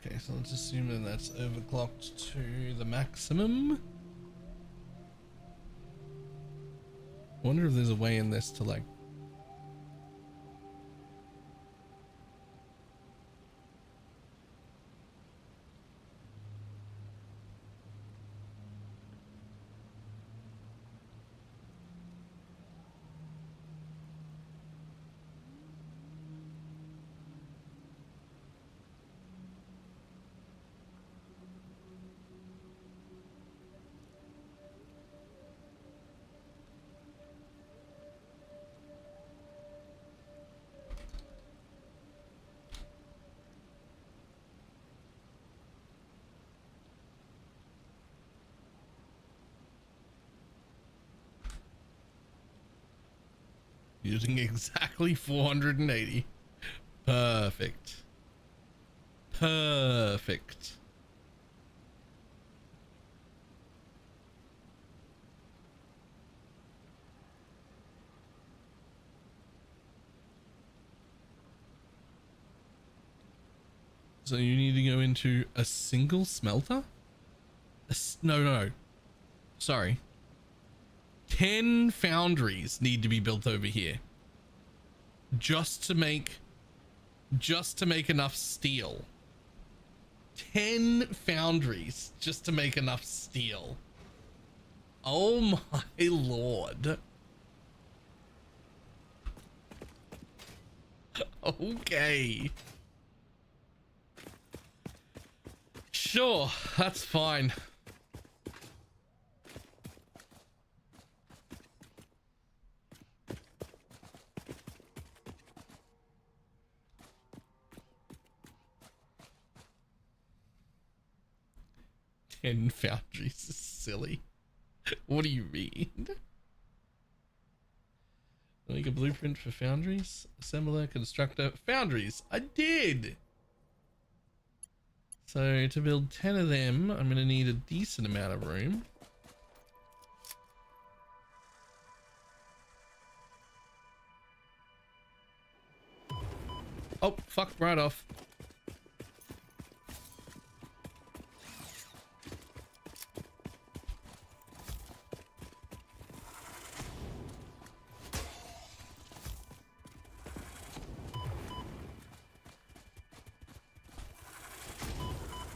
Okay, so let's assume that that's overclocked to the maximum. Wonder if there's a way in this to like using exactly 480. Perfect. Perfect. So you need to go into a single smelter? No. Sorry. 10 foundries need to be built over here. Just to make enough steel. 10 foundries just to make enough steel. Oh my lord. Okay. Sure, that's fine. And foundries is silly. What do you mean? Make a blueprint for foundries? Assembler, constructor, foundries. I did. So to build 10 of them, I'm gonna need a decent amount of room. Oh, fuck, right off.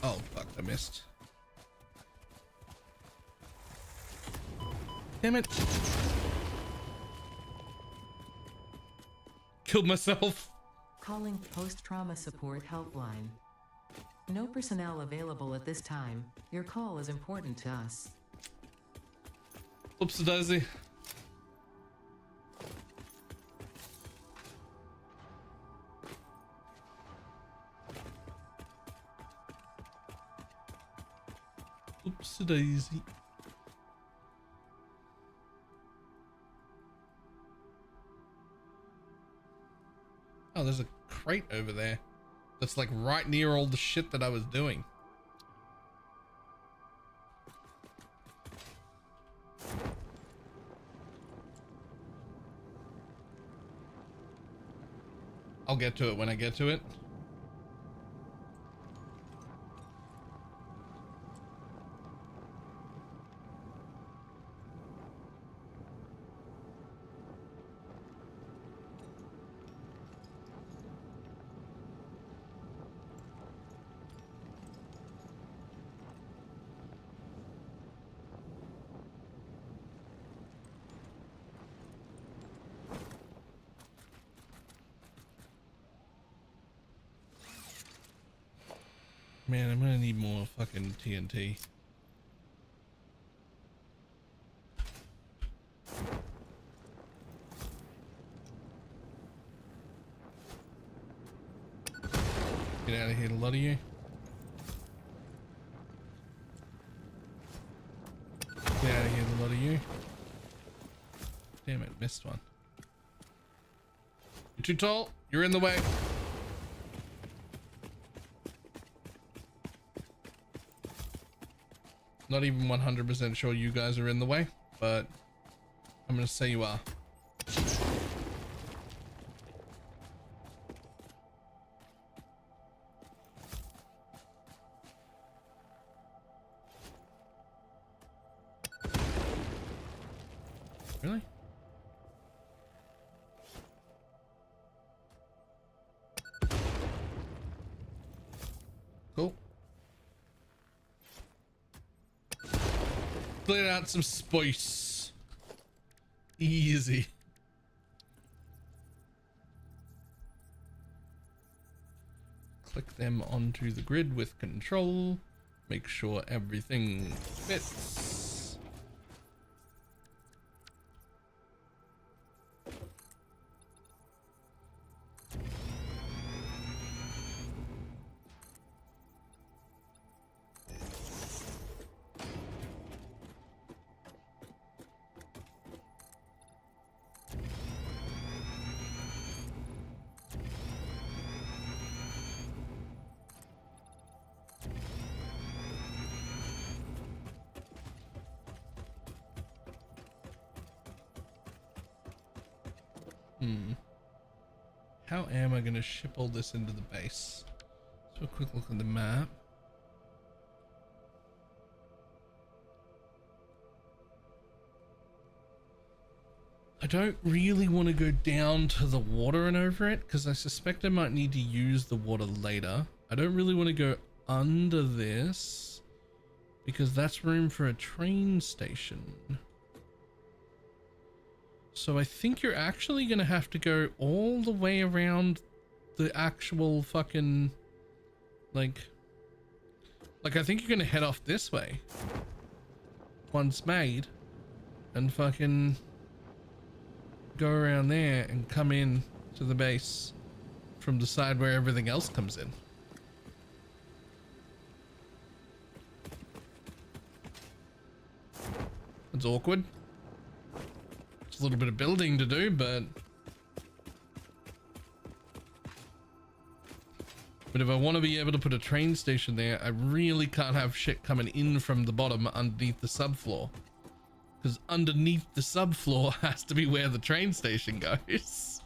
Oh fuck, I missed. Damn it. Killed myself. Calling post-trauma support helpline. No personnel available at this time. Your call is important to us. Oopsie daisy. Oopsie daisy. Oh, there's a crate over there that's like right near all the shit that I was doing. I'll get to it when I get to it. Man, I'm gonna need more fucking TNT. Get out of here, a lot of you. Get out of here, a lot of you. Damn it, missed one. You're too tall. You're in the way. Not even 100% sure you guys are in the way, but I'm gonna say you are. Really? Cool. Clear out some space. Easy. Click them onto the grid with control. Make sure everything fits. How am I going to ship all this into the base? So a quick look at the map. I don't really want to go down to the water and over it because I suspect I might need to use the water later. I don't really want to go under this because that's room for a train station. So I think you're actually going to have to go all the way around the actual fucking, like I think you're going to head off this way once made and fucking go around there and come in to the base from the side where everything else comes in. It's awkward. It's a little bit of building to do, but if I want to be able to put a train station there, I really can't have shit coming in from the bottom underneath the subfloor, because underneath the subfloor has to be where the train station goes.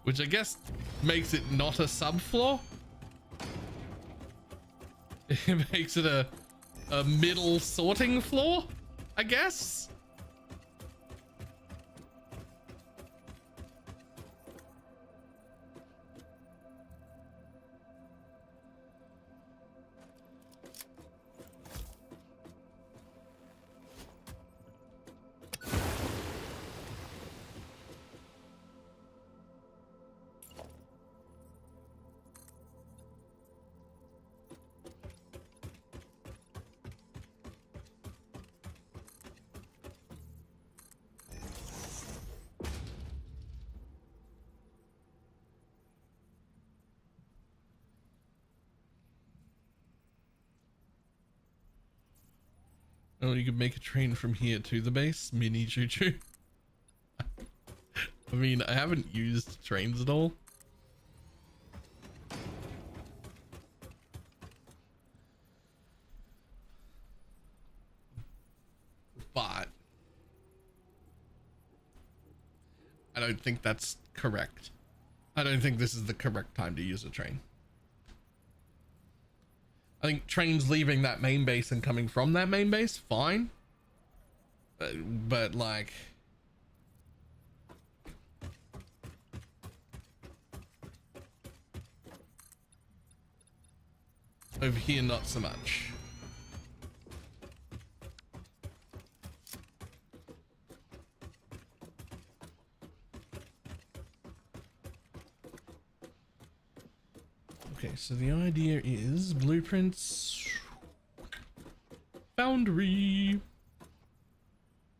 Which I guess makes it not a subfloor. It makes it a middle sorting floor, I guess. Oh, you could make a train from here to the base. Mini choo choo. I mean, I haven't used trains at all. But I don't think that's correct. I don't think this is the correct time to use a train. I think trains leaving that main base and coming from that main base, fine. But like... over here, not so much. Okay, so the idea is blueprints, foundry.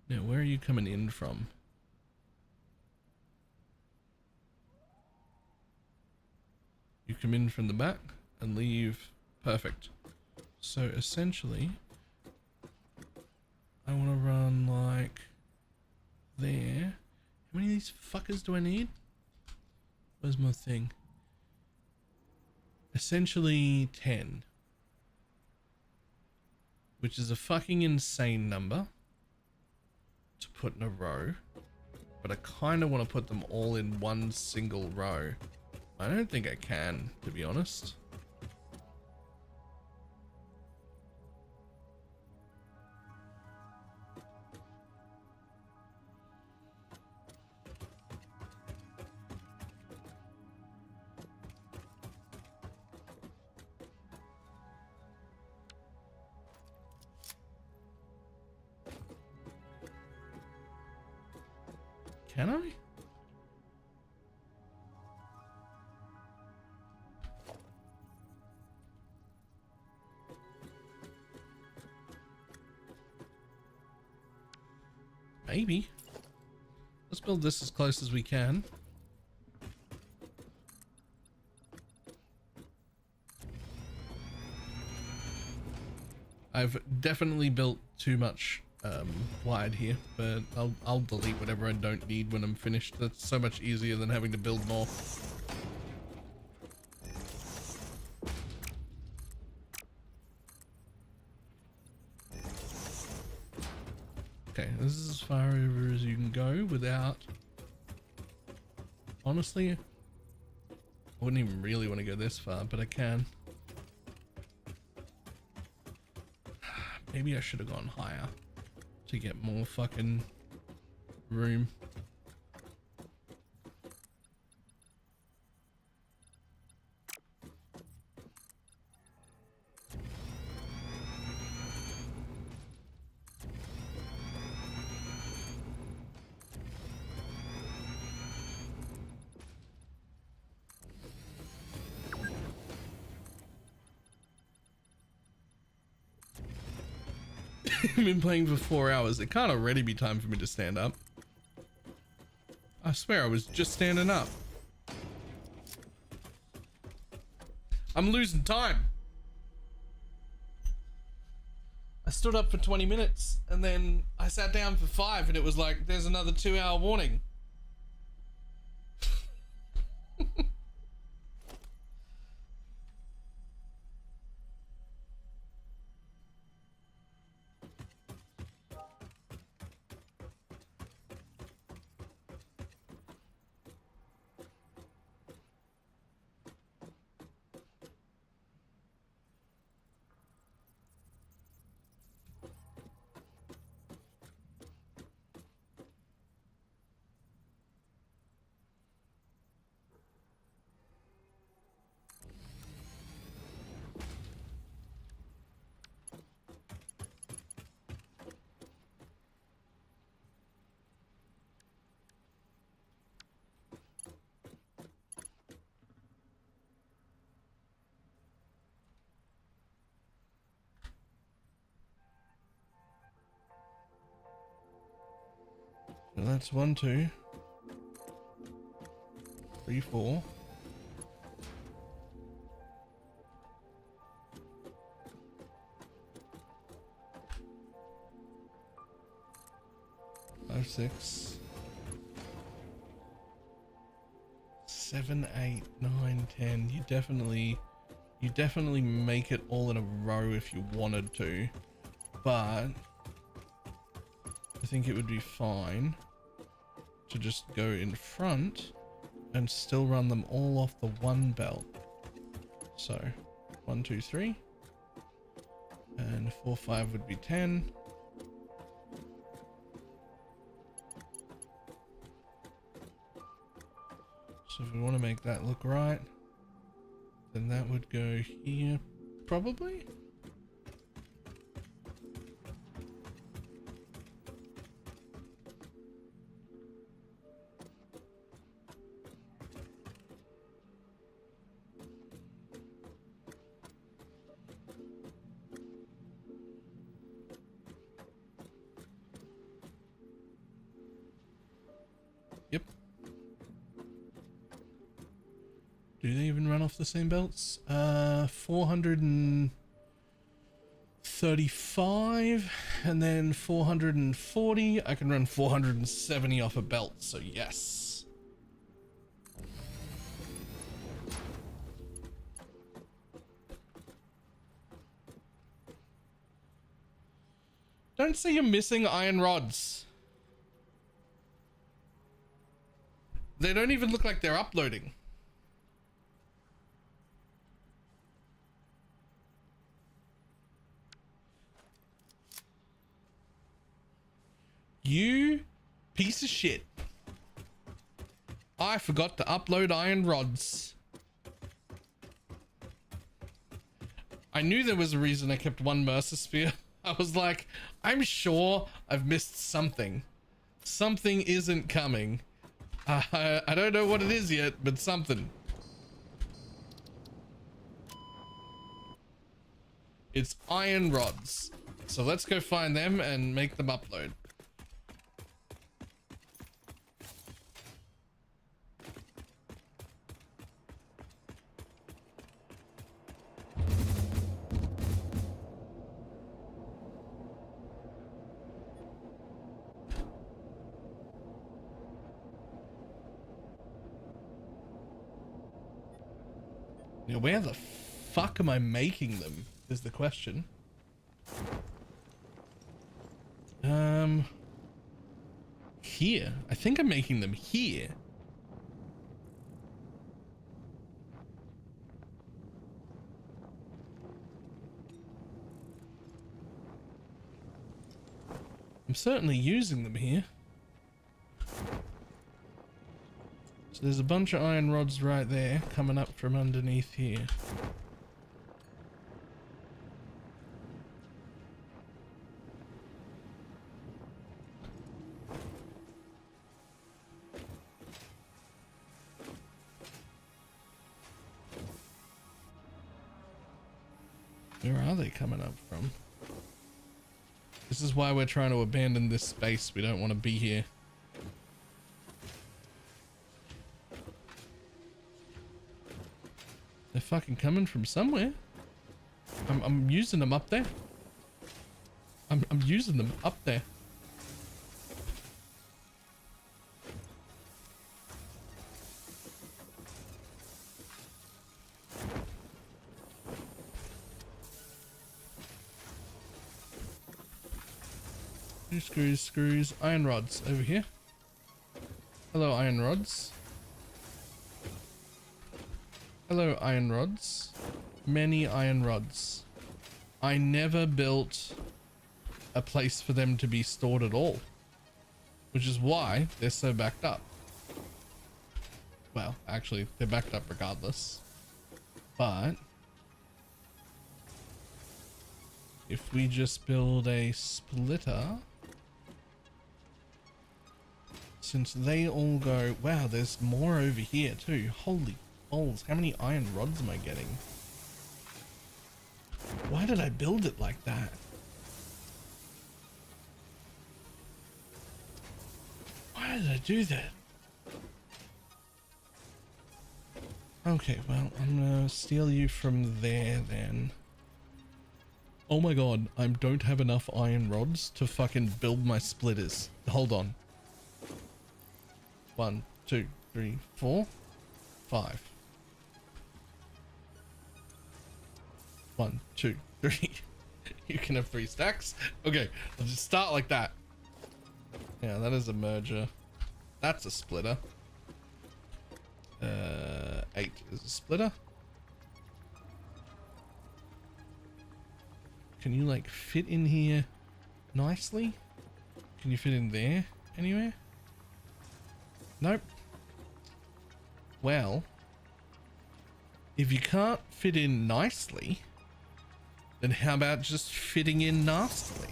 Now, where are you coming in from? You come in from the back and leave. Perfect. So essentially, I want to run like there. How many of these fuckers do I need? Where's my thing? Essentially 10, which is a fucking insane number to put in a row, but I kind of want to put them all in one single row. I don't think I can, to be honest. Can I? Maybe. Let's build this as close as we can. I've definitely built too much wide here, but I'll delete whatever I don't need when I'm finished. That's so much easier than having to build more. Okay, this is as far over as you can go without... Honestly, I wouldn't even really want to go this far, but I can. Maybe I should have gone higher to get more fucking room. I've been playing for 4 hours. It can't already be time for me to stand up. I swear I was just standing up. I'm losing time. I stood up for 20 minutes and then I sat down for 5 and it was like, there's another 2-hour warning. And that's 1, 2, 3, 4. 6, 7, 8, 9, 10. You definitely make it all in a row if you wanted to, but I think it would be fine to just go in front and still run them all off the one belt. So 1, 2, 3, and 4, 5 would be 10. So if we want to make that look right, then that would go here, probably. Yep. Do they even run off the same belts? 435 and then 440. I can run 470 off a belt, so yes. Don't say you're missing iron rods. They don't even look like they're uploading. You piece of shit. I forgot to upload iron rods. I knew there was a reason I kept one Mercer Sphere. I was like, I'm sure I've missed something. Something isn't coming. I don't know what it is yet, but something. It's iron rods. So let's go find them and make them upload. Now, where the fuck am I making them is the question. Here. I think I'm making them here. I'm certainly using them here. So there's a bunch of iron rods right there coming up from underneath here. Where are they coming up from? This is why we're trying to abandon this space. We don't want to be here. They're fucking coming from somewhere. I'm using them up there. I'm using them up there. Screws, iron rods over here. Hello, iron rods. Hello, iron rods. Many iron rods. I never built a place for them to be stored at all, which is why they're so backed up. Well, actually, they're backed up regardless. But if we just build a splitter, since they all go, wow, there's more over here too. Holy balls, how many iron rods am I getting? Why did I build it like that? Why did I do that? Okay, well, I'm gonna steal you from there then. Oh my god, I don't have enough iron rods to fucking build my splitters. Hold on. 1, 2, 3, 4, 5. 1, 2, 3. You can have 3 stacks. Okay, I'll just start like that. Yeah, that is a merger. That's a splitter. 8 is a splitter. Can you like fit in here nicely? Can you fit in there anywhere? Nope. Well, if you can't fit in nicely, then how about just fitting in nastily?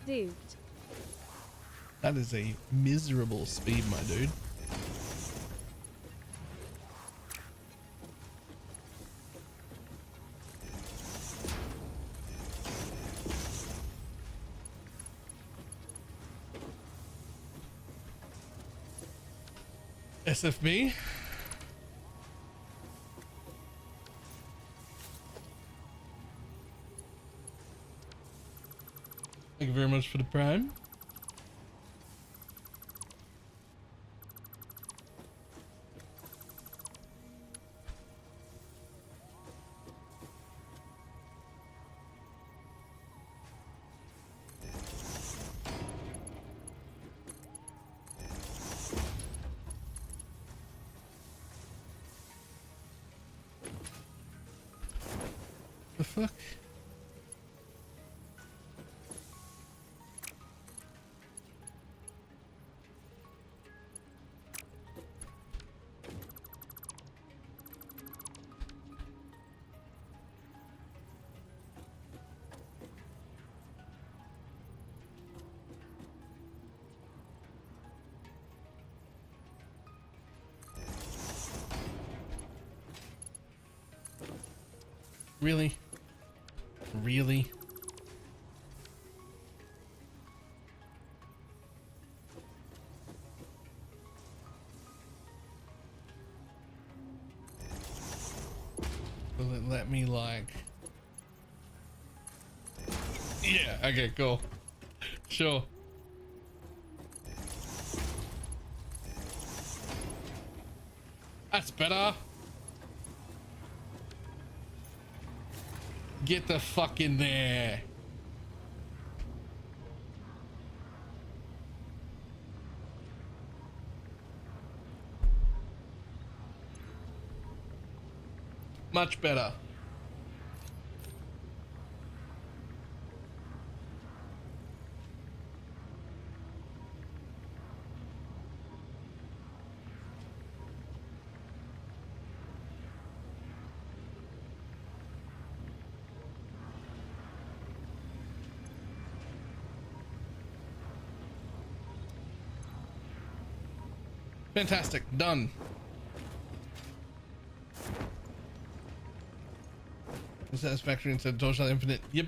Dude. That is a miserable speed, my dude. SFB. Thank you very much for the prime. The fuck? Really? Really? Will it let me like... Yeah, okay, cool. Sure. That's better. Get the fuck in there. Much better. Fantastic. Done. Satisfactory instead of Torchlight Infinite. Yep.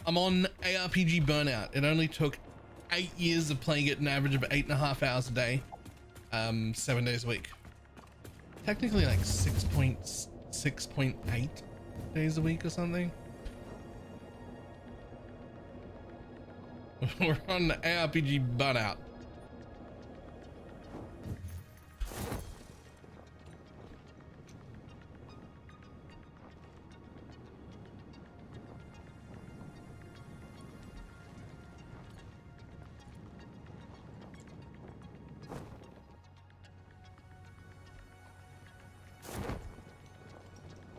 I'm on ARPG Burnout. It only took 8 years of playing it, an average of 8.5 hours a day, 7 days a week. Technically like 6.8 days a week or something. We're on ARPG Burnout.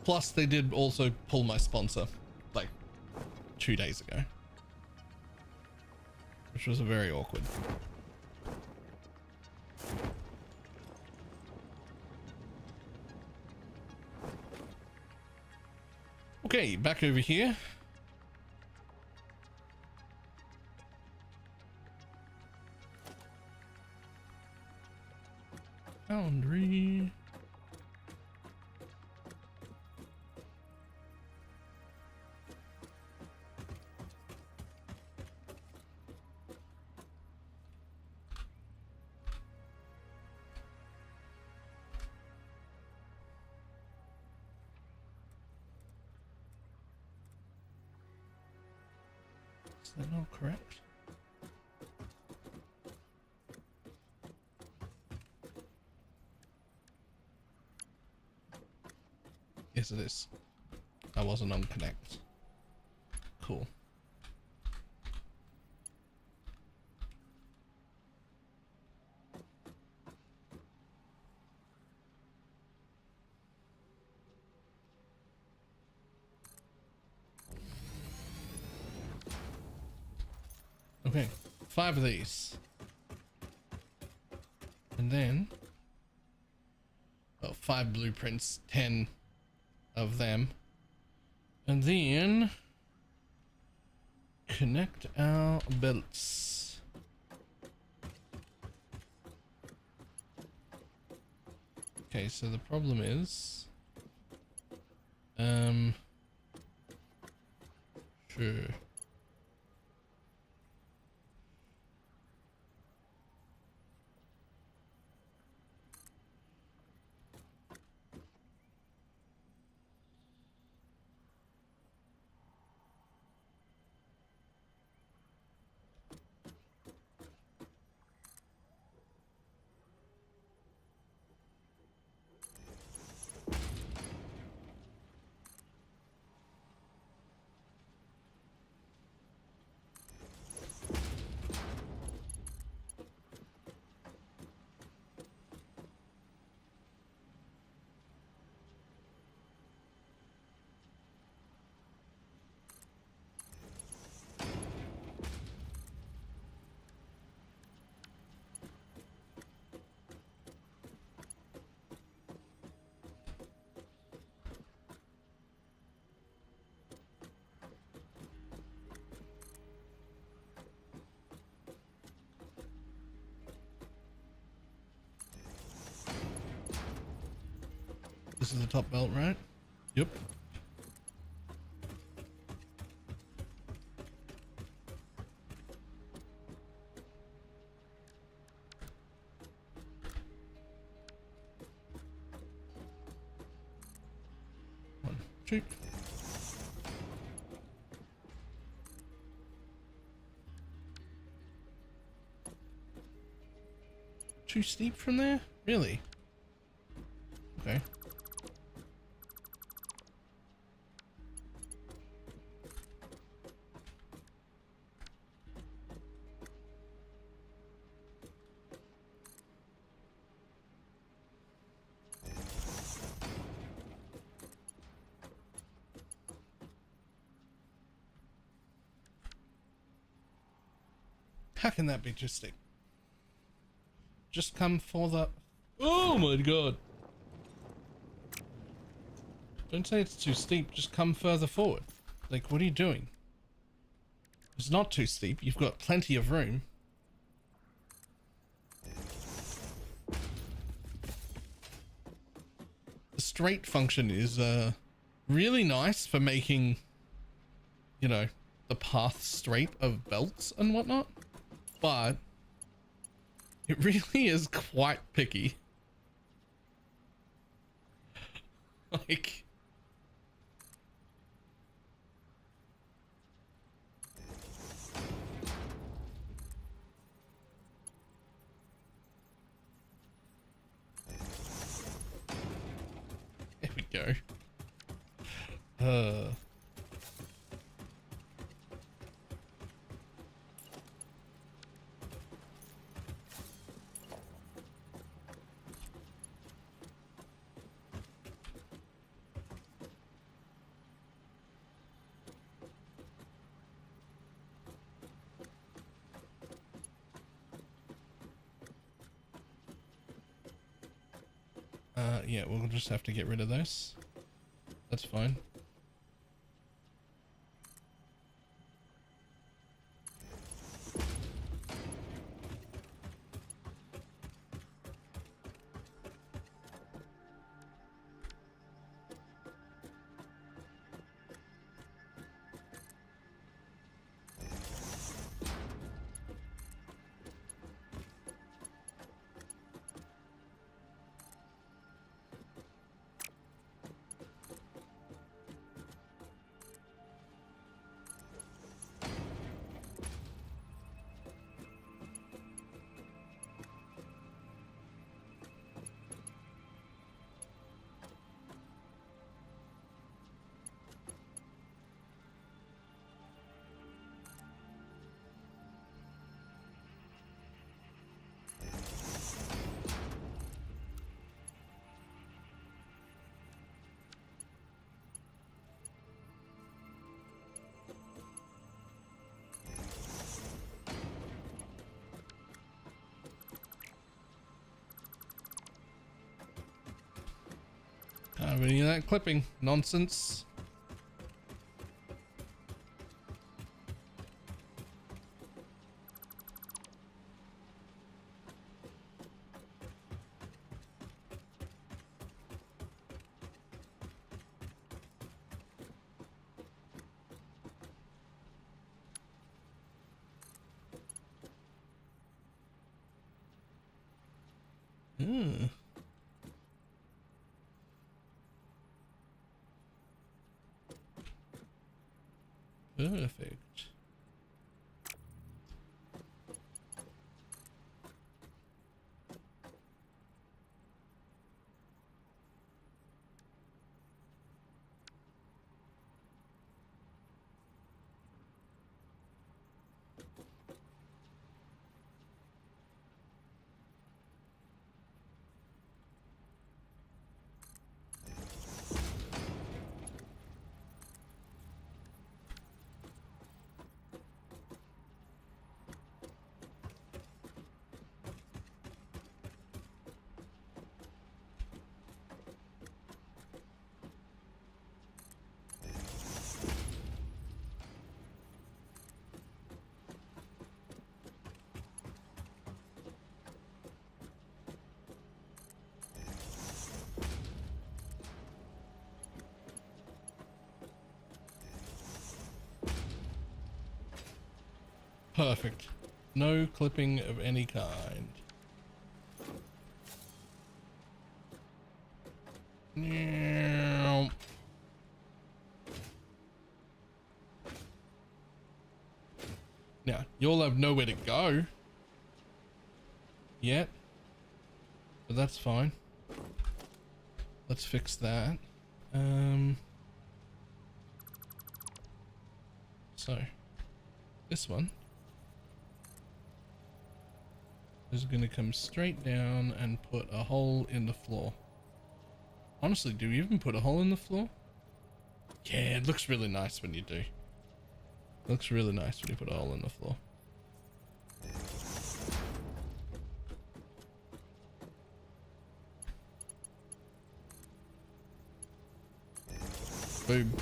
Plus, they did also pull my sponsor like 2 days ago, which was very awkward. Okay, back over here. Foundry. Is that not correct? Yes, it is. I wasn't on connect. Cool. Okay, 5 of these. And then, oh, 5 blueprints, 10 of them. And then connect our belts. Okay, so the problem is, sure. This is the top belt, right? Yep. One, two. Too steep from there? Really? Okay. How can that be too steep? Just come for the... Oh my god. Don't say it's too steep, just come further forward. Like, what are you doing? It's not too steep, you've got plenty of room. The straight function is really nice for making, you know, the path straight of belts and whatnot, but it really is quite picky. Like, there we go. Yeah, we'll just have to get rid of this. That's fine. have any of that clipping nonsense. Perfect. Perfect. No clipping of any kind. Now, you'll have nowhere to go yet, but that's fine. Let's fix that. So this one is going to come straight down and put a hole in the floor. Honestly, do you even put a hole in the floor? Yeah, it looks really nice when you do. It looks really nice when you put a hole in the floor. Boom.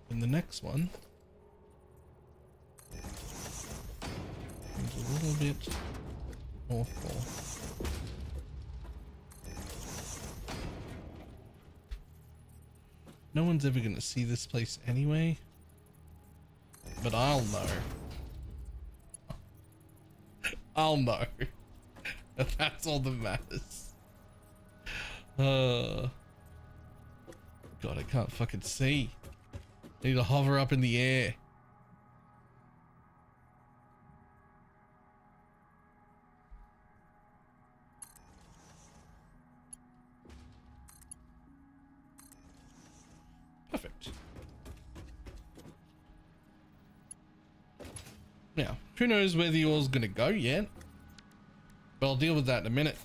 And the next one is a little bit awful. No one's ever going to see this place anyway, but I'll know. I'll know. That's all that matters. God, I can't fucking see. I need to hover up in the air. Perfect. Now, who knows where the ore's gonna go yet? But I'll deal with that in a minute.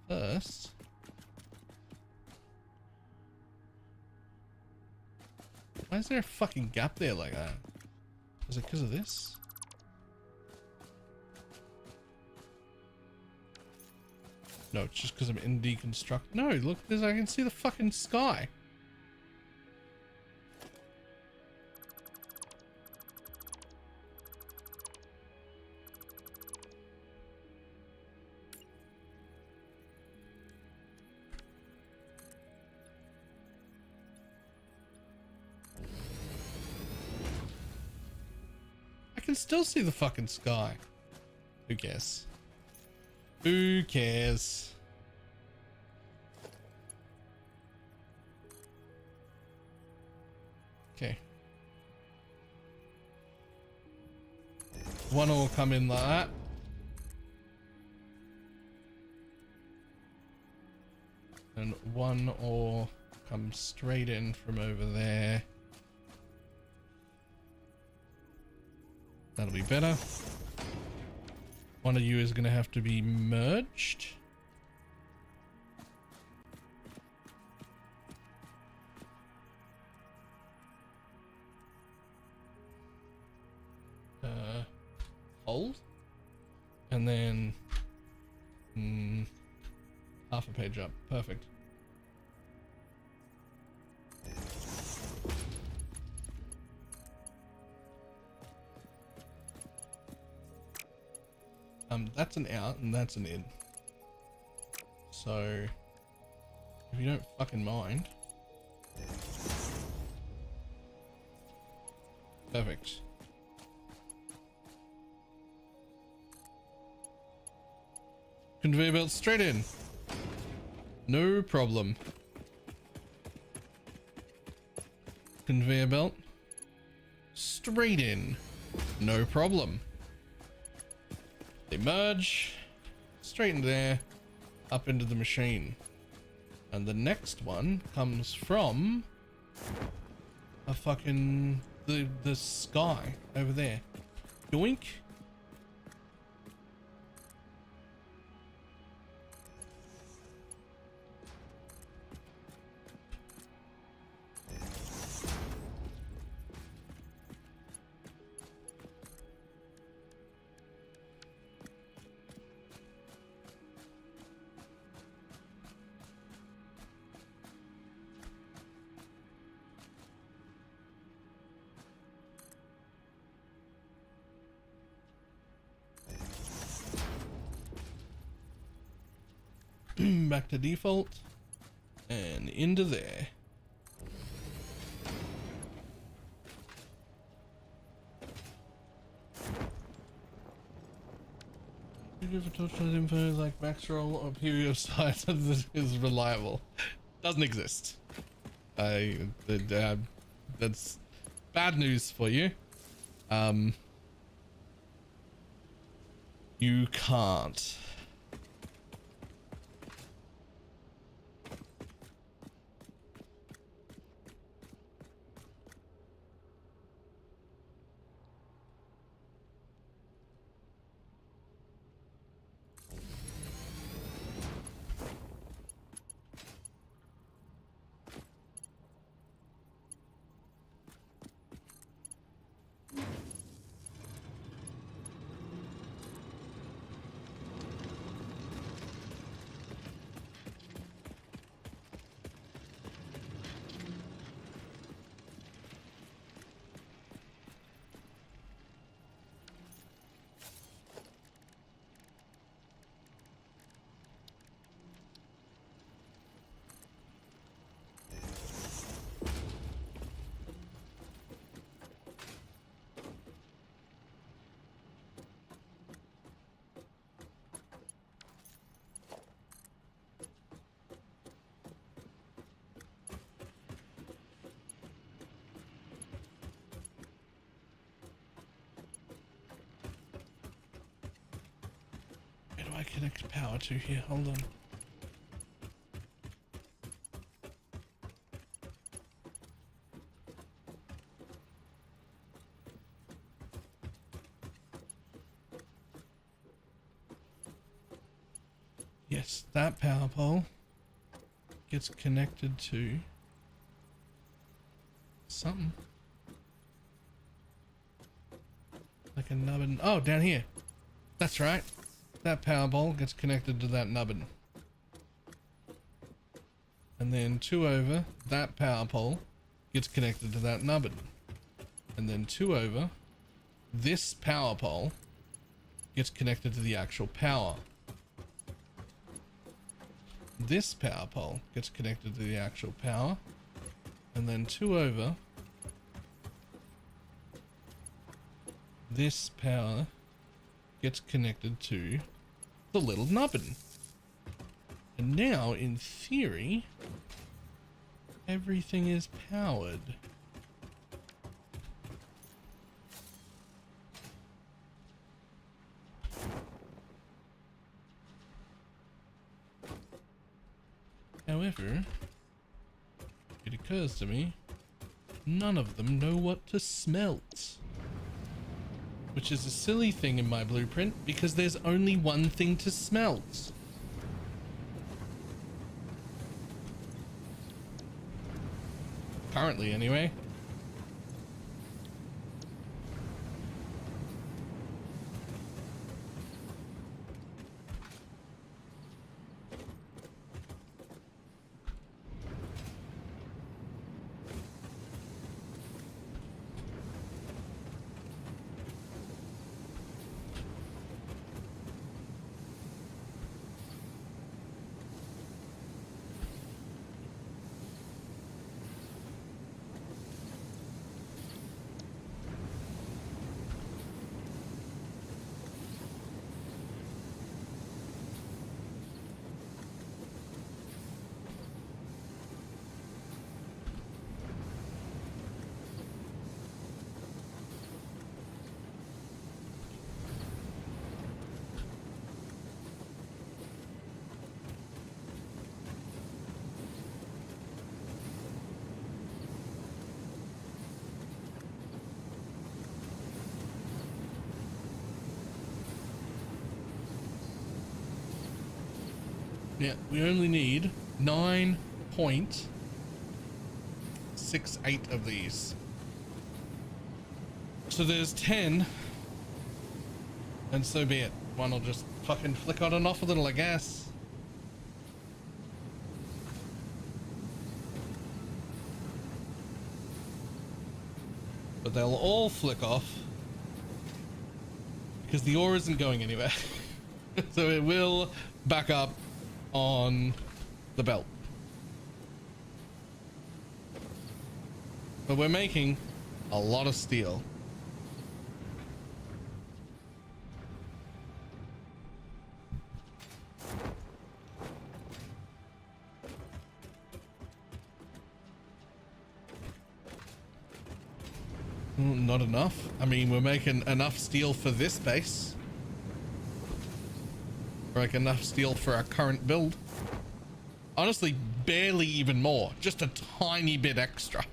First, why is there a fucking gap there like that? Is it because of this? No, it's just because I'm in deconstruct. No, look, I can see the fucking sky. I can still see the fucking sky. Who cares? Who cares? Okay. One will come in like that. And one ore comes straight in from over there. That'll be better. One of you is going to have to be merged. And then half a page up. Perfect. That's an out and that's an in. So if you don't fucking mind. Perfect. Conveyor belt straight in. No problem. Conveyor belt straight in. No problem. They merge straight in there, up into the machine. And the next one comes from a fucking the sky over there. Yoink. Back to default and into there. You give a touch on info like max roll or period size is reliable. Doesn't exist. That's bad news for you. You can't. Where do I connect power to here? Hold on. Yes, that power pole gets connected to something. Like a nubbin. Oh, down here. That's right. That power pole gets connected to that nubbin. And then 2 over, that power pole gets connected to that nubbin. And then 2 over, this power pole gets connected to the actual power. This power pole gets connected to the actual power. And then 2 over, this power gets connected to the little nubbin. And now, in theory, everything is powered. However, it occurs to me, none of them know what to smelt. Which is a silly thing in my blueprint, because there's only one thing to smelt. Currently, anyway. Yeah, we only need 9.68 of these. So there's 10, and so be it. One will just fucking flick on and off a little, I guess. But they'll all flick off because the ore isn't going anywhere. So it will back up on the belt. But we're making a lot of steel. Not enough. I mean, we're making enough steel for this base. Like enough steel for our current build. Honestly, barely even more. Just a tiny bit extra.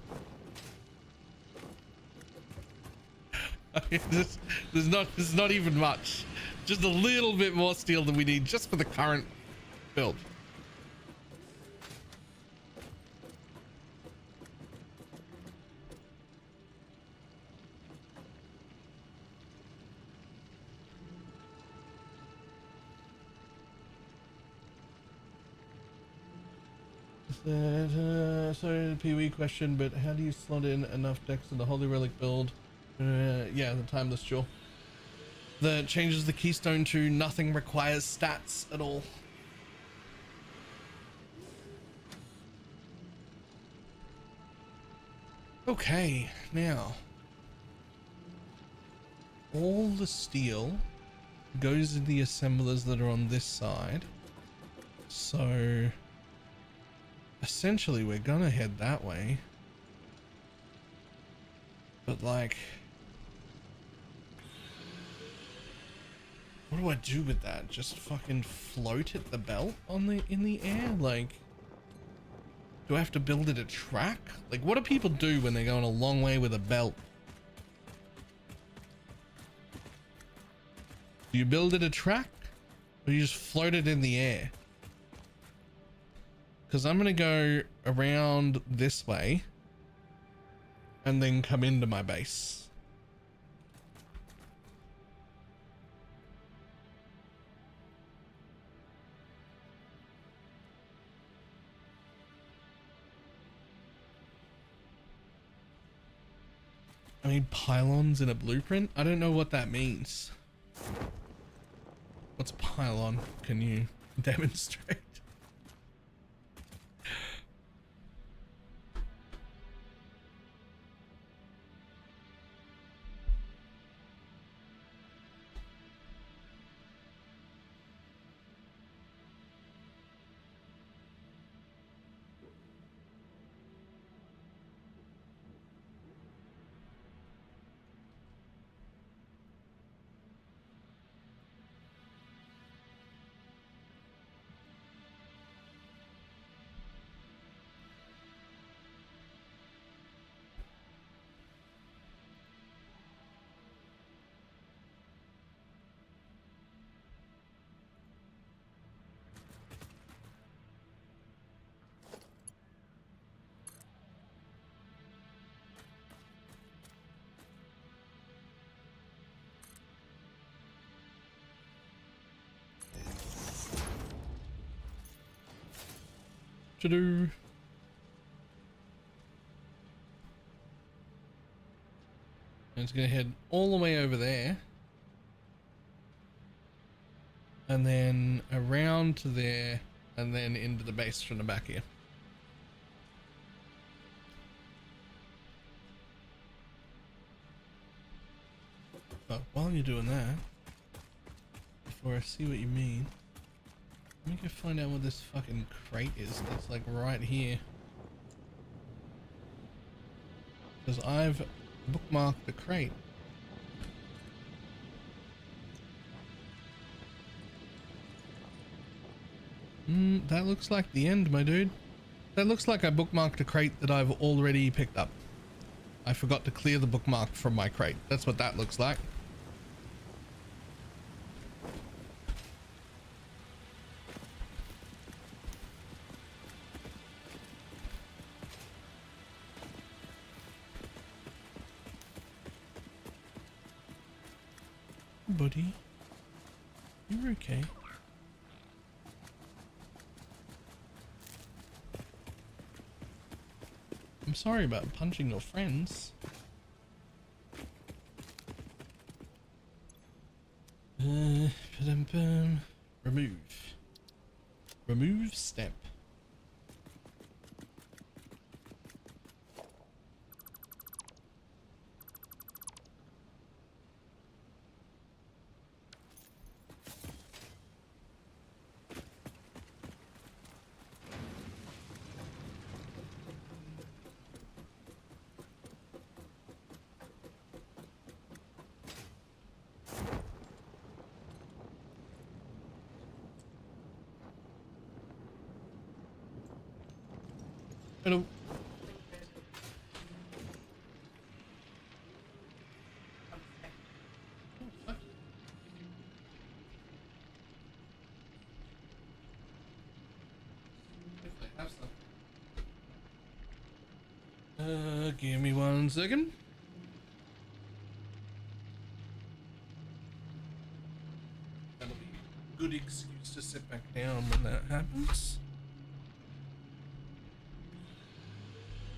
There's not even much. Just a little bit more steel than we need just for the current build. Sorry, the Pee-wee question, but how do you slot in enough decks in the Holy Relic build? Yeah, the Timeless Jewel. That changes the keystone to nothing requires stats at all. Okay, now. All the steel goes in the assemblers that are on this side. So essentially we're gonna head that way, but like, what do I do with that? Just fucking float it the belt on in the air? Like, do I have to build it a track? Like, what do people do when they're going a long way with a belt? Do you build it a track, or you just float it in the air? Because I'm going to go around this way and then come into my base. I mean, pylons in a blueprint? I don't know what that means. What's pylon? Can you demonstrate? To-do. And it's gonna head all the way over there, and then around to there, and then into the base from the back here. But while you're doing that, before I see what you mean, let me go find out what this fucking crate is that's like right here. Because I've bookmarked the crate. That looks like the end, my dude. That looks like I bookmarked a crate that I've already picked up. I forgot to clear the bookmark from my crate. That's what that looks like. buddy. You're okay. I'm sorry about punching your friends. Remove. Remove step. Hello. Give me 1 second. That'll be a good excuse to sit back down when that happens.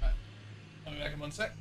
Right. I'll be back in 1 sec.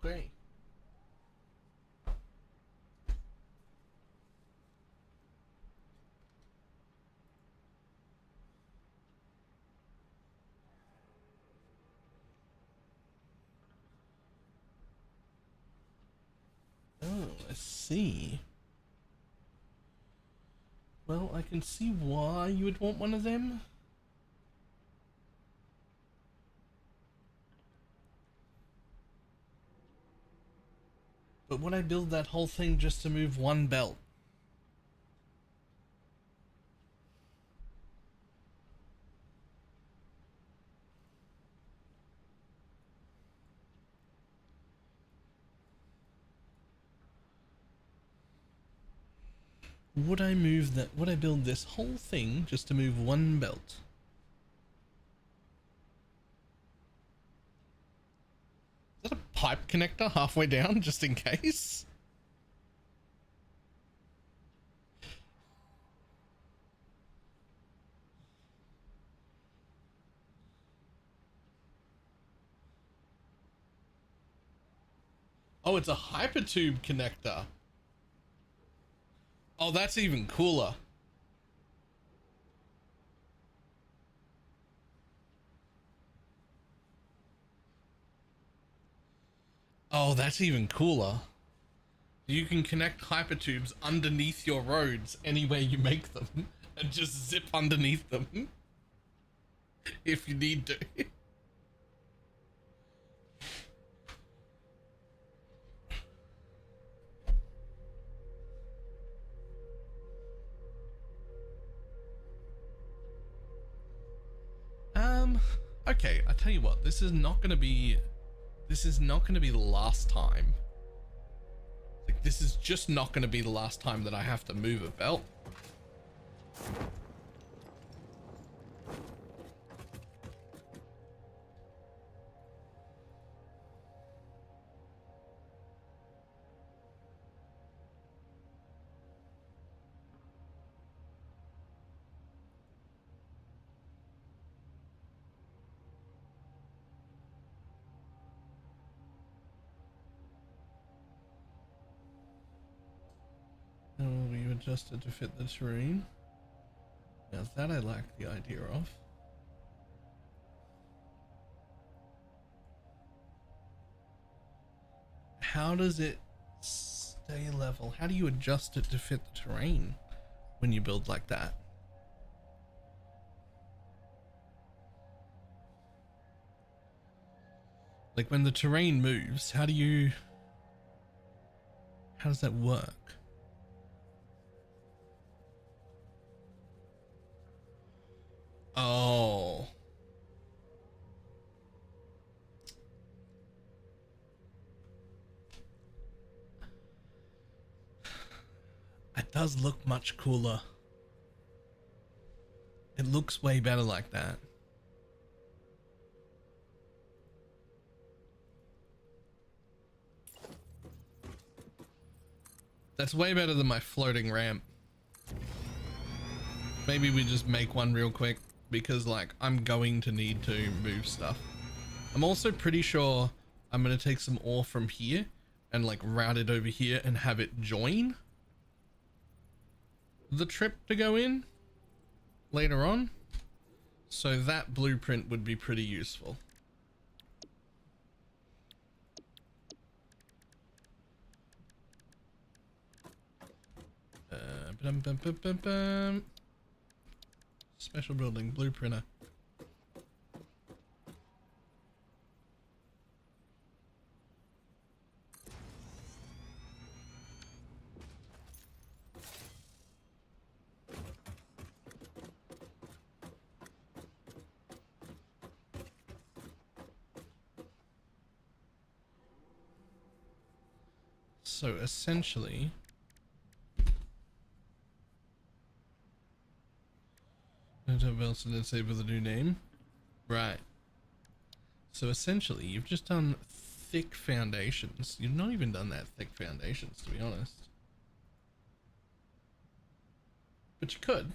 Okay. Oh, I see. Well, I can see why you would want one of them. But would I build that whole thing just to move one belt? Would I move that? Would I build this whole thing just to move one belt? Is that a pipe connector halfway down just in case? Oh, it's a hypertube connector. Oh, that's even cooler. Oh, that's even cooler. You can connect hypertubes underneath your roads anywhere you make them and just zip underneath them if you need to. Okay, I tell you what, this is not gonna be the last time. Like, this is just not gonna be the last time that I have to move a belt. Oh, you adjusted to fit the terrain. Now that I like the idea of. How does it stay level? How do you adjust it to fit the terrain when you build like that? Like when the terrain moves, how does that work? Oh. It does look much cooler. It looks way better like that. That's way better than my floating ramp. Maybe we just make one real quick because like I'm going to need to move stuff. I'm also pretty sure I'm going to take some ore from here and like route it over here and have it join the trip to go in later on. So that blueprint would be pretty useful. Special building blueprinter. So essentially, else didn't say with a new name, right? So essentially, you've just done thick foundations. You've not even done that thick foundations, to be honest. But you could.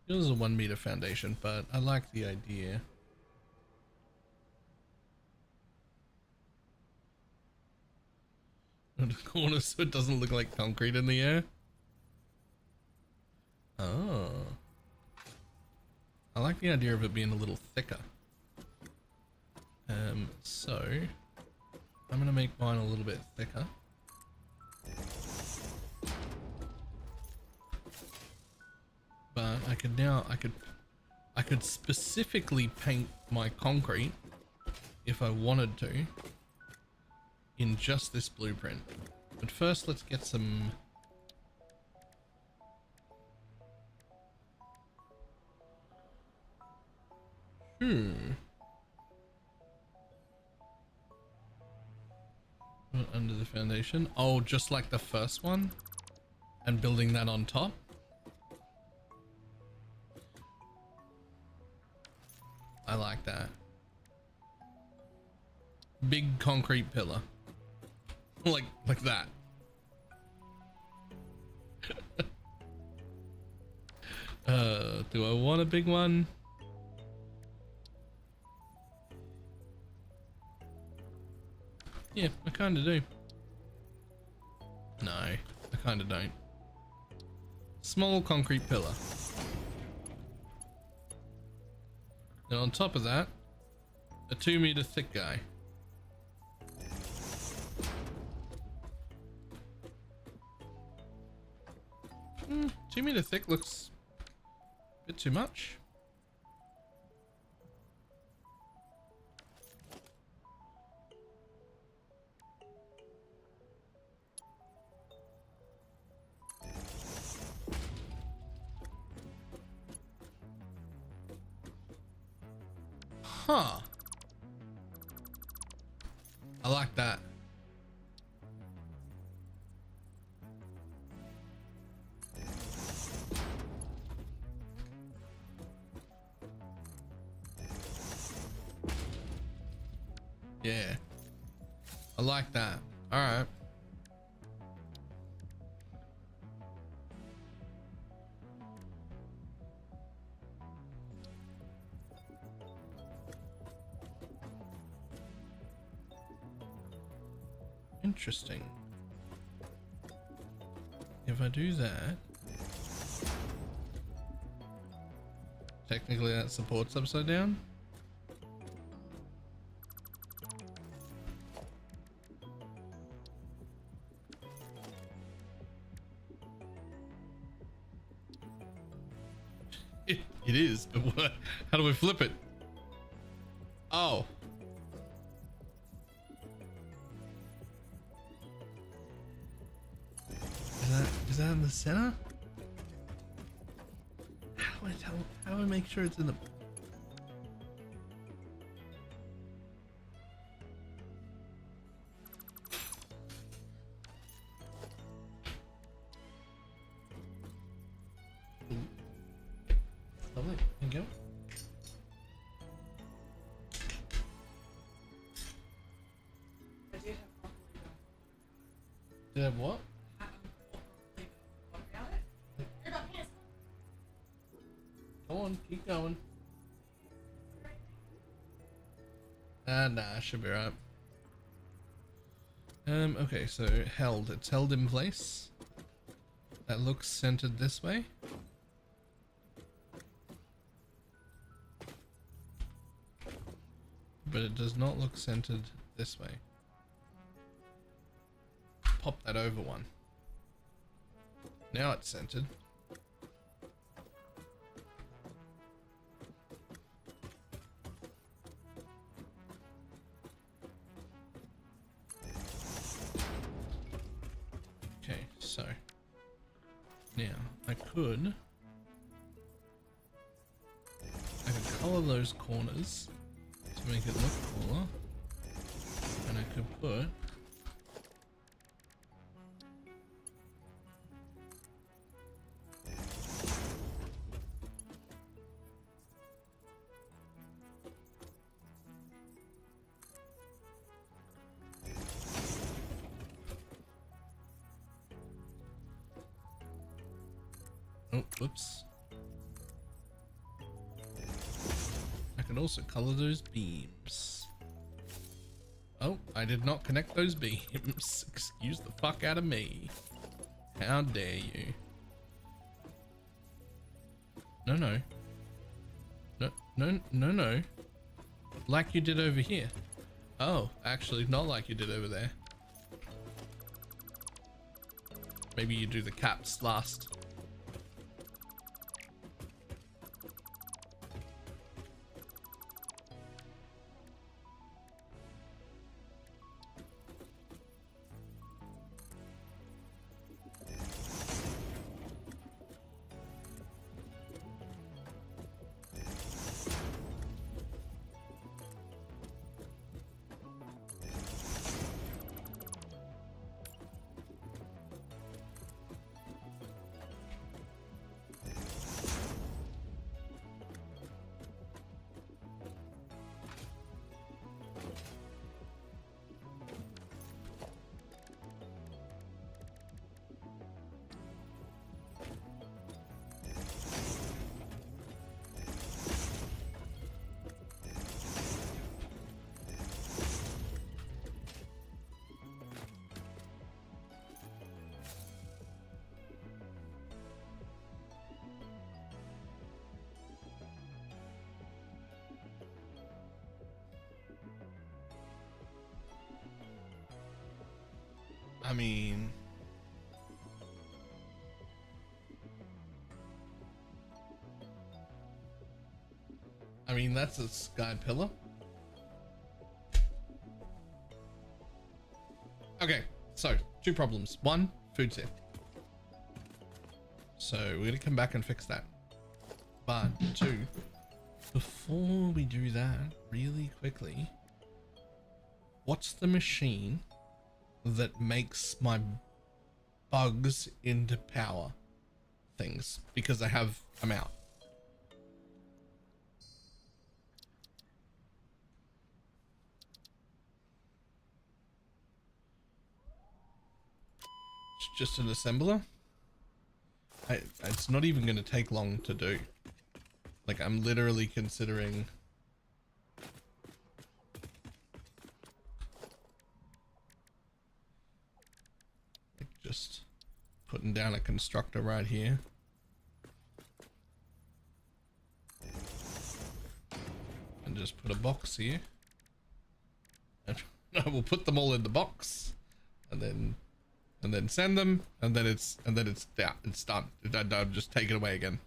It was a 1 meter foundation, but I like the idea. The corner so it doesn't look like concrete in the air. Oh. I like the idea of it being a little thicker. So I'm gonna make mine a little bit thicker. But I could specifically paint my concrete if I wanted to in just this blueprint. But first let's get some under the foundation. Oh, just like the first one and building that on top. I like that. Big concrete pillar. like that. Do I want a big one? Yeah, I kind of do. No, I kind of don't. Small concrete pillar. And on top of that, a 2 meter thick guy. Mm, 2 meter thick looks a bit too much. Huh. I like that. Yeah. I like that. All right. Interesting. If I do that, technically that supports upside down. It is, but what? How do we flip it? Oh. Is that in the center? How do I make sure it's in the... Lovely, thank you. Did I have what? Go on, keep going. Nah, I should be right. Okay, so it's held in place. That looks centered this way. But it does not look centered this way. Pop that over one. Now it's centered. Okay, so now I could color those corners to make it look cooler, and I could put oh, whoops. can also color those beams. Oh, I did not connect those beams. Excuse the fuck out of me. How dare you? No, no. No, no, no, no. Like you did over here. Oh, actually not like you did over there. Maybe you do the caps last. I mean, that's a sky pillar. Okay, so 2 problems. 1, food safety. So we're gonna come back and fix that. But 2, before we do that, really quickly, what's the machine that makes my bugs into power things? Because I'm out. It's just an assembler. It's not even going to take long to do. Like, I'm literally considering like just putting down a constructor right here. And just put a box here. And I will put them all in the box and then send them, and then it's yeah, it's done. I'll just take it away again.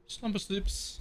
Slumber slips.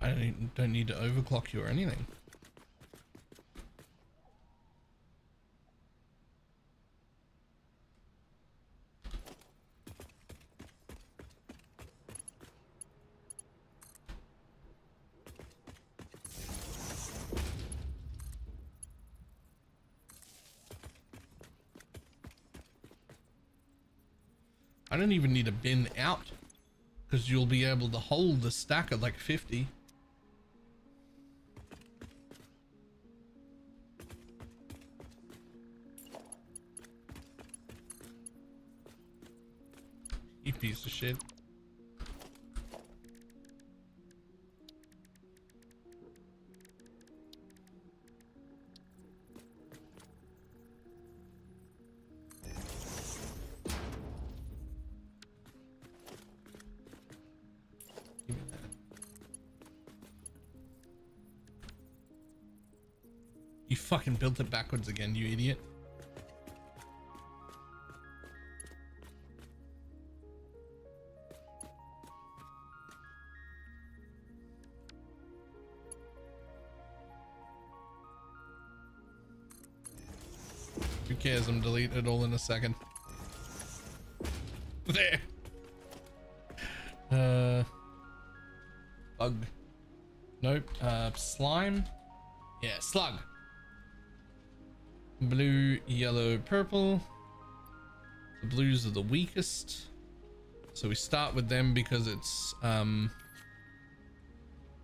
I don't need to overclock you or anything. I don't even need a bin out, because you'll be able to hold the stack at like 50. You piece of shit. Give me that. You fucking built it backwards again, you idiot. Who cares? I'm deleting it all in a second. There. Bug. Nope. Slime. Yeah, slug. Blue, yellow, purple. The blues are the weakest. So we start with them because it's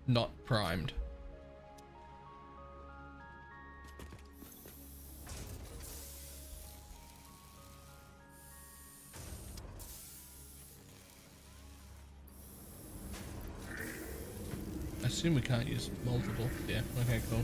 not primed. I assume we can't use multiple. Yeah, okay, cool.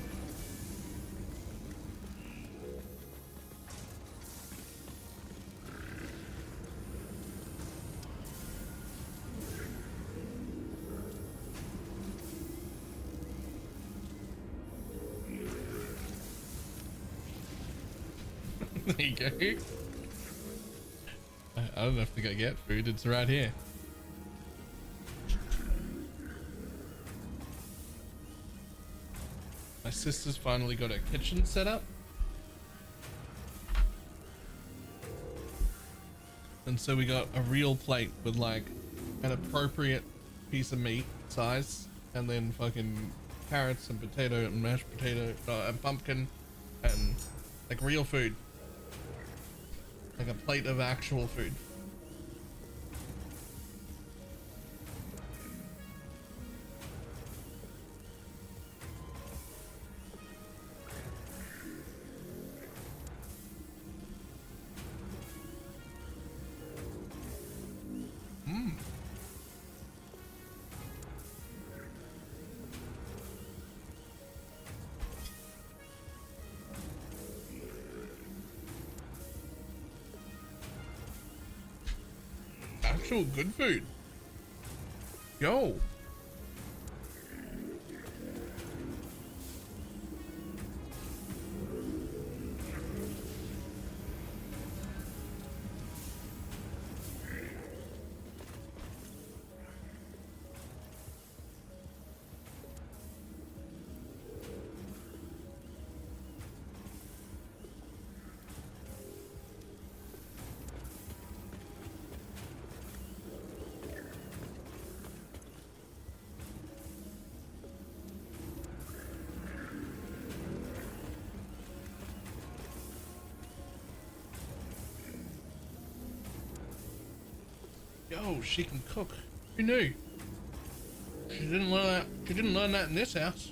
There you go. I don't have to go get food, it's right here. My sister's finally got her kitchen set up. And so we got a real plate with like an appropriate piece of meat size, and then fucking carrots and potato and mashed potato and pumpkin and like real food. Like a plate of actual food. Actual good food. Yo. Yo, she can cook. Who knew? She didn't learn that. She didn't learn that in this house.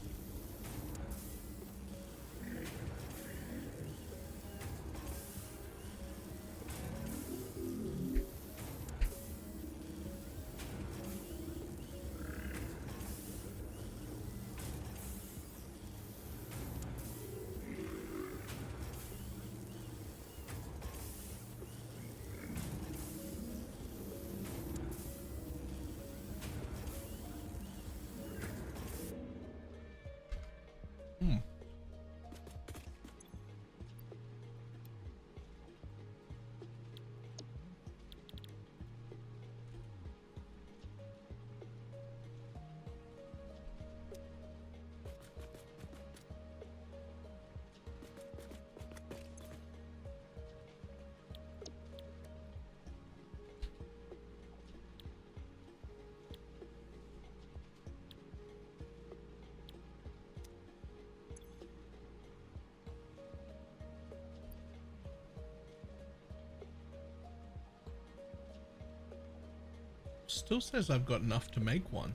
Still says I've got enough to make one.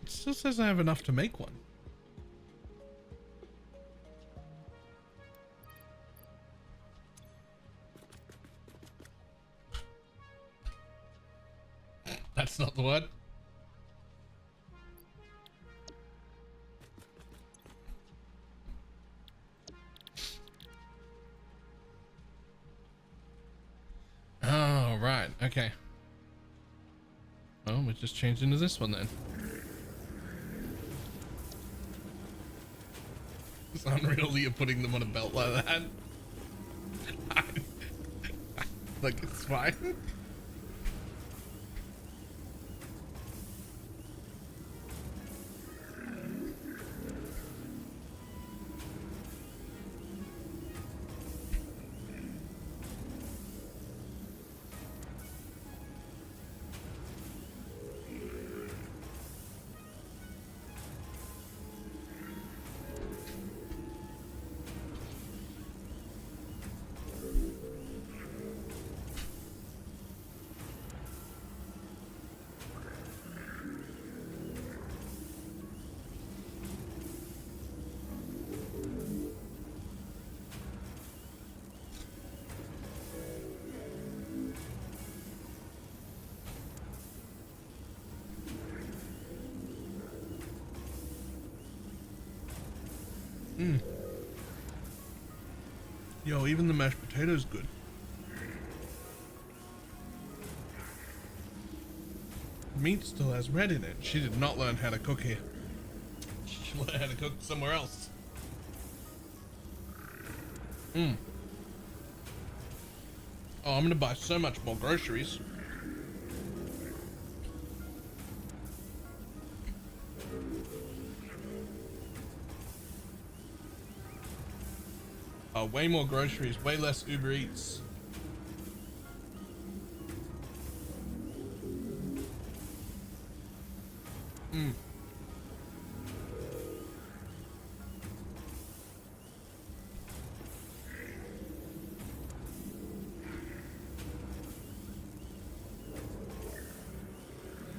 It still says I have enough to make one. That's not the word. Oh, right. Okay. Oh, we just changed into this one then. It's unreal that you're putting them on a belt like that. Like, it's fine. Yo, even the mashed potatoes good. Meat still has red in it. She did not learn how to cook here. She learned how to cook somewhere else. Oh, I'm gonna buy so much more groceries. Oh, way more groceries, way less Uber Eats.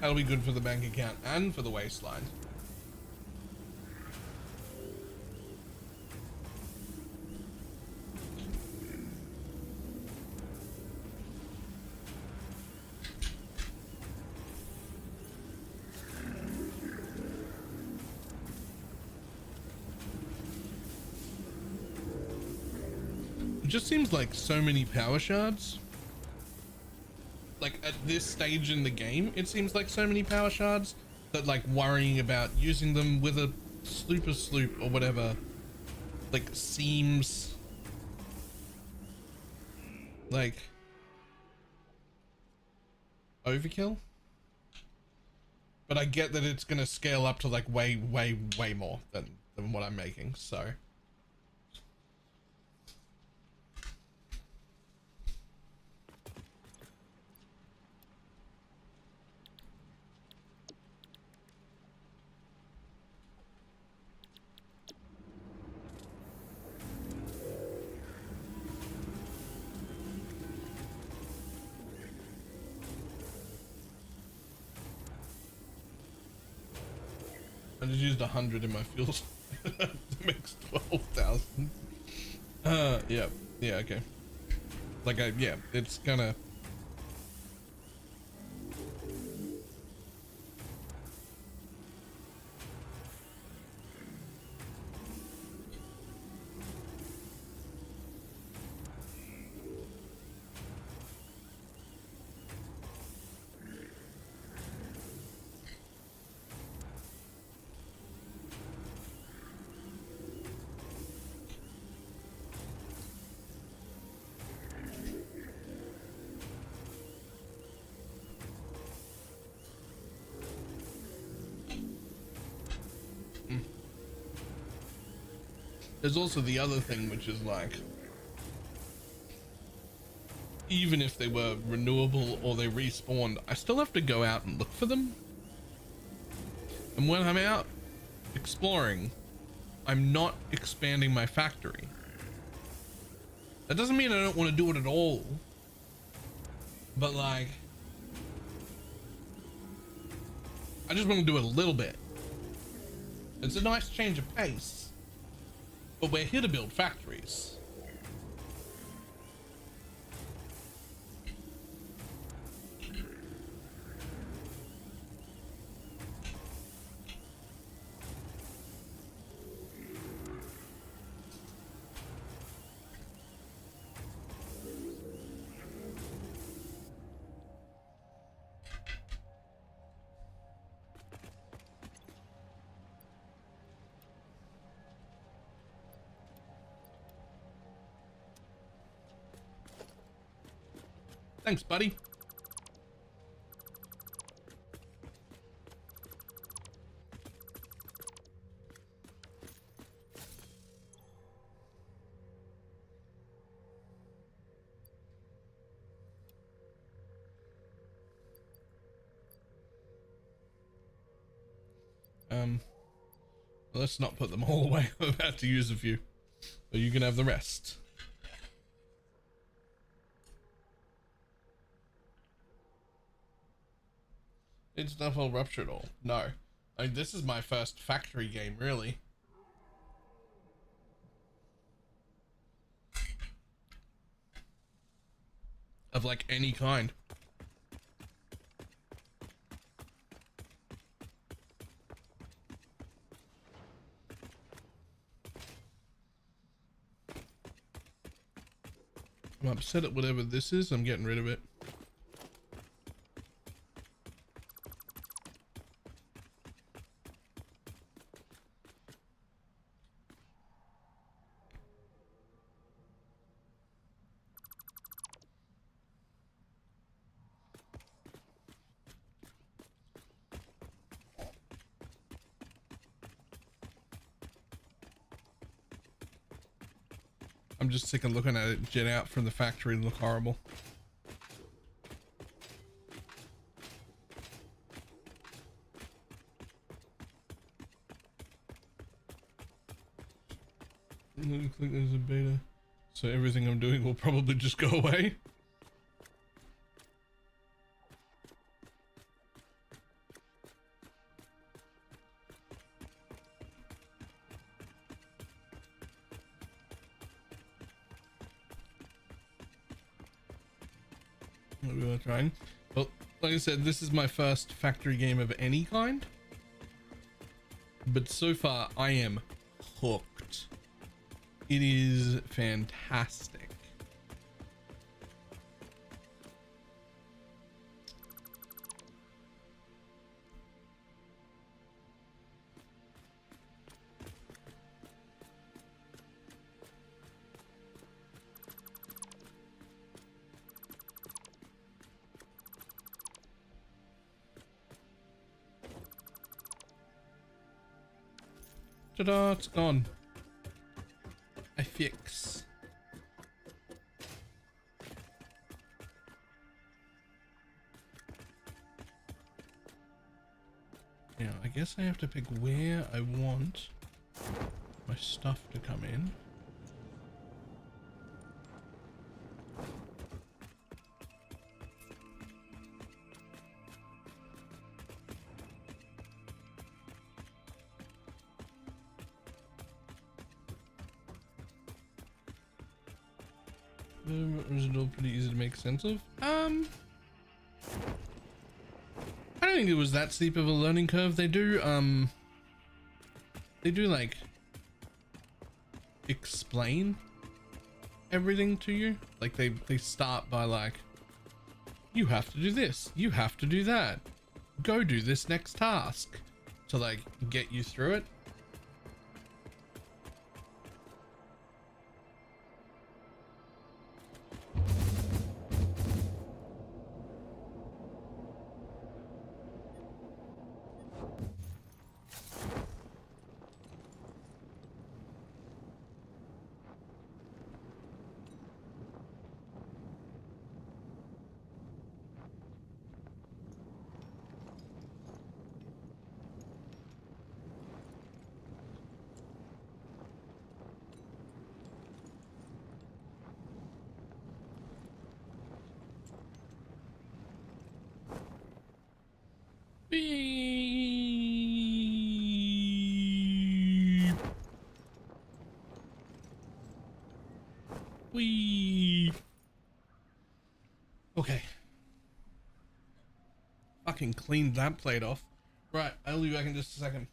That'll be good for the bank account and for the waistline. It just seems like so many power shards. Like at this stage in the game, it seems like so many power shards that like worrying about using them with a slooper sloop or whatever like seems like overkill. But I get that it's gonna scale up to like way more than what I'm making, so. I just used 100 in my fuels. That makes 12,000. Yeah, okay. Like yeah, it's gonna. There's also the other thing, which is like, even if they were renewable or they respawned, I still have to go out and look for them. And when I'm out exploring, I'm not expanding my factory. That doesn't mean I don't want to do it at all. But like, I just want to do it a little bit. It's a nice change of pace. But we're here to build factories. Thanks, buddy. Let's not put them all away. I'm about to use a few, but you can have the rest. It's not all rupture at all. No, I mean, this is my first factory game, really. Of like any kind. I'm upset at whatever this is. I'm getting rid of it. I'm just sick of looking at it jet out from the factory and look horrible. Looks like there's a beta. So everything I'm doing will probably just go away. Maybe we're trying. Well, like I said, this is my first factory game of any kind. But so far, I am hooked. It is fantastic. Ta-da, it's gone. I fix. Now, I guess I have to pick where I want my stuff to come in. Was it all pretty easy to make sense of? I don't think it was that steep of a learning curve. They do like explain everything to you. Like they start by like, you have to do this, you have to do that, go do this next task, to like get you through it. Beep. Wee. Okay. Fucking cleaned that plate off. Right, I'll be back in just a second.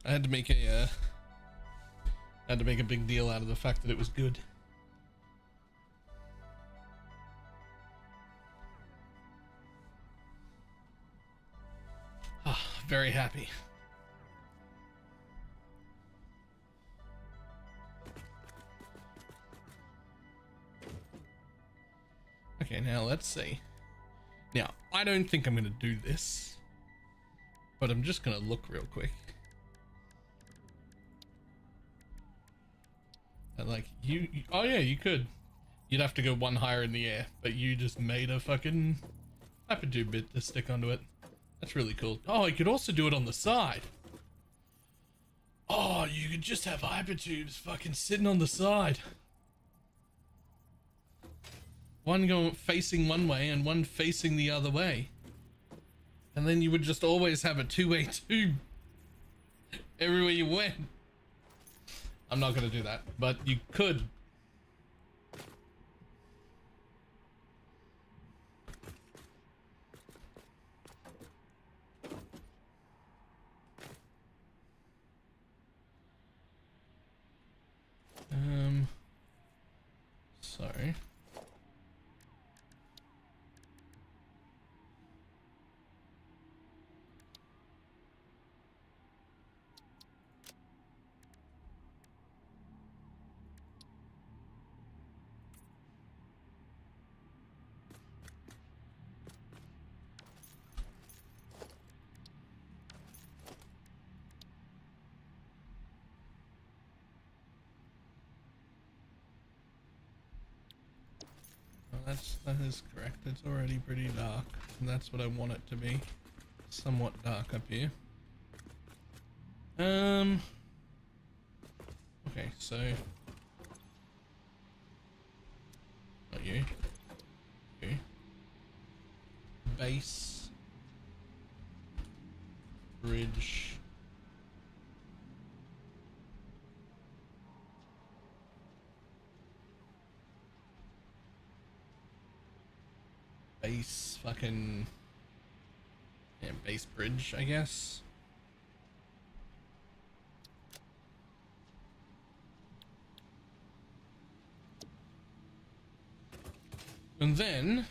I had to make a big deal out of the fact that it was good. Ah, very happy. Okay, now let's see. Now, I don't think I'm gonna do this, but I'm just gonna look real quick. And like, oh yeah, you could. You'd have to go one higher in the air, but you just made a fucking hypertube bit to stick onto it. That's really cool. Oh, you could also do it on the side. Oh, you could just have hypertubes fucking sitting on the side. One going facing one way and one facing the other way. And then you would just always have a two-way tube everywhere you went. I'm not gonna do that, but you could. Sorry. That is correct. It's already pretty dark, and that's what I want it to be. Somewhat dark up here. Okay, so not you. You. Base. Bridge. Base fucking, yeah, base bridge, I guess. And then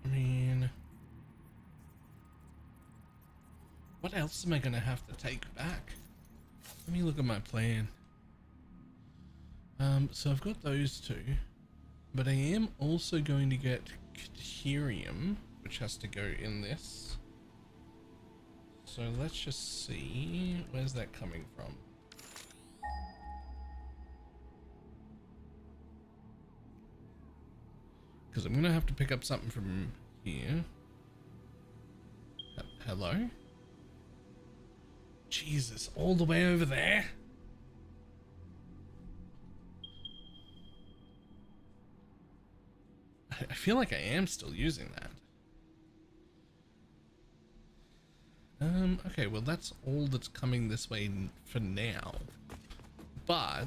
I mean, what else am I gonna have to take back? Let me look at my plan. So I've got those two, but I am also going to get Caterium, which has to go in this. So let's just see, where's that coming from? Because I'm gonna have to pick up something from here. Hello? Jesus, all the way over there? I feel like I am still using that. Okay, well that's all that's coming this way for now. But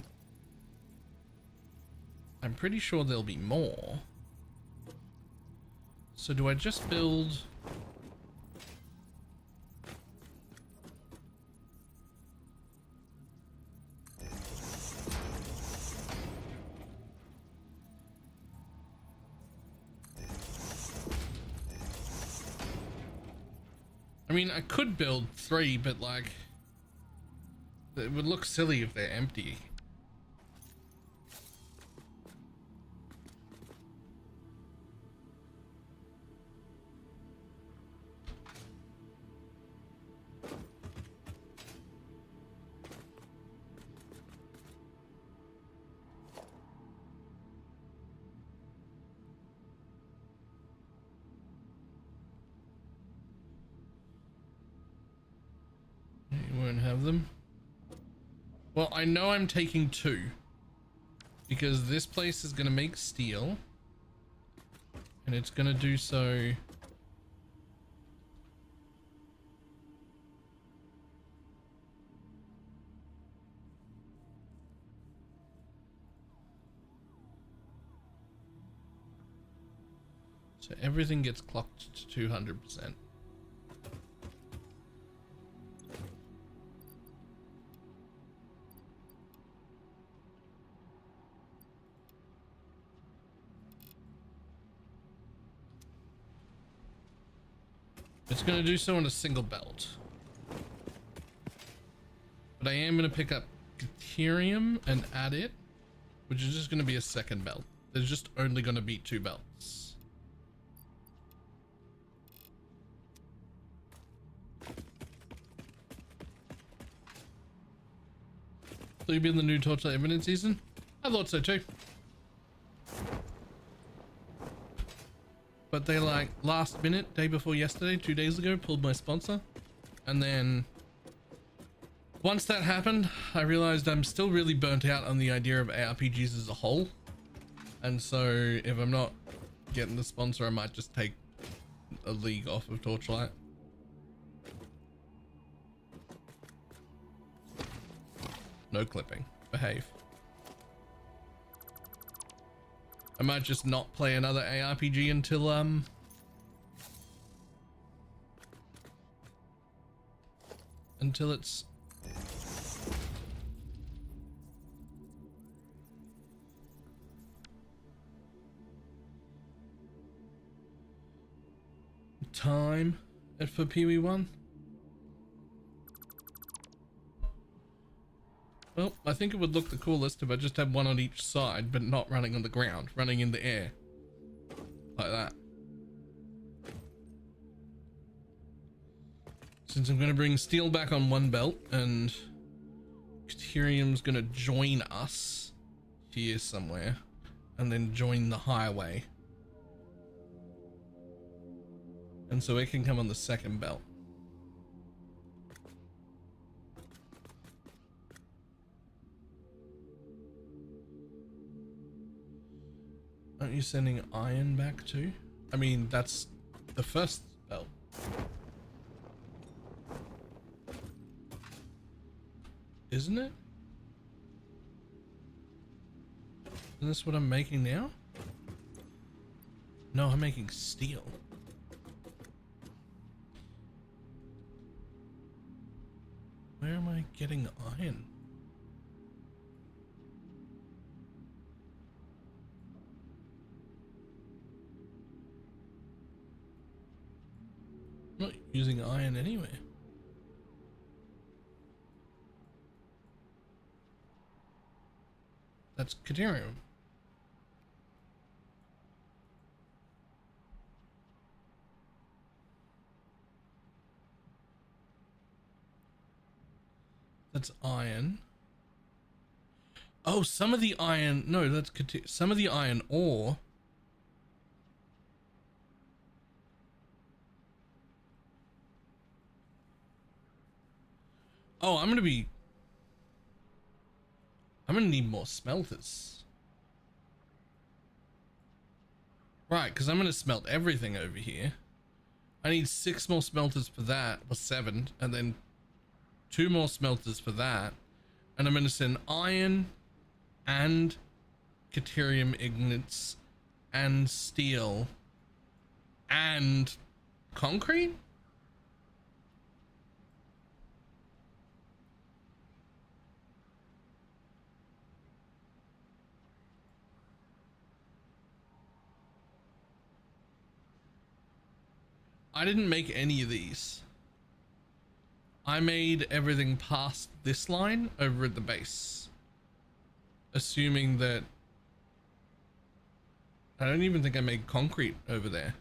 I'm pretty sure there'll be more. So do I just build... I mean, I could build 3, but like, it would look silly if they're empty. You won't have them. Well, I know I'm taking 2 because this place is going to make steel And it's going to do so. So everything gets clocked to 200%. It's going to do so on a single belt. But I am going to pick up Deuterium and add it, which is just going to be a second belt. There's just only going to be 2 belts. So you'll be in the new Torchlight Evidence season? I thought so too. But they like last minute, day before yesterday, 2 days ago, pulled my sponsor. And then once that happened, I realized I'm still really burnt out on the idea of ARPGs as a whole. And so if I'm not getting the sponsor, I might just take a league off of Torchlight. No clipping. Behave. I might just not play another ARPG until it's time for PW1. Well, I think it would look the coolest if I just had one on each side, but not running on the ground, running in the air. Like that. Since I'm going to bring steel back on one belt and Deuterium's going to join us here somewhere and then join the highway. And so it can come on the second belt. Aren't you sending iron back too? I mean, that's the first belt. Isn't it? Isn't this what I'm making now? No, I'm making steel. Where am I getting iron? I'm not using iron anywhere. That's Deuterium. That's iron. Oh, some of the iron. No, that's some of the iron ore. Oh, I'm gonna need more smelters. Right, because I'm gonna smelt everything over here. I need 6 more smelters for that, or 7, and then 2 more smelters for that. And I'm gonna send iron and Deuterium ignites and steel and concrete? I didn't make any of these. I made everything past this line over at the base. Assuming that... I don't even think I made concrete over there.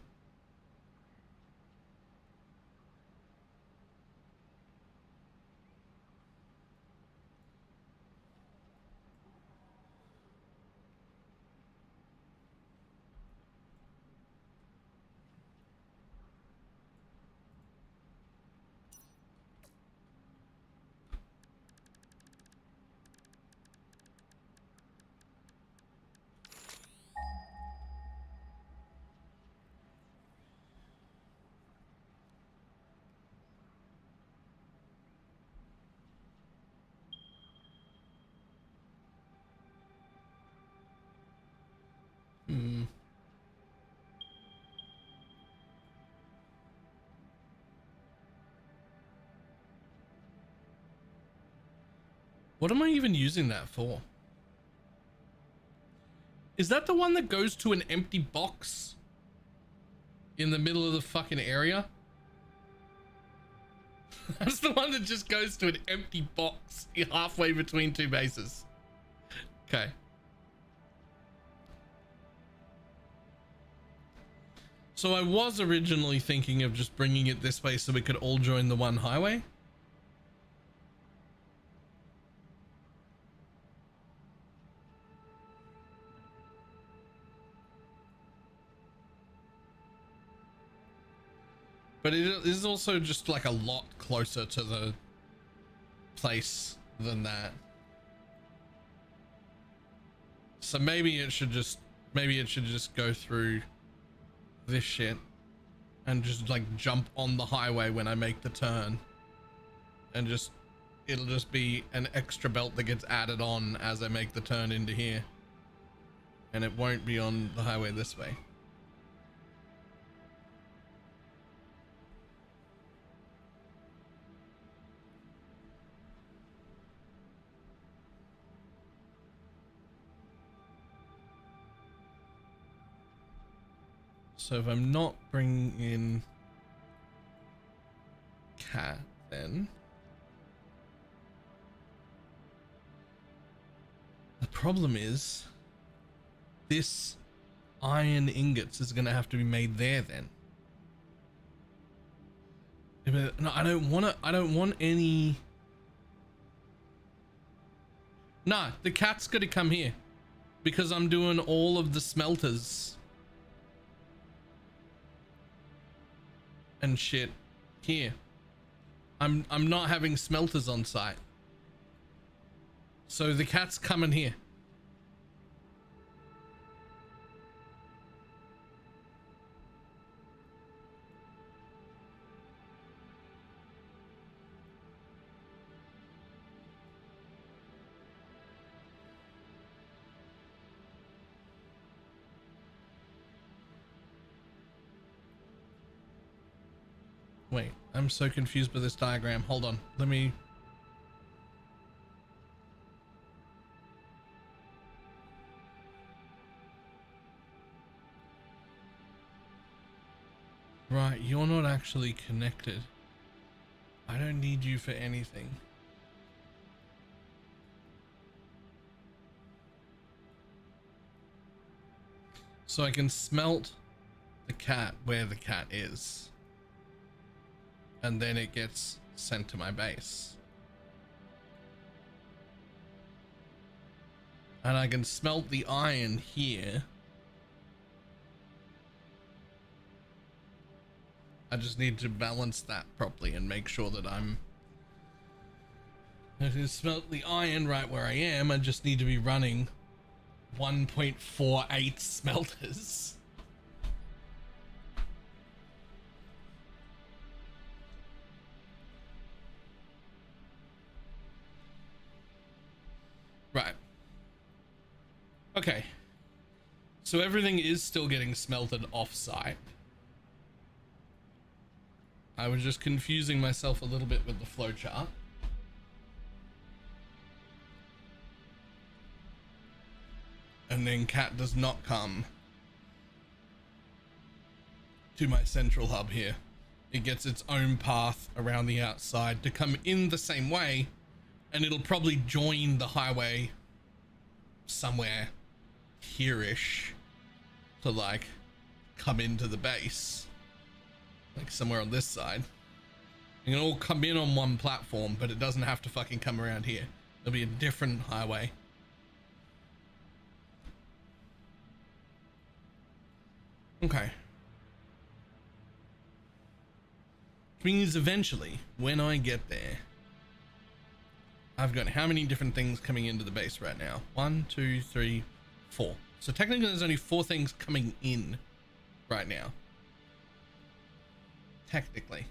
What am I even using that for? Is that the one that goes to an empty box in the middle of the fucking area? That's the one that just goes to an empty box halfway between two bases. Okay. So I was originally thinking of just bringing it this way so we could all join the one highway. But it is also just like a lot closer to the place than that. So maybe it should just go through this shit and just like jump on the highway when I make the turn, and it'll just be an extra belt that gets added on as I make the turn into here, and it won't be on the highway this way. So if I'm not bringing in cat, then the problem is this iron ingots is going to have to be made there then. No, I don't want any. Nah, the cat's going to come here because I'm doing all of the smelters and shit here. I'm not having smelters on site, so the cat's coming here. Wait, I'm so confused by this diagram. Hold on, let me... Right, you're not actually connected. I don't need you for anything. So I can smelt the cat where the cat is, and then it gets sent to my base. And I can smelt the iron here. I just need to balance that properly and make sure that I can smelt the iron right where I am. I just need to be running 1.48 smelters. Right. Okay. So everything is still getting smelted off-site. I was just confusing myself a little bit with the flowchart. And then cat does not come to my central hub here. It gets its own path around the outside to come in the same way, and it'll probably join the highway somewhere here-ish to like come into the base, like somewhere on this side. It can all come in on one platform, but it doesn't have to fucking come around here. There'll be a different highway. Okay. Which means eventually, when I get there, I've got how many different things coming into the base right now? 1, 2, 3, 4. So technically there's only 4 things coming in right now. Technically.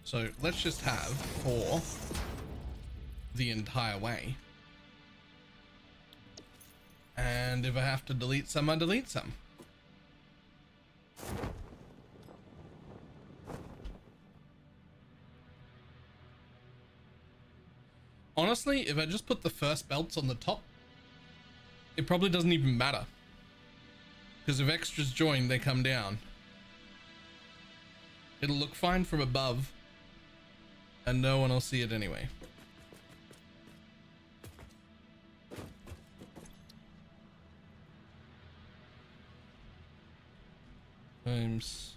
So let's just have 4 the entire way. And if I have to delete some, I delete some. Honestly, if I just put the first belts on the top, it probably doesn't even matter. Because if extras join, they come down. It'll look fine from above, and no one will see it anyway. Times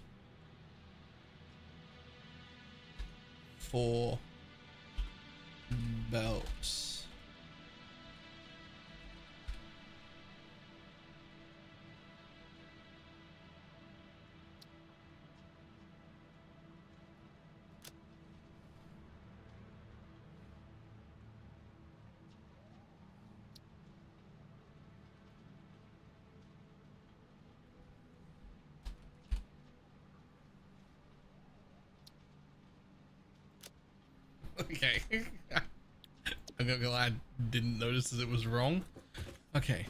4 belts. Okay. I'm not gonna lie, I didn't notice that it was wrong. Okay.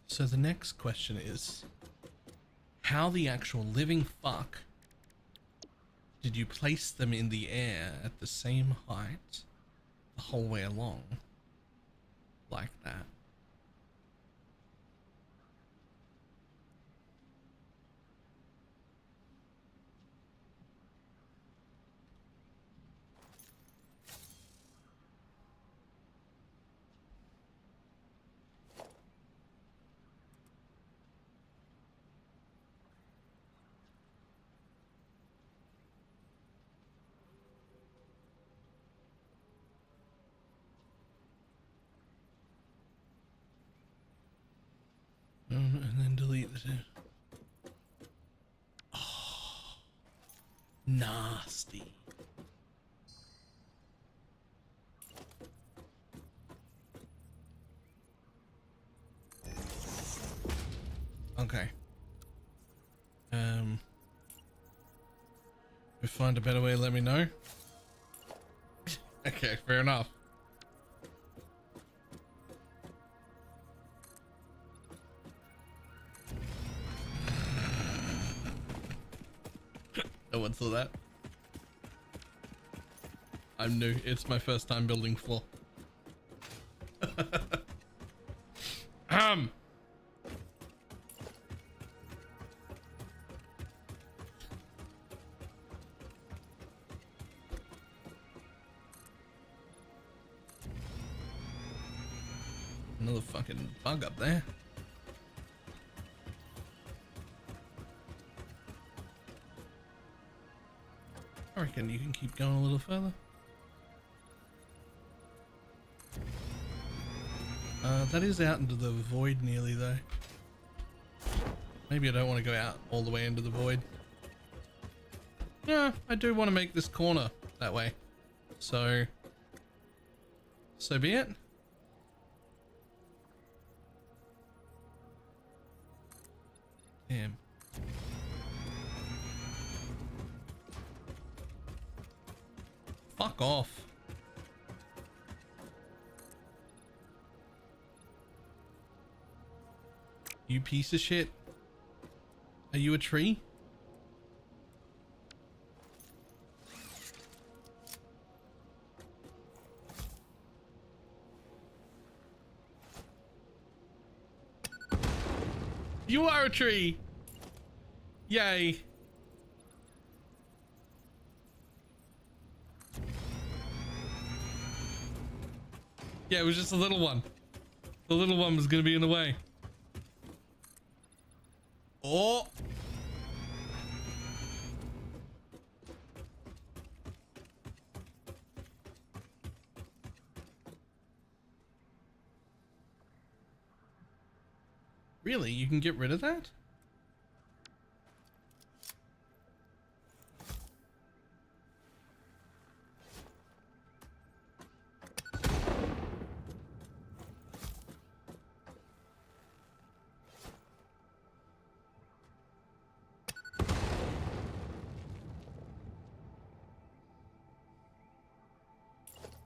So the next question is, how the actual living fuck did you place them in the air at the same height the whole way along? Like that. And then delete the two. Oh, nasty. Okay. If you find a better way, let me know. Okay, fair enough. No one saw that. I'm new. It's my first time building floor. Another fucking bug up there. I reckon you can keep going a little further. That is out into the void nearly though. Maybe I don't want to go out all the way into the void. Yeah, I do want to make this corner that way. So be it. Damn. Fuck off. You piece of shit. Are you a tree? You are a tree. Yay. Yeah, it was just a little one. The little one was gonna be in the way. Oh. Really? You can get rid of that?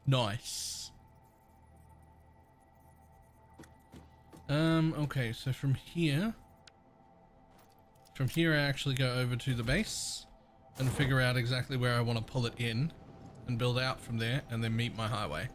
Nice. Okay, so from here I actually go over to the base and figure out exactly where I want to pull it in and build out from there and then meet my highway.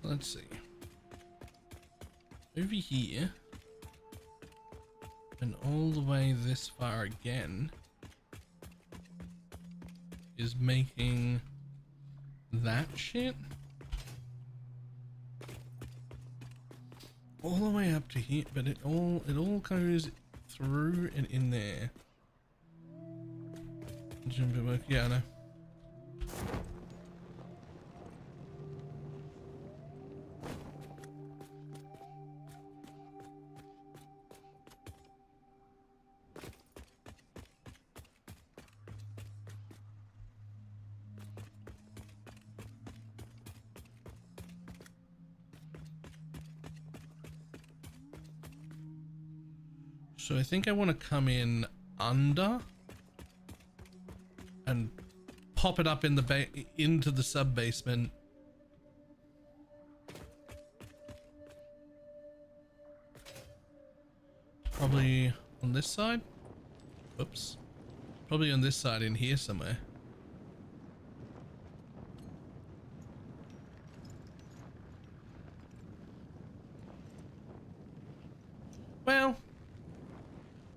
Let's see. Over here and all the way this far again is making that shit all the way up to here, but it all goes through and in there. Yeah, I know. So I think I want to come in under and pop it up in the into the sub basement. Probably on this side. Oops. Probably on this side in here somewhere. Well,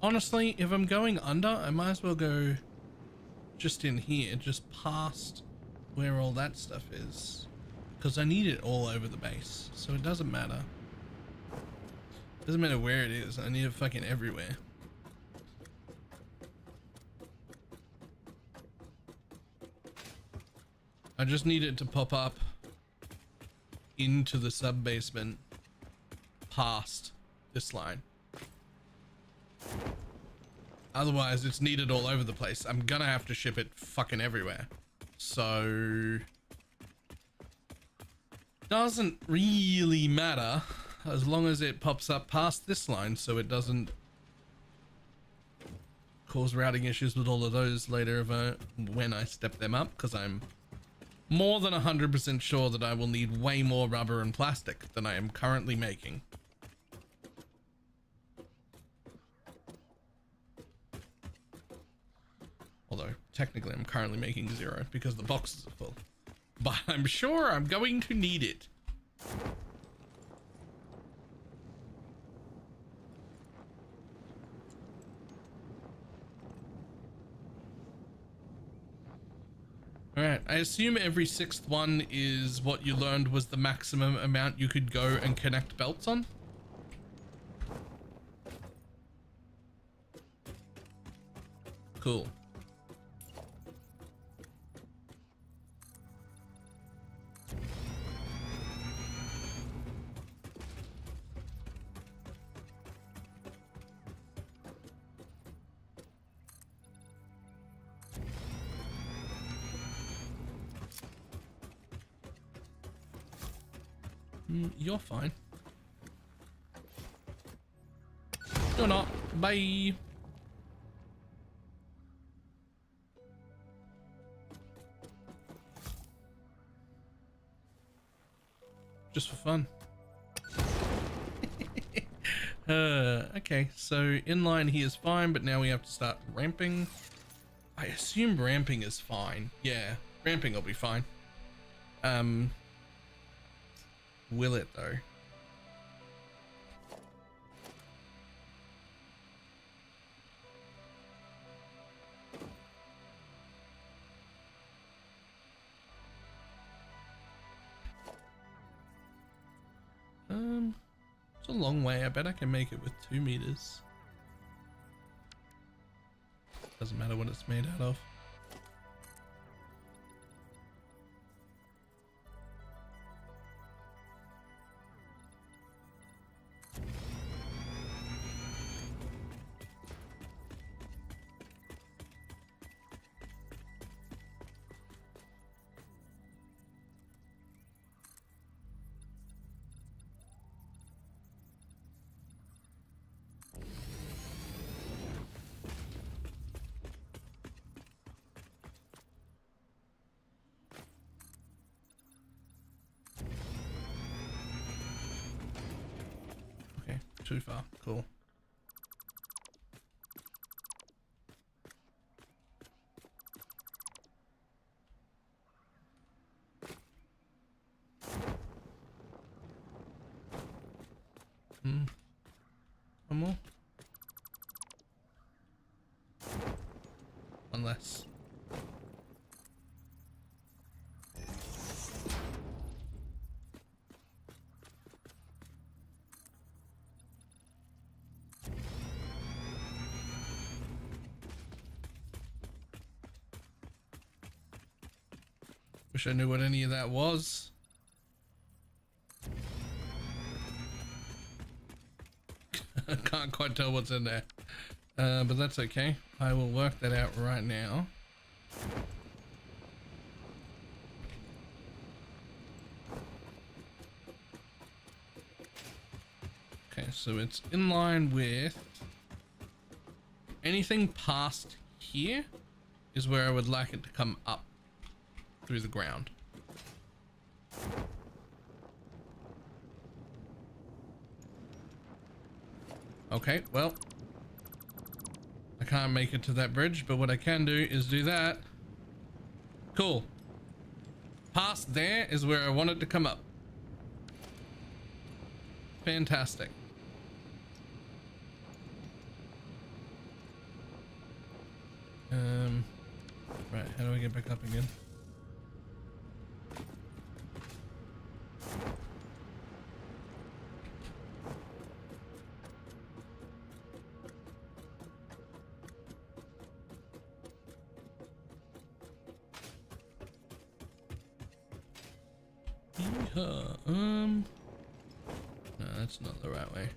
honestly, if I'm going under, I might as well go just in here, just past where all that stuff is, because I need it all over the base, so it doesn't matter. Doesn't matter where it is, I need it fucking everywhere. I just need it to pop up into the sub basement past this line. Otherwise, it's needed all over the place. I'm gonna have to ship it fucking everywhere. So doesn't really matter as long as it pops up past this line so it doesn't cause routing issues with all of those later when I step them up, because I'm more than 100% sure that I will need way more rubber and plastic than I am currently making. Although, technically I'm currently making 0 because the boxes are full. But I'm sure I'm going to need it. Alright, I assume every 6th one is what you learned was the maximum amount you could go and connect belts on? Cool. You're fine. You're not. Bye. Just for fun. Okay, so inline here is fine, but now we have to start ramping. I assume ramping is fine. Yeah, ramping will be fine. Will it though? It's a long way. I bet I can make it with 2 meters. Doesn't matter what it's made out of. Too far. Cool. One more. One less. Wish I knew what any of that was. I can't quite tell what's in there. But that's okay. I will work that out right now. Okay, so it's in line with anything past here is where I would like it to come up through the ground. Okay, well, I can't make it to that bridge, but what I can do is do that. Cool. Past there is where I want it to come up. Fantastic. Right, how do I get back up again? No, that's not the right way.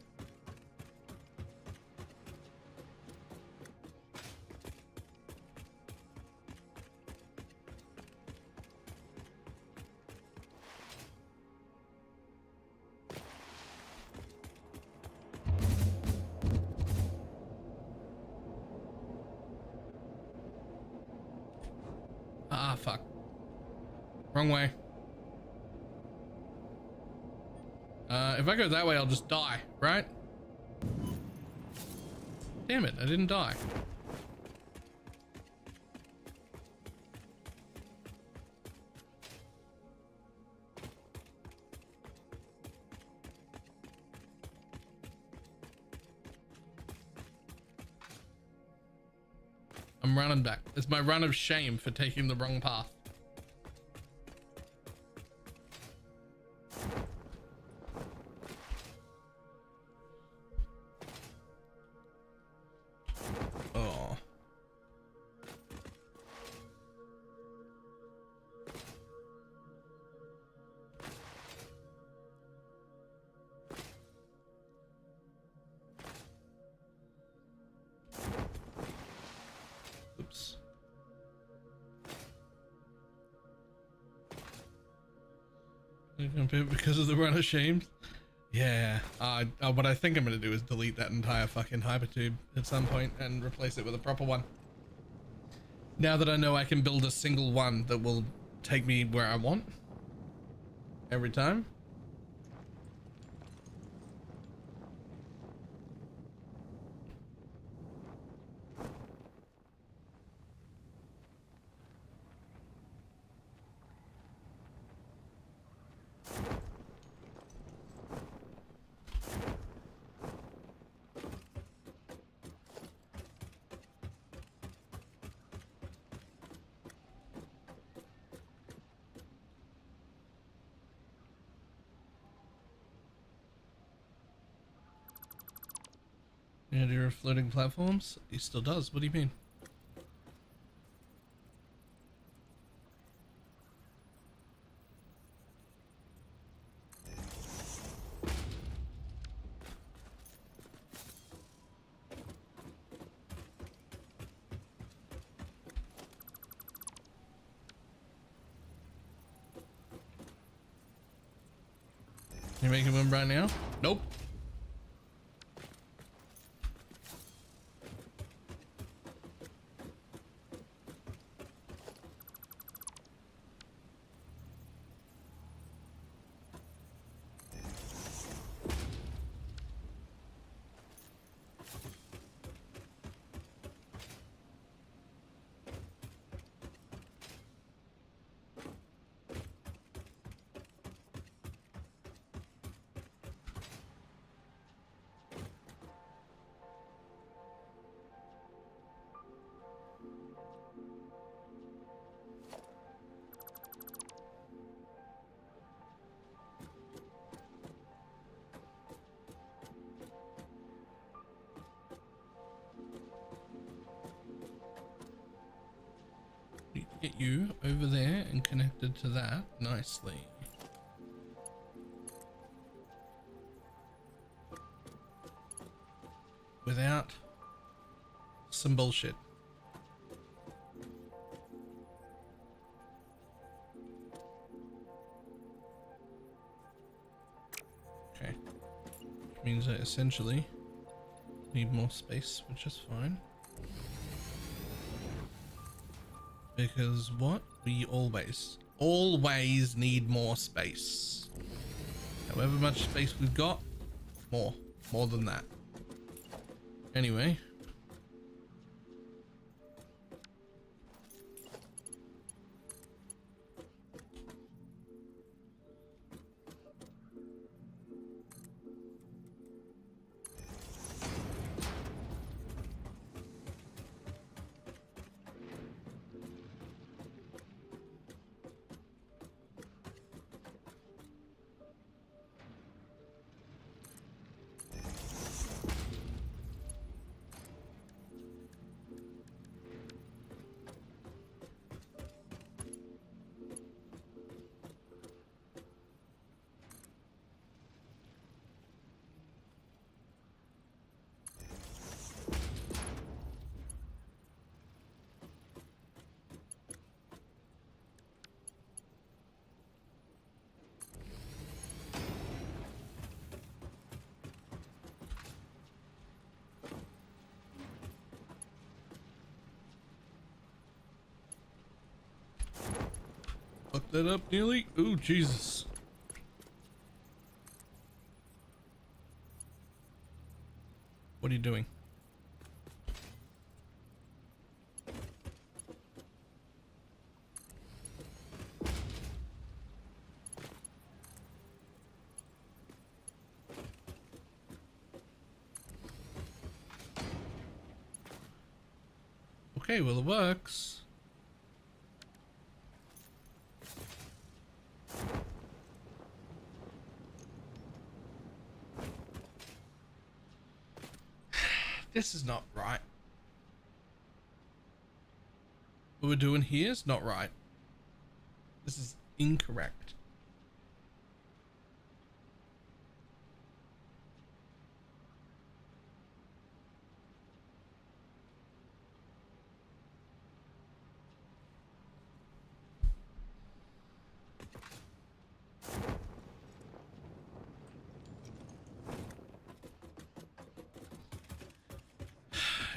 Ah, fuck. Wrong way. If I go that way, I'll just die, right? Damn it, I didn't die. I'm running back. It's my run of shame for taking the wrong path. Oh. Oops. Because of the run of shame. Yeah, what I think I'm gonna do is delete that entire fucking hypertube at some point and replace it with a proper one. Now that I know I can build a single one that will take me where I want every time. And your floating platforms? He still does. What do you mean? You making one right now? Nope. get you over there and connected to that nicely. Without some bullshit. Okay. Which means I essentially need more space, which is fine. Because what? We always need more space. However much space we've got, more than that. Anyway. Fuck that up nearly. Ooh, Jesus. What are you doing? Okay, well, it works. This is not right. What we're doing here is not right. This is incorrect.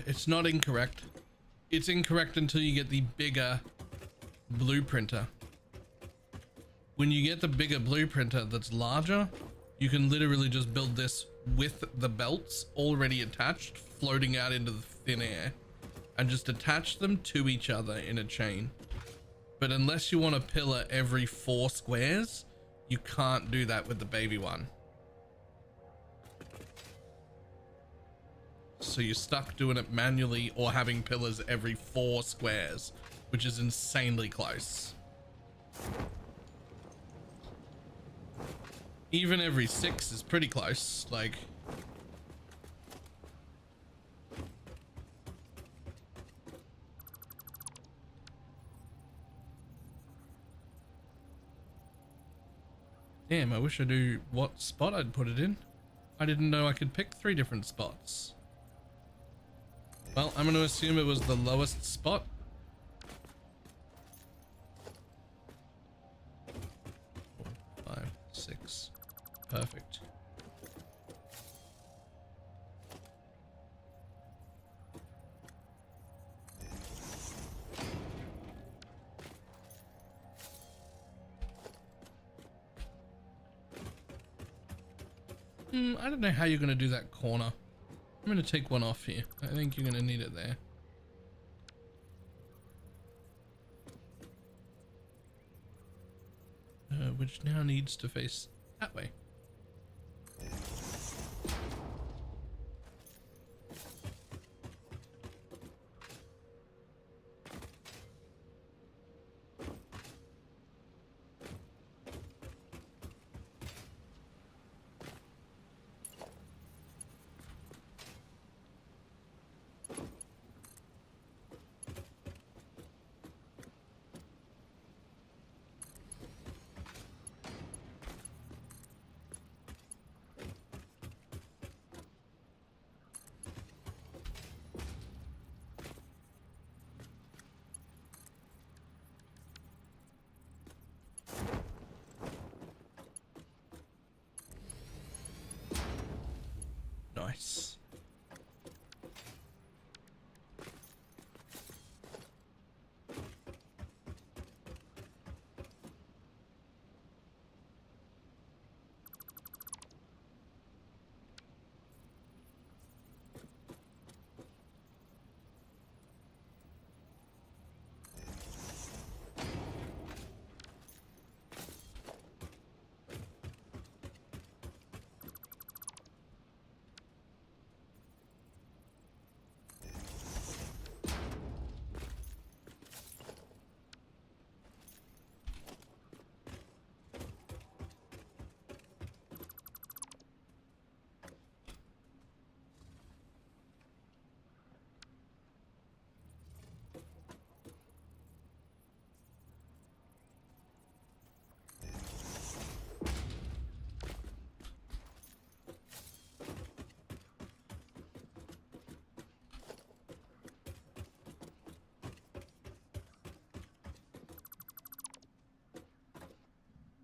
It's not incorrect. It's incorrect until you get the bigger blueprinter. When you get the bigger blueprinter that's larger, you can literally just build this with the belts already attached, floating out into the thin air, and just attach them to each other in a chain. But unless you want a pillar every 4 squares, you can't do that with the baby one. So you're stuck doing it manually or having pillars every 4 squares, which is insanely close. Even every 6 is pretty close, like. Damn, I wish I knew what spot I'd put it in. I didn't know I could pick 3 different spots. Well, I'm going to assume it was the lowest spot. Four, 5, 6. Perfect. I don't know how you're going to do that corner. I'm going to take one off here. I think you're going to need it there. Which now needs to face that way.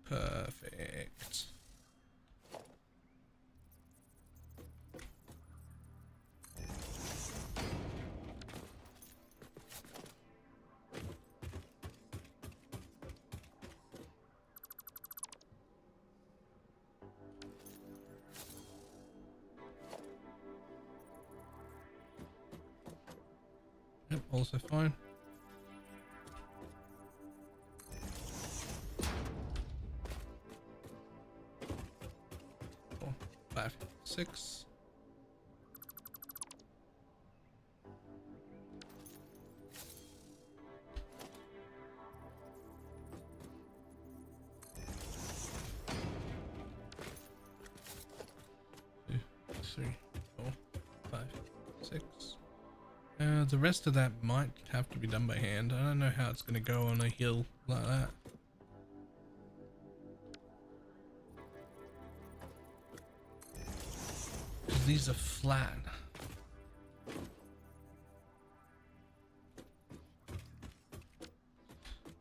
Perfect. Yep, also fine. 4, 5, 6. Two, 3, 4, 5, 6. The rest of that might have to be done by hand. I don't know how it's going to go on a hill like that. Because these are flat.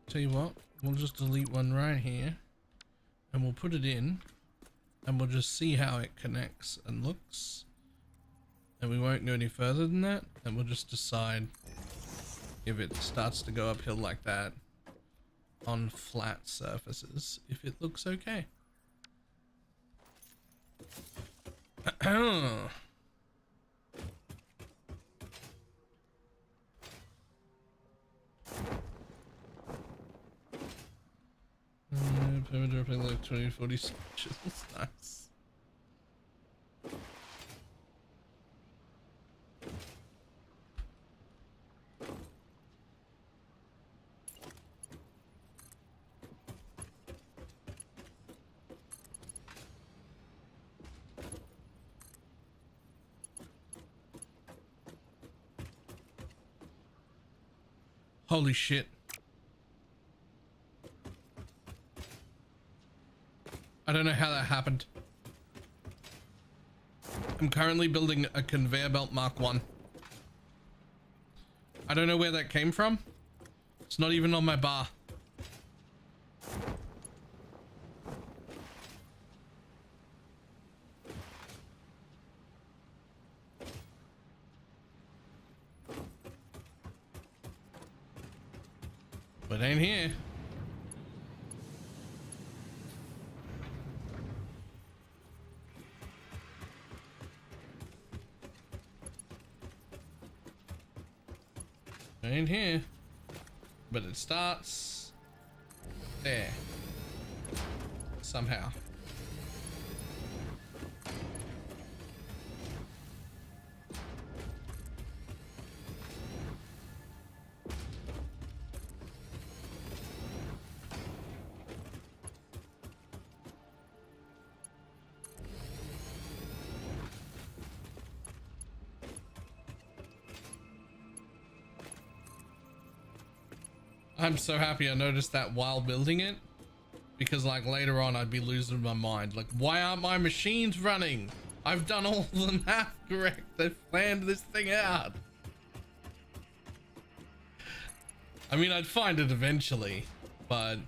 Tell you what, we'll just delete one right here and we'll put it in and we'll just see how it connects and looks. And we won't go any further than that, and we'll just decide if it starts to go uphill like that on flat surfaces, if it looks okay. Perimeter up like 20-40 stitches. Nice. Holy shit. I don't know how that happened. I'm currently building a conveyor belt Mark 1. I don't know where that came from. It's not even on my bar. But ain't here. Ain't here. But it starts there. Somehow. I'm so happy I noticed that while building it, because like later on I'd be losing my mind. Like, why aren't my machines running? I've done all the math correct. They've planned this thing out. I mean, I'd find it eventually, but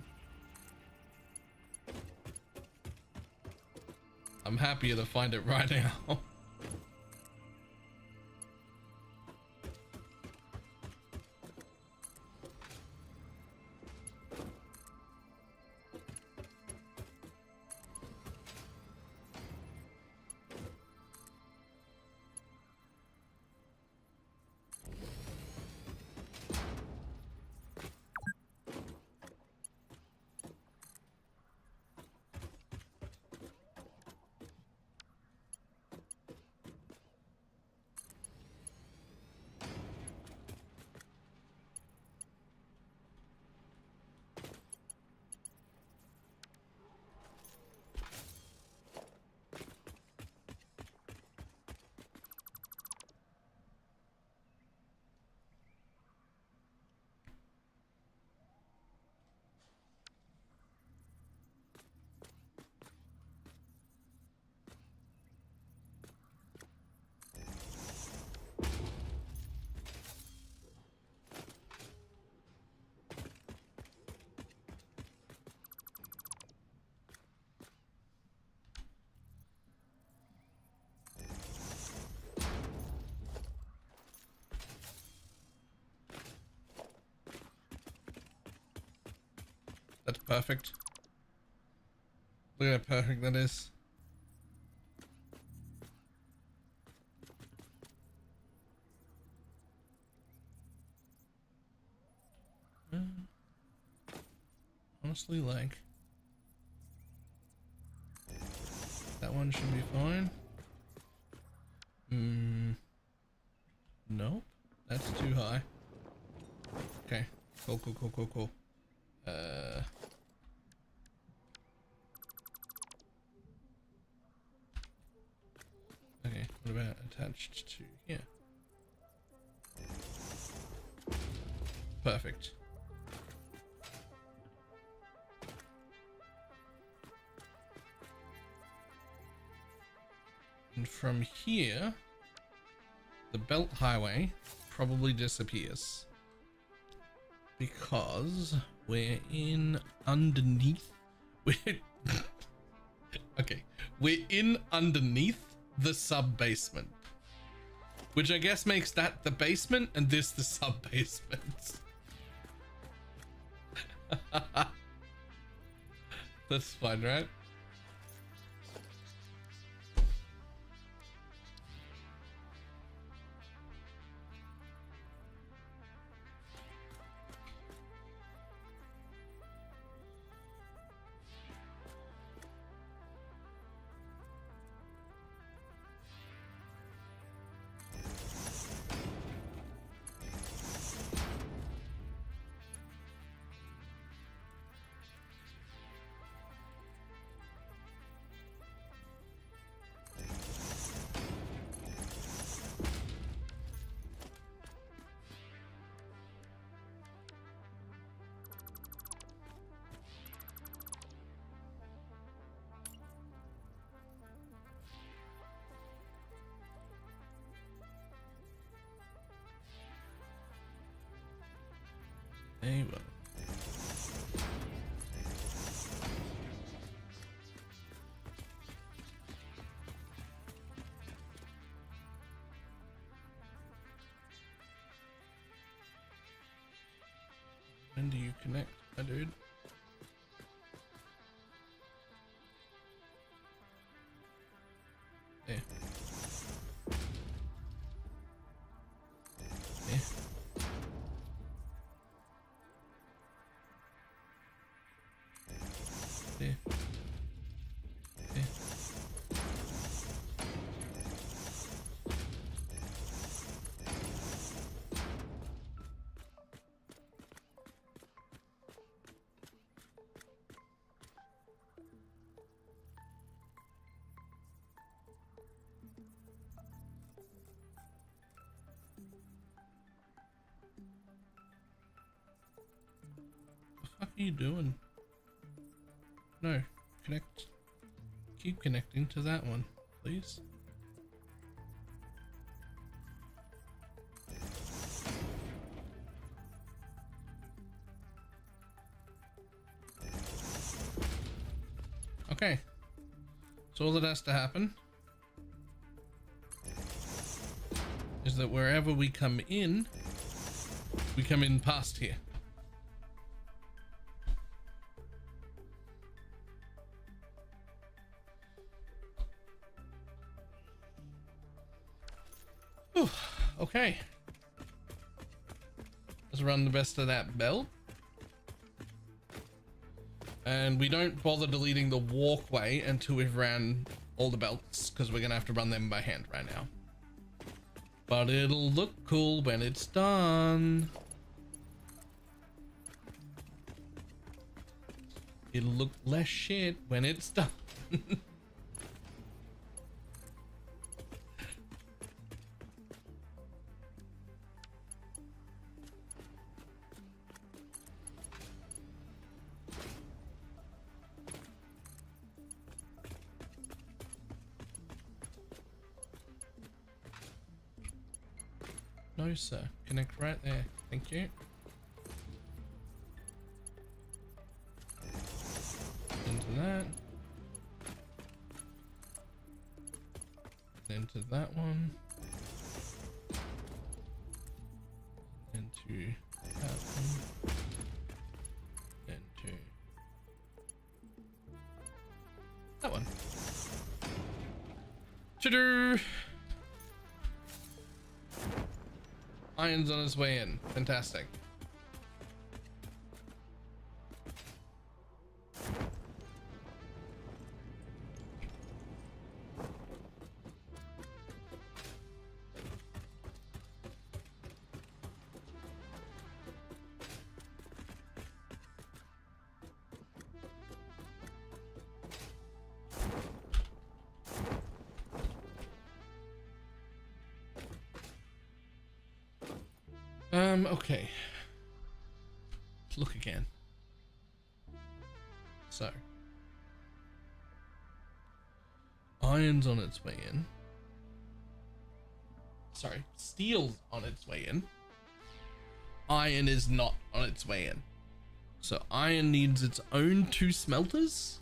I'm happier to find it right now. That's perfect. Look at how perfect that is. Honestly, like, that one should be fine. Nope, that's too high. Okay, cool. Okay, what about attached to here? Perfect. And from here, the belt highway probably disappears because we're in underneath. Okay, we're in underneath the sub basement, which I guess makes that the basement and this the sub basement. That's fine, right? There you go. When do you connect, my dude? There. There. There. There. What the fuck are you doing? No, connect. Keep connecting to that one, please. Okay. So all that has to happen is that wherever we come in past here. Whew, okay. Let's run the best of that belt. And we don't bother deleting the walkway until we've ran all the belts, because we're gonna have to run them by hand right now. But it'll look cool when it's done. It'll look less shit when it's done. No, sir. Connect right there. Thank you. Into that. Into that one. Into that one. Into To-do. Iron's on its way in. Fantastic. Okay. Let's look again. So. Iron's on its way in. Sorry, steel's on its way in. Iron is not on its way in. So iron needs its own 2 smelters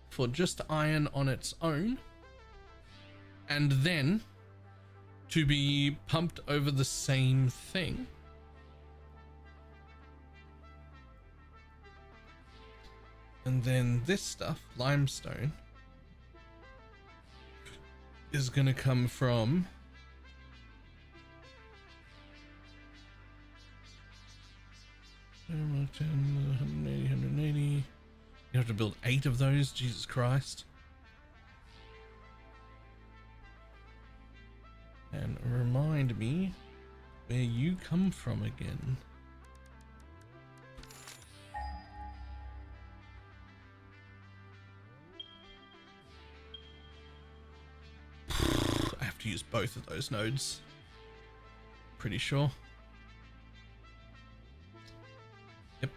for just iron on its own. And then to be pumped over the same thing. And then this stuff, limestone, is gonna come from You have to build 8 of those, Jesus Christ. And remind me where you come from again. I have to use both of those nodes. Pretty sure. Yep.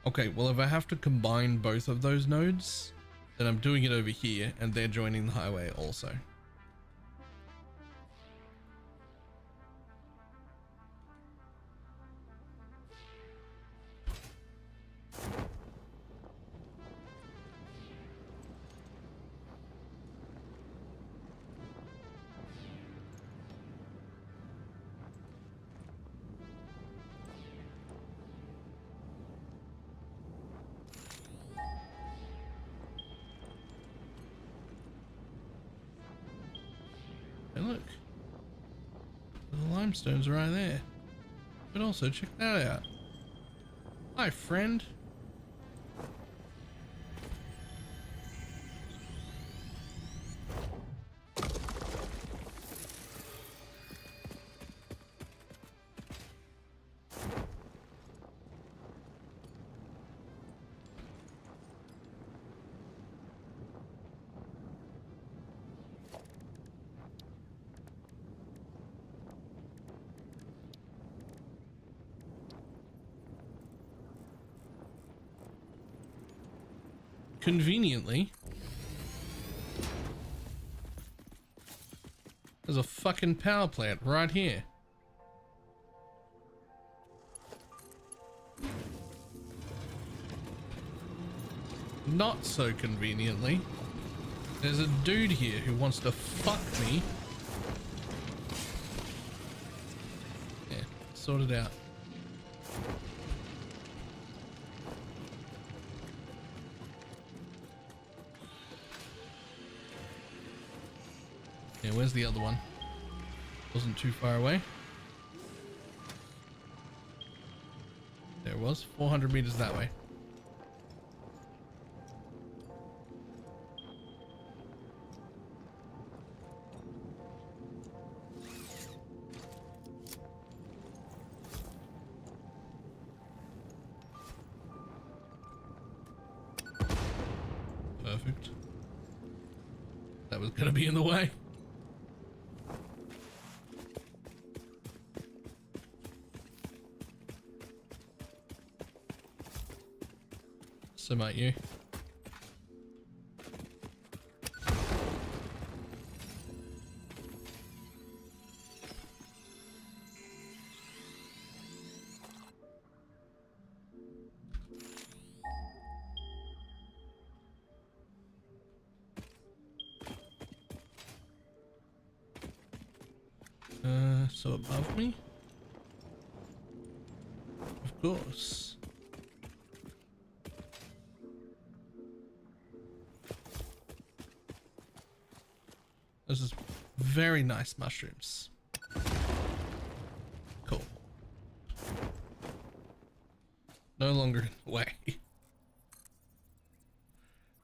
Okay, well if I have to combine both of those nodes, then I'm doing it over here and they're joining the highway also. And look, the limestone's right there. But also check that out. Hi, friend. Conveniently, there's a fucking power plant right here. Not so conveniently, there's a dude here who wants to fuck me. Yeah, sort it out. Yeah, where's the other one? Wasn't too far away. There it was, 400 meters that way. Perfect. That was gonna be in the way. So might you. So above me? Of course. very nice mushrooms. Cool. No longer in the way.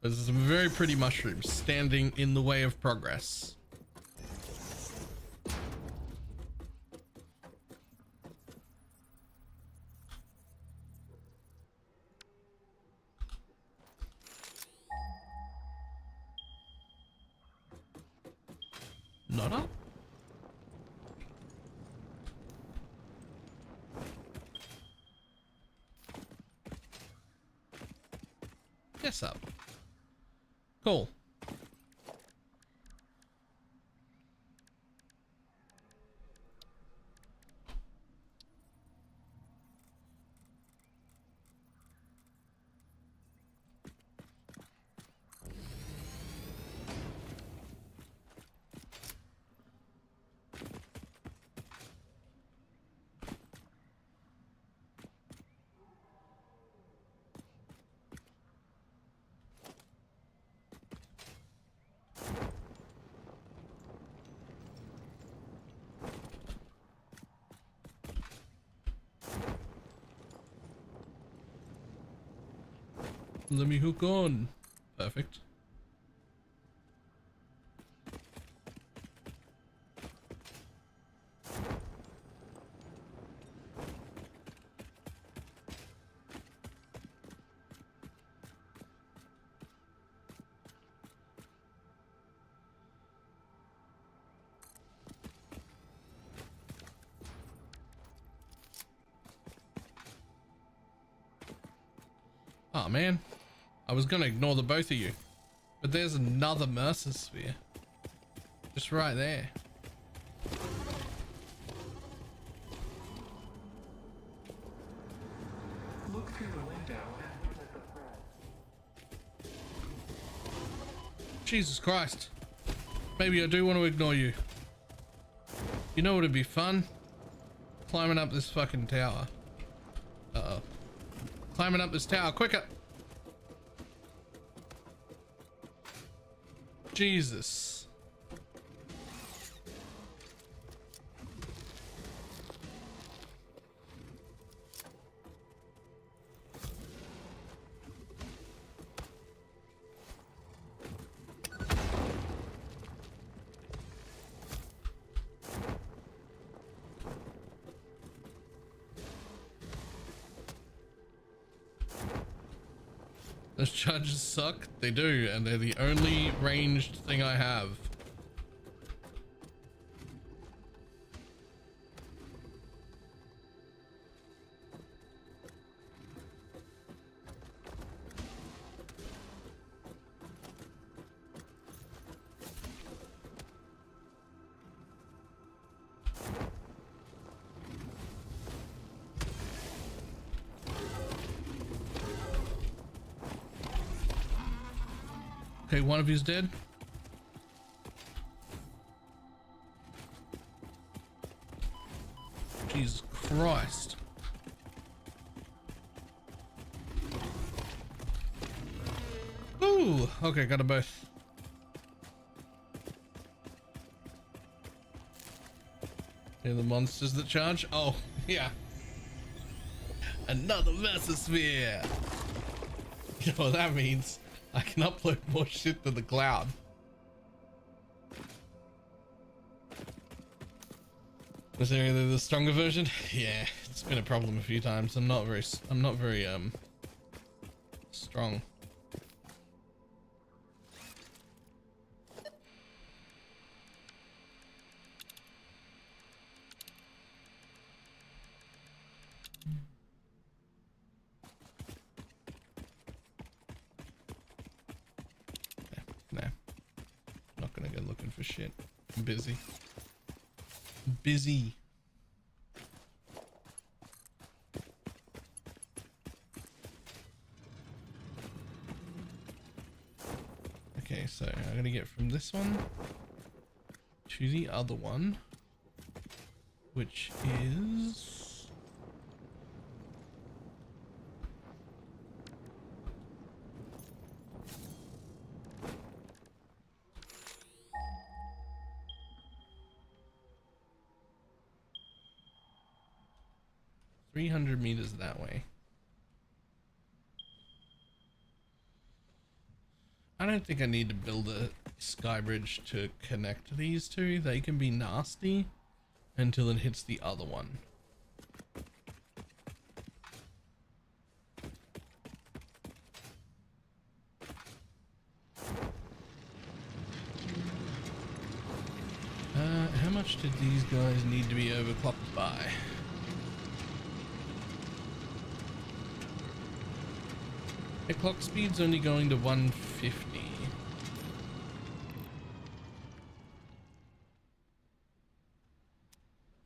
There's some very pretty mushrooms standing in the way of progress. Not up? Yes, up. Cool. Let me hook on. Perfect. Oh man, I was gonna ignore the both of you, but there's another Mercer sphere just right there. Look through the window. Jesus Christ. Maybe I do want to ignore you. You know what would be fun? Climbing up this fucking tower. Uh-oh. Climbing up this tower, quicker! Jesus. Those charges suck. They do, and they're the only ranged thing I have. Okay, one of you's dead. Jesus Christ. Ooh, okay, got them both. Here are the monsters that charge. Oh, yeah. Another Mesosphere. You know what that means? I can upload more shit to the cloud. Was there either the stronger version? Yeah, it's been a problem a few times. I'm not very strong. Nah, not gonna go looking for shit. I'm busy. Busy. Okay, so I'm gonna get from this one to the other one, which is 300 meters that way. I don't think I need to build a sky bridge to connect these two. They can be nasty until it hits the other one. How much did these guys need to be overclocked by? The clock speed's only going to 150.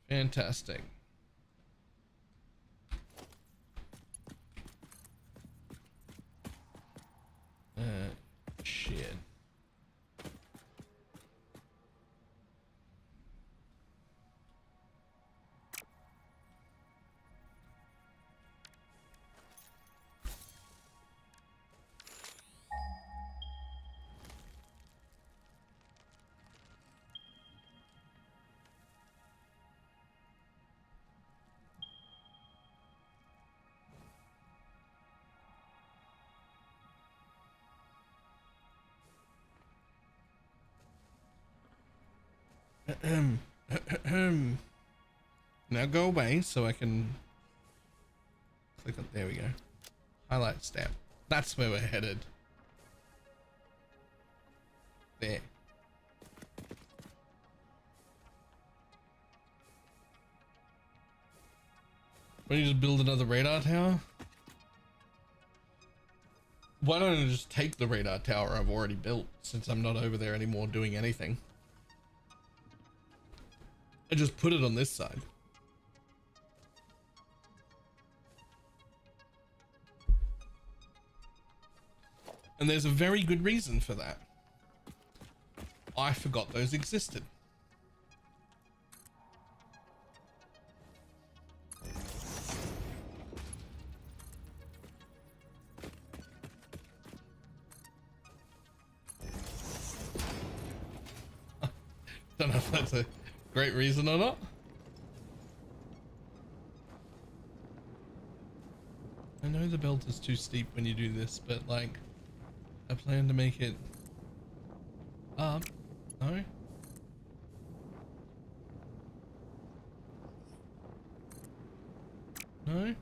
Fantastic. Shit. Now go away so I can click on, there we go. Highlight stamp. That's where we're headed. There. Why don't you just build another radar tower? Why don't I just take the radar tower I've already built, since I'm not over there anymore doing anything? I just put it on this side. And there's a very good reason for that. I forgot those existed. Don't know if that's a great reason or not. I know the belt is too steep when you do this, but like, I plan to make it up. No? No?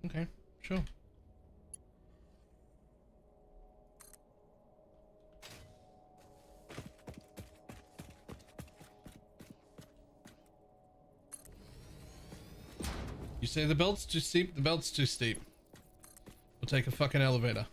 Okay, sure. You say the belt's too steep? The belt's too steep. We'll take a fucking elevator.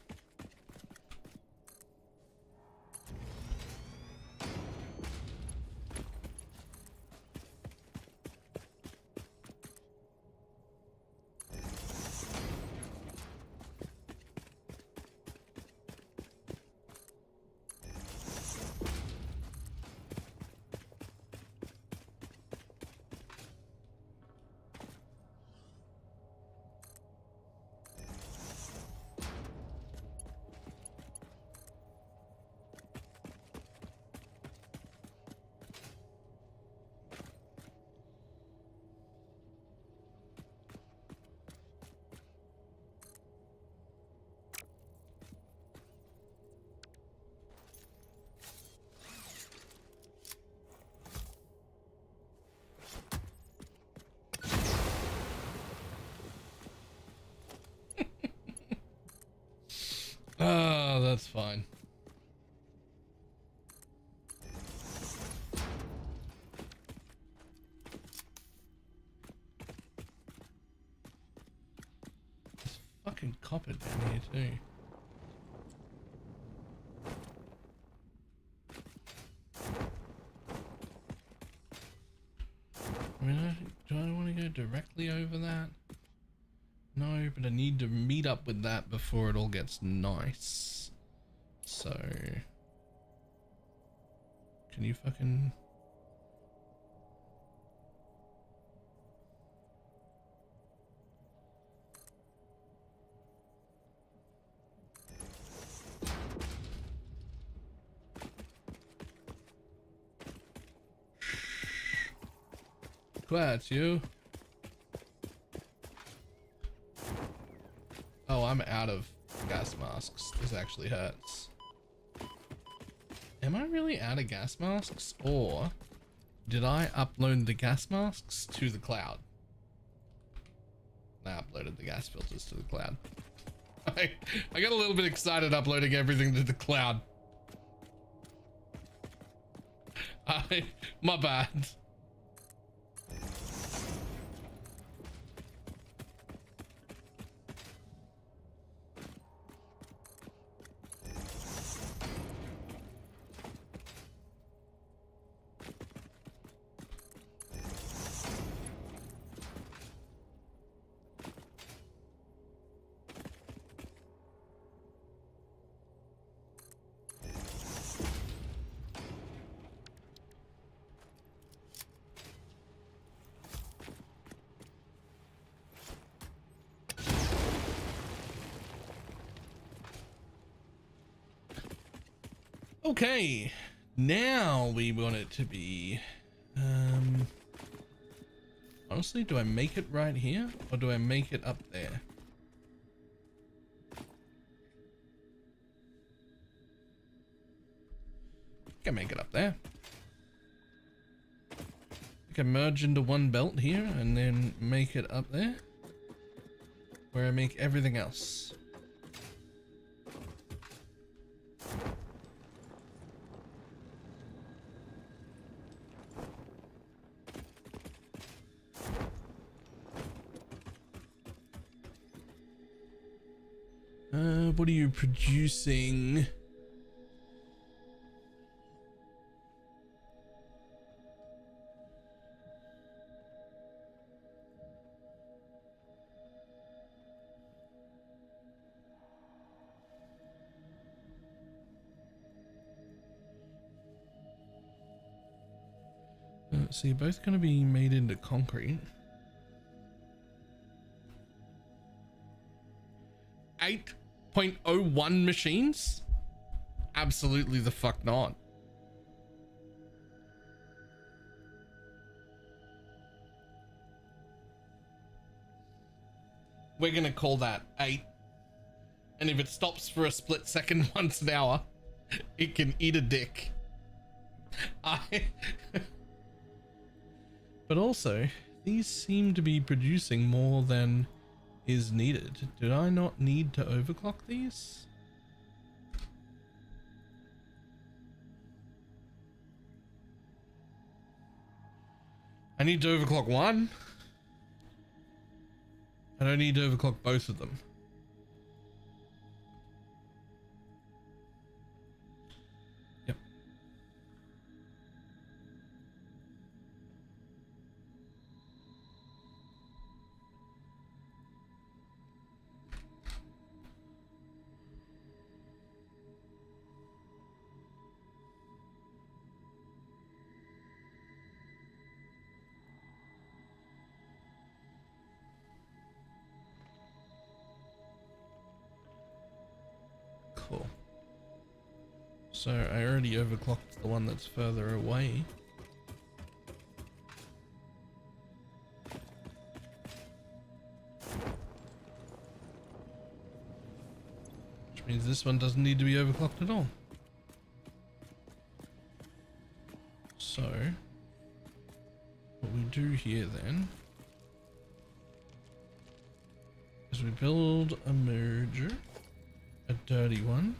Oh, that's fine. There's fucking copper down here too. I mean, do I want to go directly over that? No, but I need to meet up with that before it all gets nice. So, can you fucking... quiet, you. Oh, I'm out of gas masks. This actually hurts. Am I really out of gas masks, or did I upload the gas masks to the cloud? I uploaded the gas filters to the cloud. I got a little bit excited uploading everything to the cloud. My bad. Okay, now we want it to be, honestly, do I make it right here or do I make it up there? I can make it up there. I can merge into one belt here and then make it up there where I make everything else. What are you producing? So you're both going to be made into concrete. 8.01 machines? Absolutely the fuck not. We're gonna call that 8. And if it stops for a split second once an hour, it can eat a dick. But also, these seem to be producing more than is needed. Did I not need to overclock these? I need to overclock one. I don't need to overclock both of them. Yep. Cool. So I already overclocked the one that's further away. Which means this one doesn't need to be overclocked at all. So what we do here then is we build a merger. A dirty one.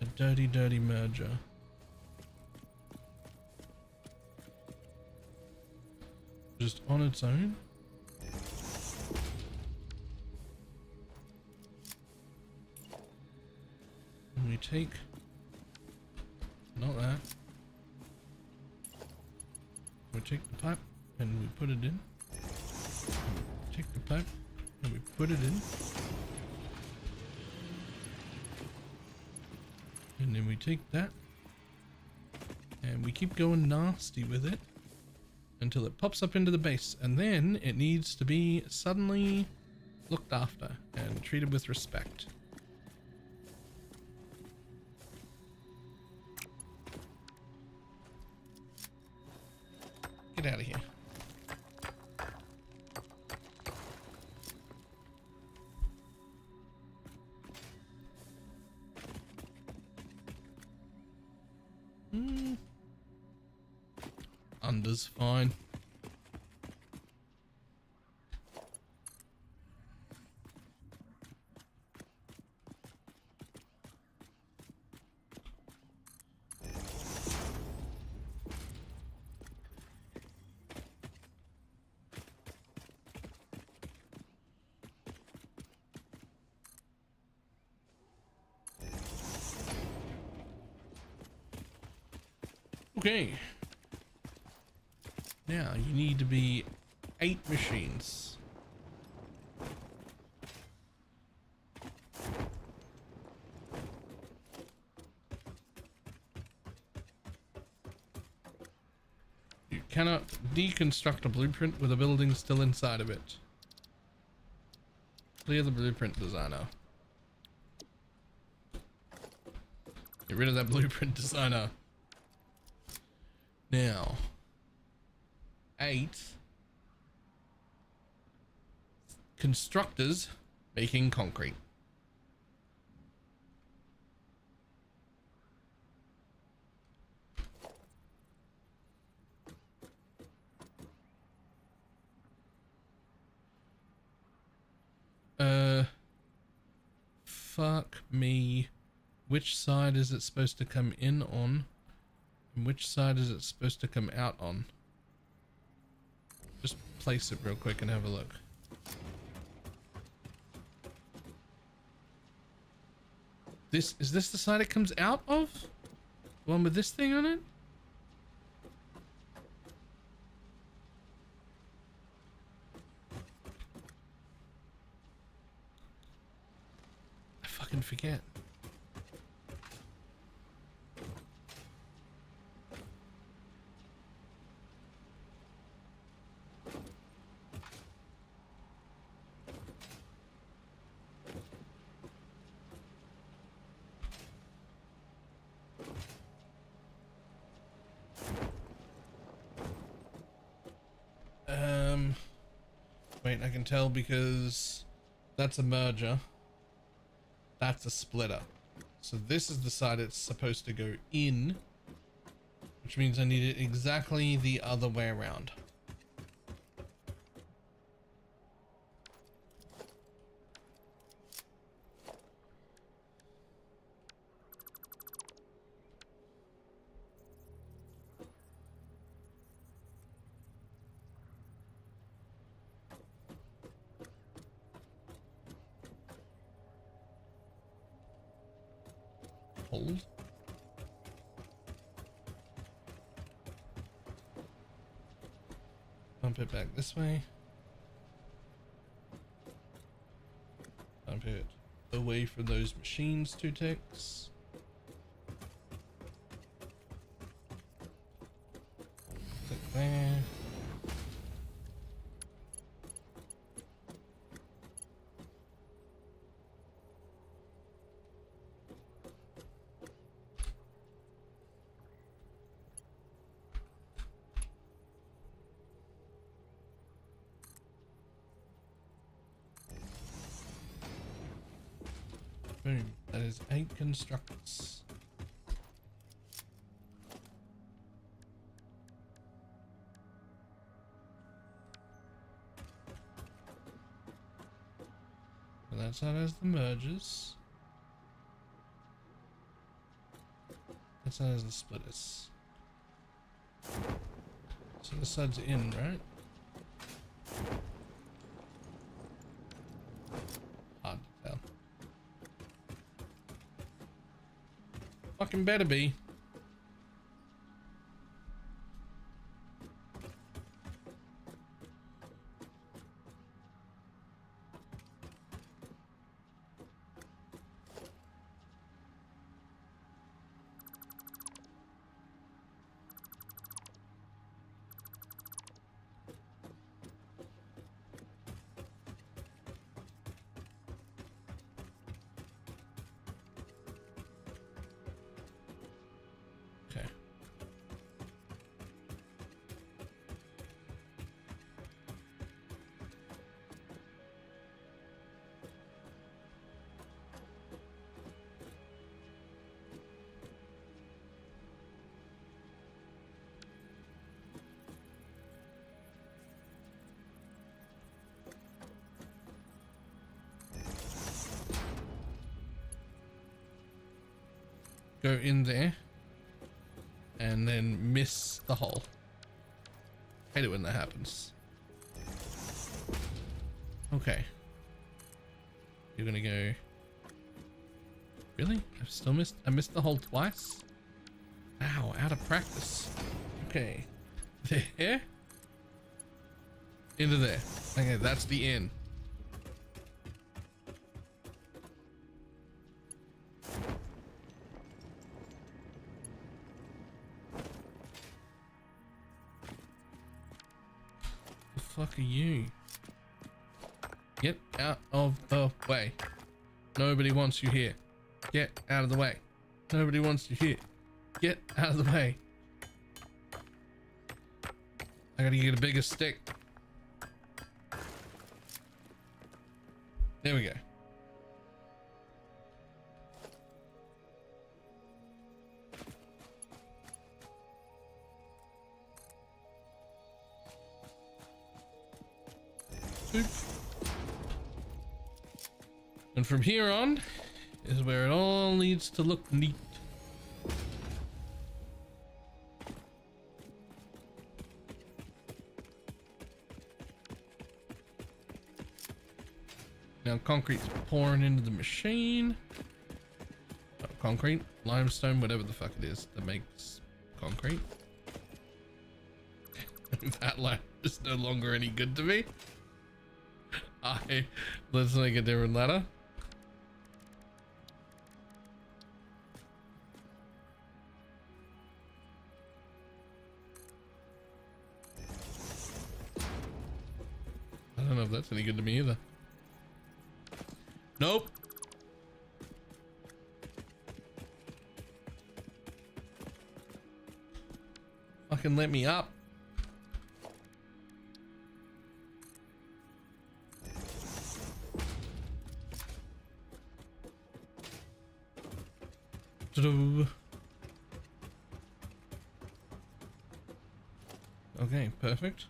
A dirty merger. Just on its own. And we take, not that. We take the pipe and we put it in. Take the pipe and we put it in. And then we take that and we keep going nasty with it until it pops up into the base, and then it needs to be suddenly looked after and treated with respect. Get out of here. Under's fine. Okay. Now you need to be 8 machines. You cannot deconstruct a blueprint with a building still inside of it. Clear the blueprint designer. Get rid of that blueprint designer. Now, 8 constructors making concrete. Fuck me. Which side is it supposed to come in on? And which side is it supposed to come out on? Just place it real quick and have a look. Is this the side it comes out of? The one with this thing on it? I fucking forget. Wait, I can tell because that's a merger. That's a splitter. So this is the side it's supposed to go in, which means I need it exactly the other way around. Hold. Bump it back this way. Bump it away from those machines, 2 ticks. Click there. Boom. That is 8 constructs. So that side has the mergers. That side has the splitters. So this side's in, right? Hard to tell. Fucking better be. go in there and then miss the hole. Hate it when that happens. Okay. You're gonna go. Really? I've still missed. I missed the hole twice. Ow, out of practice. Okay. There. Into there. Okay, that's the in. The fuck are you? Get out of the way. Nobody wants you here. Get out of the way. Nobody wants you here. Get out of the way. I gotta get a bigger stick. There we go. Boop. And from here on is where it all needs to look neat. Now concrete's pouring into the machine. Oh, concrete, limestone, whatever the fuck it is that makes concrete. That ladder is no longer any good to me. Let's make a different ladder. I don't know if that's any good to me either. Nope. Fucking let me up. Okay, perfect.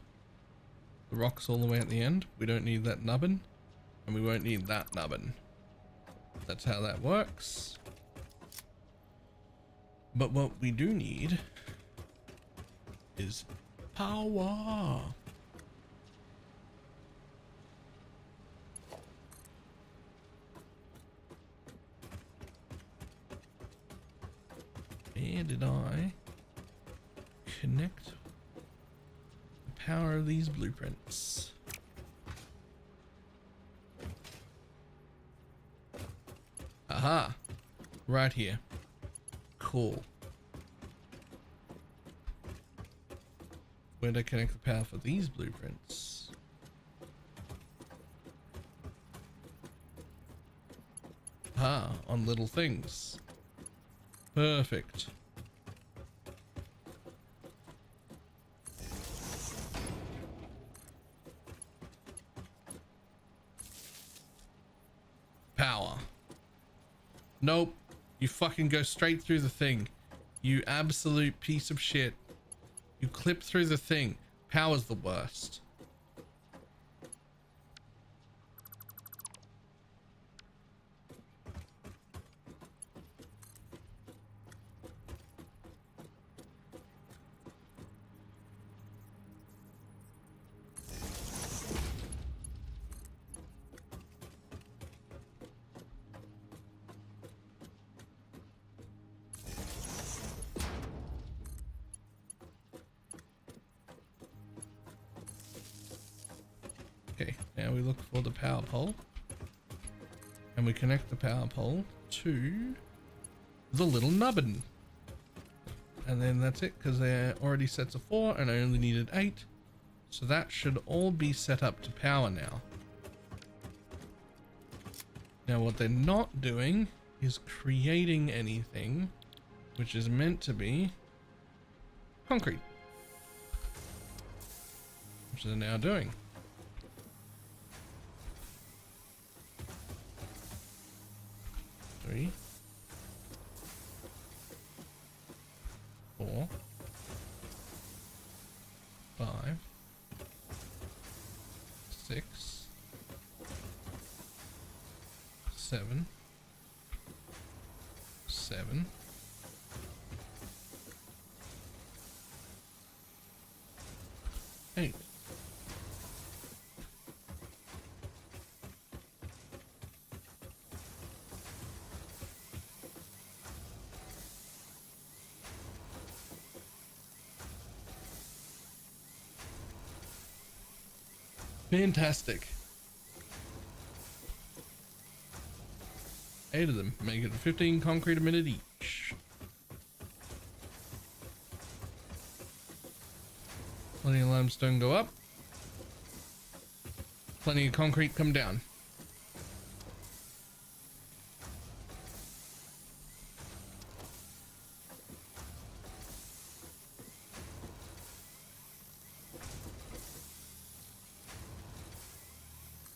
The rock's all the way at the end. We don't need that nubbin. And we won't need that nubbin. That's how that works. But what we do need is power. Where did I connect the power of these blueprints? Aha, right here. Cool. Where'd I connect the power for these blueprints? Ah, on little things. Perfect. Power. Nope. You fucking go straight through the thing. You absolute piece of shit. You clip through the thing. Power's the worst. Okay, now we look for the power pole and we connect the power pole to the little nubbin, and then that's it, because they're already sets of 4 and I only needed 8, so that should all be set up to power now. Now what they're not doing is creating anything which is meant to be concrete, which they're now doing. 3, 4, 5, 6, 7, 7, Hey. Fantastic. 8 of them, make it 15 concrete a minute each. Plenty of limestone go up. Plenty of concrete come down.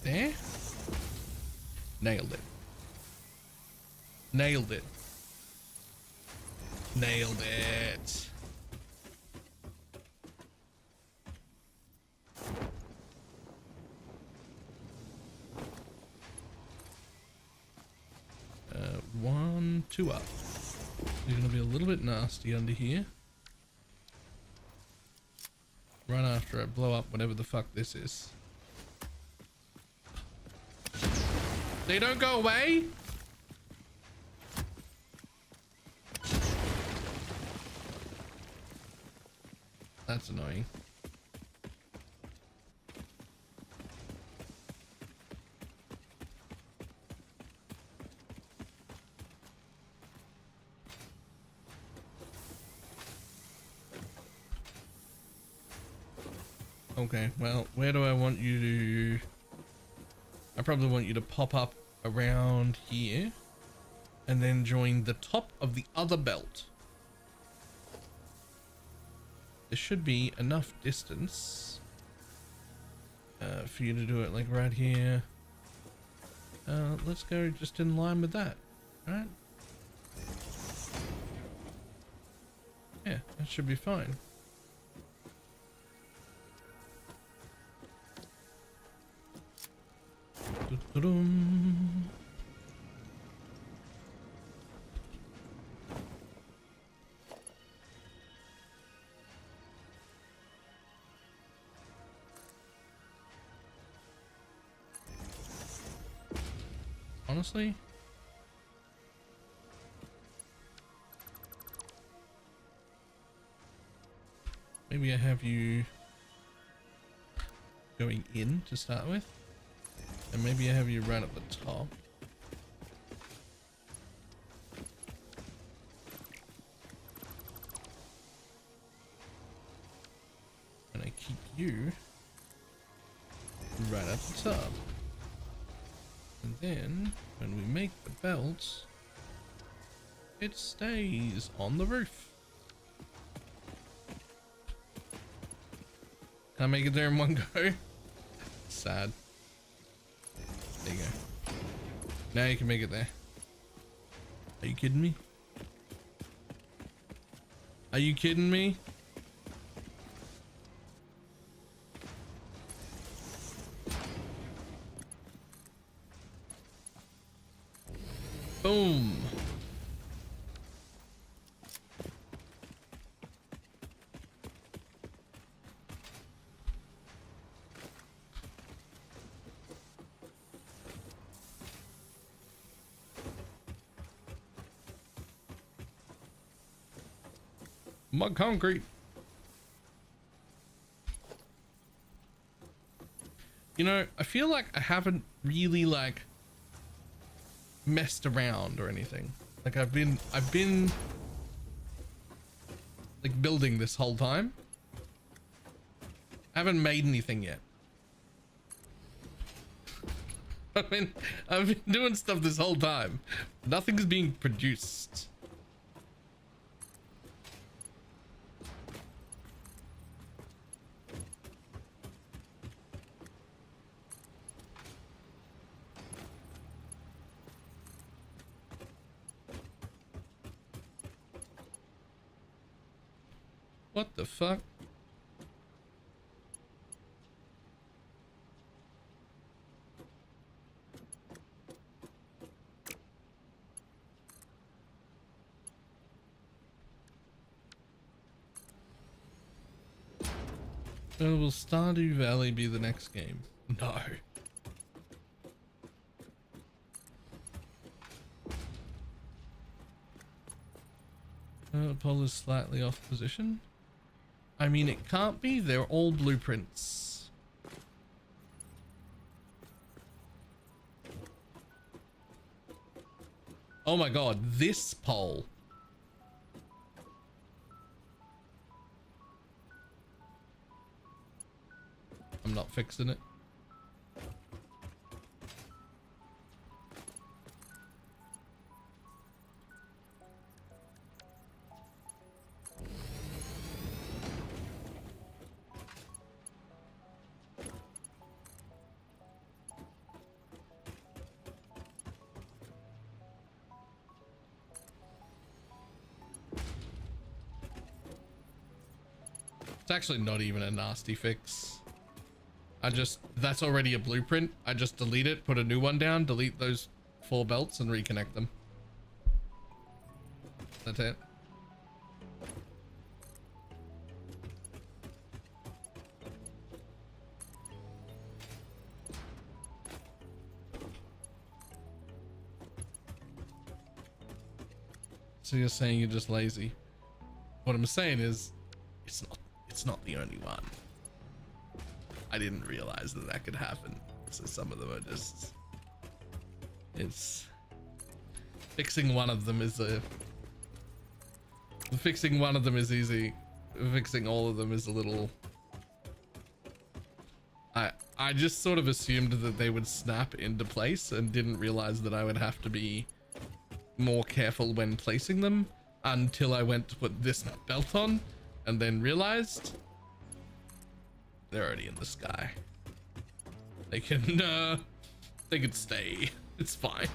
There. Nailed it. Nailed it. Nailed it. One, two up. You're gonna be a little bit nasty under here. Right after I blow up whatever the fuck this is. They don't go away? That's annoying. Okay, well, where do I want you to... I probably want you to pop up around here and then join the top of the other belt. There should be enough distance for you to do it like right here. Let's go just in line with that, right? Yeah, that should be fine. Dun-dun-dun. Honestly, maybe I have you going in to start with, and maybe I have you right at the top. And I keep you right at the top. And then when we make the belt, it stays on the roof. Can I make it there in one go? Sad. There you go. Now you can make it there. Are you kidding me? Are you kidding me? Boom. Mud concrete. You know, I feel like I haven't really like messed around or anything. Like I've been like building this whole time. I haven't made anything yet. I've been doing stuff this whole time. Nothing's being produced. What the fuck? Will Stardew Valley be the next game? No. Pole is slightly off position. I mean, it can't be. They're all blueprints. Oh my god, this pole. I'm not fixing it. It's actually not even a nasty fix. That's already a blueprint. I just delete it, put a new one down, delete those 4 belts and reconnect them. That's it. So you're saying you're just lazy. What I'm saying is it's not the only one. I didn't realize that could happen. So some of them are just, it's fixing one of them is fixing one of them is easy. Fixing all of them is a little, I just sort of assumed that they would snap into place and didn't realize that I would have to be more careful when placing them until I went to put this belt on and then realized they're already in the sky. They can stay. It's fine.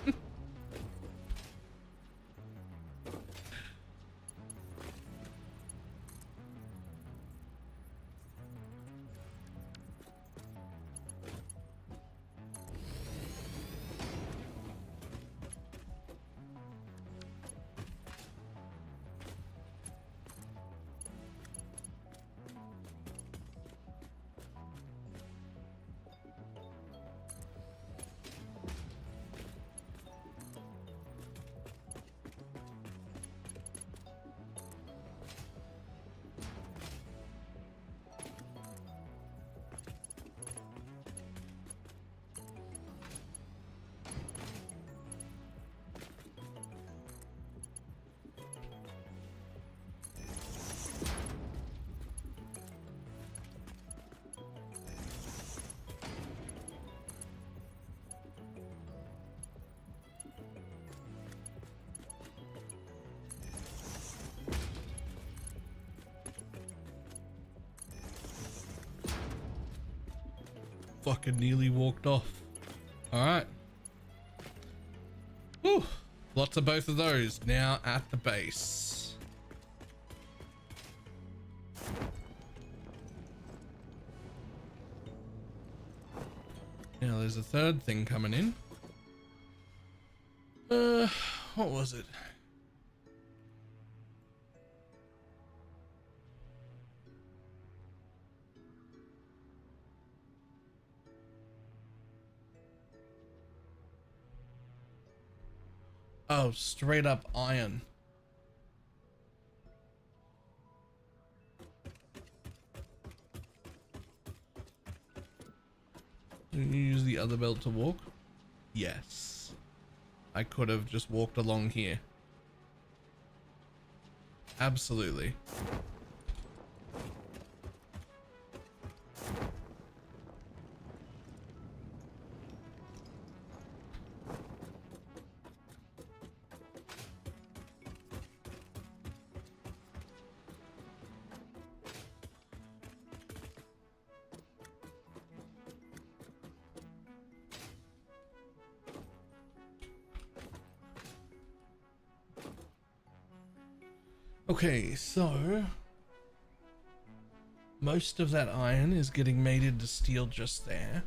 Fucking nearly walked off. All right. Whew. Lots of both of those now at the base. Now there's a third thing coming in. What was it? Oh, straight up iron. Can you use the other belt to walk? Yes. I could have just walked along here. Absolutely. Okay, so most of that iron is getting made into steel just there,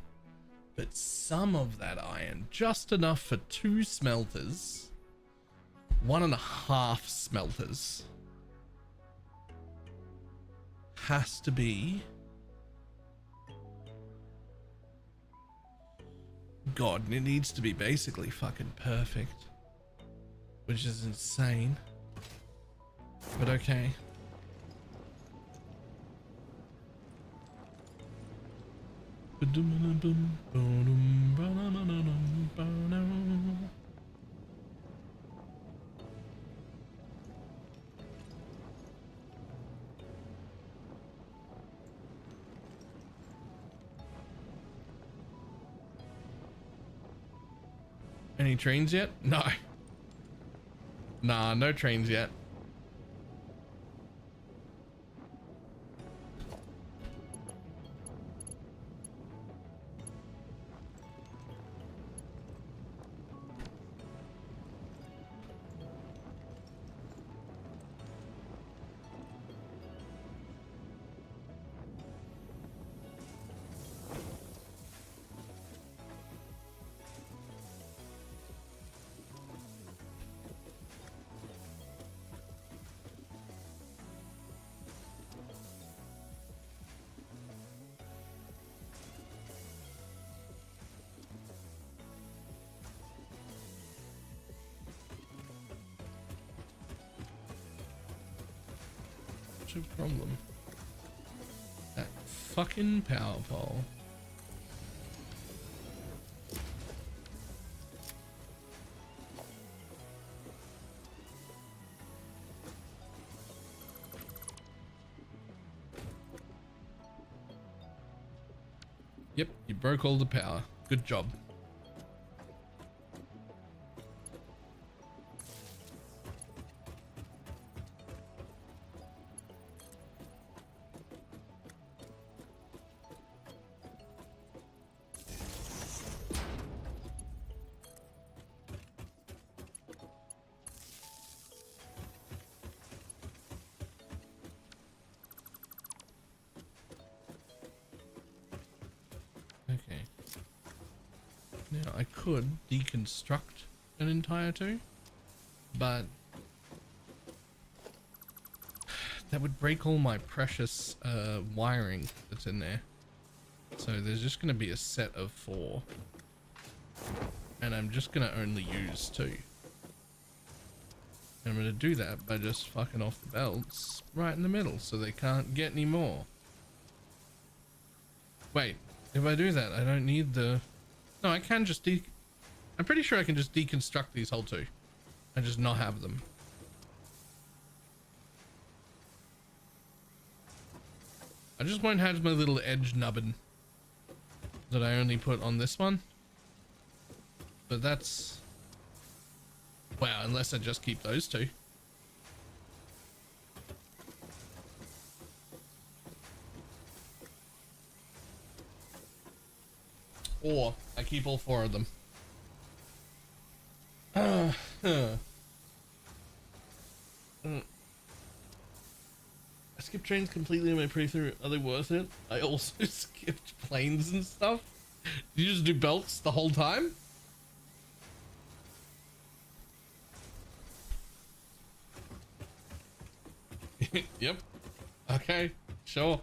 but some of that iron, just enough for 2 smelters, 1.5 smelters, has to be god, and it needs to be basically fucking perfect, which is insane, but okay. Any trains yet? No. Nah, no trains yet. What's your problem? That fucking power pole. Yep, you broke all the power. Good job. Okay. Now I could deconstruct an entire two, but that would break all my precious wiring that's in there. So there's just going to be a set of 4, and I'm just going to only use 2. And I'm going to do that by just fucking off the belts right in the middle so they can't get any more. Wait, if I do that, I don't need the... No, I can just I'm pretty sure I can just deconstruct these whole 2 and just not have them. I just won't have my little edge nubbin that I only put on this one. But that's... Wow, unless I just keep those 2. Or I keep all 4 of them. I skipped trains completely in my playthrough. Are they worth it? I also skipped planes and stuff. Did you just do belts the whole time? Yep. Okay, sure.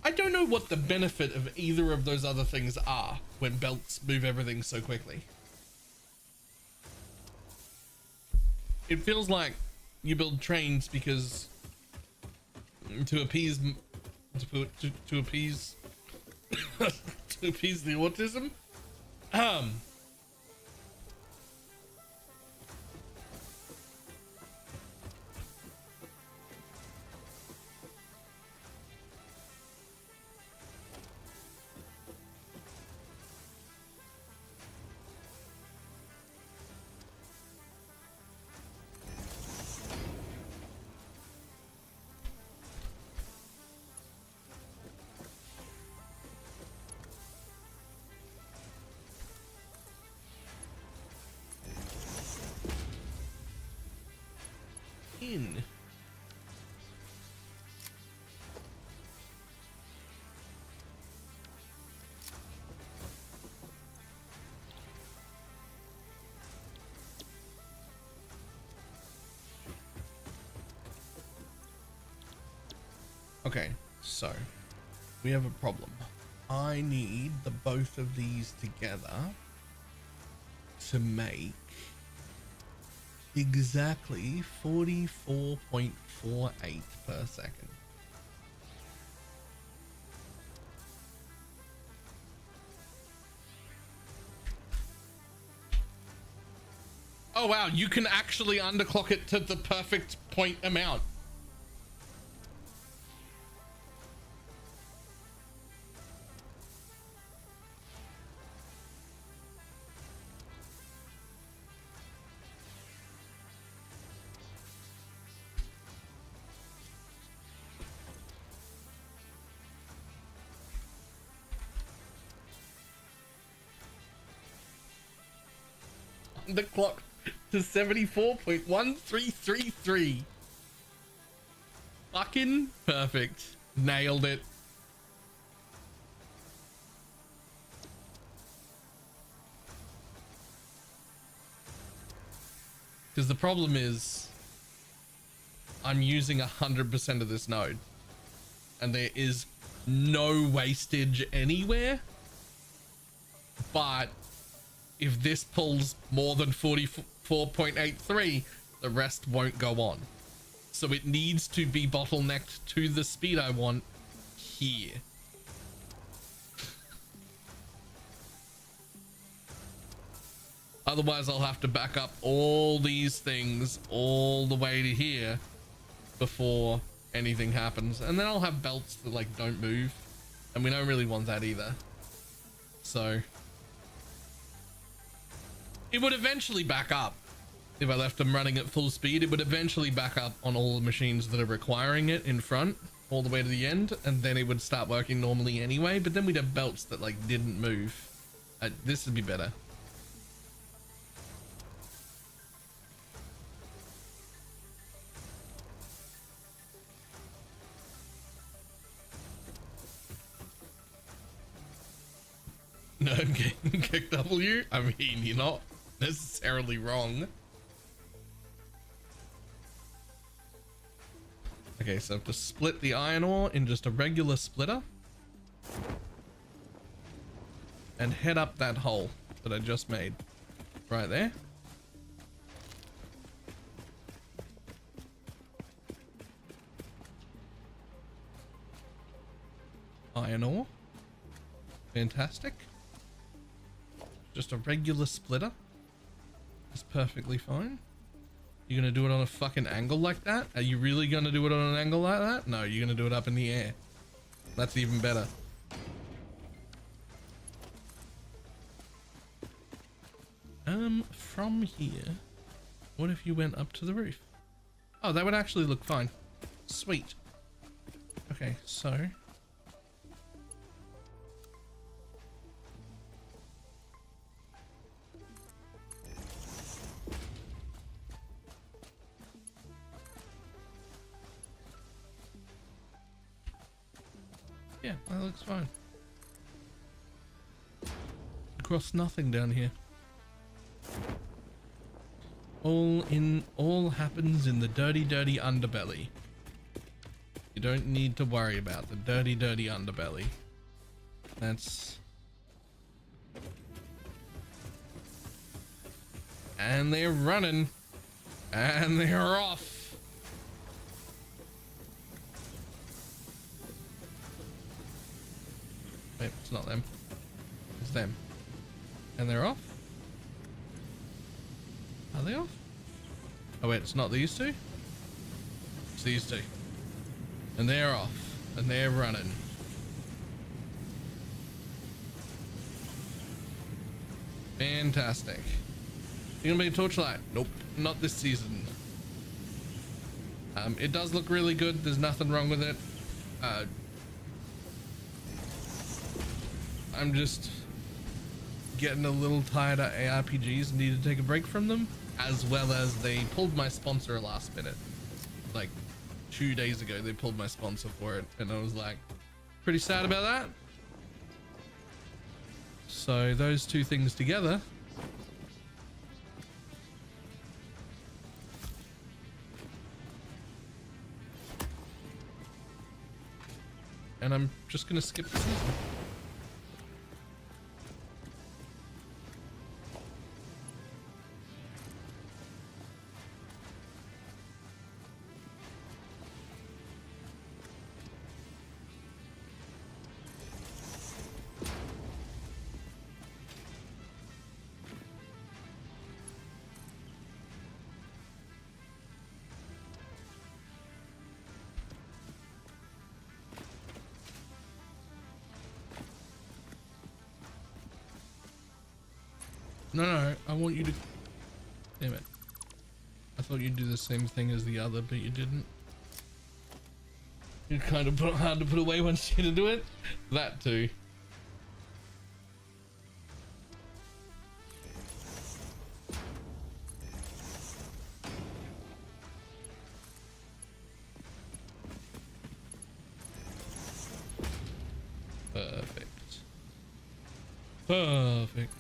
I don't know what the benefit of either of those other things are when belts move everything so quickly. It feels like you build trains because to appease to appease to appease the autism. In. Okay, so we have a problem. I need the both of these together to make exactly 44.48 per second. Oh wow, you can actually underclock it to the perfect point amount. Underclock to 74.1333. Fucking perfect. Nailed it. Because the problem is I'm using 100% of this node and there is no wastage anywhere. But if this pulls more than 44.83, the rest won't go on. So it needs to be bottlenecked to the speed I want here. Otherwise, I'll have to back up all these things all the way to here before anything happens. And then I'll have belts that like don't move. And we don't really want that either. So it would eventually back up. If I left them running at full speed, it would eventually back up on all the machines that are requiring it in front all the way to the end. And then it would start working normally anyway. But then we'd have belts that like didn't move. This would be better. No, I'm getting kicked W. I mean, you're not necessarily wrong. Okay, so I have to split the iron ore in just a regular splitter and head up that hole that I just made right there. Iron ore. Fantastic. Just a regular splitter is perfectly fine. You're gonna do it on a fucking angle like that? Are you really gonna do it on an angle like that? No, you're gonna do it up in the air. That's even better. From here, what if you went up to the roof? Oh, that would actually look fine. Sweet. Okay, so yeah, that looks fine. Across nothing down here. All happens in the dirty underbelly. You don't need to worry about the dirty underbelly. That's... And they're running. And they're off. Wait, it's not them. It's them. And they're off? Are they off? Oh wait, it's not these two? It's these two. And they're off. And they're running. Fantastic. You gonna make a torchlight? Nope, not this season. It does look really good. There's nothing wrong with it. I'm just getting a little tired of ARPGs and need to take a break from them, as well as they pulled my sponsor last minute. Like 2 days ago they pulled my sponsor for it, and I was like pretty sad about that. So those two things together and I'm just gonna skip the season. No, I want you to... Damn it. I thought you'd do the same thing as the other, but you didn't. You're kind of hard to put away once you to do it. That too. Perfect. Perfect.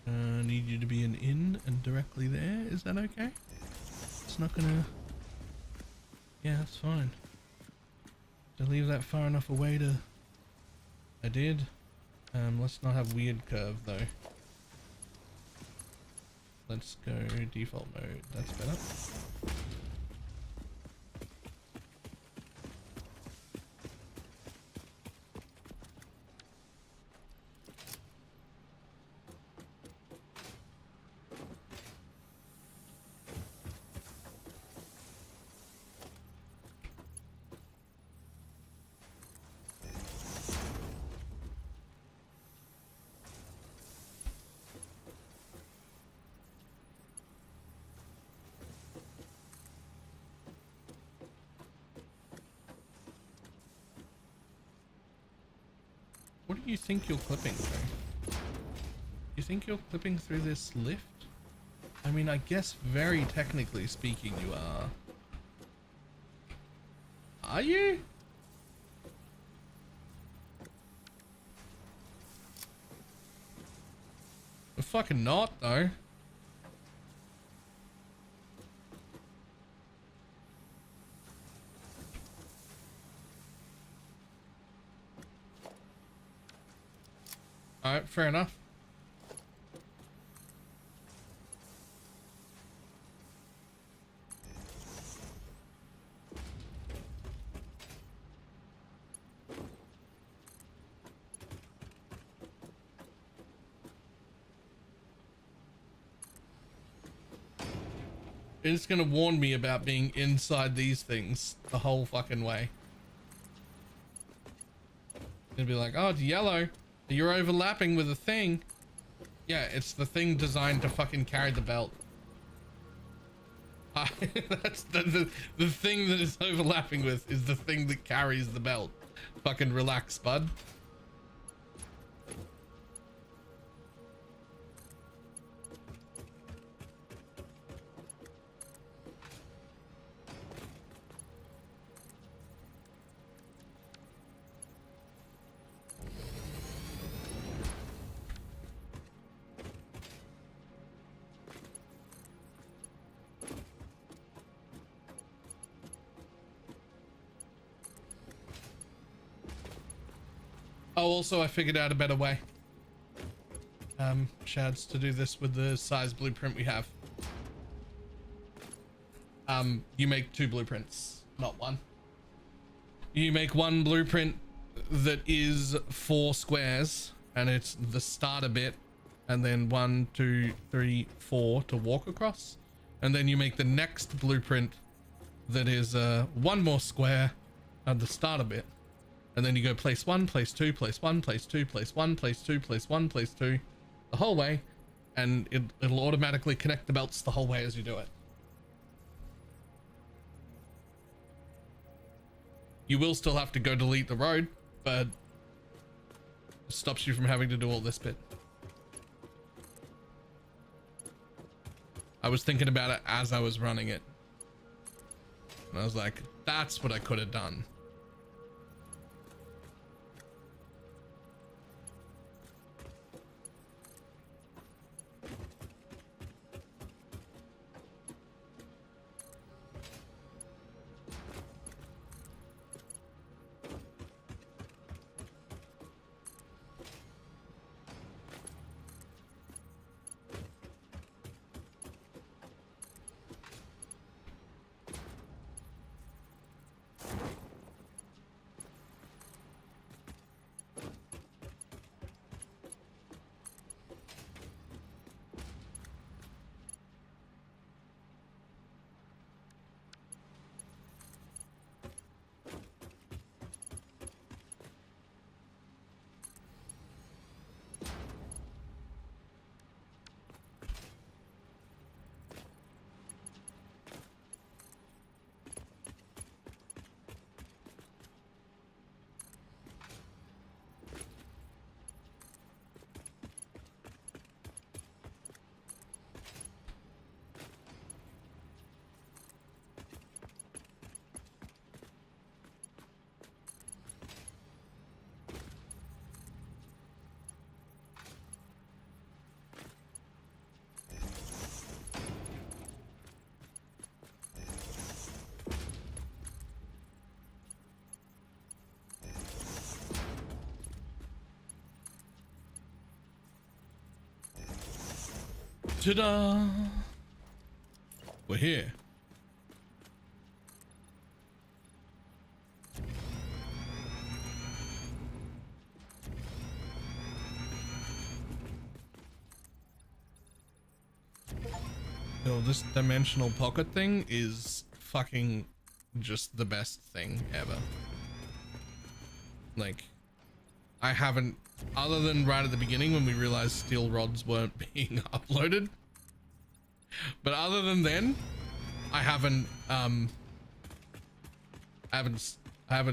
I need you to be an in and directly there. Is that okay? It's not gonna... Yeah, that's fine. To leave that far enough away to... I did. Let's not have weird curve though. Let's go default mode. That's better. What do you think you're clipping through? You think you're clipping through this lift? I mean, I guess very technically speaking you are. Are you? We're fucking not though. Alright, fair enough. It's gonna warn me about being inside these things the whole fucking way. It'll be like, oh, it's yellow. You're overlapping with a thing. Yeah, it's the thing designed to fucking carry the belt. That's the thing that is overlapping with is the thing that carries the belt. Fucking relax, bud. Oh, also I figured out a better way. Shads, to do this with the size blueprint we have. You make 2 blueprints, not 1. You make 1 blueprint that is 4 squares, and it's the starter bit, and then 1, 2, 3, 4 to walk across. And then you make the next blueprint that is 1 more square at the starter bit. And then you go place 1, place 2, place 1, place 2, place 1, place 2, place 1, place 2, the whole way, and it'll automatically connect the belts the whole way as you do it. You will still have to go delete the road, but it stops you from having to do all this bit. I was thinking about it as I was running it, and I was like, that's what I could have done. Ta-da! We're here. Yo, this dimensional pocket thing is fucking just the best thing ever. Like, I haven't, other than right at the beginning when we realized steel rods weren't being uploaded, but other than then, I haven't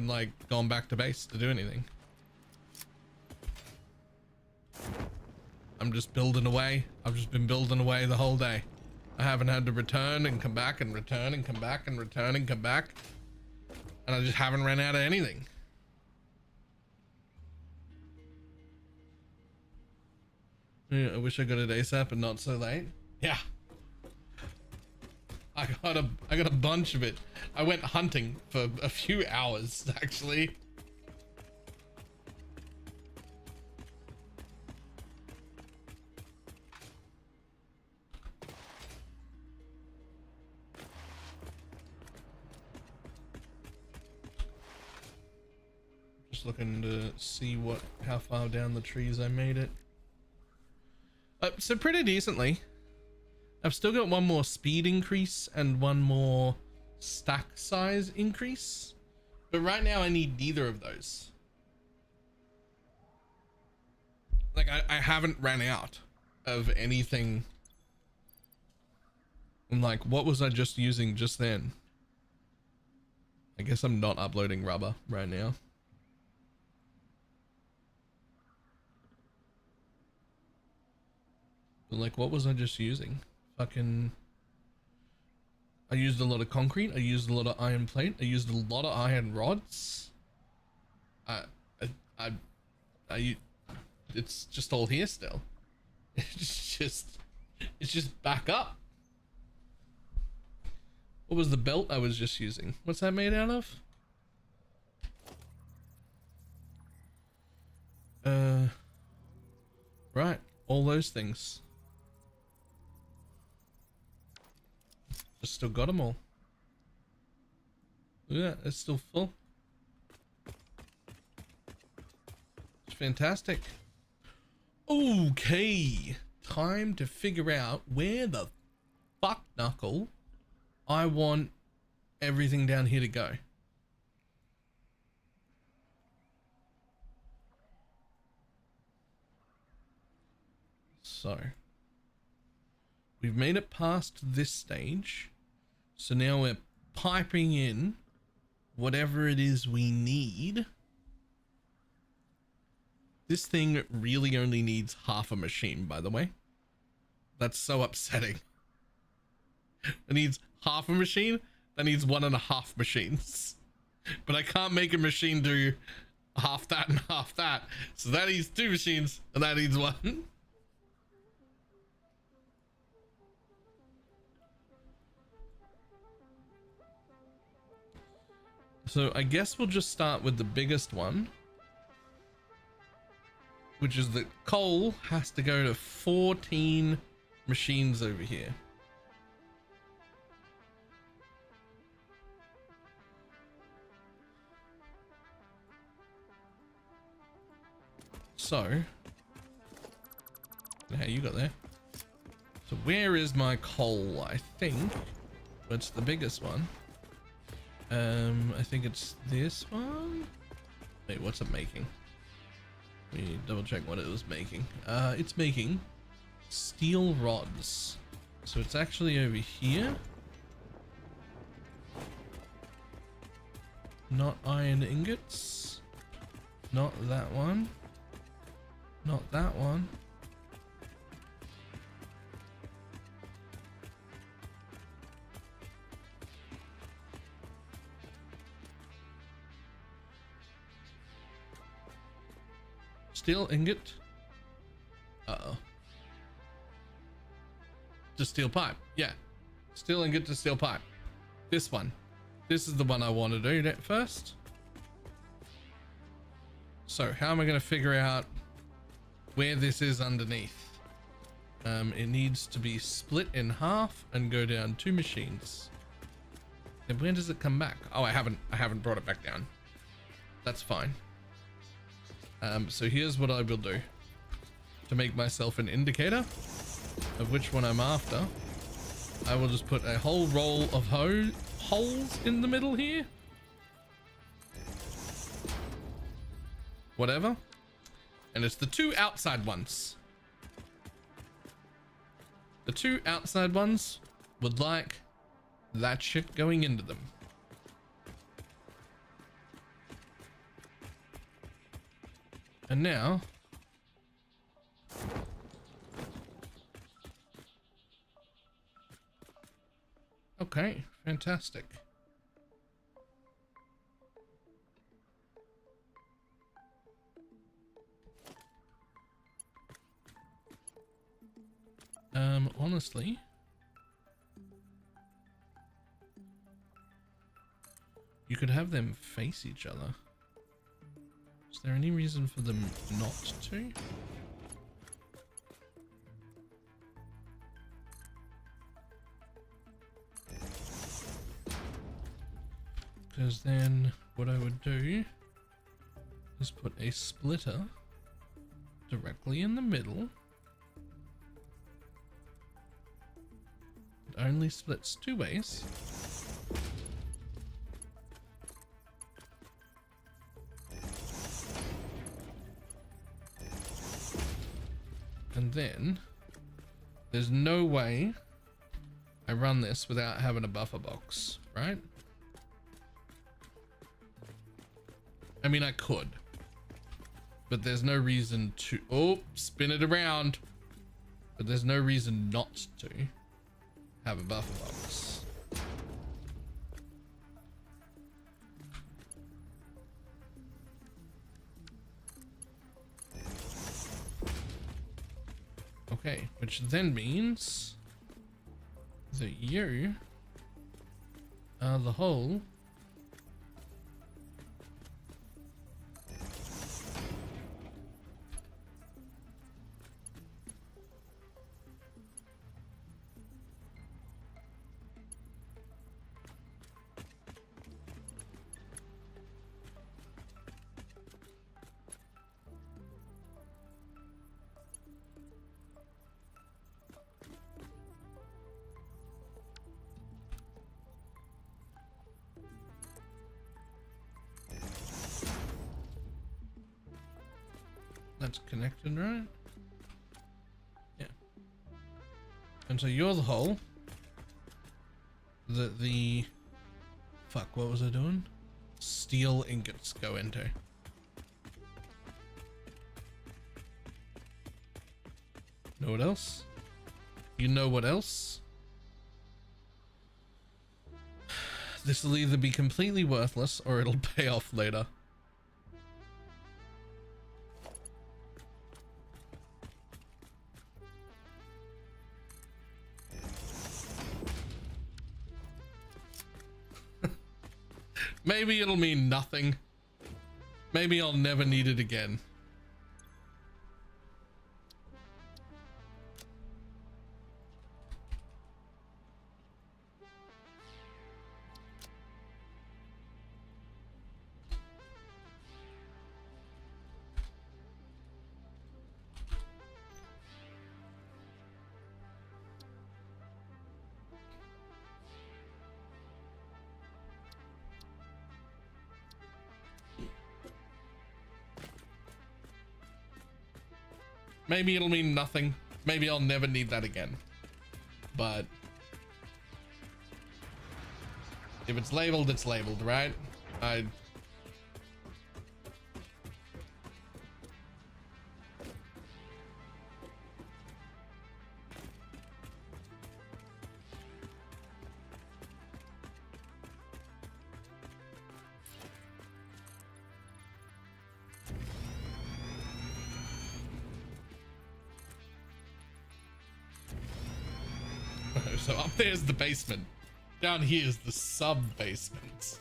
like gone back to base to do anything. I'm just building away. I've just been building away the whole day. I haven't had to return and come back and return and come back and return and come back. And I just haven't ran out of anything. Yeah, I wish I got it ASAP and not so late. Yeah. I got a bunch of it. I went hunting for a few hours actually. Just looking to see how far down the trees I made it. So pretty decently. I've still got one more speed increase and one more stack size increase, but right now I need neither of those. Like I haven't ran out of anything. I'm like, what was I just using just then? I guess I'm not uploading rubber right now. Like, what was I just using? Fucking, I used a lot of concrete. I used a lot of iron plate. I used a lot of iron rods. It's just all here still. It's just back up. What was the belt I was just using? What's that made out of? Right, all those things. Just still got them all. Look at that, it's still full. It's fantastic. Okay, time to figure out where the fuck knuckle I want everything down here to go. So we've made it past this stage. So now we're piping in whatever it is we need. This thing really only needs half a machine, by the way. That's so upsetting. It needs half a machine. That needs 1.5 machines. But I can't make a machine do half that and half that. So that needs 2 machines and that needs 1. So I guess we'll just start with the biggest one, which is that coal has to go to 14 machines over here. So, how you got there? So where is my coal? I think it's the biggest one. I think it's this one. Wait, what's it making? Let me double check what it was making. It's making steel rods. So it's actually over here. Not iron ingots. Not that one. Not that one. Steel ingot. Uh-oh. To steel pipe. Yeah. Steel ingot to steel pipe. This one. This is the one I want to do first. So how am I going to figure out where this is underneath? It needs to be split in half and go down 2 machines. And when does it come back? Oh, I haven't brought it back down. That's fine. So here's what I will do to make myself an indicator of which one I'm after. I will just put a whole roll of holes in the middle here. Whatever. And it's the 2 outside ones. The 2 outside ones would like that shit going into them. And now okay, fantastic. Honestly, you could have them face each other. Is there any reason for them not to? Because then what I would do is put a splitter directly in the middle. It only splits 2 ways. And then there's no way I run this without having a buffer box, right? I mean, I could, but there's no reason to, oh, spin it around, but there's no reason not to have a buffer box. Okay, which then means that you are the hole that's connected, right? Yeah. And so you're the hole that the fuck, what was I doing? Steel ingots go into. Know what else? You know what else? This will either be completely worthless or it'll pay off later. Maybe it'll mean nothing. Maybe I'll never need it again. Maybe it'll mean nothing. Maybe I'll never need that again. But if it's labeled, it's labeled, right? So up there's the basement. Down here is the sub-basement.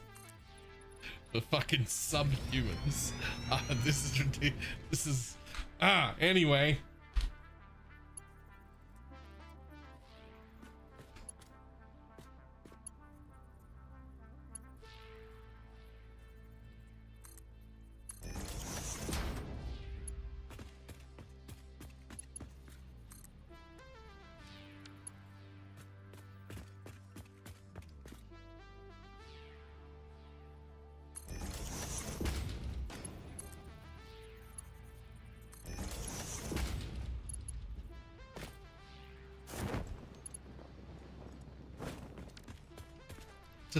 The fucking subhumans. This is ridiculous. This is... anyway.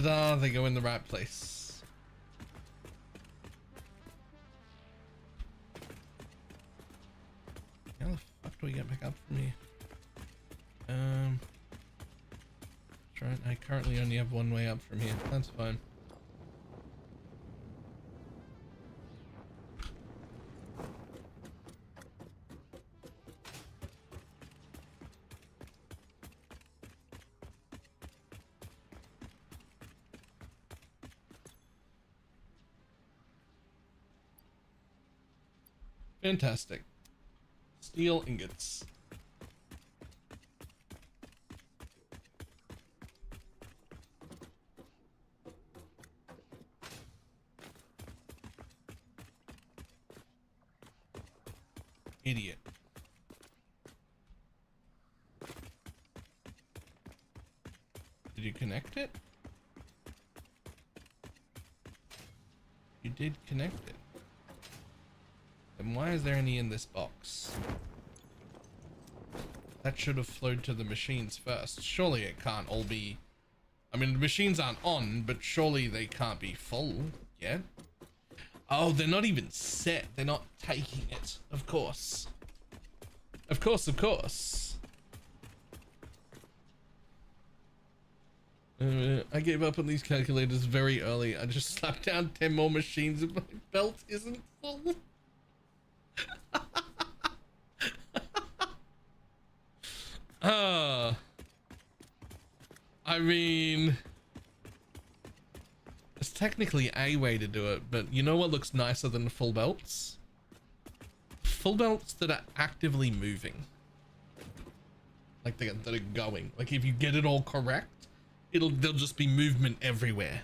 Ta-da, they go in the right place. How the fuck do we get back up from here? That's right, I currently only have one way up from here. That's fine. Fantastic. Steel ingots. Idiot. Did you connect it? You did connect it. Then why is there any in this box? That should have flowed to the machines first. Surely it can't all be... I mean, the machines aren't on, but surely they can't be full yet. Oh, they're not even set. They're not taking it. Of course. Of course, of course. I gave up on these calculators very early. I just slapped down 10 more machines and my belt isn't full. I mean, it's technically a way to do it, but you know what looks nicer than full belts? Full belts that are actively moving. Like that are going. Like if you get it all correct, there'll just be movement everywhere.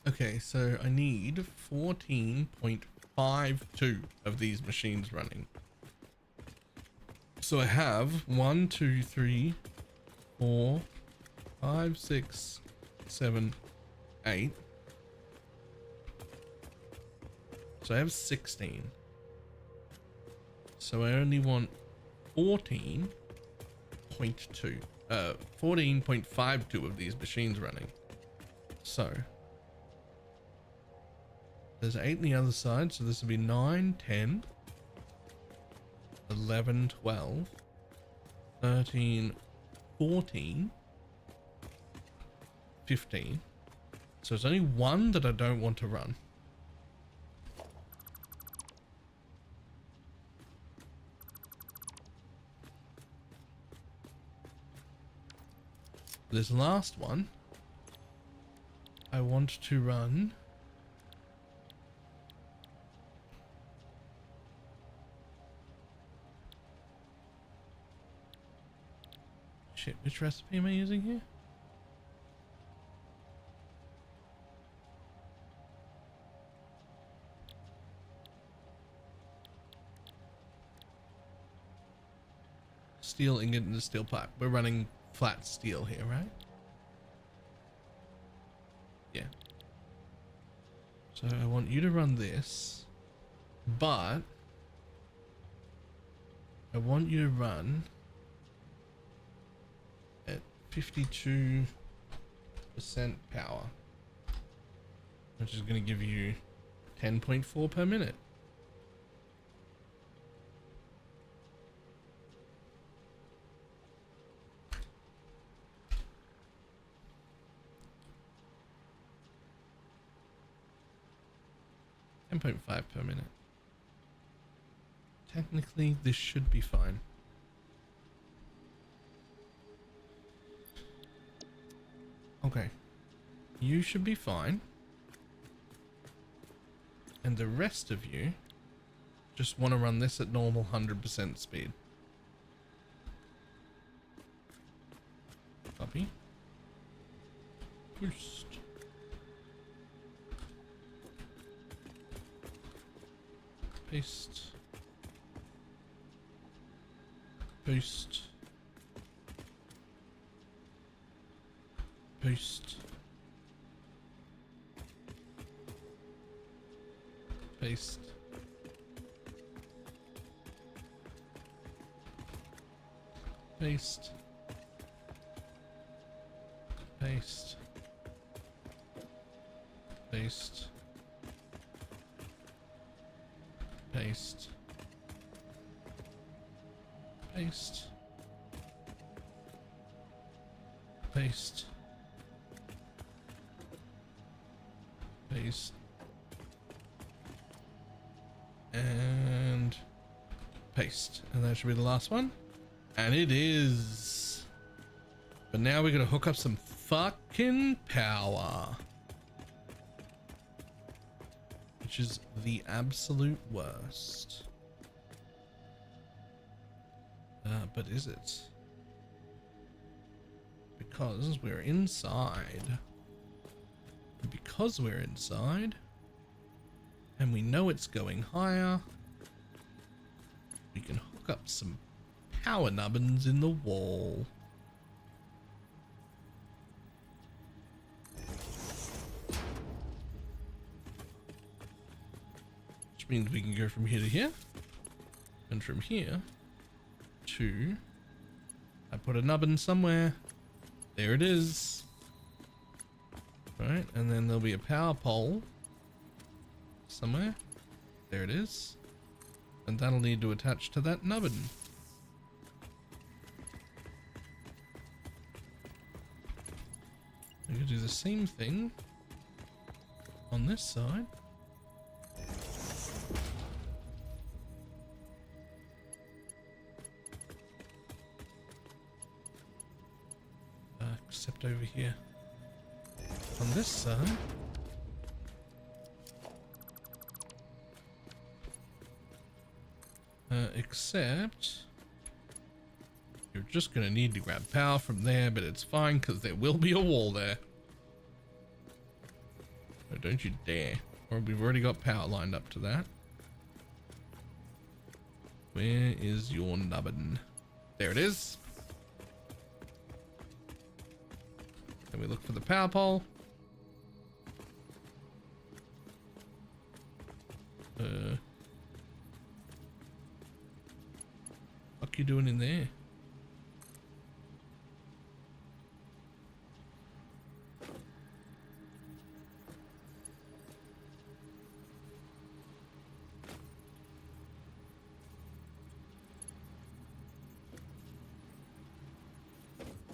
Okay, so I need 14.52 of these machines running. So I have 1, 2, 3, 4, 5, 6, 7, 8. So I have 16. So I only want 14.2, 14.52 of these machines running. So there's 8 on the other side, so this would be 9, 10, 11, 12, 13, 14, 15. So there's only one that I don't want to run. This last one, I want to run. Shit, which recipe am I using here? Steel ingot and a steel pipe. We're running flat steel here, right? Yeah. So I want you to run this, but I want you to run at 52% power, which is going to give you 10.4 per minute. .5 per minute. Technically, this should be fine. Okay. You should be fine. And the rest of you just want to run this at normal 100% speed. Copy. Boost. Paste. Paste. Paste. Paste. Paste. Paste. Paste. Paste. Paste. Paste. Paste. And paste. And that should be the last one. And it is. But now we're gonna hook up some fucking power. Which is the absolute worst. But is it? Because we're inside. Because we're inside. And we know it's going higher. We can hook up some power nubbins in the wall. Which means we can go from here to here. And from here to... I put a nubbin somewhere. There it is. Right, and then there'll be a power pole somewhere. There it is. And that'll need to attach to that nubbin. We can do the same thing on this side. Except over here on this side. Except you're just gonna need to grab power from there, but it's fine because there will be a wall there. Oh, don't you dare. Or we've already got power lined up to that. Where is your nubbin? There it is. Then we look for the power pole. What you doing in there?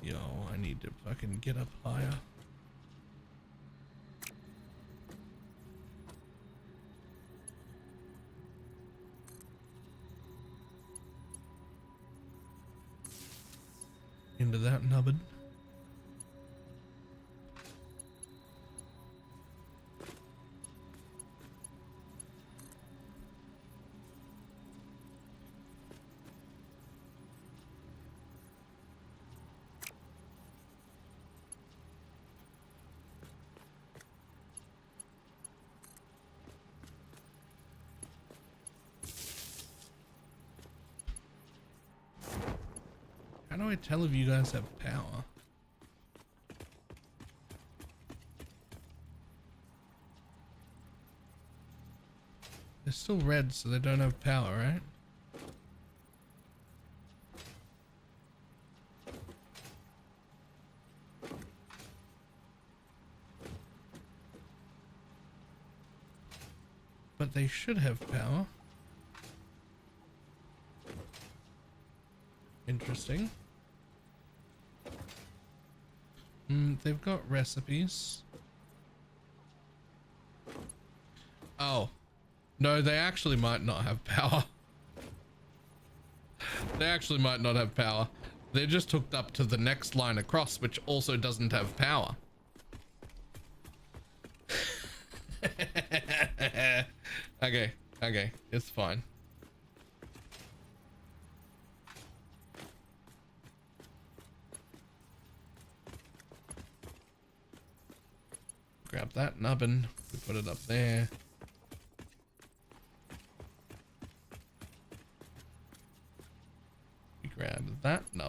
Yo, I need to fucking get up higher. Into that nubbin. How do I tell if you guys have power? They're still red, so they don't have power, right? But they should have power. Interesting. They've got recipes. Oh. No, they actually might not have power. They actually might not have power. They're just hooked up to the next line across, which also doesn't have power. Okay, it's fine. Grab that nubbin, we put it up there.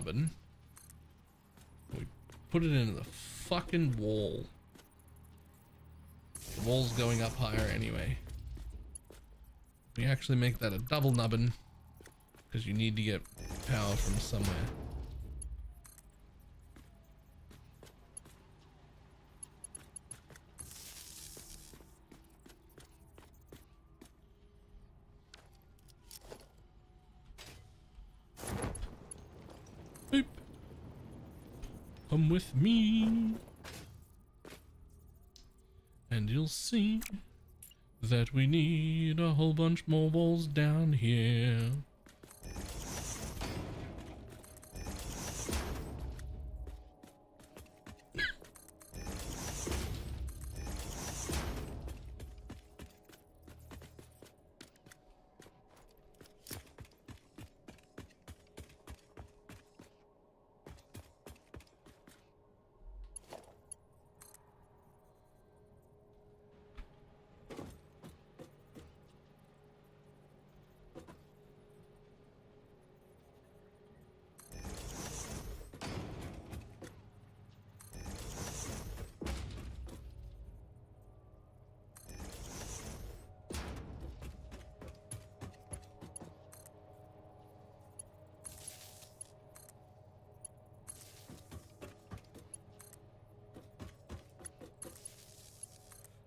nubbin. We put it into the fucking wall. The wall's going up higher anyway. We actually make that a double nubbin because you need to get power from somewhere. Boop. Come with me, and you'll see that we need a whole bunch more walls down here.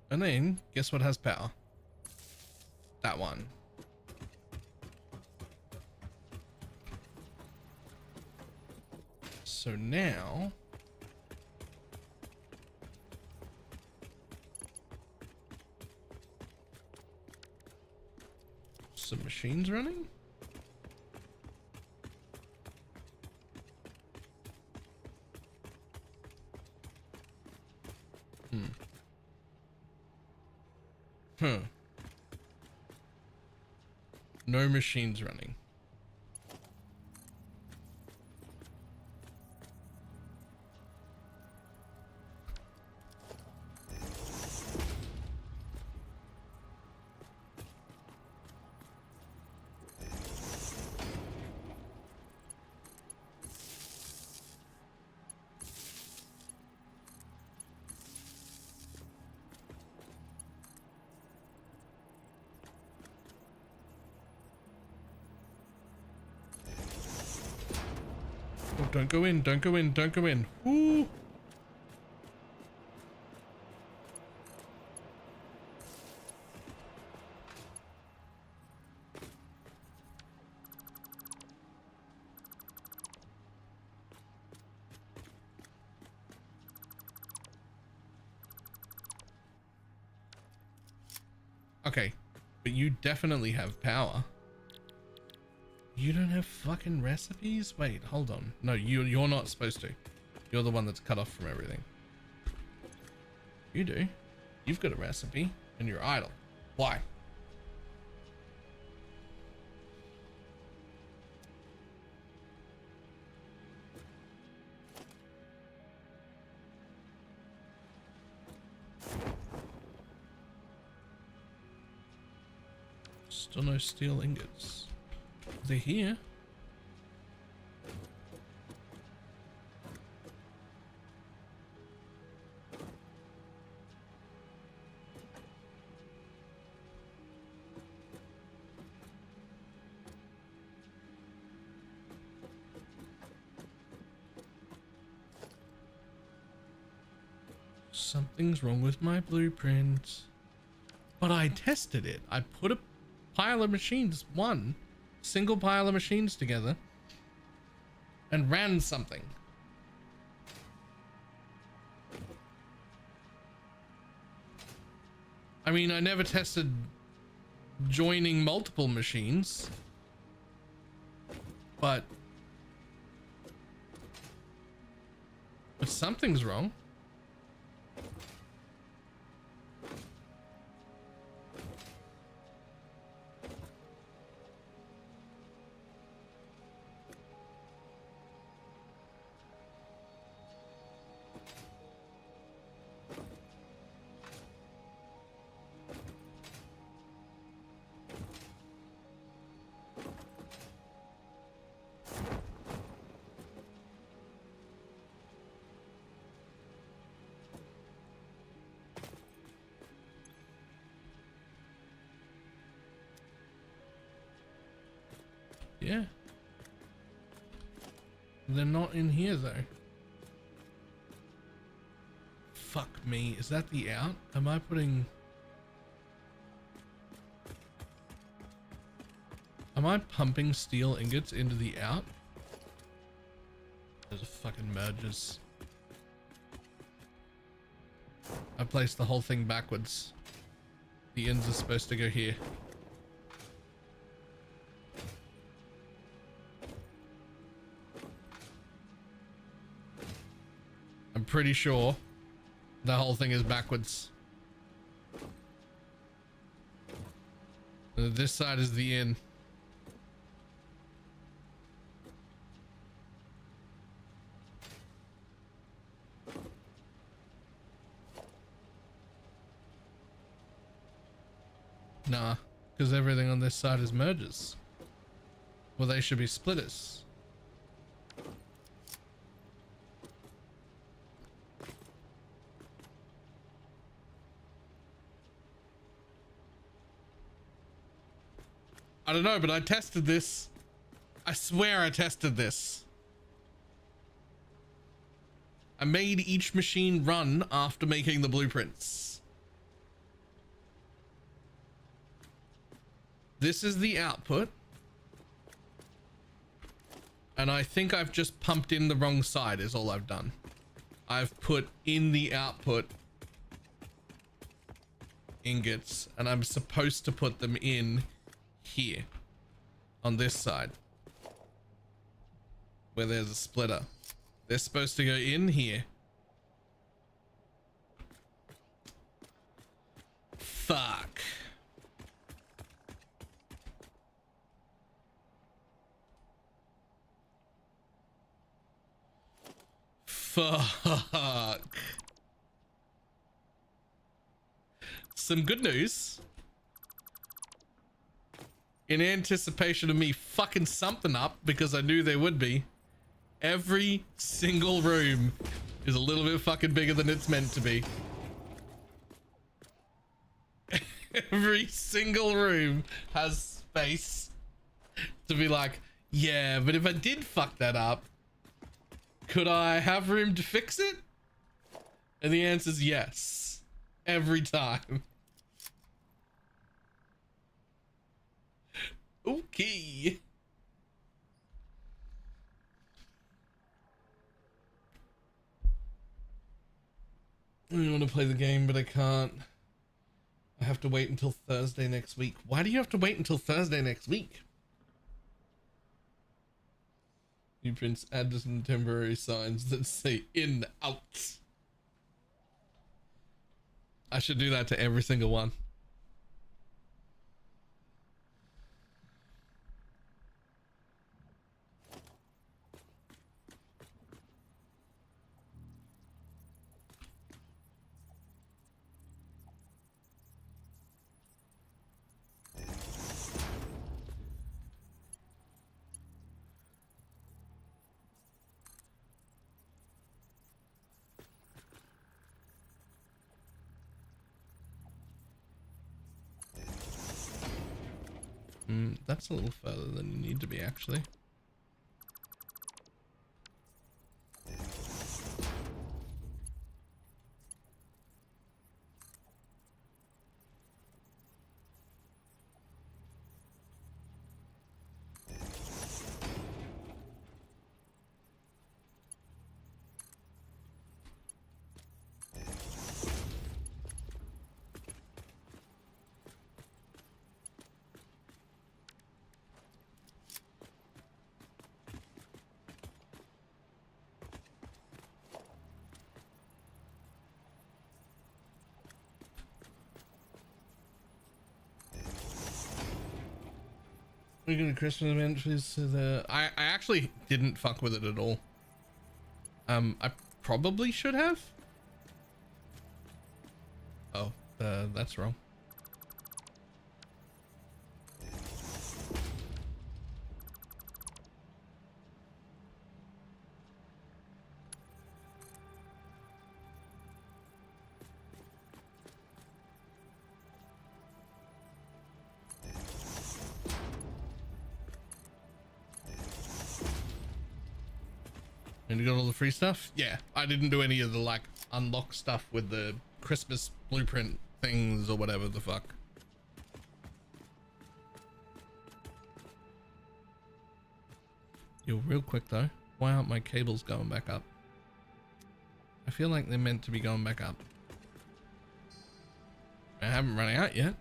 And then, guess what has power? That one. So now... some machines running? No machines running. Oh, don't go in, don't go in, don't go in. Ooh. Okay, but you definitely have power. You don't have fucking recipes? Wait, hold on. No, you're not supposed to. You're the one that's cut off from everything. You do. You've got a recipe and you're idle. Why? Still no steel ingots. They're here. Something's wrong with my blueprint. But I tested it. I put a pile of machines, one single pile of machines together, and ran something. I mean, I never tested joining multiple machines, but something's wrong. Yeah. They're not in here though. Fuck me. Is that the out? Am I pumping steel ingots into the out? There's a fucking mergers. I placed the whole thing backwards. The ends are supposed to go here. I'm pretty sure the whole thing is backwards. This side is the in. Nah, because everything on this side is mergers. Well, they should be splitters. I don't know, but I tested this. I swear I tested this. I made each machine run after making the blueprints. This is the output. And I think I've just pumped in the wrong side is all I've done. I've put in the output ingots and I'm supposed to put them in here on this side where there's a splitter. They're supposed to go in here. Fuck. Fuck. Some good news. In anticipation of me fucking something up, because I knew there would be, every single room is a little bit fucking bigger than it's meant to be. Every single room has space to be like, yeah, but if I did fuck that up, could I have room to fix it? And the answer is yes. Every time. Okay. I want to play the game, but I can't. I have to wait until Thursday next week. Why do you have to wait until Thursday next week? New prints add some temporary signs that say in, out. I should do that to every single one. That's a little further than you need to be, actually. We're gonna Christmas event to the. I actually didn't fuck with it at all. I probably should have. Oh, that's wrong. And you got all the free stuff? Yeah, I didn't do any of the like unlock stuff with the Christmas blueprint things or whatever the fuck. You're real quick though. Why aren't my cables going back up? I feel like they're meant to be going back up. I haven't run out yet.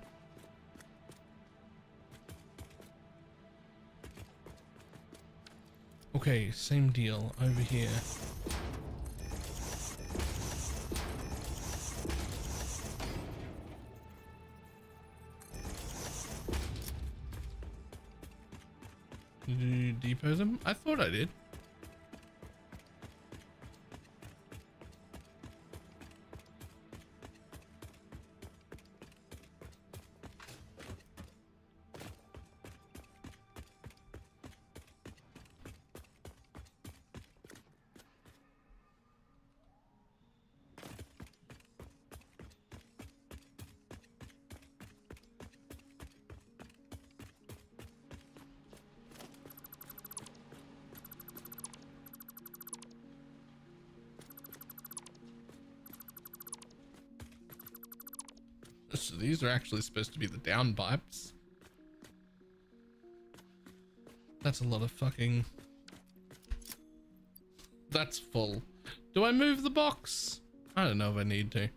Okay, same deal over here. Did you depot them? I thought I did. So these are actually supposed to be the down pipes. That's a lot of fucking... That's full. Do I move the box? I don't know if I need to.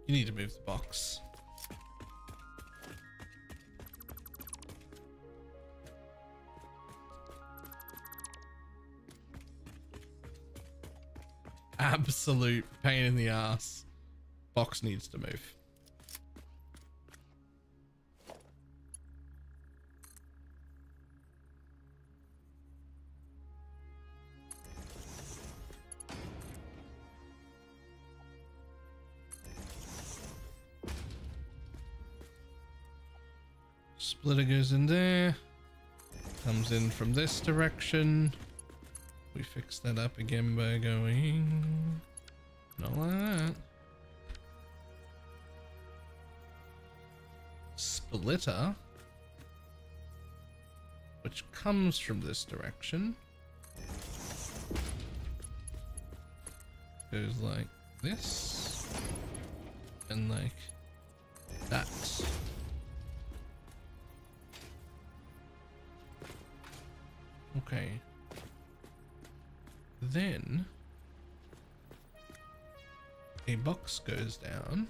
You need to move the box. Absolute pain in the ass. Box needs to move. Splitter goes in there, comes in from this direction. We fix that up again by going not like that. Splitter, which comes from this direction, goes like this and like that. Okay. Then a box goes down.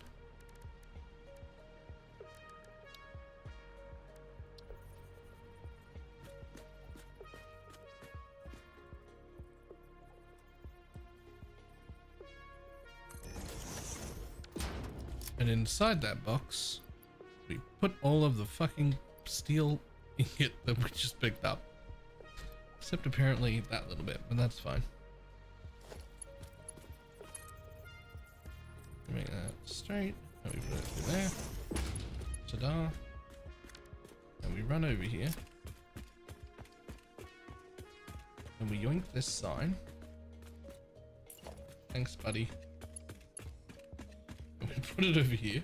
And inside that box, we put all of the fucking steel ingot that we just picked up. Except apparently that little bit, but that's fine. Make that straight. And we put it through there. Ta-da. And we run over here. And we yoink this sign. Thanks, buddy. And we put it over here.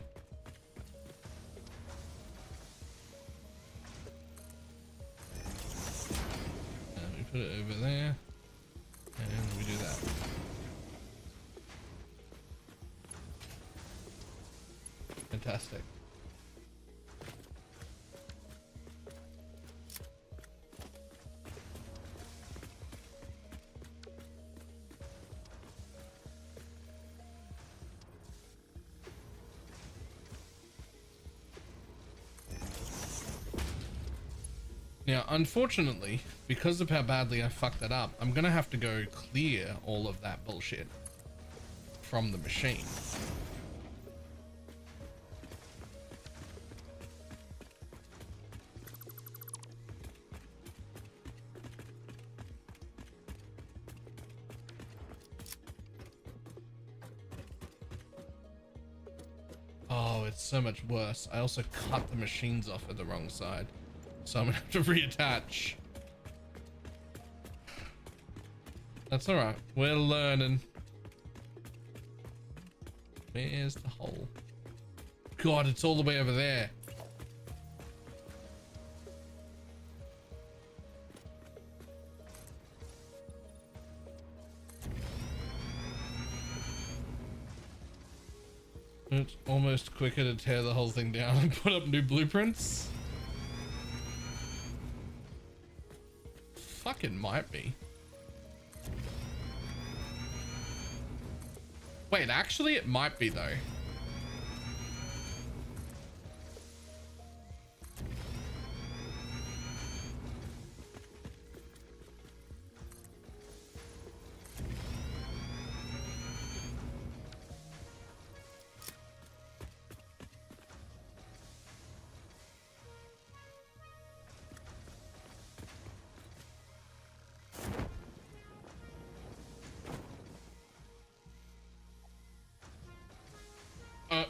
Put it over there, and we do that. Fantastic. Now, unfortunately, because of how badly I fucked that up, I'm gonna have to go clear all of that bullshit from the machine. Oh, it's so much worse. I also cut the machines off at the wrong side, so I'm gonna have to reattach. That's all right. We're learning. Where's the hole? God, it's all the way over there. It's almost quicker to tear the whole thing down and put up new blueprints. Fucking might be. Wait, actually it might be though.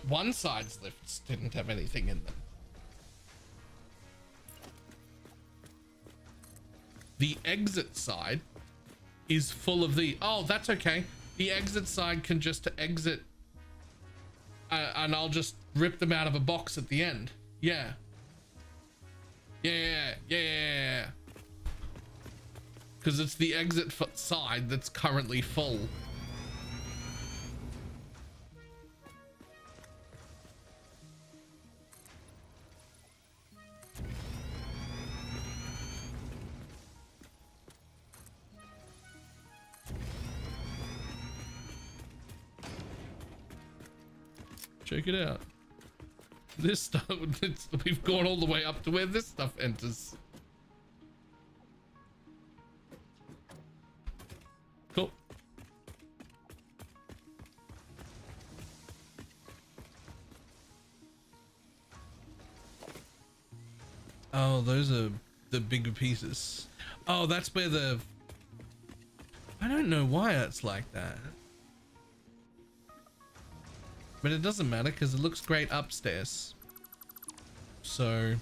One side's lifts didn't have anything in them. The exit side is full of the... Oh, that's okay. The exit side can just exit and I'll just rip them out of a box at the end. Yeah. Yeah. Because it's the exit side that's currently full. Check it out. This stuff, we've gone all the way up to where this stuff enters. Cool. Oh, those are the bigger pieces. Oh, that's where the... I don't know why it's like that. But it doesn't matter because it looks great upstairs. So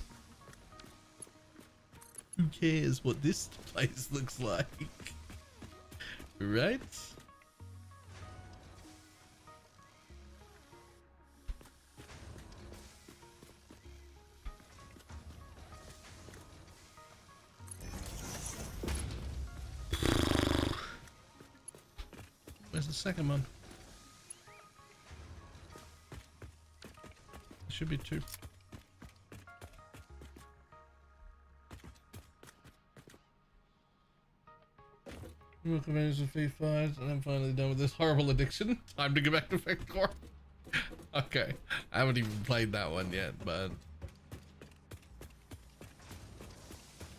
who cares what this place looks like? Right? Where's the second one? Should be two. Work revenge with V5, and I'm finally done with this horrible addiction. Time to go back to Vector. Okay, I haven't even played that one yet, but...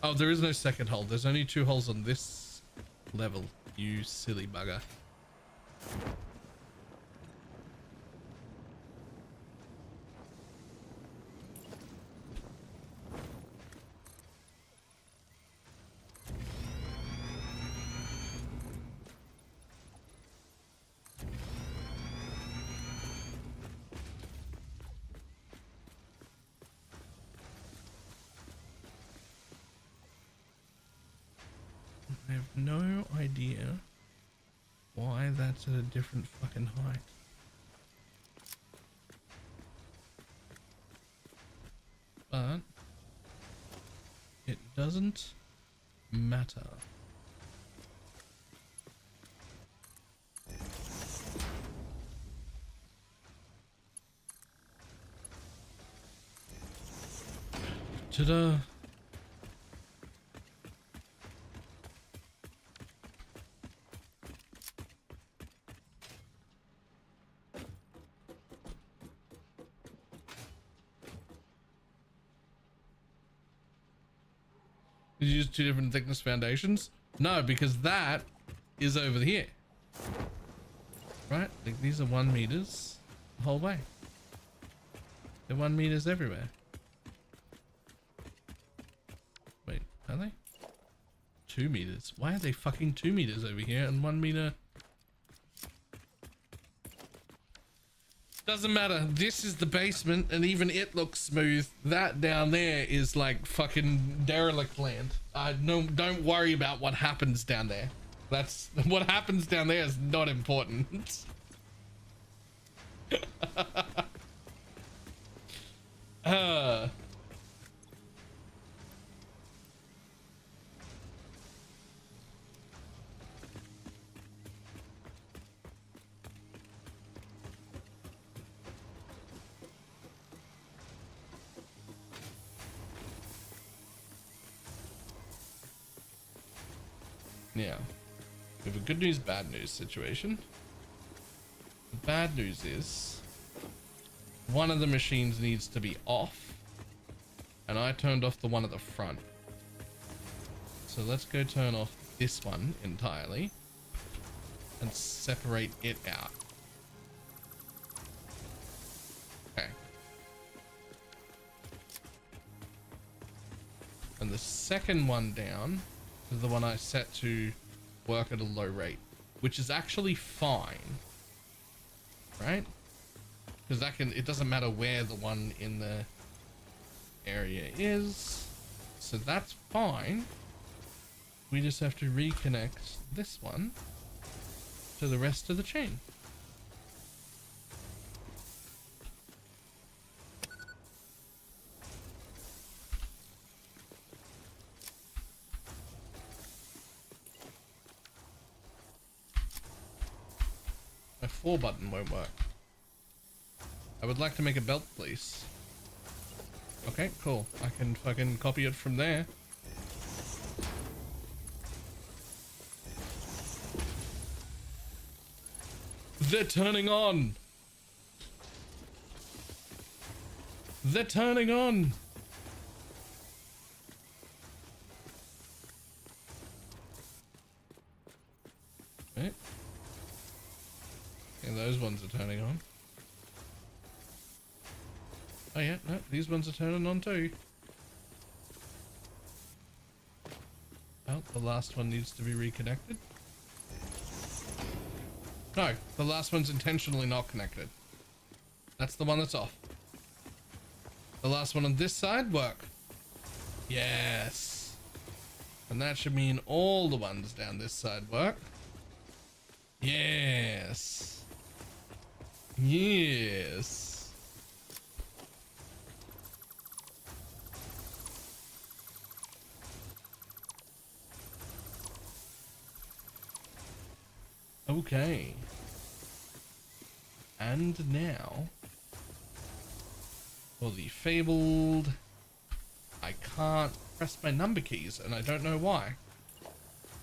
Oh, there is no second hole. There's only 2 holes on this level, you silly bugger. I have no idea why that's at a different fucking height. But it doesn't matter. Ta-da! Did you use 2 different thickness foundations? No, because that is over here. Right? Like these are 1 meters the whole way. They're 1 meters everywhere. Wait, are they? 2 meters. Why are they fucking 2 meters over here and 1 meter? Doesn't matter. This is the basement and even it looks smooth. That down there is like fucking derelict land. No, don't worry about what happens down there. That's what happens down there is not important. Yeah, we have a good news, bad news situation. The bad news is one of the machines needs to be off, and I turned off the one at the front. So let's go turn off this one entirely and separate it out. Okay. And the second one down is the one I set to work at a low rate, which is actually fine, right? Because that can, it doesn't matter where the one in the area is, so that's fine. We just have to reconnect this one to the rest of the chain. My 4 button won't work. I would like to make a belt, please. Okay, cool. I can fucking copy it from there. They're turning on. They're turning on. Okay. And those ones are turning on. Oh yeah, no, these ones are turning on too. Well, the last one needs to be reconnected. No, the last one's intentionally not connected. That's the one that's off. The last one on this side, work. Yes. And that should mean all the ones down this side work. Yes. Yes. Okay. And now for the fabled, I can't press my number keys and I don't know why.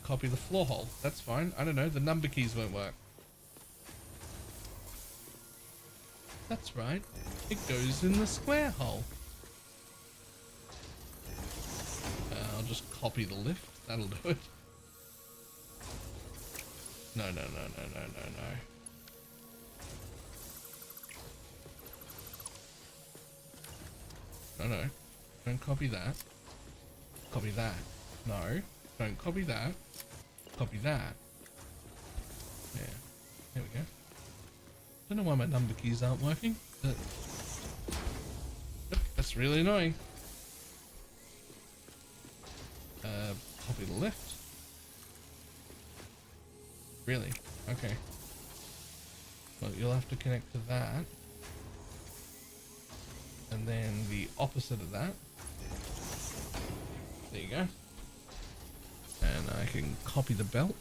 Copy the floor hole. That's fine. I don't know. The number keys won't work. That's right. It goes in the square hole. I'll just copy the lift. That'll do it. No, no, no, no, no, no, no. No, no. Don't copy that. Copy that. No. Don't copy that. Copy that. Yeah. There we go. Don't know why my number keys aren't working, but yep, that's really annoying. Copy the left. Really? Okay. Well, you'll have to connect to that. And then the opposite of that. There you go. And I can copy the belt.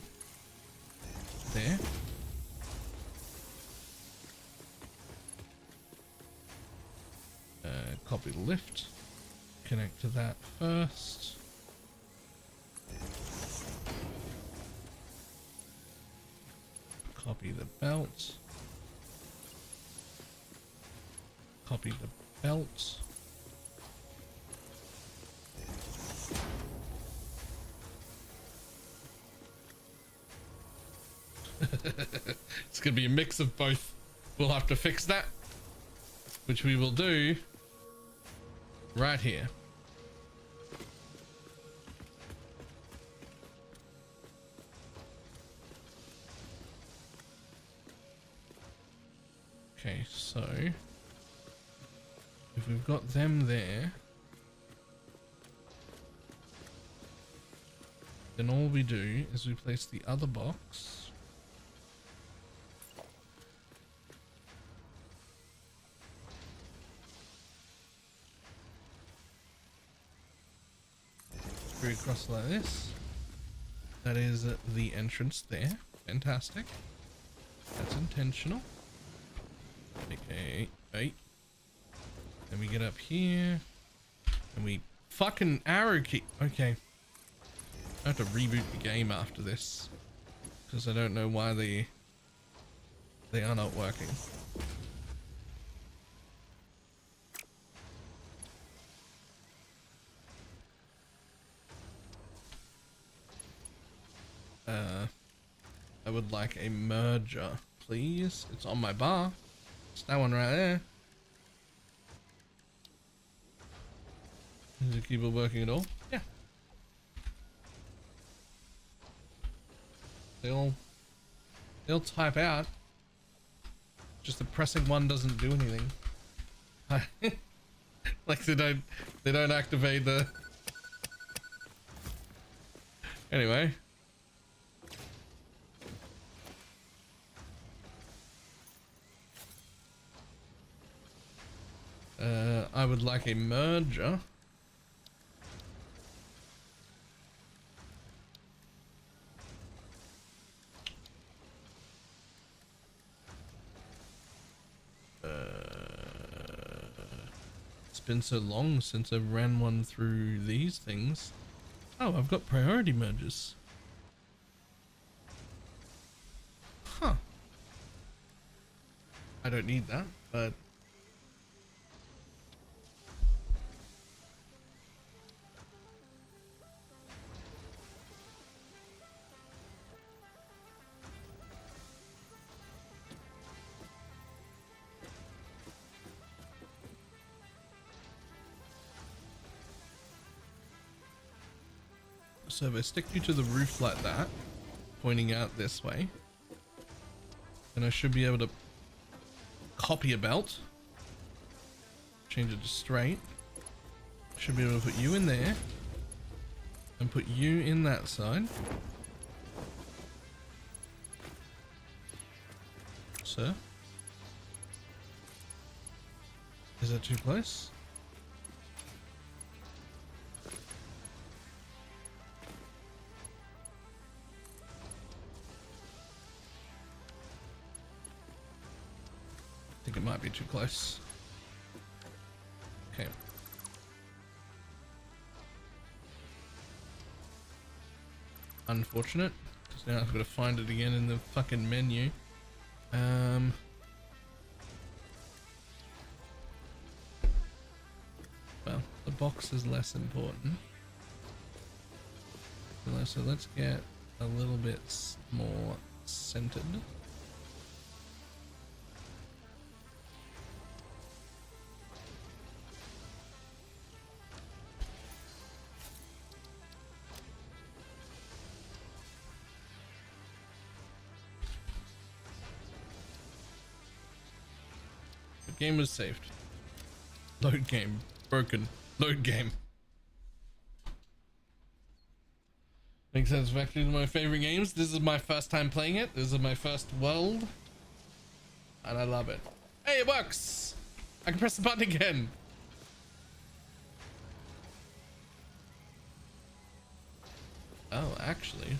There. Copy the lift. Connect to that first. Copy the belt. Copy the belt. gonna be a mix of both. We'll have to fix that, which we will do right here. Okay, so if we've got them there, then all we do is we place the other box screw across like this. That is the entrance there. Fantastic. That's intentional. Okay, hey. Then we get up here and we fucking arrow key. Okay. I have to reboot the game after this because I don't know why they are not working. I would like a merger, please. It's on my bar. It's that one right there. Is the keyboard working at all? Yeah. They'll type out. Just the pressing one doesn't do anything. Like they don't activate the. Anyway. I would like a merger. It's been so long since I've ran one through these things. Oh, I've got priority merges. Huh. I don't need that, but so if I stick you to the roof like that, pointing out this way, then I should be able to copy a belt, change it to straight, should be able to put you in there, and put you in that side. Sir? Is that too close? I think it might be too close. Okay. Unfortunate, because now I've got to find it again in the fucking menu. Well, the box is less important. So let's get a little bit more centered. Game was saved. Load game. Broken. Load game. Makes Satisfactory one of my favorite games. This is my first time playing it. This is my first world. And I love it. Hey, it works! I can press the button again. Oh, actually.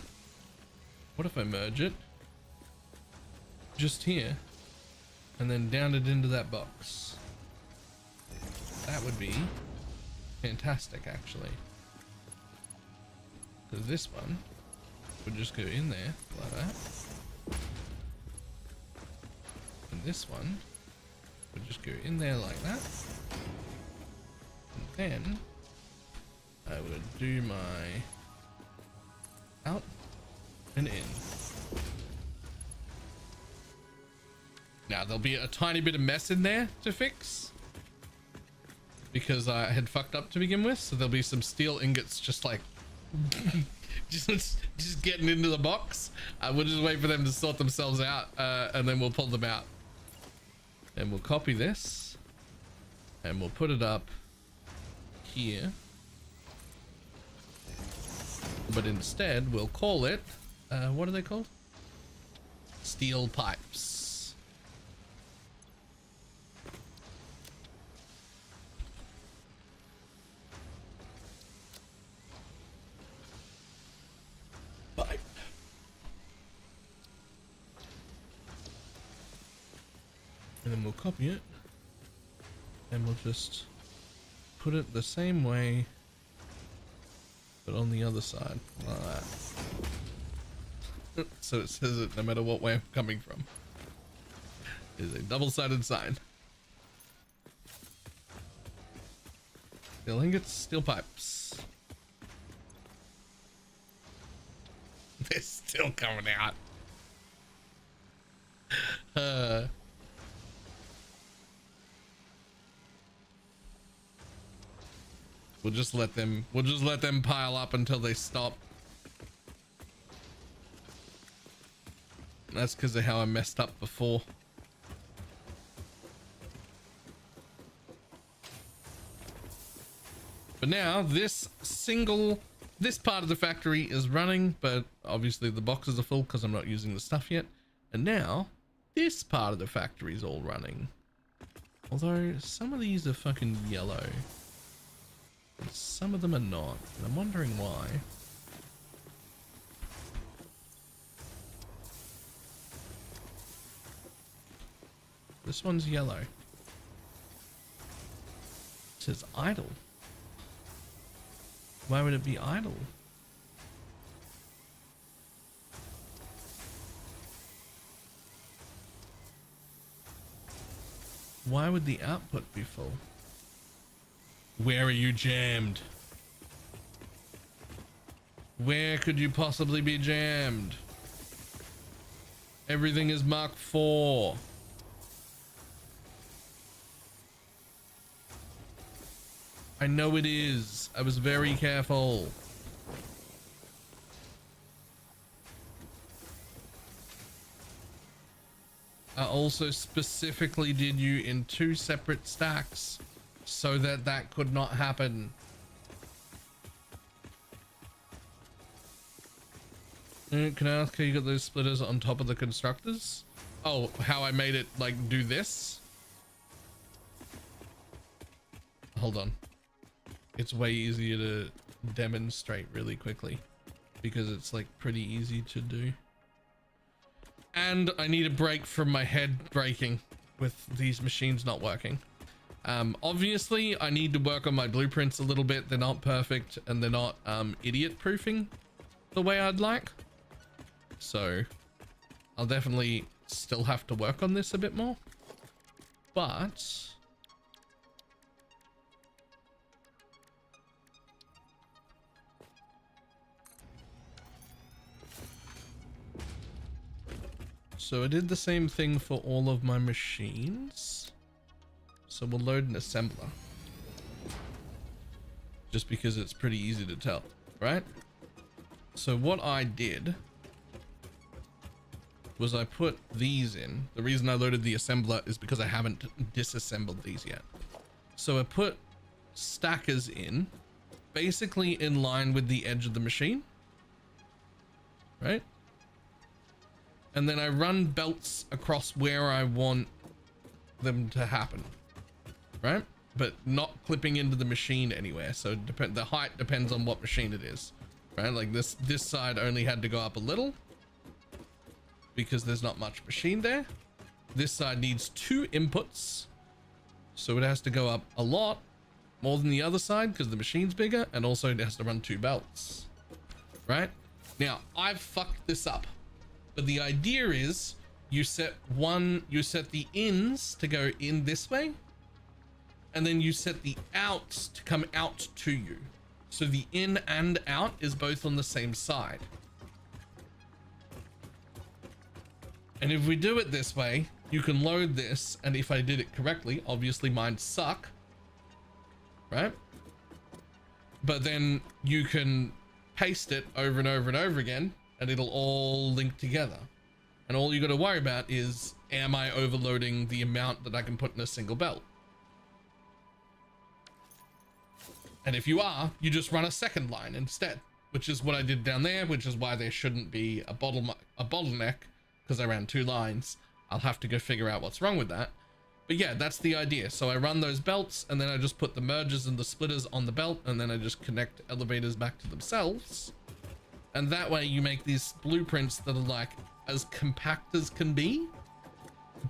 What if I merge it? Just here. And then down it into that box. That would be fantastic, actually. So this one would just go in there like that. And this one would just go in there like that. And then I would do my out and in. yeah, there'll be a tiny bit of mess in there to fix because I had fucked up to begin with. So there'll be some steel ingots just like just getting into the box. We'll just wait for them to sort themselves out, and then we'll pull them out. And we'll copy this and we'll put it up here. But instead we'll call it, what are they called? Steel pipes. Pipe. And then we'll copy it and we'll just put it the same way but on the other side like that. So it says it no matter what way I'm coming from. It is a double-sided sign. Steel ingots, steel pipes. They're still coming out. We'll just let them pile up until they stop. That's because of how I messed up before. But now this part of the factory is running, but obviously the boxes are full because I'm not using the stuff yet. And now this part of the factory is all running. Although some of these are fucking yellow. And some of them are not. And I'm wondering why. This one's yellow. It says idle. Why would it be idle? Why would the output be full? Where are you jammed? Where could you possibly be jammed? Everything is Mark 4. I know it is. I was very careful. I also specifically did you in 2 separate stacks so that that could not happen. Can I ask how you got those splitters on top of the constructors? Oh, how I made it like do this? Hold on. It's way easier to demonstrate really quickly because it's like pretty easy to do. And I need a break from my head breaking with these machines not working. Obviously I need to work on my blueprints a little bit. They're not perfect and they're not idiot proofing the way I'd like. So I'll definitely still have to work on this a bit more, but so I did the same thing for all of my machines. So we'll load an assembler just because it's pretty easy to tell, right? So what I did was I put these in. The reason I loaded the assembler is because I haven't disassembled these yet. So I put stackers in basically in line with the edge of the machine, right? And then I run belts across where I want them to happen, right? But not clipping into the machine anywhere. So the height depends on what machine it is, right? Like this side only had to go up a little because there's not much machine there. This side needs 2 inputs, so it has to go up a lot more than the other side because the machine's bigger, and also it has to run 2 belts, right? Now I've fucked this up, but the idea is you set the ins to go in this way, and then you set the outs to come out to you, so the in and out is both on the same side. And if we do it this way, you can load this, and if I did it correctly, obviously mine suck, right? But then you can paste it over and over and over again, and it'll all link together. And all you got to worry about is, am I overloading the amount that I can put in a single belt? And if you are, you just run a second line instead, which is what I did down there, which is why there shouldn't be a bottleneck, because I ran 2 lines. I'll have to go figure out what's wrong with that. But yeah, that's the idea. So I run those belts, and then I just put the mergers and the splitters on the belt, and then I just connect elevators back to themselves. And that way you make these blueprints that are like as compact as can be,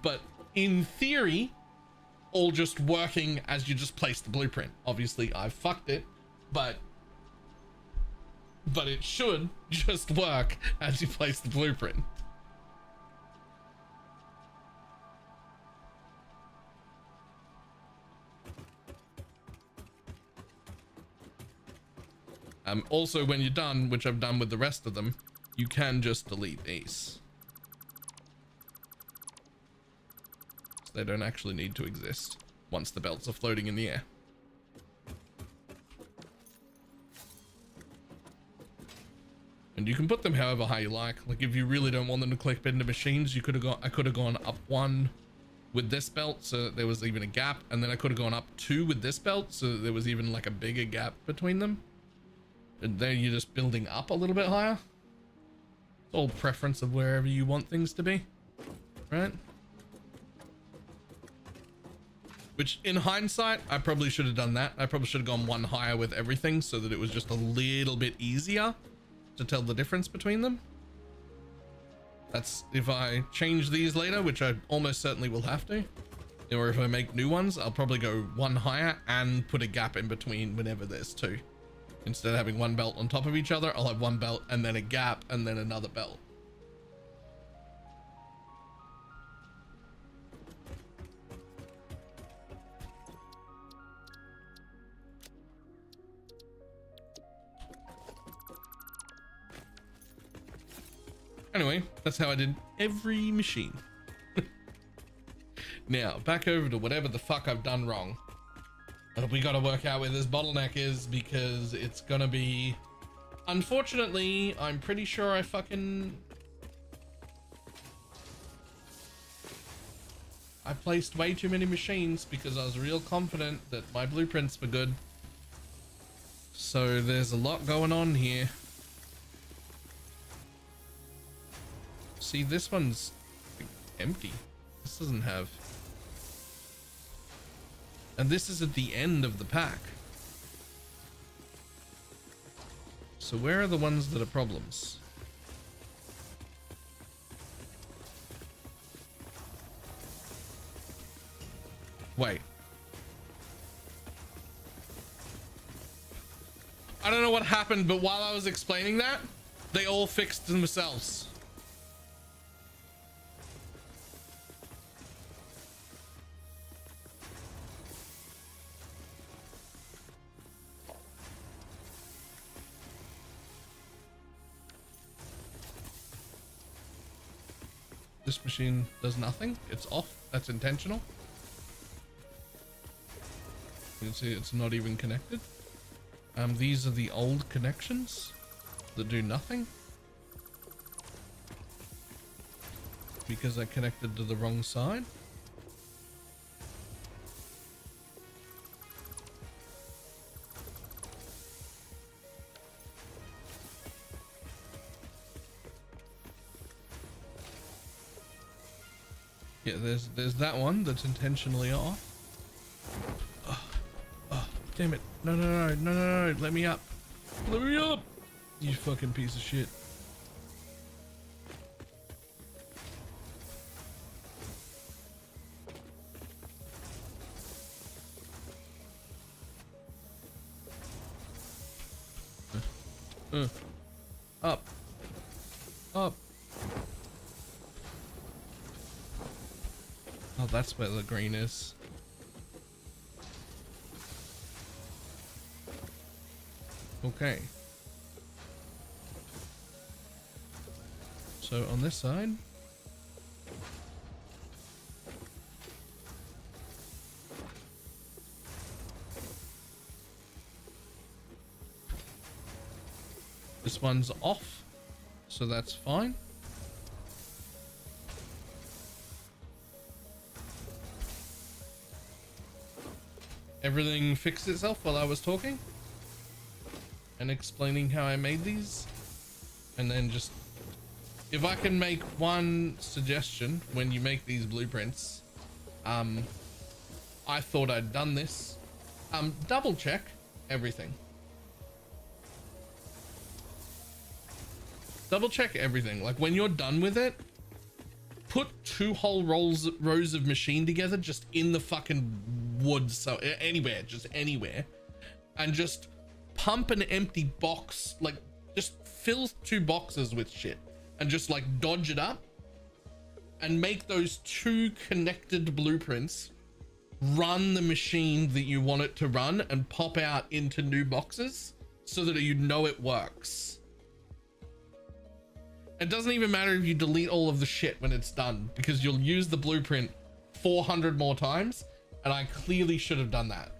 but in theory, all just working as you just place the blueprint. Obviously I fucked it, but it should just work as you place the blueprint. Also, when you're done, which I've done with the rest of them, you can just delete these. So they don't actually need to exist once the belts are floating in the air. And you can put them however high you like. Like if you really don't want them to click into machines, I could have gone up 1 with this belt, so there was even a gap, and then I could have gone up 2 with this belt, so there was even like a bigger gap between them. And then you're just building up a little bit higher. It's all preference of wherever you want things to be, right? Which in hindsight, I probably should have done that. I probably should have gone 1 higher with everything so that it was just a little bit easier to tell the difference between them. That's if I change these later, which I almost certainly will have to. Or if I make new ones, I'll probably go 1 higher and put a gap in between whenever there's 2. Instead of having 1 belt on top of each other, I'll have 1 belt and then a gap and then another belt. Anyway, that's how I did every machine. Now, back over to whatever the fuck I've done wrong. We gotta work out where this bottleneck is, because it's gonna be... Unfortunately, I'm pretty sure I placed way too many machines because I was real confident that my blueprints were good. So there's a lot going on here. See, this one's empty. This doesn't have... And this is at the end of the pack. So where are the ones that are problems? Wait. I don't know what happened, but while I was explaining that, they all fixed themselves. This machine does nothing. It's off. That's intentional. You can see it's not even connected. These are the old connections that do nothing because I connected to the wrong side. Yeah, there's that one that's intentionally off. Oh, damn it. No, let me up. Let me up! You fucking piece of shit. Up. Up. Oh, that's where the green is. Okay. So on this side, This one's off, so that's fine. Everything fixed itself while I was talking and explaining how I made these. And then just, if I can make one suggestion when you make these blueprints, I thought I'd done this. Double check everything. Double check everything. Like when you're done with it, put 2 whole rows of machine together just in the fucking woods, so anywhere, just anywhere, and just pump an empty box, like just fill 2 boxes with shit and just like dodge it up and make those 2 connected blueprints run the machine that you want it to run and pop out into new boxes so that you know it works. It doesn't even matter if you delete all of the shit when it's done, because you'll use the blueprint 400 more times, and I clearly should have done that.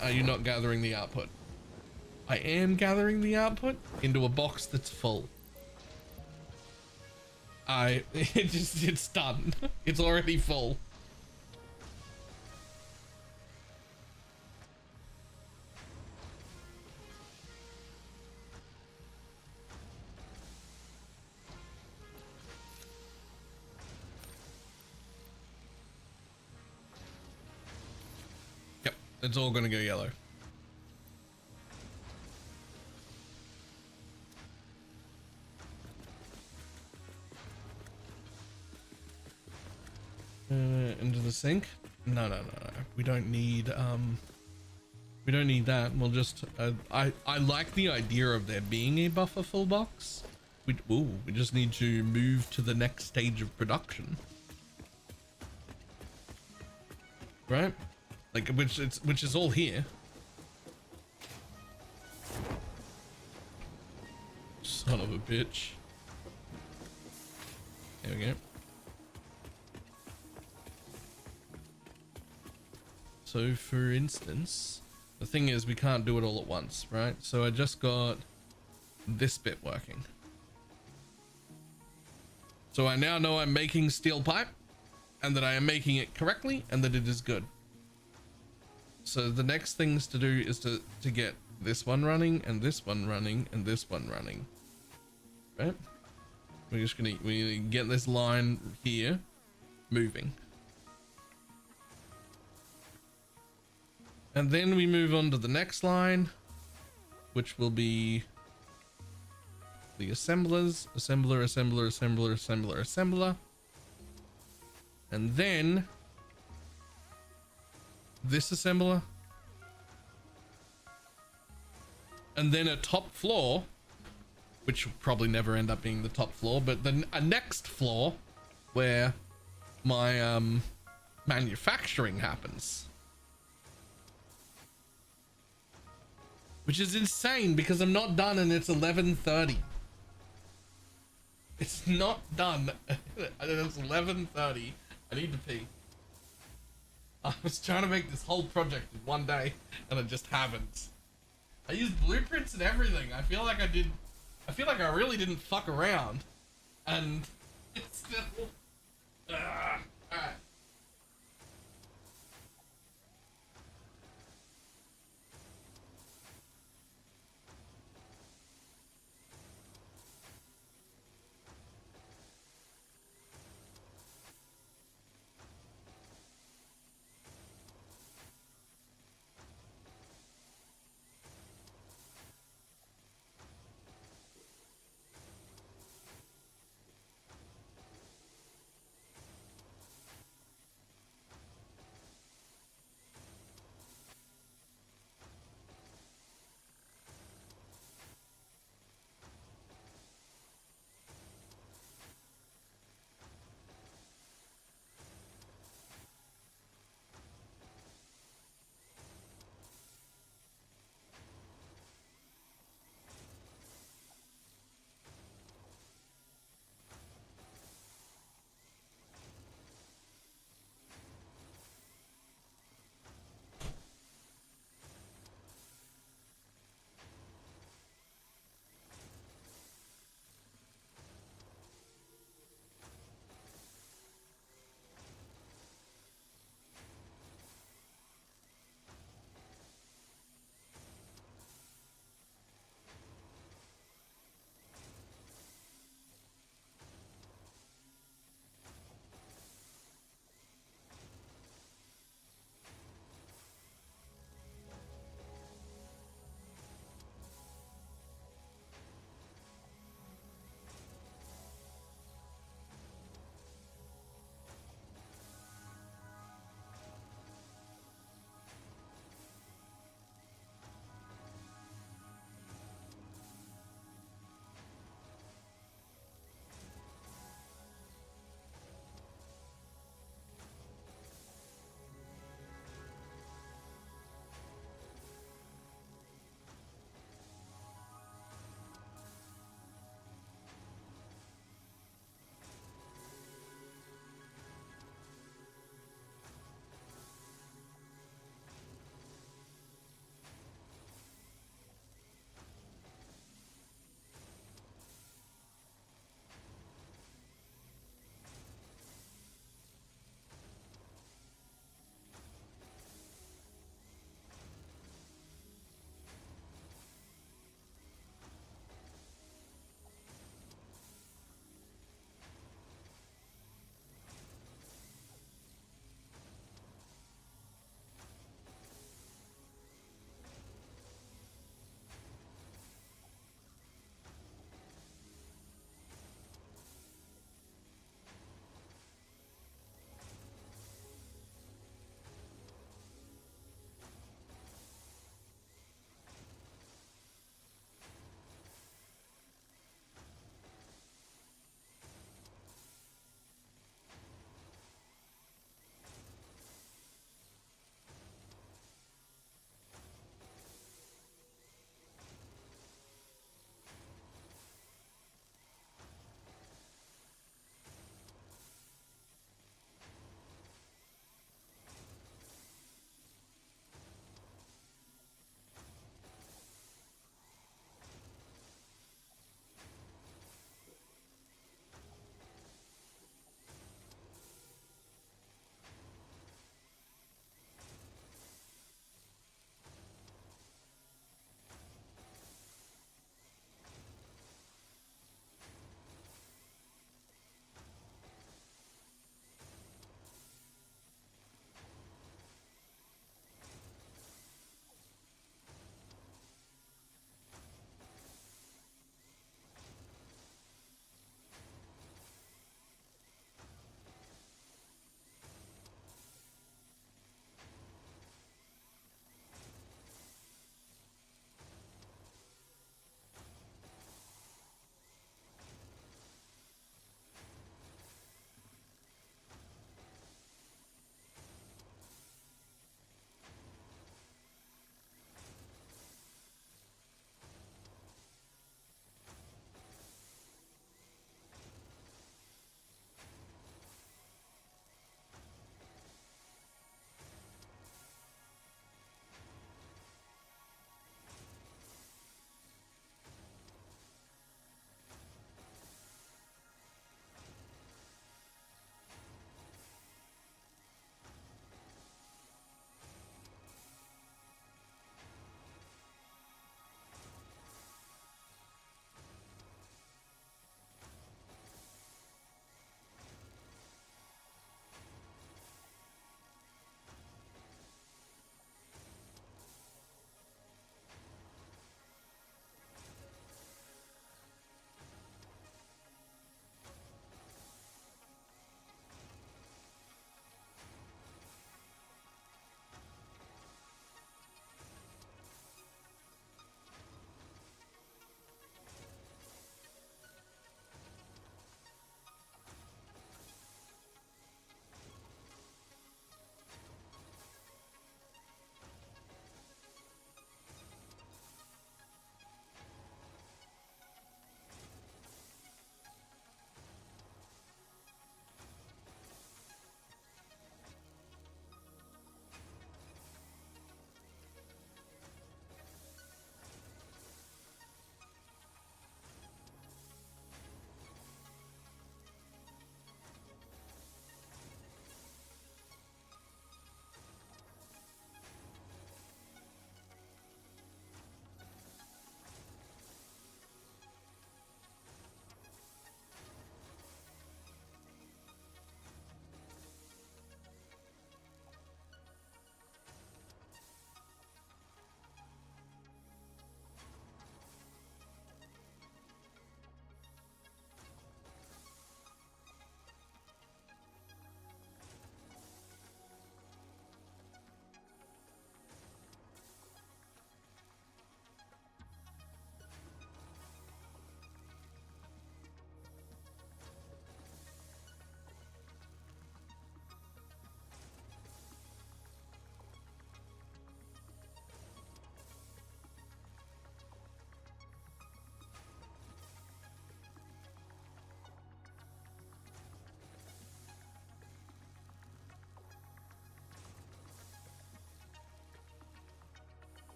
Are you not gathering the output? I am gathering the output into a box that's full. It's done. It's already full. Yep, it's all gonna go yellow. Into the sink. No. We don't need that. We'll just I like the idea of there being a buffer full box. We just need to move to the next stage of production, right? Like which is all here. Son of a bitch. There we go. So for instance, the thing is we can't do it all at once, right? So I just got this bit working. So I now know I'm making steel pipe and that I am making it correctly and that it is good. So the next things to do is to get this one running and this one running and this one running, right? We need to get this line here moving. And then we move on to the next line, which will be the assemblers, assembler. And then this assembler. And then a top floor, which will probably never end up being the top floor, but then a next floor where my manufacturing happens. Which is insane because I'm not done and it's 11:30. It's not done and it's 11:30. I need to pee. I was trying to make this whole project in one day and I just haven't. I used blueprints and everything. I feel like I really didn't fuck around. And it's still... Alright.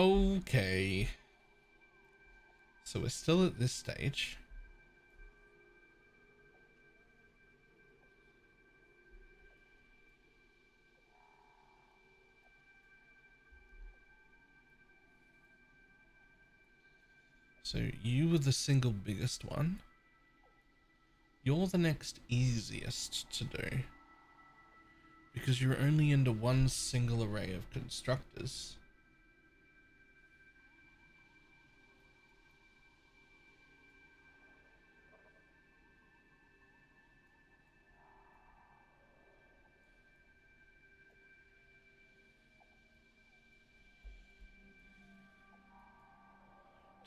Okay. So we're still at this stage. So you were the single biggest one. You're the next easiest to do. Because you're only into one single array of constructors.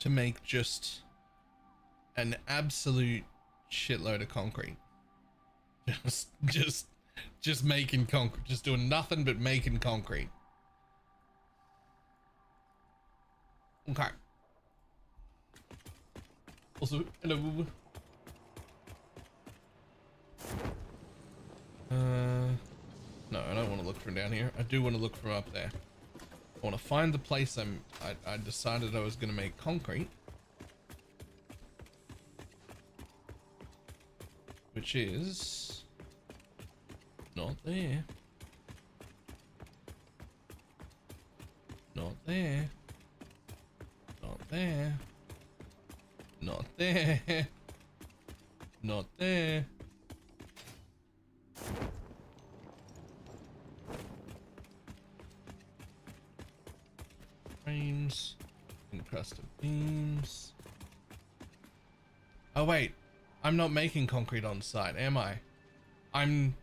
To make just an absolute shitload of concrete. Just making concrete. Just doing nothing but making concrete. Okay. Also, hello. No, I don't want to look from down here. I do want to look from up there. I want to find the place I decided I was going to make concrete. Which is not there. Not there. Not there. Not there. Not there. Frames. Encrusted beams. Oh wait. I'm not making concrete on site, am I? I'm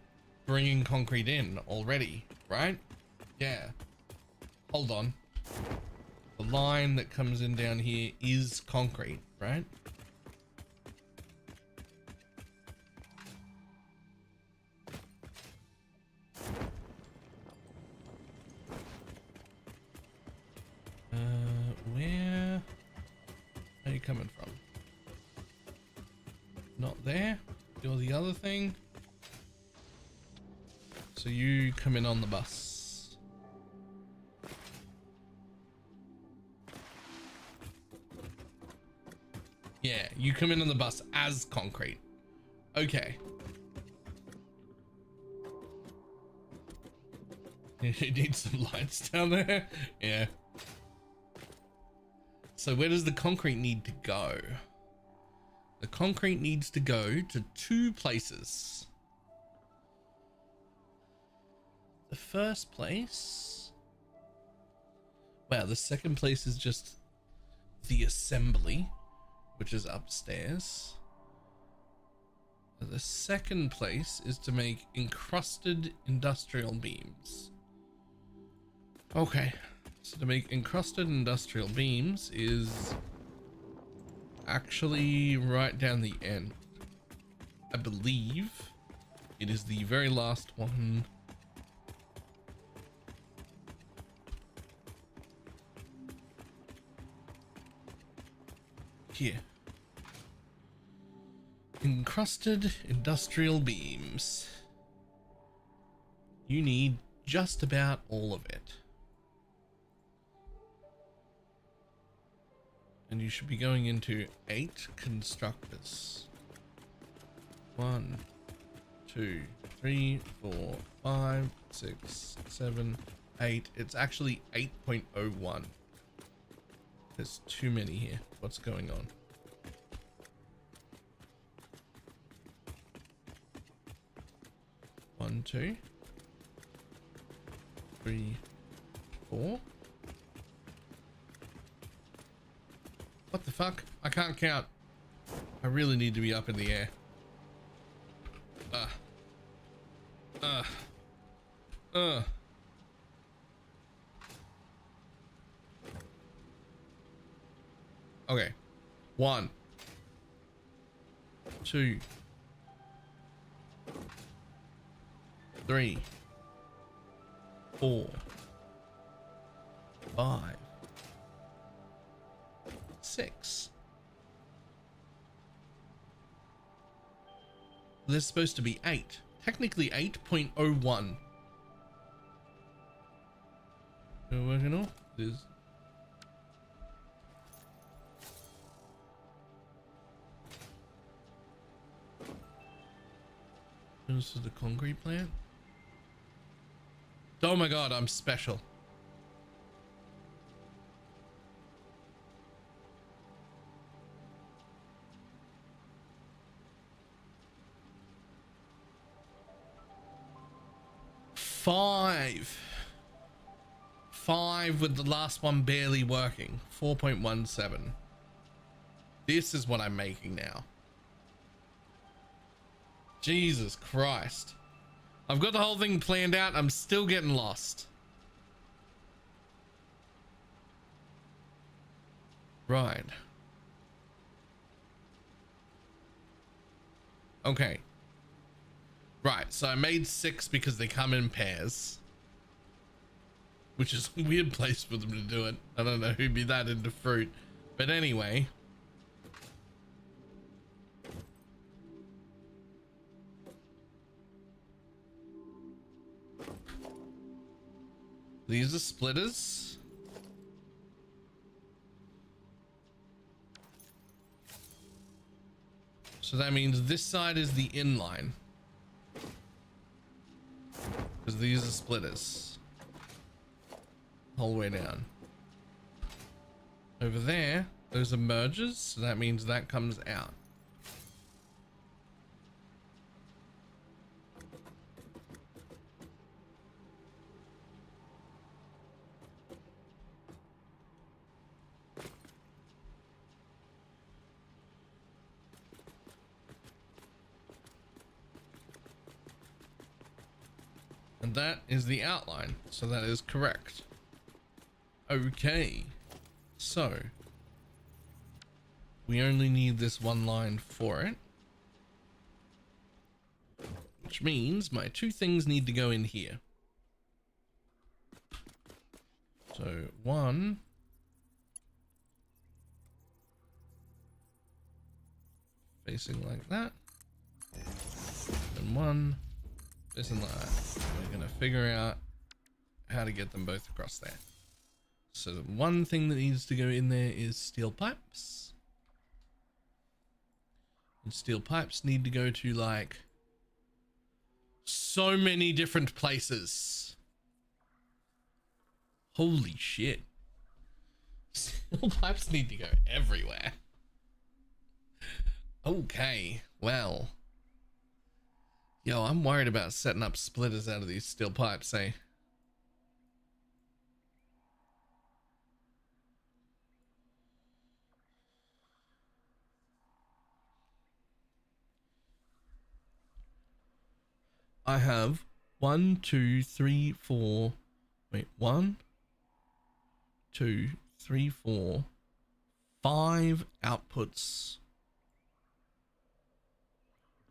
bringing concrete in already, right? Yeah. Hold on. The line that comes in down here is concrete, right? Where are you coming from? Not there. You're the other thing. So you come in on the bus. Yeah, you come in on the bus as concrete. Okay. You need some lights down there. Yeah. So where does the concrete need to go? The concrete needs to go to two places. The first place... Wow, the second place is just the assembly, which is upstairs. The second place is to make encrusted industrial beams. Okay, so to make encrusted industrial beams is actually right down the end. I believe it is the very last one. Here. Encrusted industrial beams. You need just about all of it. And you should be going into 8 constructors. 1, 2, 3, 4, 5, 6, 7, 8. It's actually 8.01. There's too many here. What's going on? One, 2, 3, 4. What the fuck? I can't count. I really need to be up in the air. Okay. 1, 2, 3, 4, 5, 6. There's supposed to be 8. Technically 8.01. We're working on this. This is the concrete plant. Oh my god, I'm special. Five with the last one barely working. 4.17. This is what I'm making now. Jesus Christ. I've got the whole thing planned out. I'm still getting lost. Right. Okay. Right, so I made 6 because they come in pairs. Which is a weird place for them to do it. I don't know who'd be that into fruit. But anyway. These are splitters. So that means this side is the inline. Because these are splitters. Whole way down. Over there, those are mergers. So that means that comes out. And that is the outline, so that is correct. Okay, so we only need this one line for it, which means my 2 things need to go in here. So 1 facing like that, and 1 facing like that. We're gonna figure out how to get them both across there. So the one thing that needs to go in there is steel pipes. And steel pipes need to go to like so many different places. Holy shit. Steel pipes need to go everywhere. Okay, well. Yo, I'm worried about setting up splitters out of these steel pipes, eh? I have 1, 2, 3, 4. Wait, 1, 2, 3, 4, 5 outputs.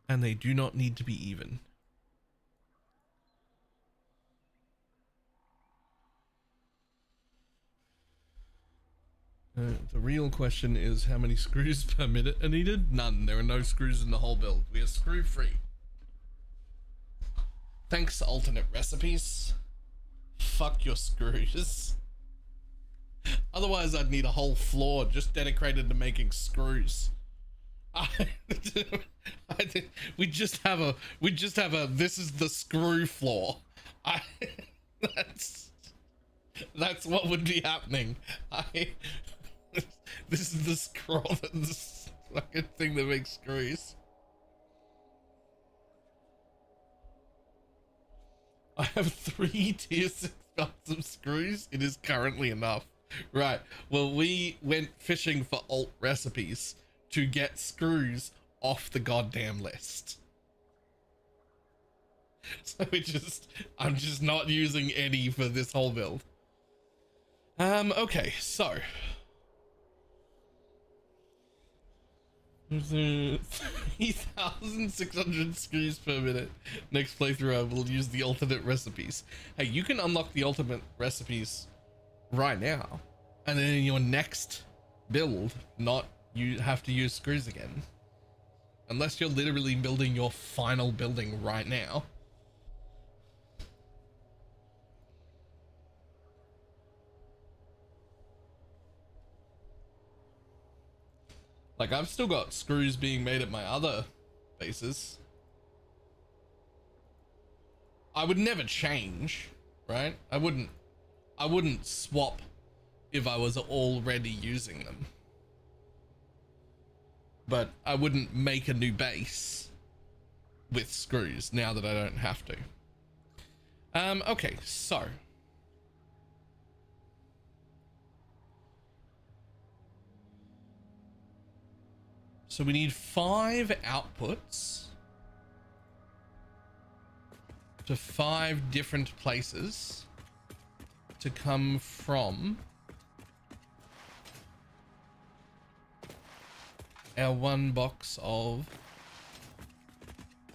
And they do not need to be even. The real question is how many screws per minute are needed? None. There are no screws in the whole build. We are screw free. Thanks, alternate recipes. Fuck your screws. Otherwise, I'd need a whole floor just dedicated to making screws. We just have a this is the screw floor. That's what would be happening. This is the scroll, this fucking thing that makes screws. I have 3 tier 6 belts of screws. It is currently enough. Right. Well, we went fishing for alt recipes to get screws off the goddamn list. So I'm just not using any for this whole build. Okay, so 3,600 screws per minute. Next playthrough I will use the alternate recipes. Hey, you can unlock the ultimate recipes right now, and then in your next build not you have to use screws again, unless you're literally building your final building right now. Like, I've still got screws being made at my other bases. I would never change, right? I wouldn't swap if I was already using them. But I wouldn't make a new base with screws now that I don't have to. Okay, so we need 5 outputs to 5 different places to come from our 1 box of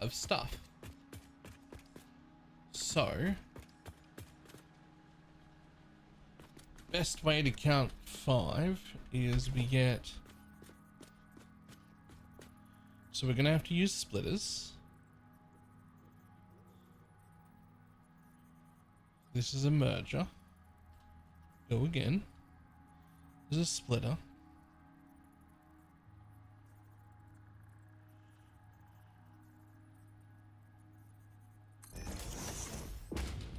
stuff. So best way to count 5 is we get, so we're gonna have to use splitters. This is a merger. Go again. This is a splitter.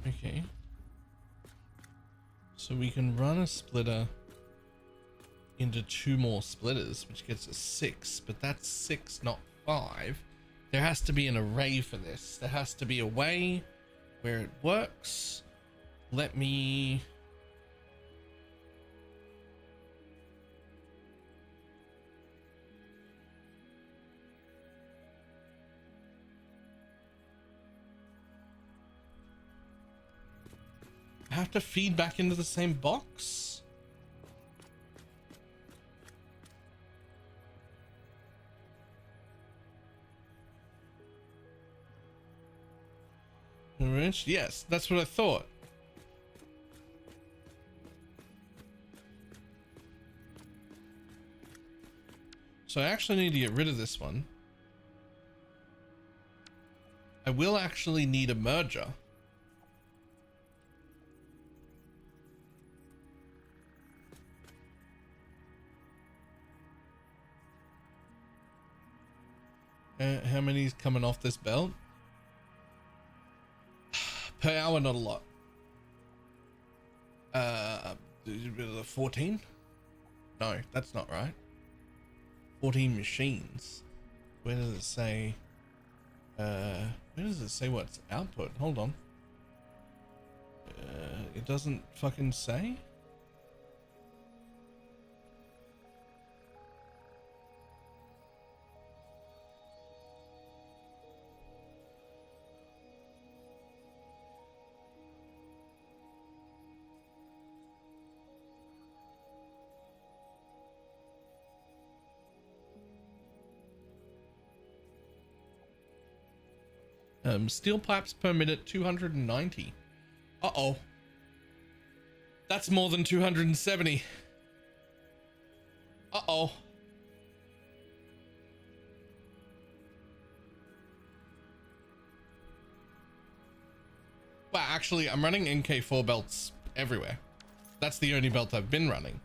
Okay. So we can run a splitter into 2 more splitters, which gets us 6, but that's 6, not 5. There has to be an array for this. There has to be a way where it works. Let me... I have to feed back into the same box? Yes, that's what I thought. So I actually need to get rid of this one. I will actually need a merger. How many's coming off this belt? Per hour, not a lot. 14? No, that's not right. 14 machines. Where does it say? Where does it say what's output? Hold on. It doesn't fucking say. Steel pipes per minute, 290. Uh-oh. That's more than 270. Uh-oh. Well, actually, I'm running NK4 belts everywhere. That's the only belt I've been running.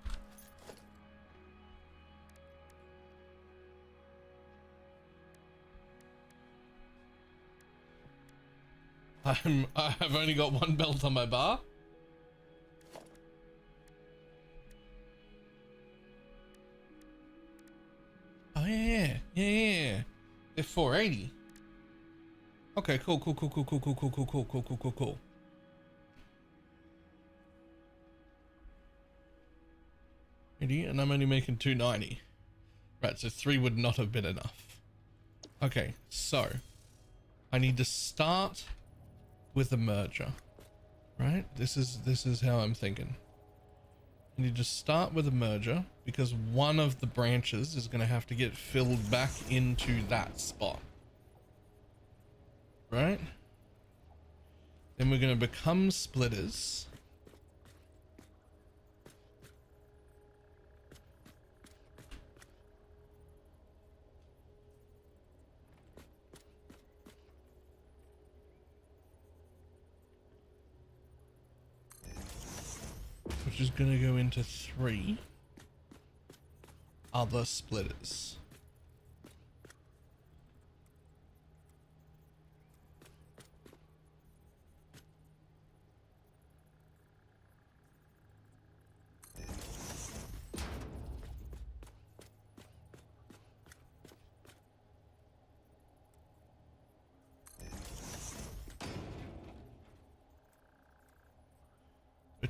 I've only got 1 belt on my bar. Oh yeah. They're 480. Okay, cool. And I'm only making 290. Right, so 3 would not have been enough. Okay, so I need to start with a merger, right? This is how I'm thinking. I need to start with a merger because one of the branches is going to have to get filled back into that spot, right? Then we're going to become splitters. Which is going to go into 3 other splitters.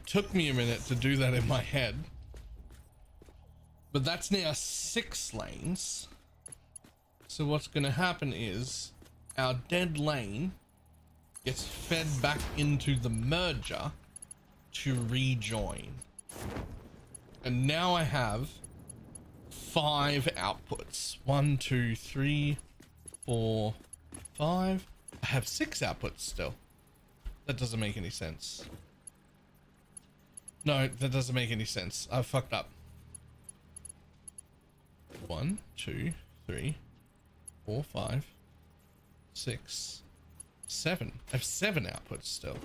It took me a minute to do that in my head. But that's now 6 lanes. So what's going to happen is our dead lane gets fed back into the merger to rejoin. And now I have 5 outputs. 1, 2, 3, 4, 5. I have 6 outputs still. That doesn't make any sense. No, that doesn't make any sense. I've fucked up. 1, 2, 3, 4, 5, 6, 7. I have 7 outputs still.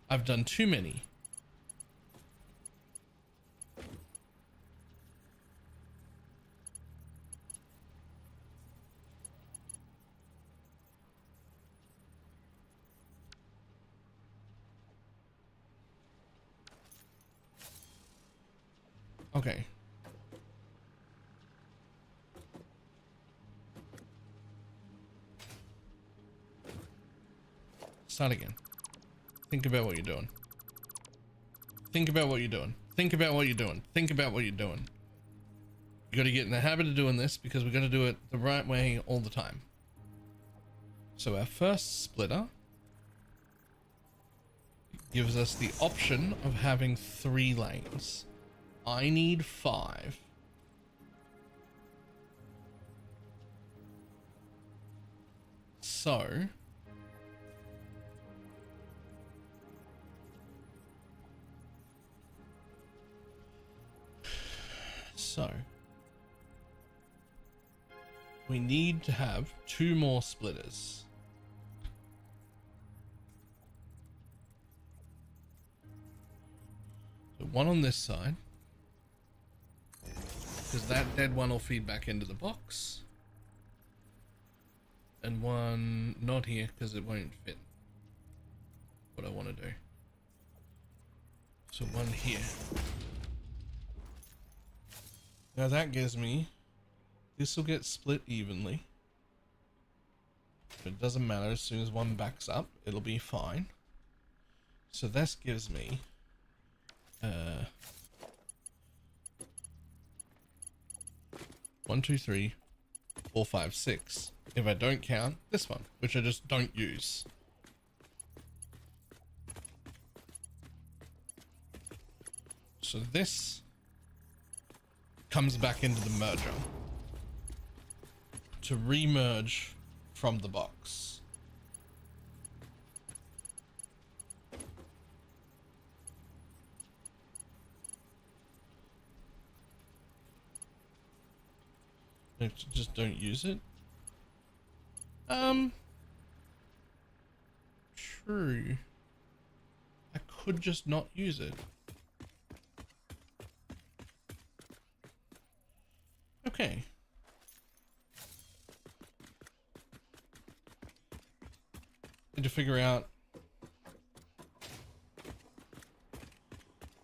I've done too many. Okay. Start again. Think about what you're doing. Think about what you're doing. Think about what you're doing. Think about what you're doing. You gotta get in the habit of doing this because we're gonna do it the right way all the time. So our first splitter gives us the option of having 3 lanes. I need 5. So we need to have 2 more splitters. So one on this side, because that dead one will feed back into the box, and one not here because it won't fit what I want to do. So one here. Now that gives me, this will get split evenly. But it doesn't matter, as soon as one backs up, it'll be fine. So this gives me 1, 2, 3, 4, 5, 6. If I don't count this one, which I just don't use. So this comes back into the merger to re-merge from the box. Just don't use it. True. I could just not use it. Okay. Need to figure out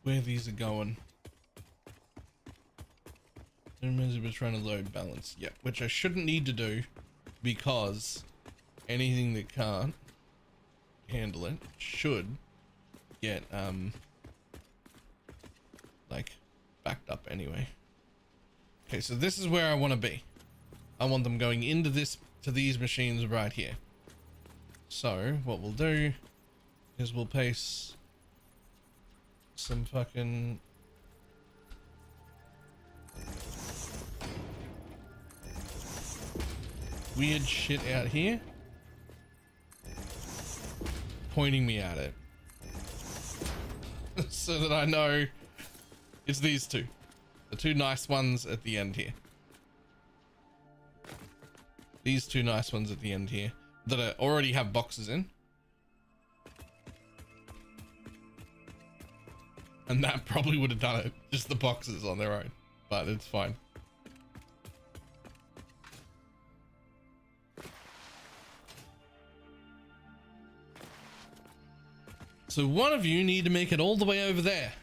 where these are going. We're trying to load balance. Yep, which I shouldn't need to do because anything that can't handle it should get like backed up anyway. Okay, so this is where I want to be. I want them going into this, to these machines right here. So what we'll do is we'll paste some fucking weird shit out here, pointing me at it, so that I know it's these two, the 2 nice ones at the end here. These 2 nice ones at the end here that I already have boxes in, and that probably would have done it, just the boxes on their own, but it's fine. So one of you need to make it all the way over there.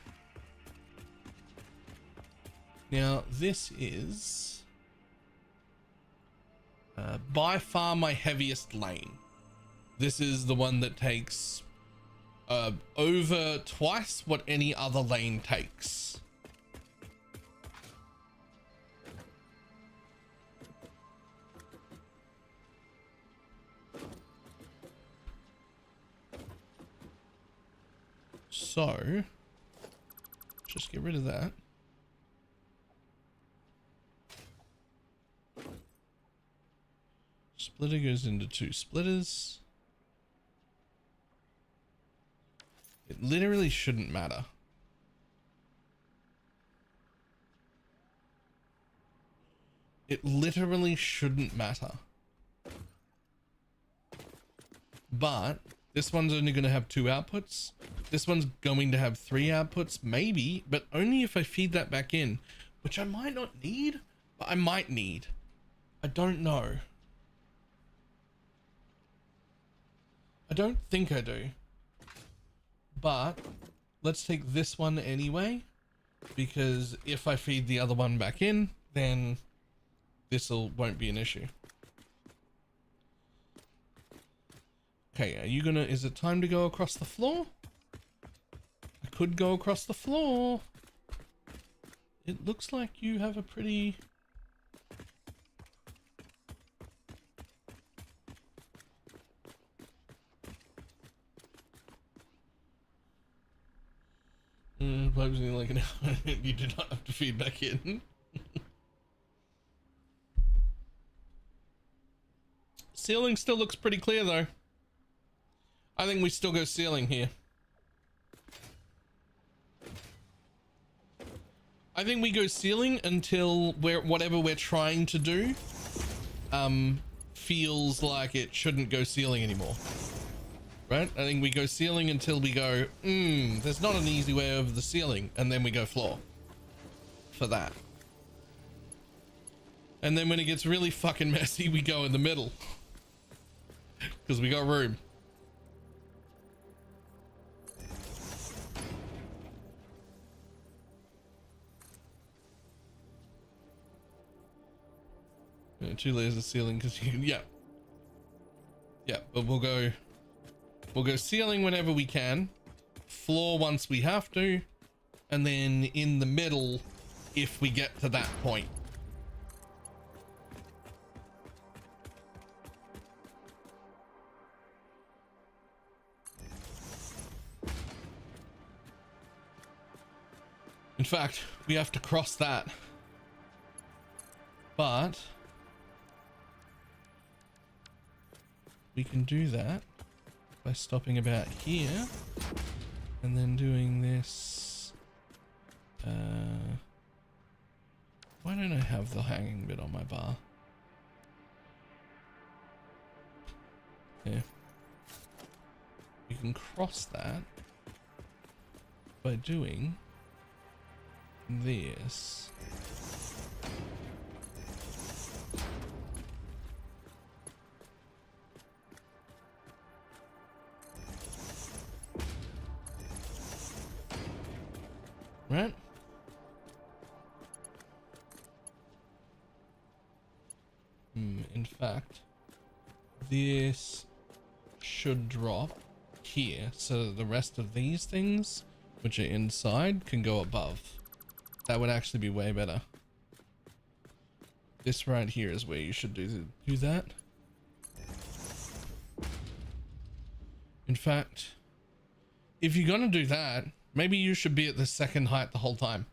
Now this is by far my heaviest lane. This is the one that takes over twice what any other lane takes. So just get rid of that. Splitter goes into 2 splitters. It literally shouldn't matter. It literally shouldn't matter. But this one's only going to have 2 outputs. This one's going to have 3 outputs, maybe, but only if I feed that back in, which I might not need, but I might need. I don't know. I don't think I do. But let's take this one anyway, because if I feed the other one back in, then won't be an issue. Okay, are you gonna, is it time to go across the floor? I could go across the floor. It looks like you have a pretty... like an hour. You do not have to feed back in. Ceiling still looks pretty clear though. I think we still go ceiling here. I think we go ceiling until whatever we're trying to do feels like it shouldn't go ceiling anymore. Right? I think we go ceiling until we go, there's not an easy way over the ceiling, and then we go floor for that. And then when it gets really fucking messy, we go in the middle because we got room. Yeah, 2 layers of ceiling because you, yeah, but we'll go ceiling whenever we can, floor once we have to, and then in the middle if we get to that point. In fact, we have to cross that, but we can do that by stopping about here and then doing this. Why don't I have the hanging bit on my bar? Yeah. You can cross that by doing this. Right? In fact, this should drop here so that the rest of these things, which are inside, can go above. That would actually be way better. This right here is where you should do that. In fact, if you're gonna do that, maybe you should be at the second height the whole time.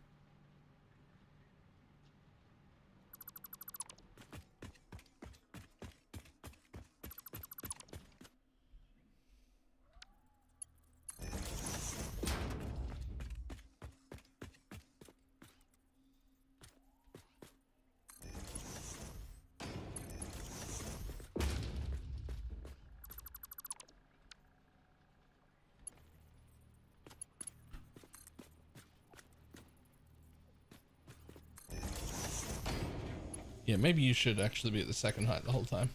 Yeah, maybe you should actually be at the second height the whole time.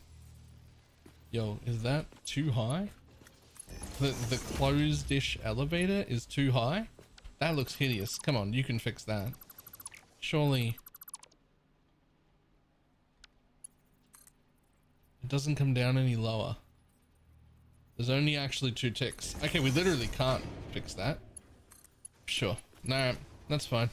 Yo, is that too high? The closed-ish elevator is too high? That looks hideous. Come on, you can fix that. Surely. It doesn't come down any lower. There's only actually 2 ticks. Okay, we literally can't fix that. Sure. No, that's fine.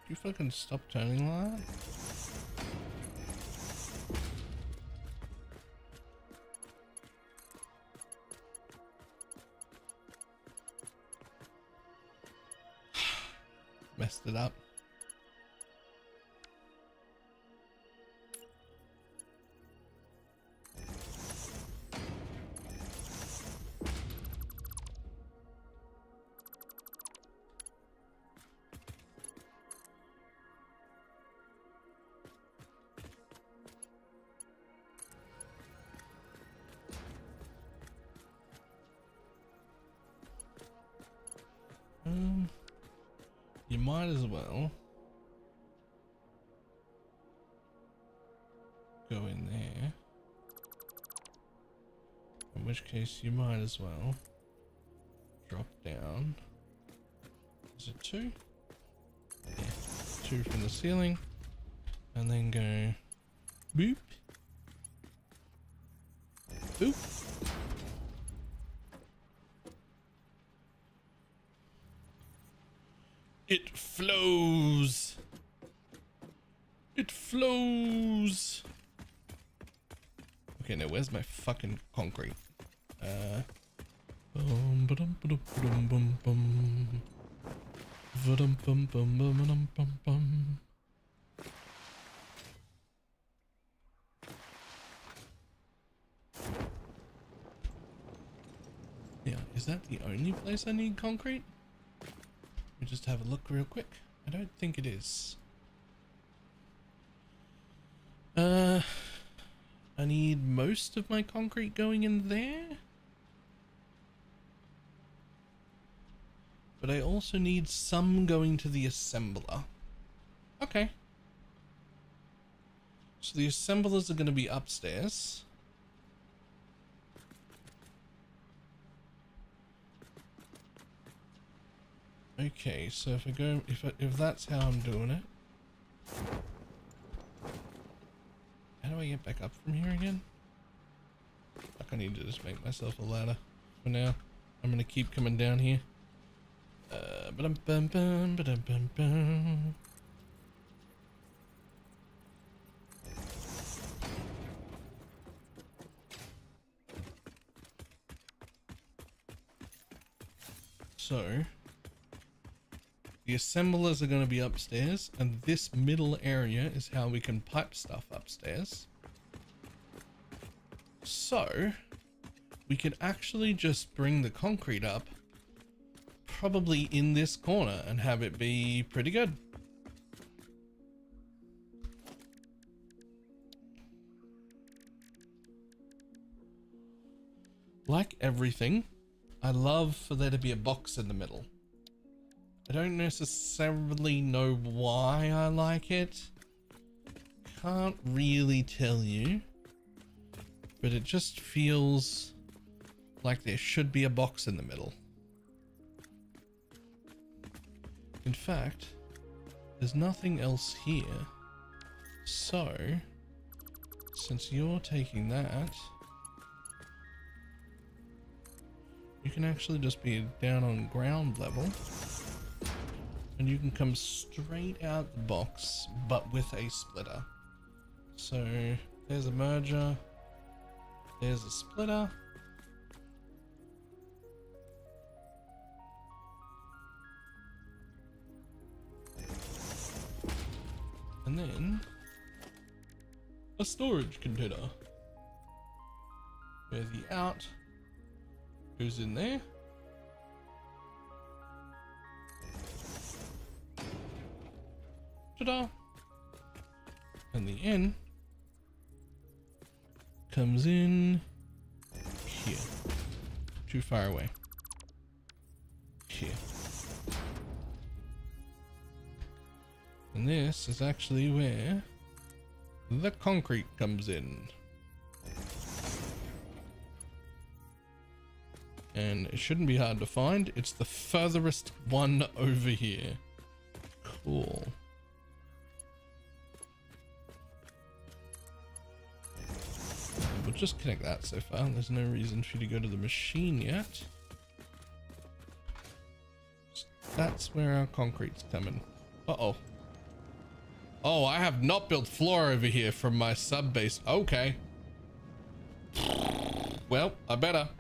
You fucking stop turning like that? Messed it up. You might as well go in there, in which case you might as well drop down. Is it 2? Yeah, 2 from the ceiling, and then go boop, boop. It flows. It flows. Okay, now where's my fucking concrete? Bum, ba-dum, ba-dum, ba-dum, bum, bum. Va-dum, bum, bum, bum, ba-dum, bum, bum. Yeah, is that the only place I need concrete? Let me just have a look real quick. I don't think it is. I need most of my concrete going in there. But I also need some going to the assembler. Okay. So the assemblers are going to be upstairs. Okay, so if I go, if that's how I'm doing it, how do I get back up from here again? Fuck, I need to just make myself a ladder for now. I'm gonna keep coming down here. Ba-dum-bum-bum, ba-dum-bum-bum. So the assemblers are going to be upstairs, and this middle area is how we can pipe stuff upstairs. So we could actually just bring the concrete up probably in this corner and have it be pretty good. Like everything, I love for there to be a box in the middle. I don't necessarily know why I like it. Can't really tell you. But it just feels like there should be a box in the middle. In fact, there's nothing else here. So, since you're taking that, you can actually just be down on ground level. And you can come straight out the box, but with a splitter. So, there's a merger. There's a splitter. And then a storage container where the out goes in there. Ta-da! And the in comes in here. Too far away. Here. And this is actually where the concrete comes in. And it shouldn't be hard to find. It's the furthest one over here. Cool. We'll just connect that so far. There's no reason for you to go to the machine yet. That's where our concrete's coming. Uh-oh. Oh, I have not built floor over here from my sub base. Okay. Well, I better.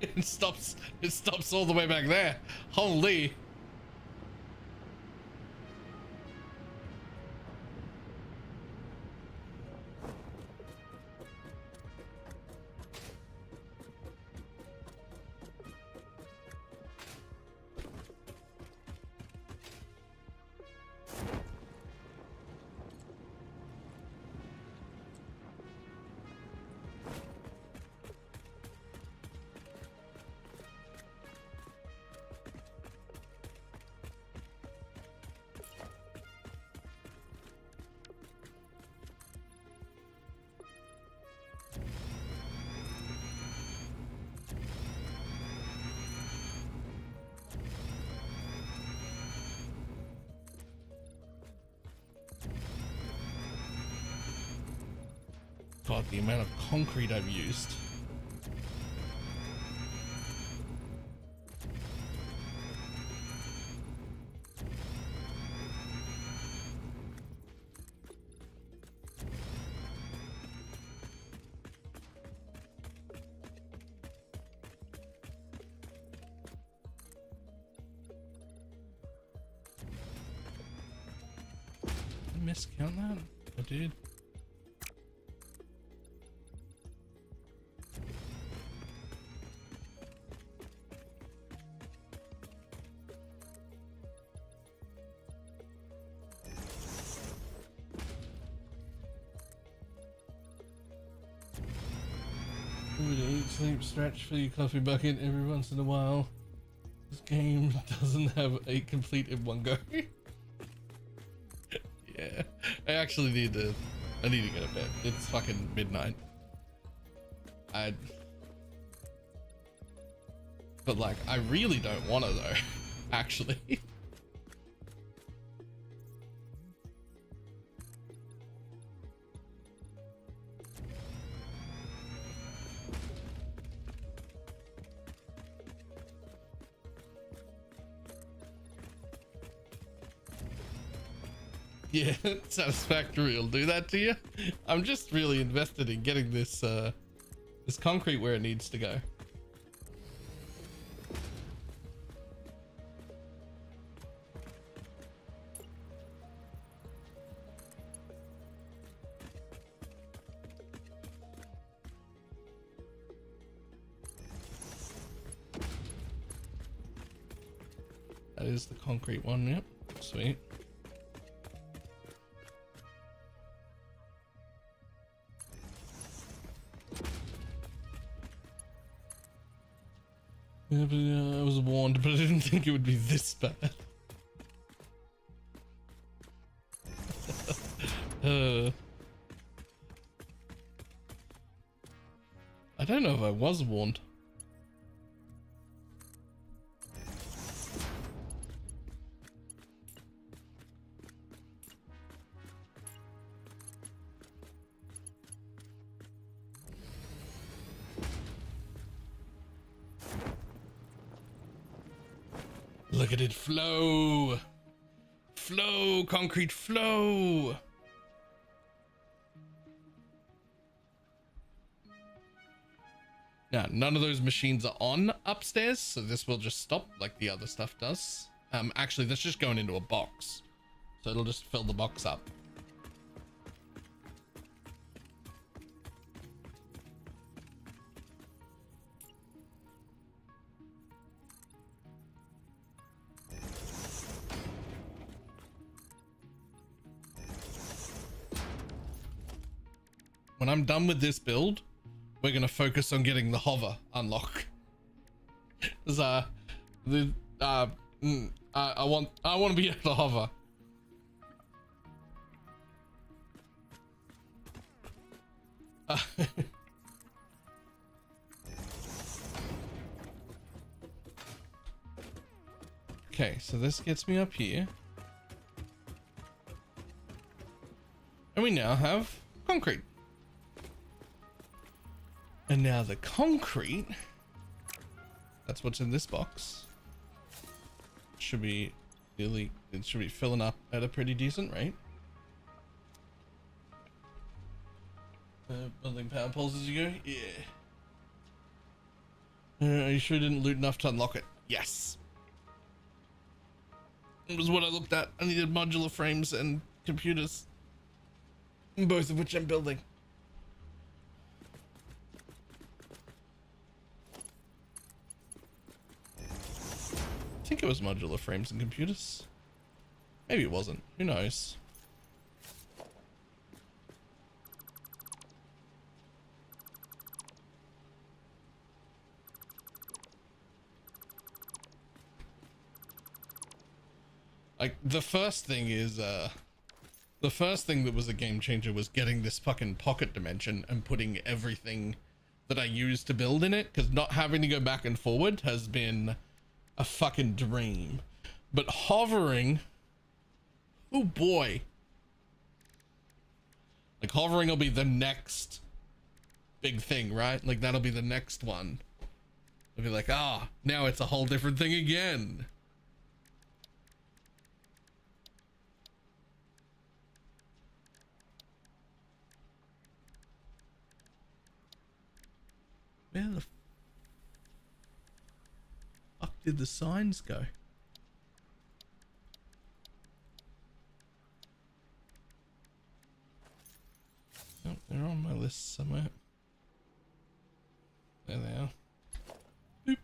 It stops all the way back there. Holy. God, the amount of concrete I've used. Did I miscount that? I did. Eat, sleep, stretch, fill your coffee bucket every once in a while. This game doesn't have a complete in one go. Yeah, I actually need to go to bed. It's fucking midnight. But like, I really don't want to though, actually. Yeah, Satisfactory will do that to you. I'm just really invested in getting this this concrete where it needs to go. That is the concrete one, yep. Sweet. Yeah, but, I was warned, but I didn't think it would be this bad. I don't know if I was warned. Look at it flow. Flow, concrete flow. Now, none of those machines are on upstairs, so this will just stop like the other stuff does. Actually, that's just going into a box. So it'll just fill the box up. When I'm done with this build, we're gonna focus on getting the hover unlock. I want to be able to hover. Okay, so this gets me up here. And we now have concrete. And now the concrete, that's what's in this box, should be really, it should be filling up at a pretty decent rate. Building power poles as you go. Yeah. Are you sure you didn't loot enough to unlock it? Yes. It was what I looked at. I needed modular frames and computers, both of which I'm building. I think it was modular frames and computers. Maybe it wasn't. Who knows? Like, the first thing is, the first thing that was a game changer was getting this fucking pocket dimension and putting everything that I used to build in it, because not having to go back and forward has been a fucking dream. But hovering, oh boy, like hovering will be the next big thing, right? Like that'll be the next one. It'll be like, ah, now it's a whole different thing again. Where the fuck did the signs go? Oh, they're on my list somewhere. There they are. Boop.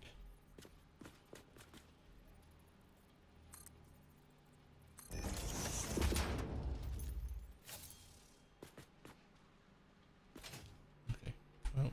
Okay, well.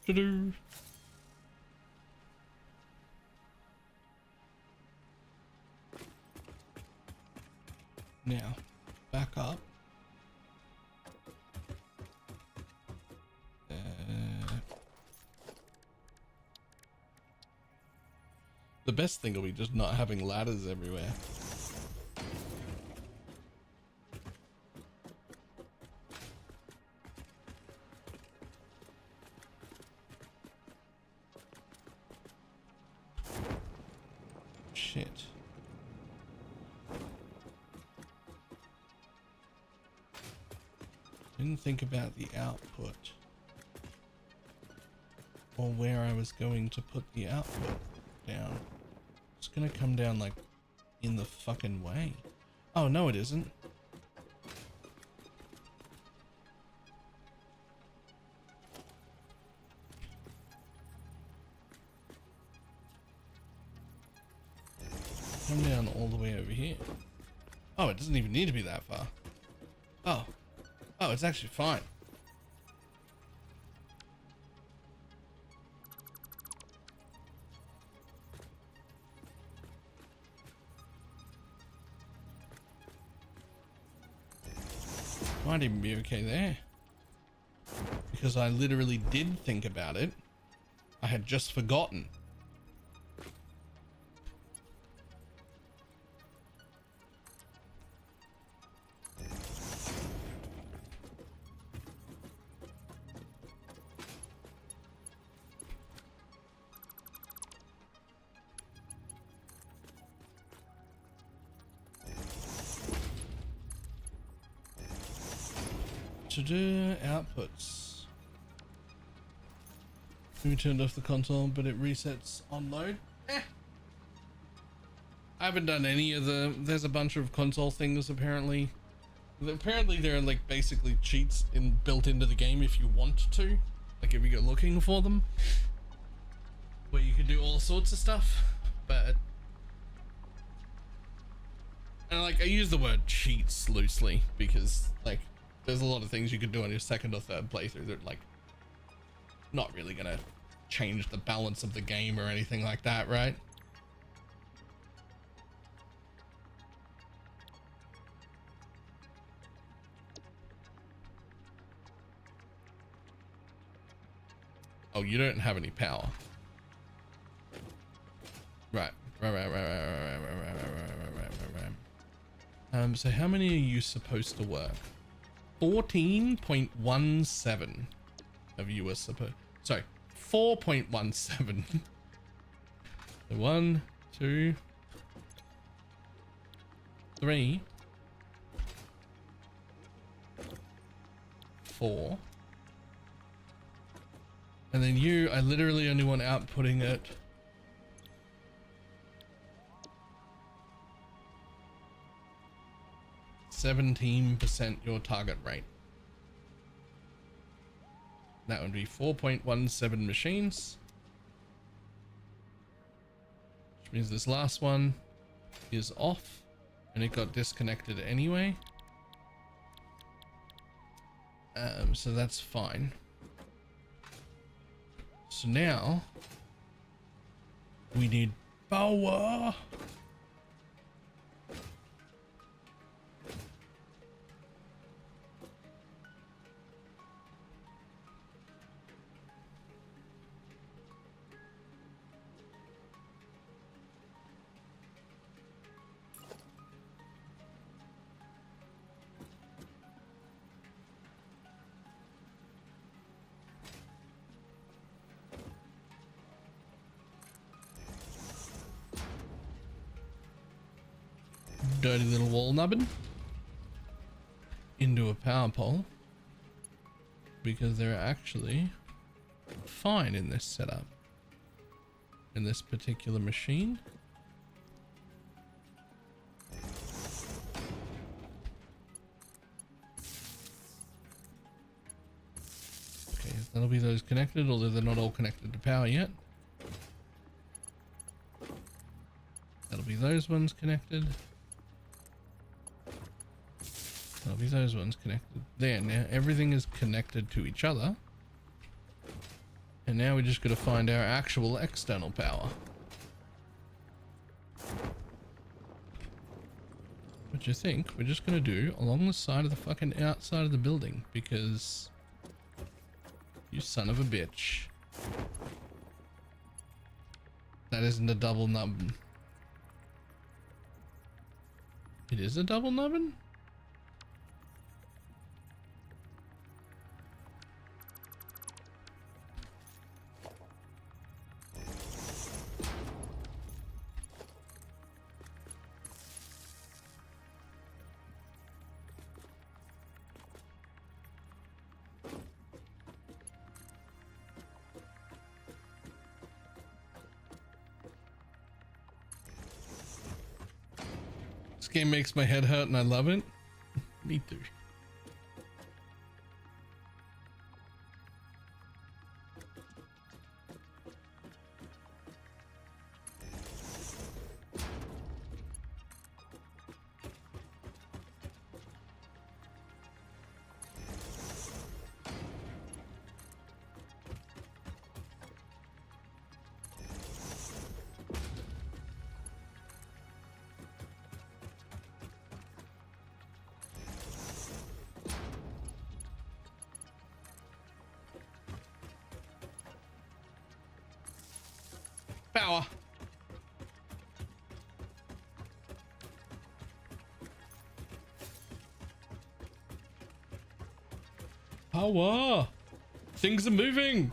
To-do. Now, back up. The best thing will be just not having ladders everywhere. Shit. Didn't think about the output or where I was going to put the output down. It's gonna come down like in the fucking way. Oh no, it isn't. Come down all the way over here. Oh, it doesn't even need to be that far. Oh. Oh, it's actually fine. Might even be okay there. Because I literally did think about it. I had just forgotten. To do outputs. We turned off the console, but it resets on load. I haven't done any of the. There's a bunch of console things apparently. Apparently there are like basically cheats built into the game if you want to, like if you go looking for them, where you can do all sorts of stuff. But and like I use the word cheats loosely because like there's a lot of things you could do on your second or third playthrough that like not really gonna change the balance of the game or anything like that, right? Oh, you don't have any power. Right. So how many are you supposed to work? 14.17 of you are supposed, sorry, 4.17. So 1, 2, 3, 4. And then you, I literally only want outputting it. %, your target rate. That would be 4.17 machines. Which means this last one is off and it got disconnected anyway. So that's fine. So now we need power. Dirty little wall nubbin into a power pole because they're actually fine in this setup, in this particular machine. Okay, that'll be those connected, although they're not all connected to power yet. That'll be those ones connected. That'll be those ones connected. There, now everything is connected to each other. And now we just got to find our actual external power. Which I think we're just going to do along the side of the fucking outside of the building. Because you son of a bitch. That isn't a double nubbin. It is a double nubbin? This game makes my head hurt and I love it. Me too. Power. Power. Things are moving.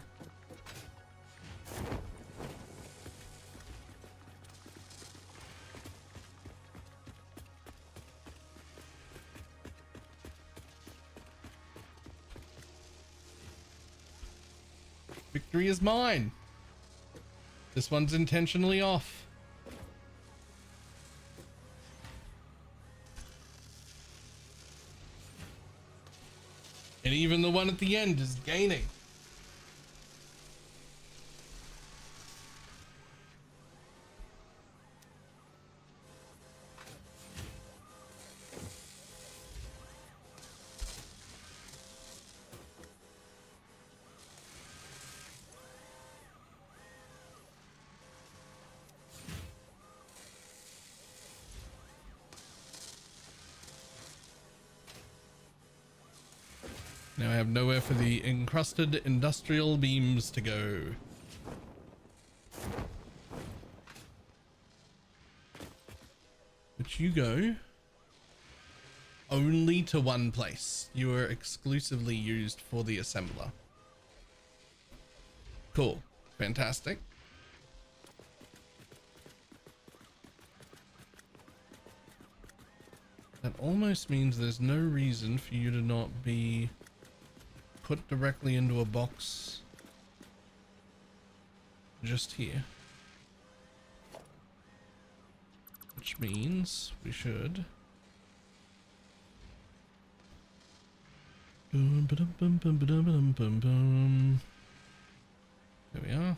Victory is mine. This one's intentionally off. And even the one at the end is gaining. Now I have nowhere for the encrusted industrial beams to go. But you go only to one place. You are exclusively used for the assembler. Cool. Fantastic. That almost means there's no reason for you to not be put directly into a box just here, which means we should there we are.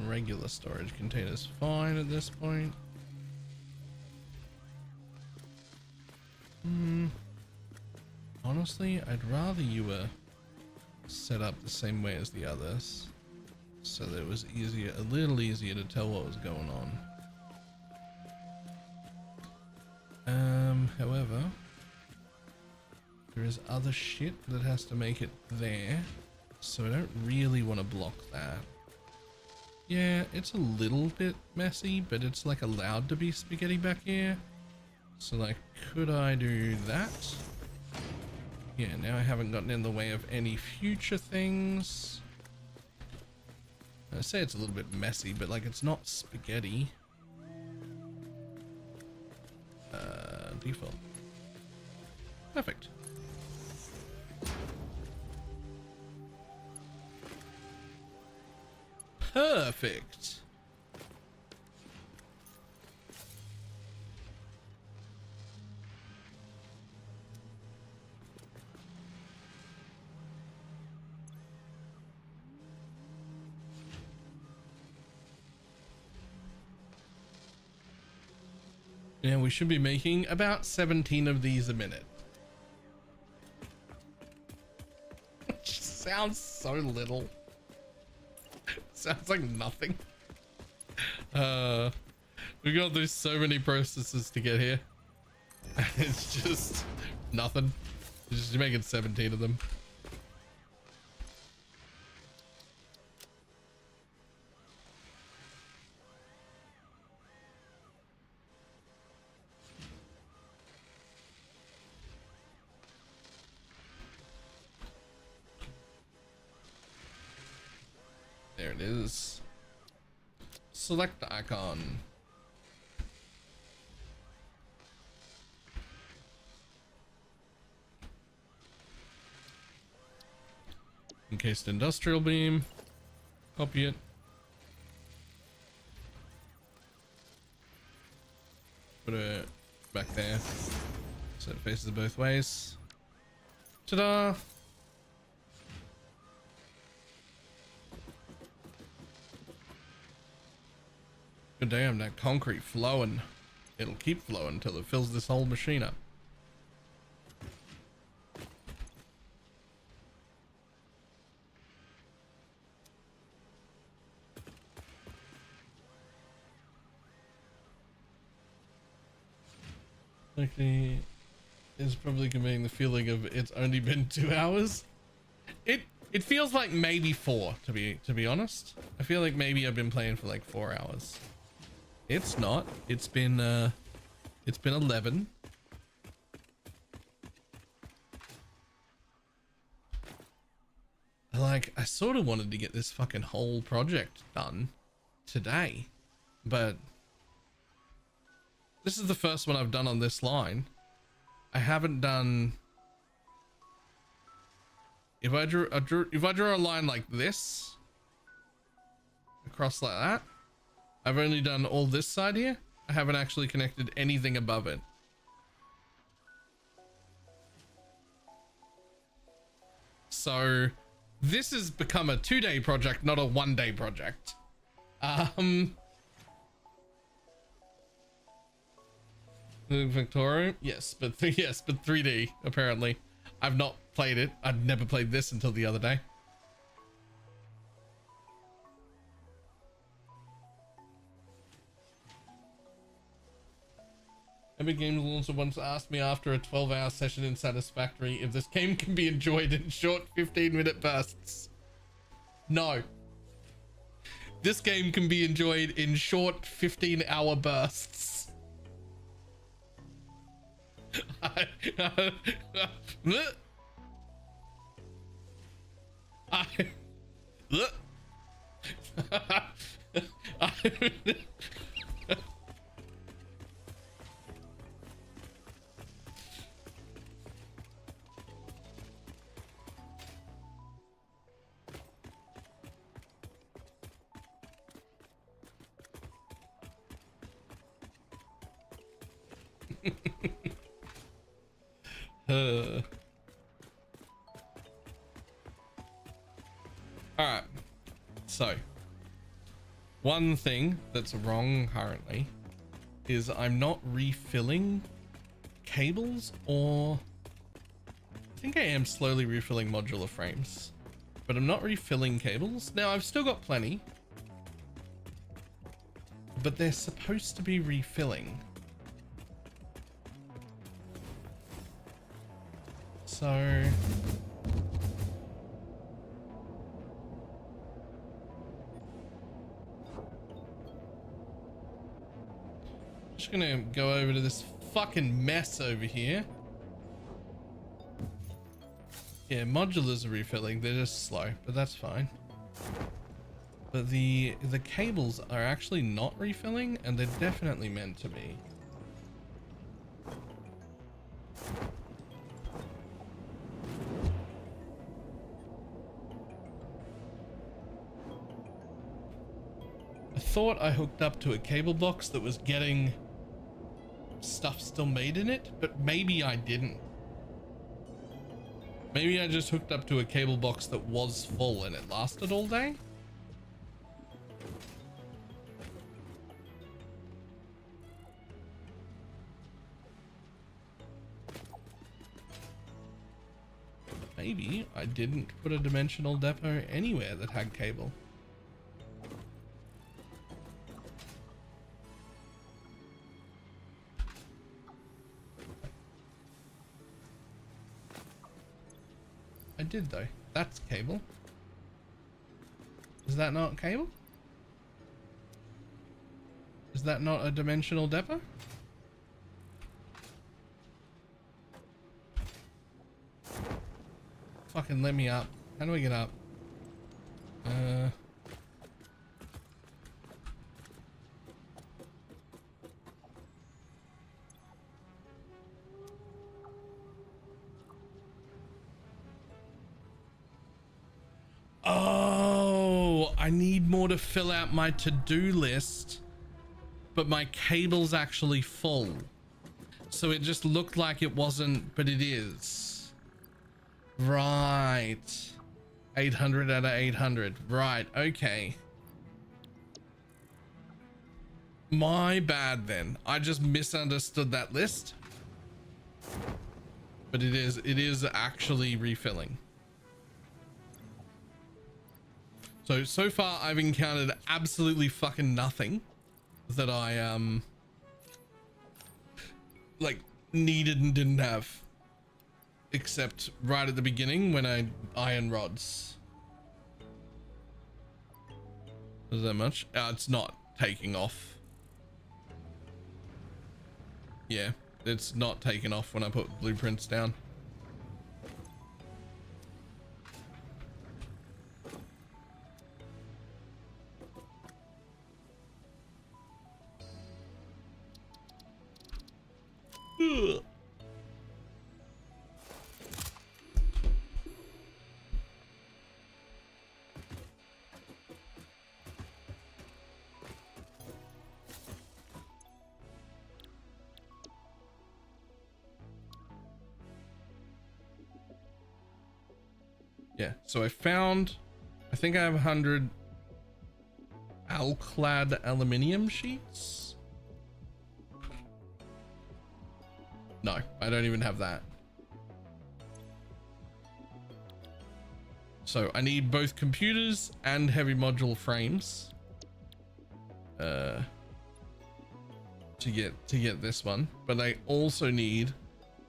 Regular storage containers fine at this point. Honestly, I'd rather you were set up the same way as the others, so that it was easier, a little easier to tell what was going on. However, there is other shit that has to make it there, so I don't really want to block that. Yeah, it's a little bit messy, but it's like allowed to be spaghetti back here. So like, could I do that? Yeah, now I haven't gotten in the way of any future things. I say it's a little bit messy, but like it's not spaghetti. Default. Perfect. Perfect. Yeah, we should be making about 17 of these a minute. Which sounds so little. Sounds like nothing. We got through so many processes to get here. It's just nothing. It's just making 17 of them. There it is. Select the icon. Encased industrial beam. Copy it. Put it back there so it faces both ways. Ta-da! Good damn, that concrete flowing. It'll keep flowing until it fills this whole machine up. Actually, is probably conveying the feeling of it's only been 2 hours. It feels like maybe 4, to be honest. I feel like maybe I've been playing for like 4 hours. It's not. It's been 11. Like, I sort of wanted to get this fucking whole project done today, but this is the first one I've done on this line. I haven't done. If I draw a line like this across like that, I've only done all this side here. I haven't actually connected anything above it. So this has become a 2-day project, not a 1-day project. Victoria, yes, but 3D apparently. I've not played it. I'd never played this until the other day. Epic Games also once asked me after a 12-hour session in Satisfactory if this game can be enjoyed in short 15-minute bursts. No. This game can be enjoyed in short 15-hour bursts. Alright, so one thing that's wrong currently is I'm not refilling cables, or I think I am slowly refilling modular frames, but I'm not refilling cables. Now I've still got plenty, but they're supposed to be refilling. So just gonna go over to this fucking mess over here. Yeah, modulars are refilling. They're just slow, but that's fine. But the cables are actually not refilling, and they're definitely meant to be. I thought I hooked up to a cable box that was getting stuff still made in it, but maybe I didn't. Maybe I just hooked up to a cable box that was full and it lasted all day. Maybe I didn't put a dimensional depot anywhere that had cable. I did though. That's cable. Is that not cable? Is that not a dimensional depot? Fucking let me up. How do I get up? Oh, I need more to fill out my to-do list, but my cable's actually full. So it just looked like it wasn't, but it is. Right. 800 out of 800. Right, okay. My bad then. I just misunderstood that list. But it is actually refilling. So far I've encountered absolutely fucking nothing that I like needed and didn't have, except right at the beginning when I iron rods. Is that much? It's not taking off. Yeah, it's not taking off when I put blueprints down. Ugh. Yeah, so I think I have 100 alclad aluminium sheets. No, I don't even have that. So I need both computers and heavy module frames to get this one, but I also need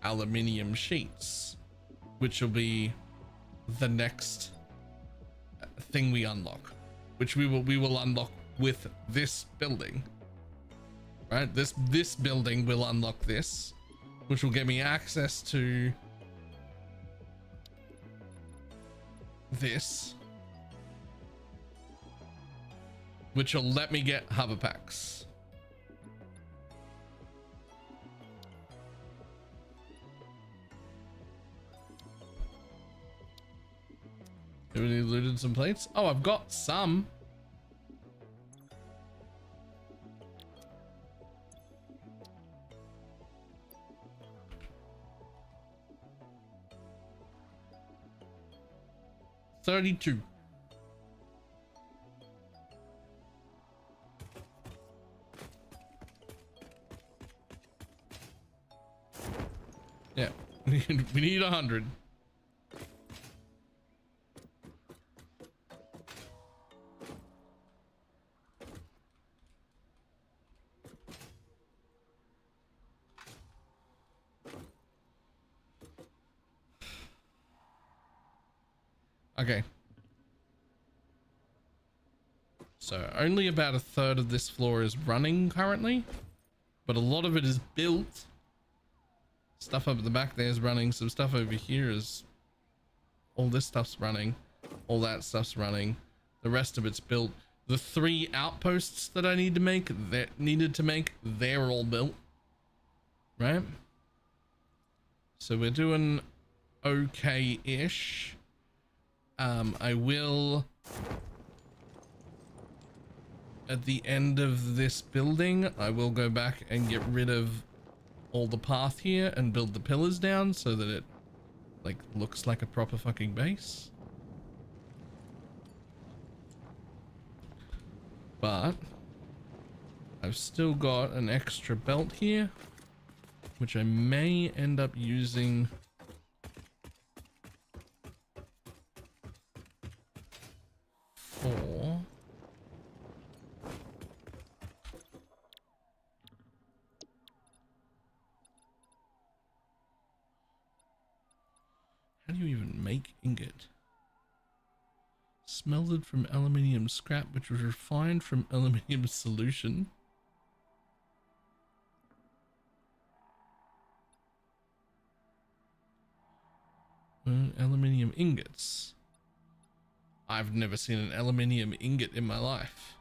aluminium sheets, which will be the next thing we unlock, which we will unlock with this building, right? This building will unlock this, which will give me access to this, which will let me get hover packs. Have you looted some plates? Oh, I've got some. $32. Yeah, we need 100. Okay. So only about a third of this floor is running currently, but a lot of it is built. Stuff up at the back there is running. Some stuff over here is, all this stuff's running. All that stuff's running. The rest of it's built. The 3 outposts that I need to make, they're all built. Right? So we're doing okay-ish. I will, at the end of this building, I will go back and get rid of all the path here and build the pillars down so that it like looks like a proper fucking base. But I've still got an extra belt here, which I may end up using for how do you even make ingot? Smelted from aluminium scrap, which was refined from aluminium solution. Aluminium ingots. I've never seen an aluminium ingot in my life.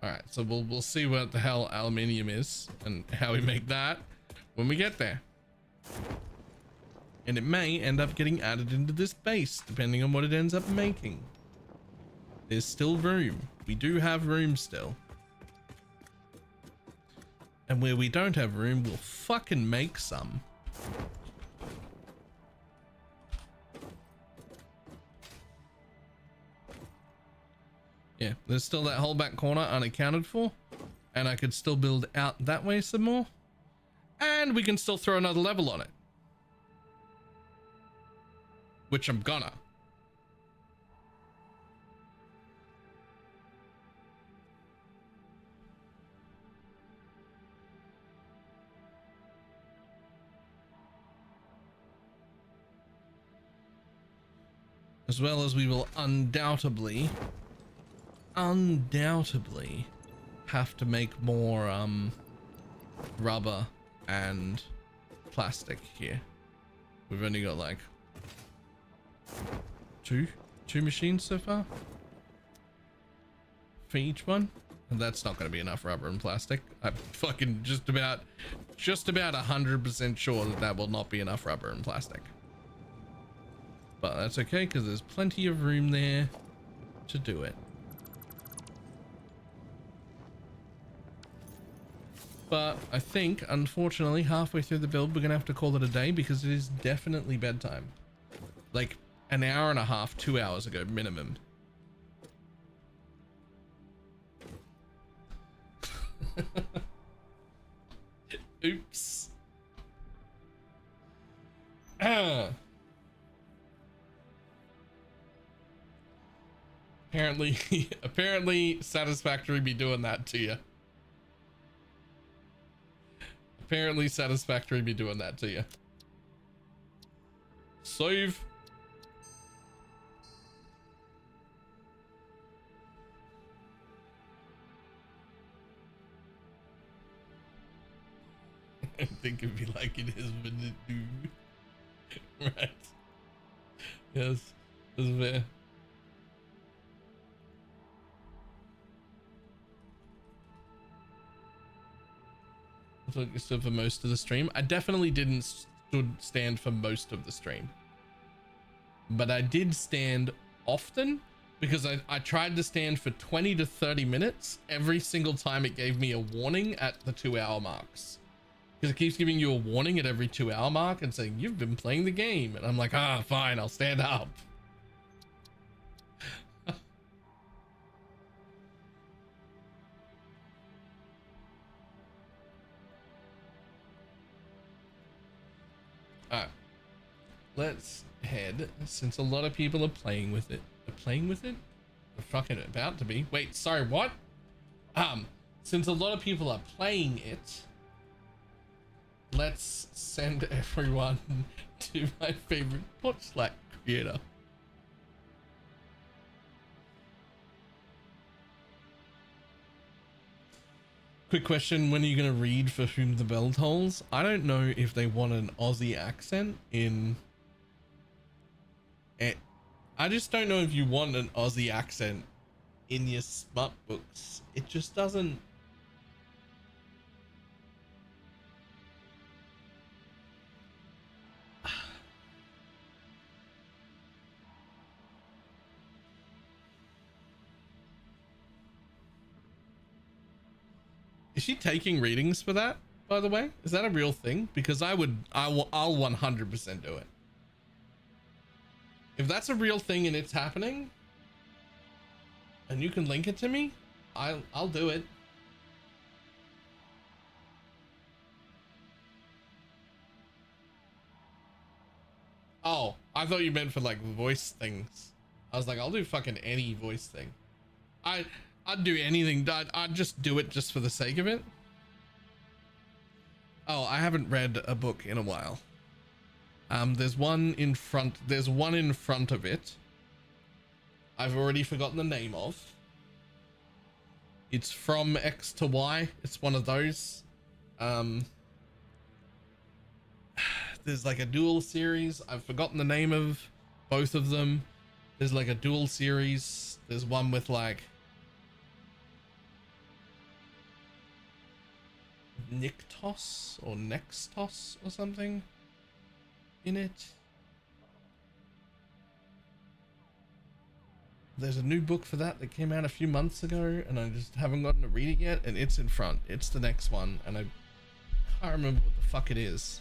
Alright, so we'll see what the hell aluminium is and how we make that when we get there. And it may end up getting added into this base, depending on what it ends up making. There's still room. We do have room still. And where we don't have room, we'll fucking make some. Yeah, there's still that whole back corner unaccounted for. And I could still build out that way some more. And we can still throw another level on it. Which I'm gonna. as well as we will undoubtedly have to make more rubber and plastic here. We've only got like two machines so far for each one, and that's not going to be enough rubber and plastic. I'm fucking just about 100% sure that that will not be enough rubber and plastic, but that's okay because there's plenty of room there to do it. But I think, unfortunately, halfway through the build, we're going to have to call it a day because it is definitely bedtime. Like an hour and a half, 2 hours ago, minimum. Oops. Apparently Satisfactory be doing that to you. Apparently Satisfactory be doing that to you. Save. I think it'd be like it is when it do. Right. Yes. That's fair. I stood for most of the stream. I definitely didn't stand for most of the stream, but I did stand often because I tried to stand for 20 to 30 minutes every single time it gave me a warning at the 2 hour marks, because it keeps giving you a warning at every 2 hour mark and saying you've been playing the game, and I'm like, ah, fine, I'll stand up. Alright, let's head, since a lot of people are playing with it. They're playing with it? They're fucking about to be. Wait, sorry, what? Since a lot of people are playing it, let's send everyone to my favorite bot Slack creator. Quick question, when are you going to read For Whom the Bell Tolls? I don't know if they want an Aussie accent in it. I just don't know if you want an Aussie accent in your smut books. It just doesn't. Is she taking readings for that, by the way? Is that a real thing? Because I'll 100% do it. If that's a real thing and it's happening, and you can link it to me, I'll do it. Oh, I thought you meant for like voice things. I was like, I'll do fucking any voice thing. I'd do anything. I'd just do it just for the sake of it. Oh, I haven't read a book in a while. There's one in front of it. I've already forgotten the name of. It's From X to Y. It's one of those. There's like a dual series. I've forgotten the name of both of them. There's like a dual series. There's one with like Nyctos or Nextos or something in it. There's a new book for that came out a few months ago, and I just haven't gotten to read it yet, and it's in front. It's the next one, and I can't remember what the fuck it is.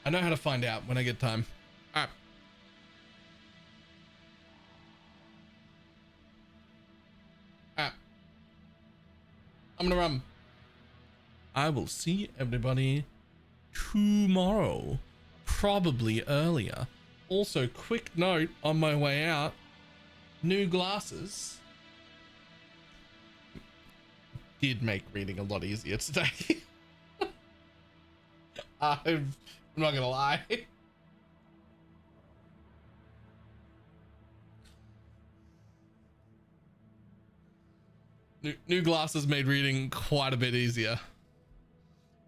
I know how to find out when I get time. Alright. I'm gonna run. I will see everybody tomorrow, probably earlier. Also, quick note on my way out, new glasses did make reading a lot easier today. I've I'm not gonna lie. New glasses made reading quite a bit easier.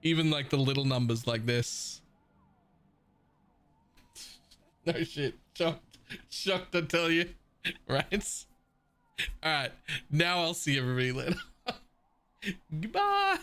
Even like the little numbers like this. No shit. Shocked to tell you. Right? Alright. Now I'll see everybody later. Goodbye.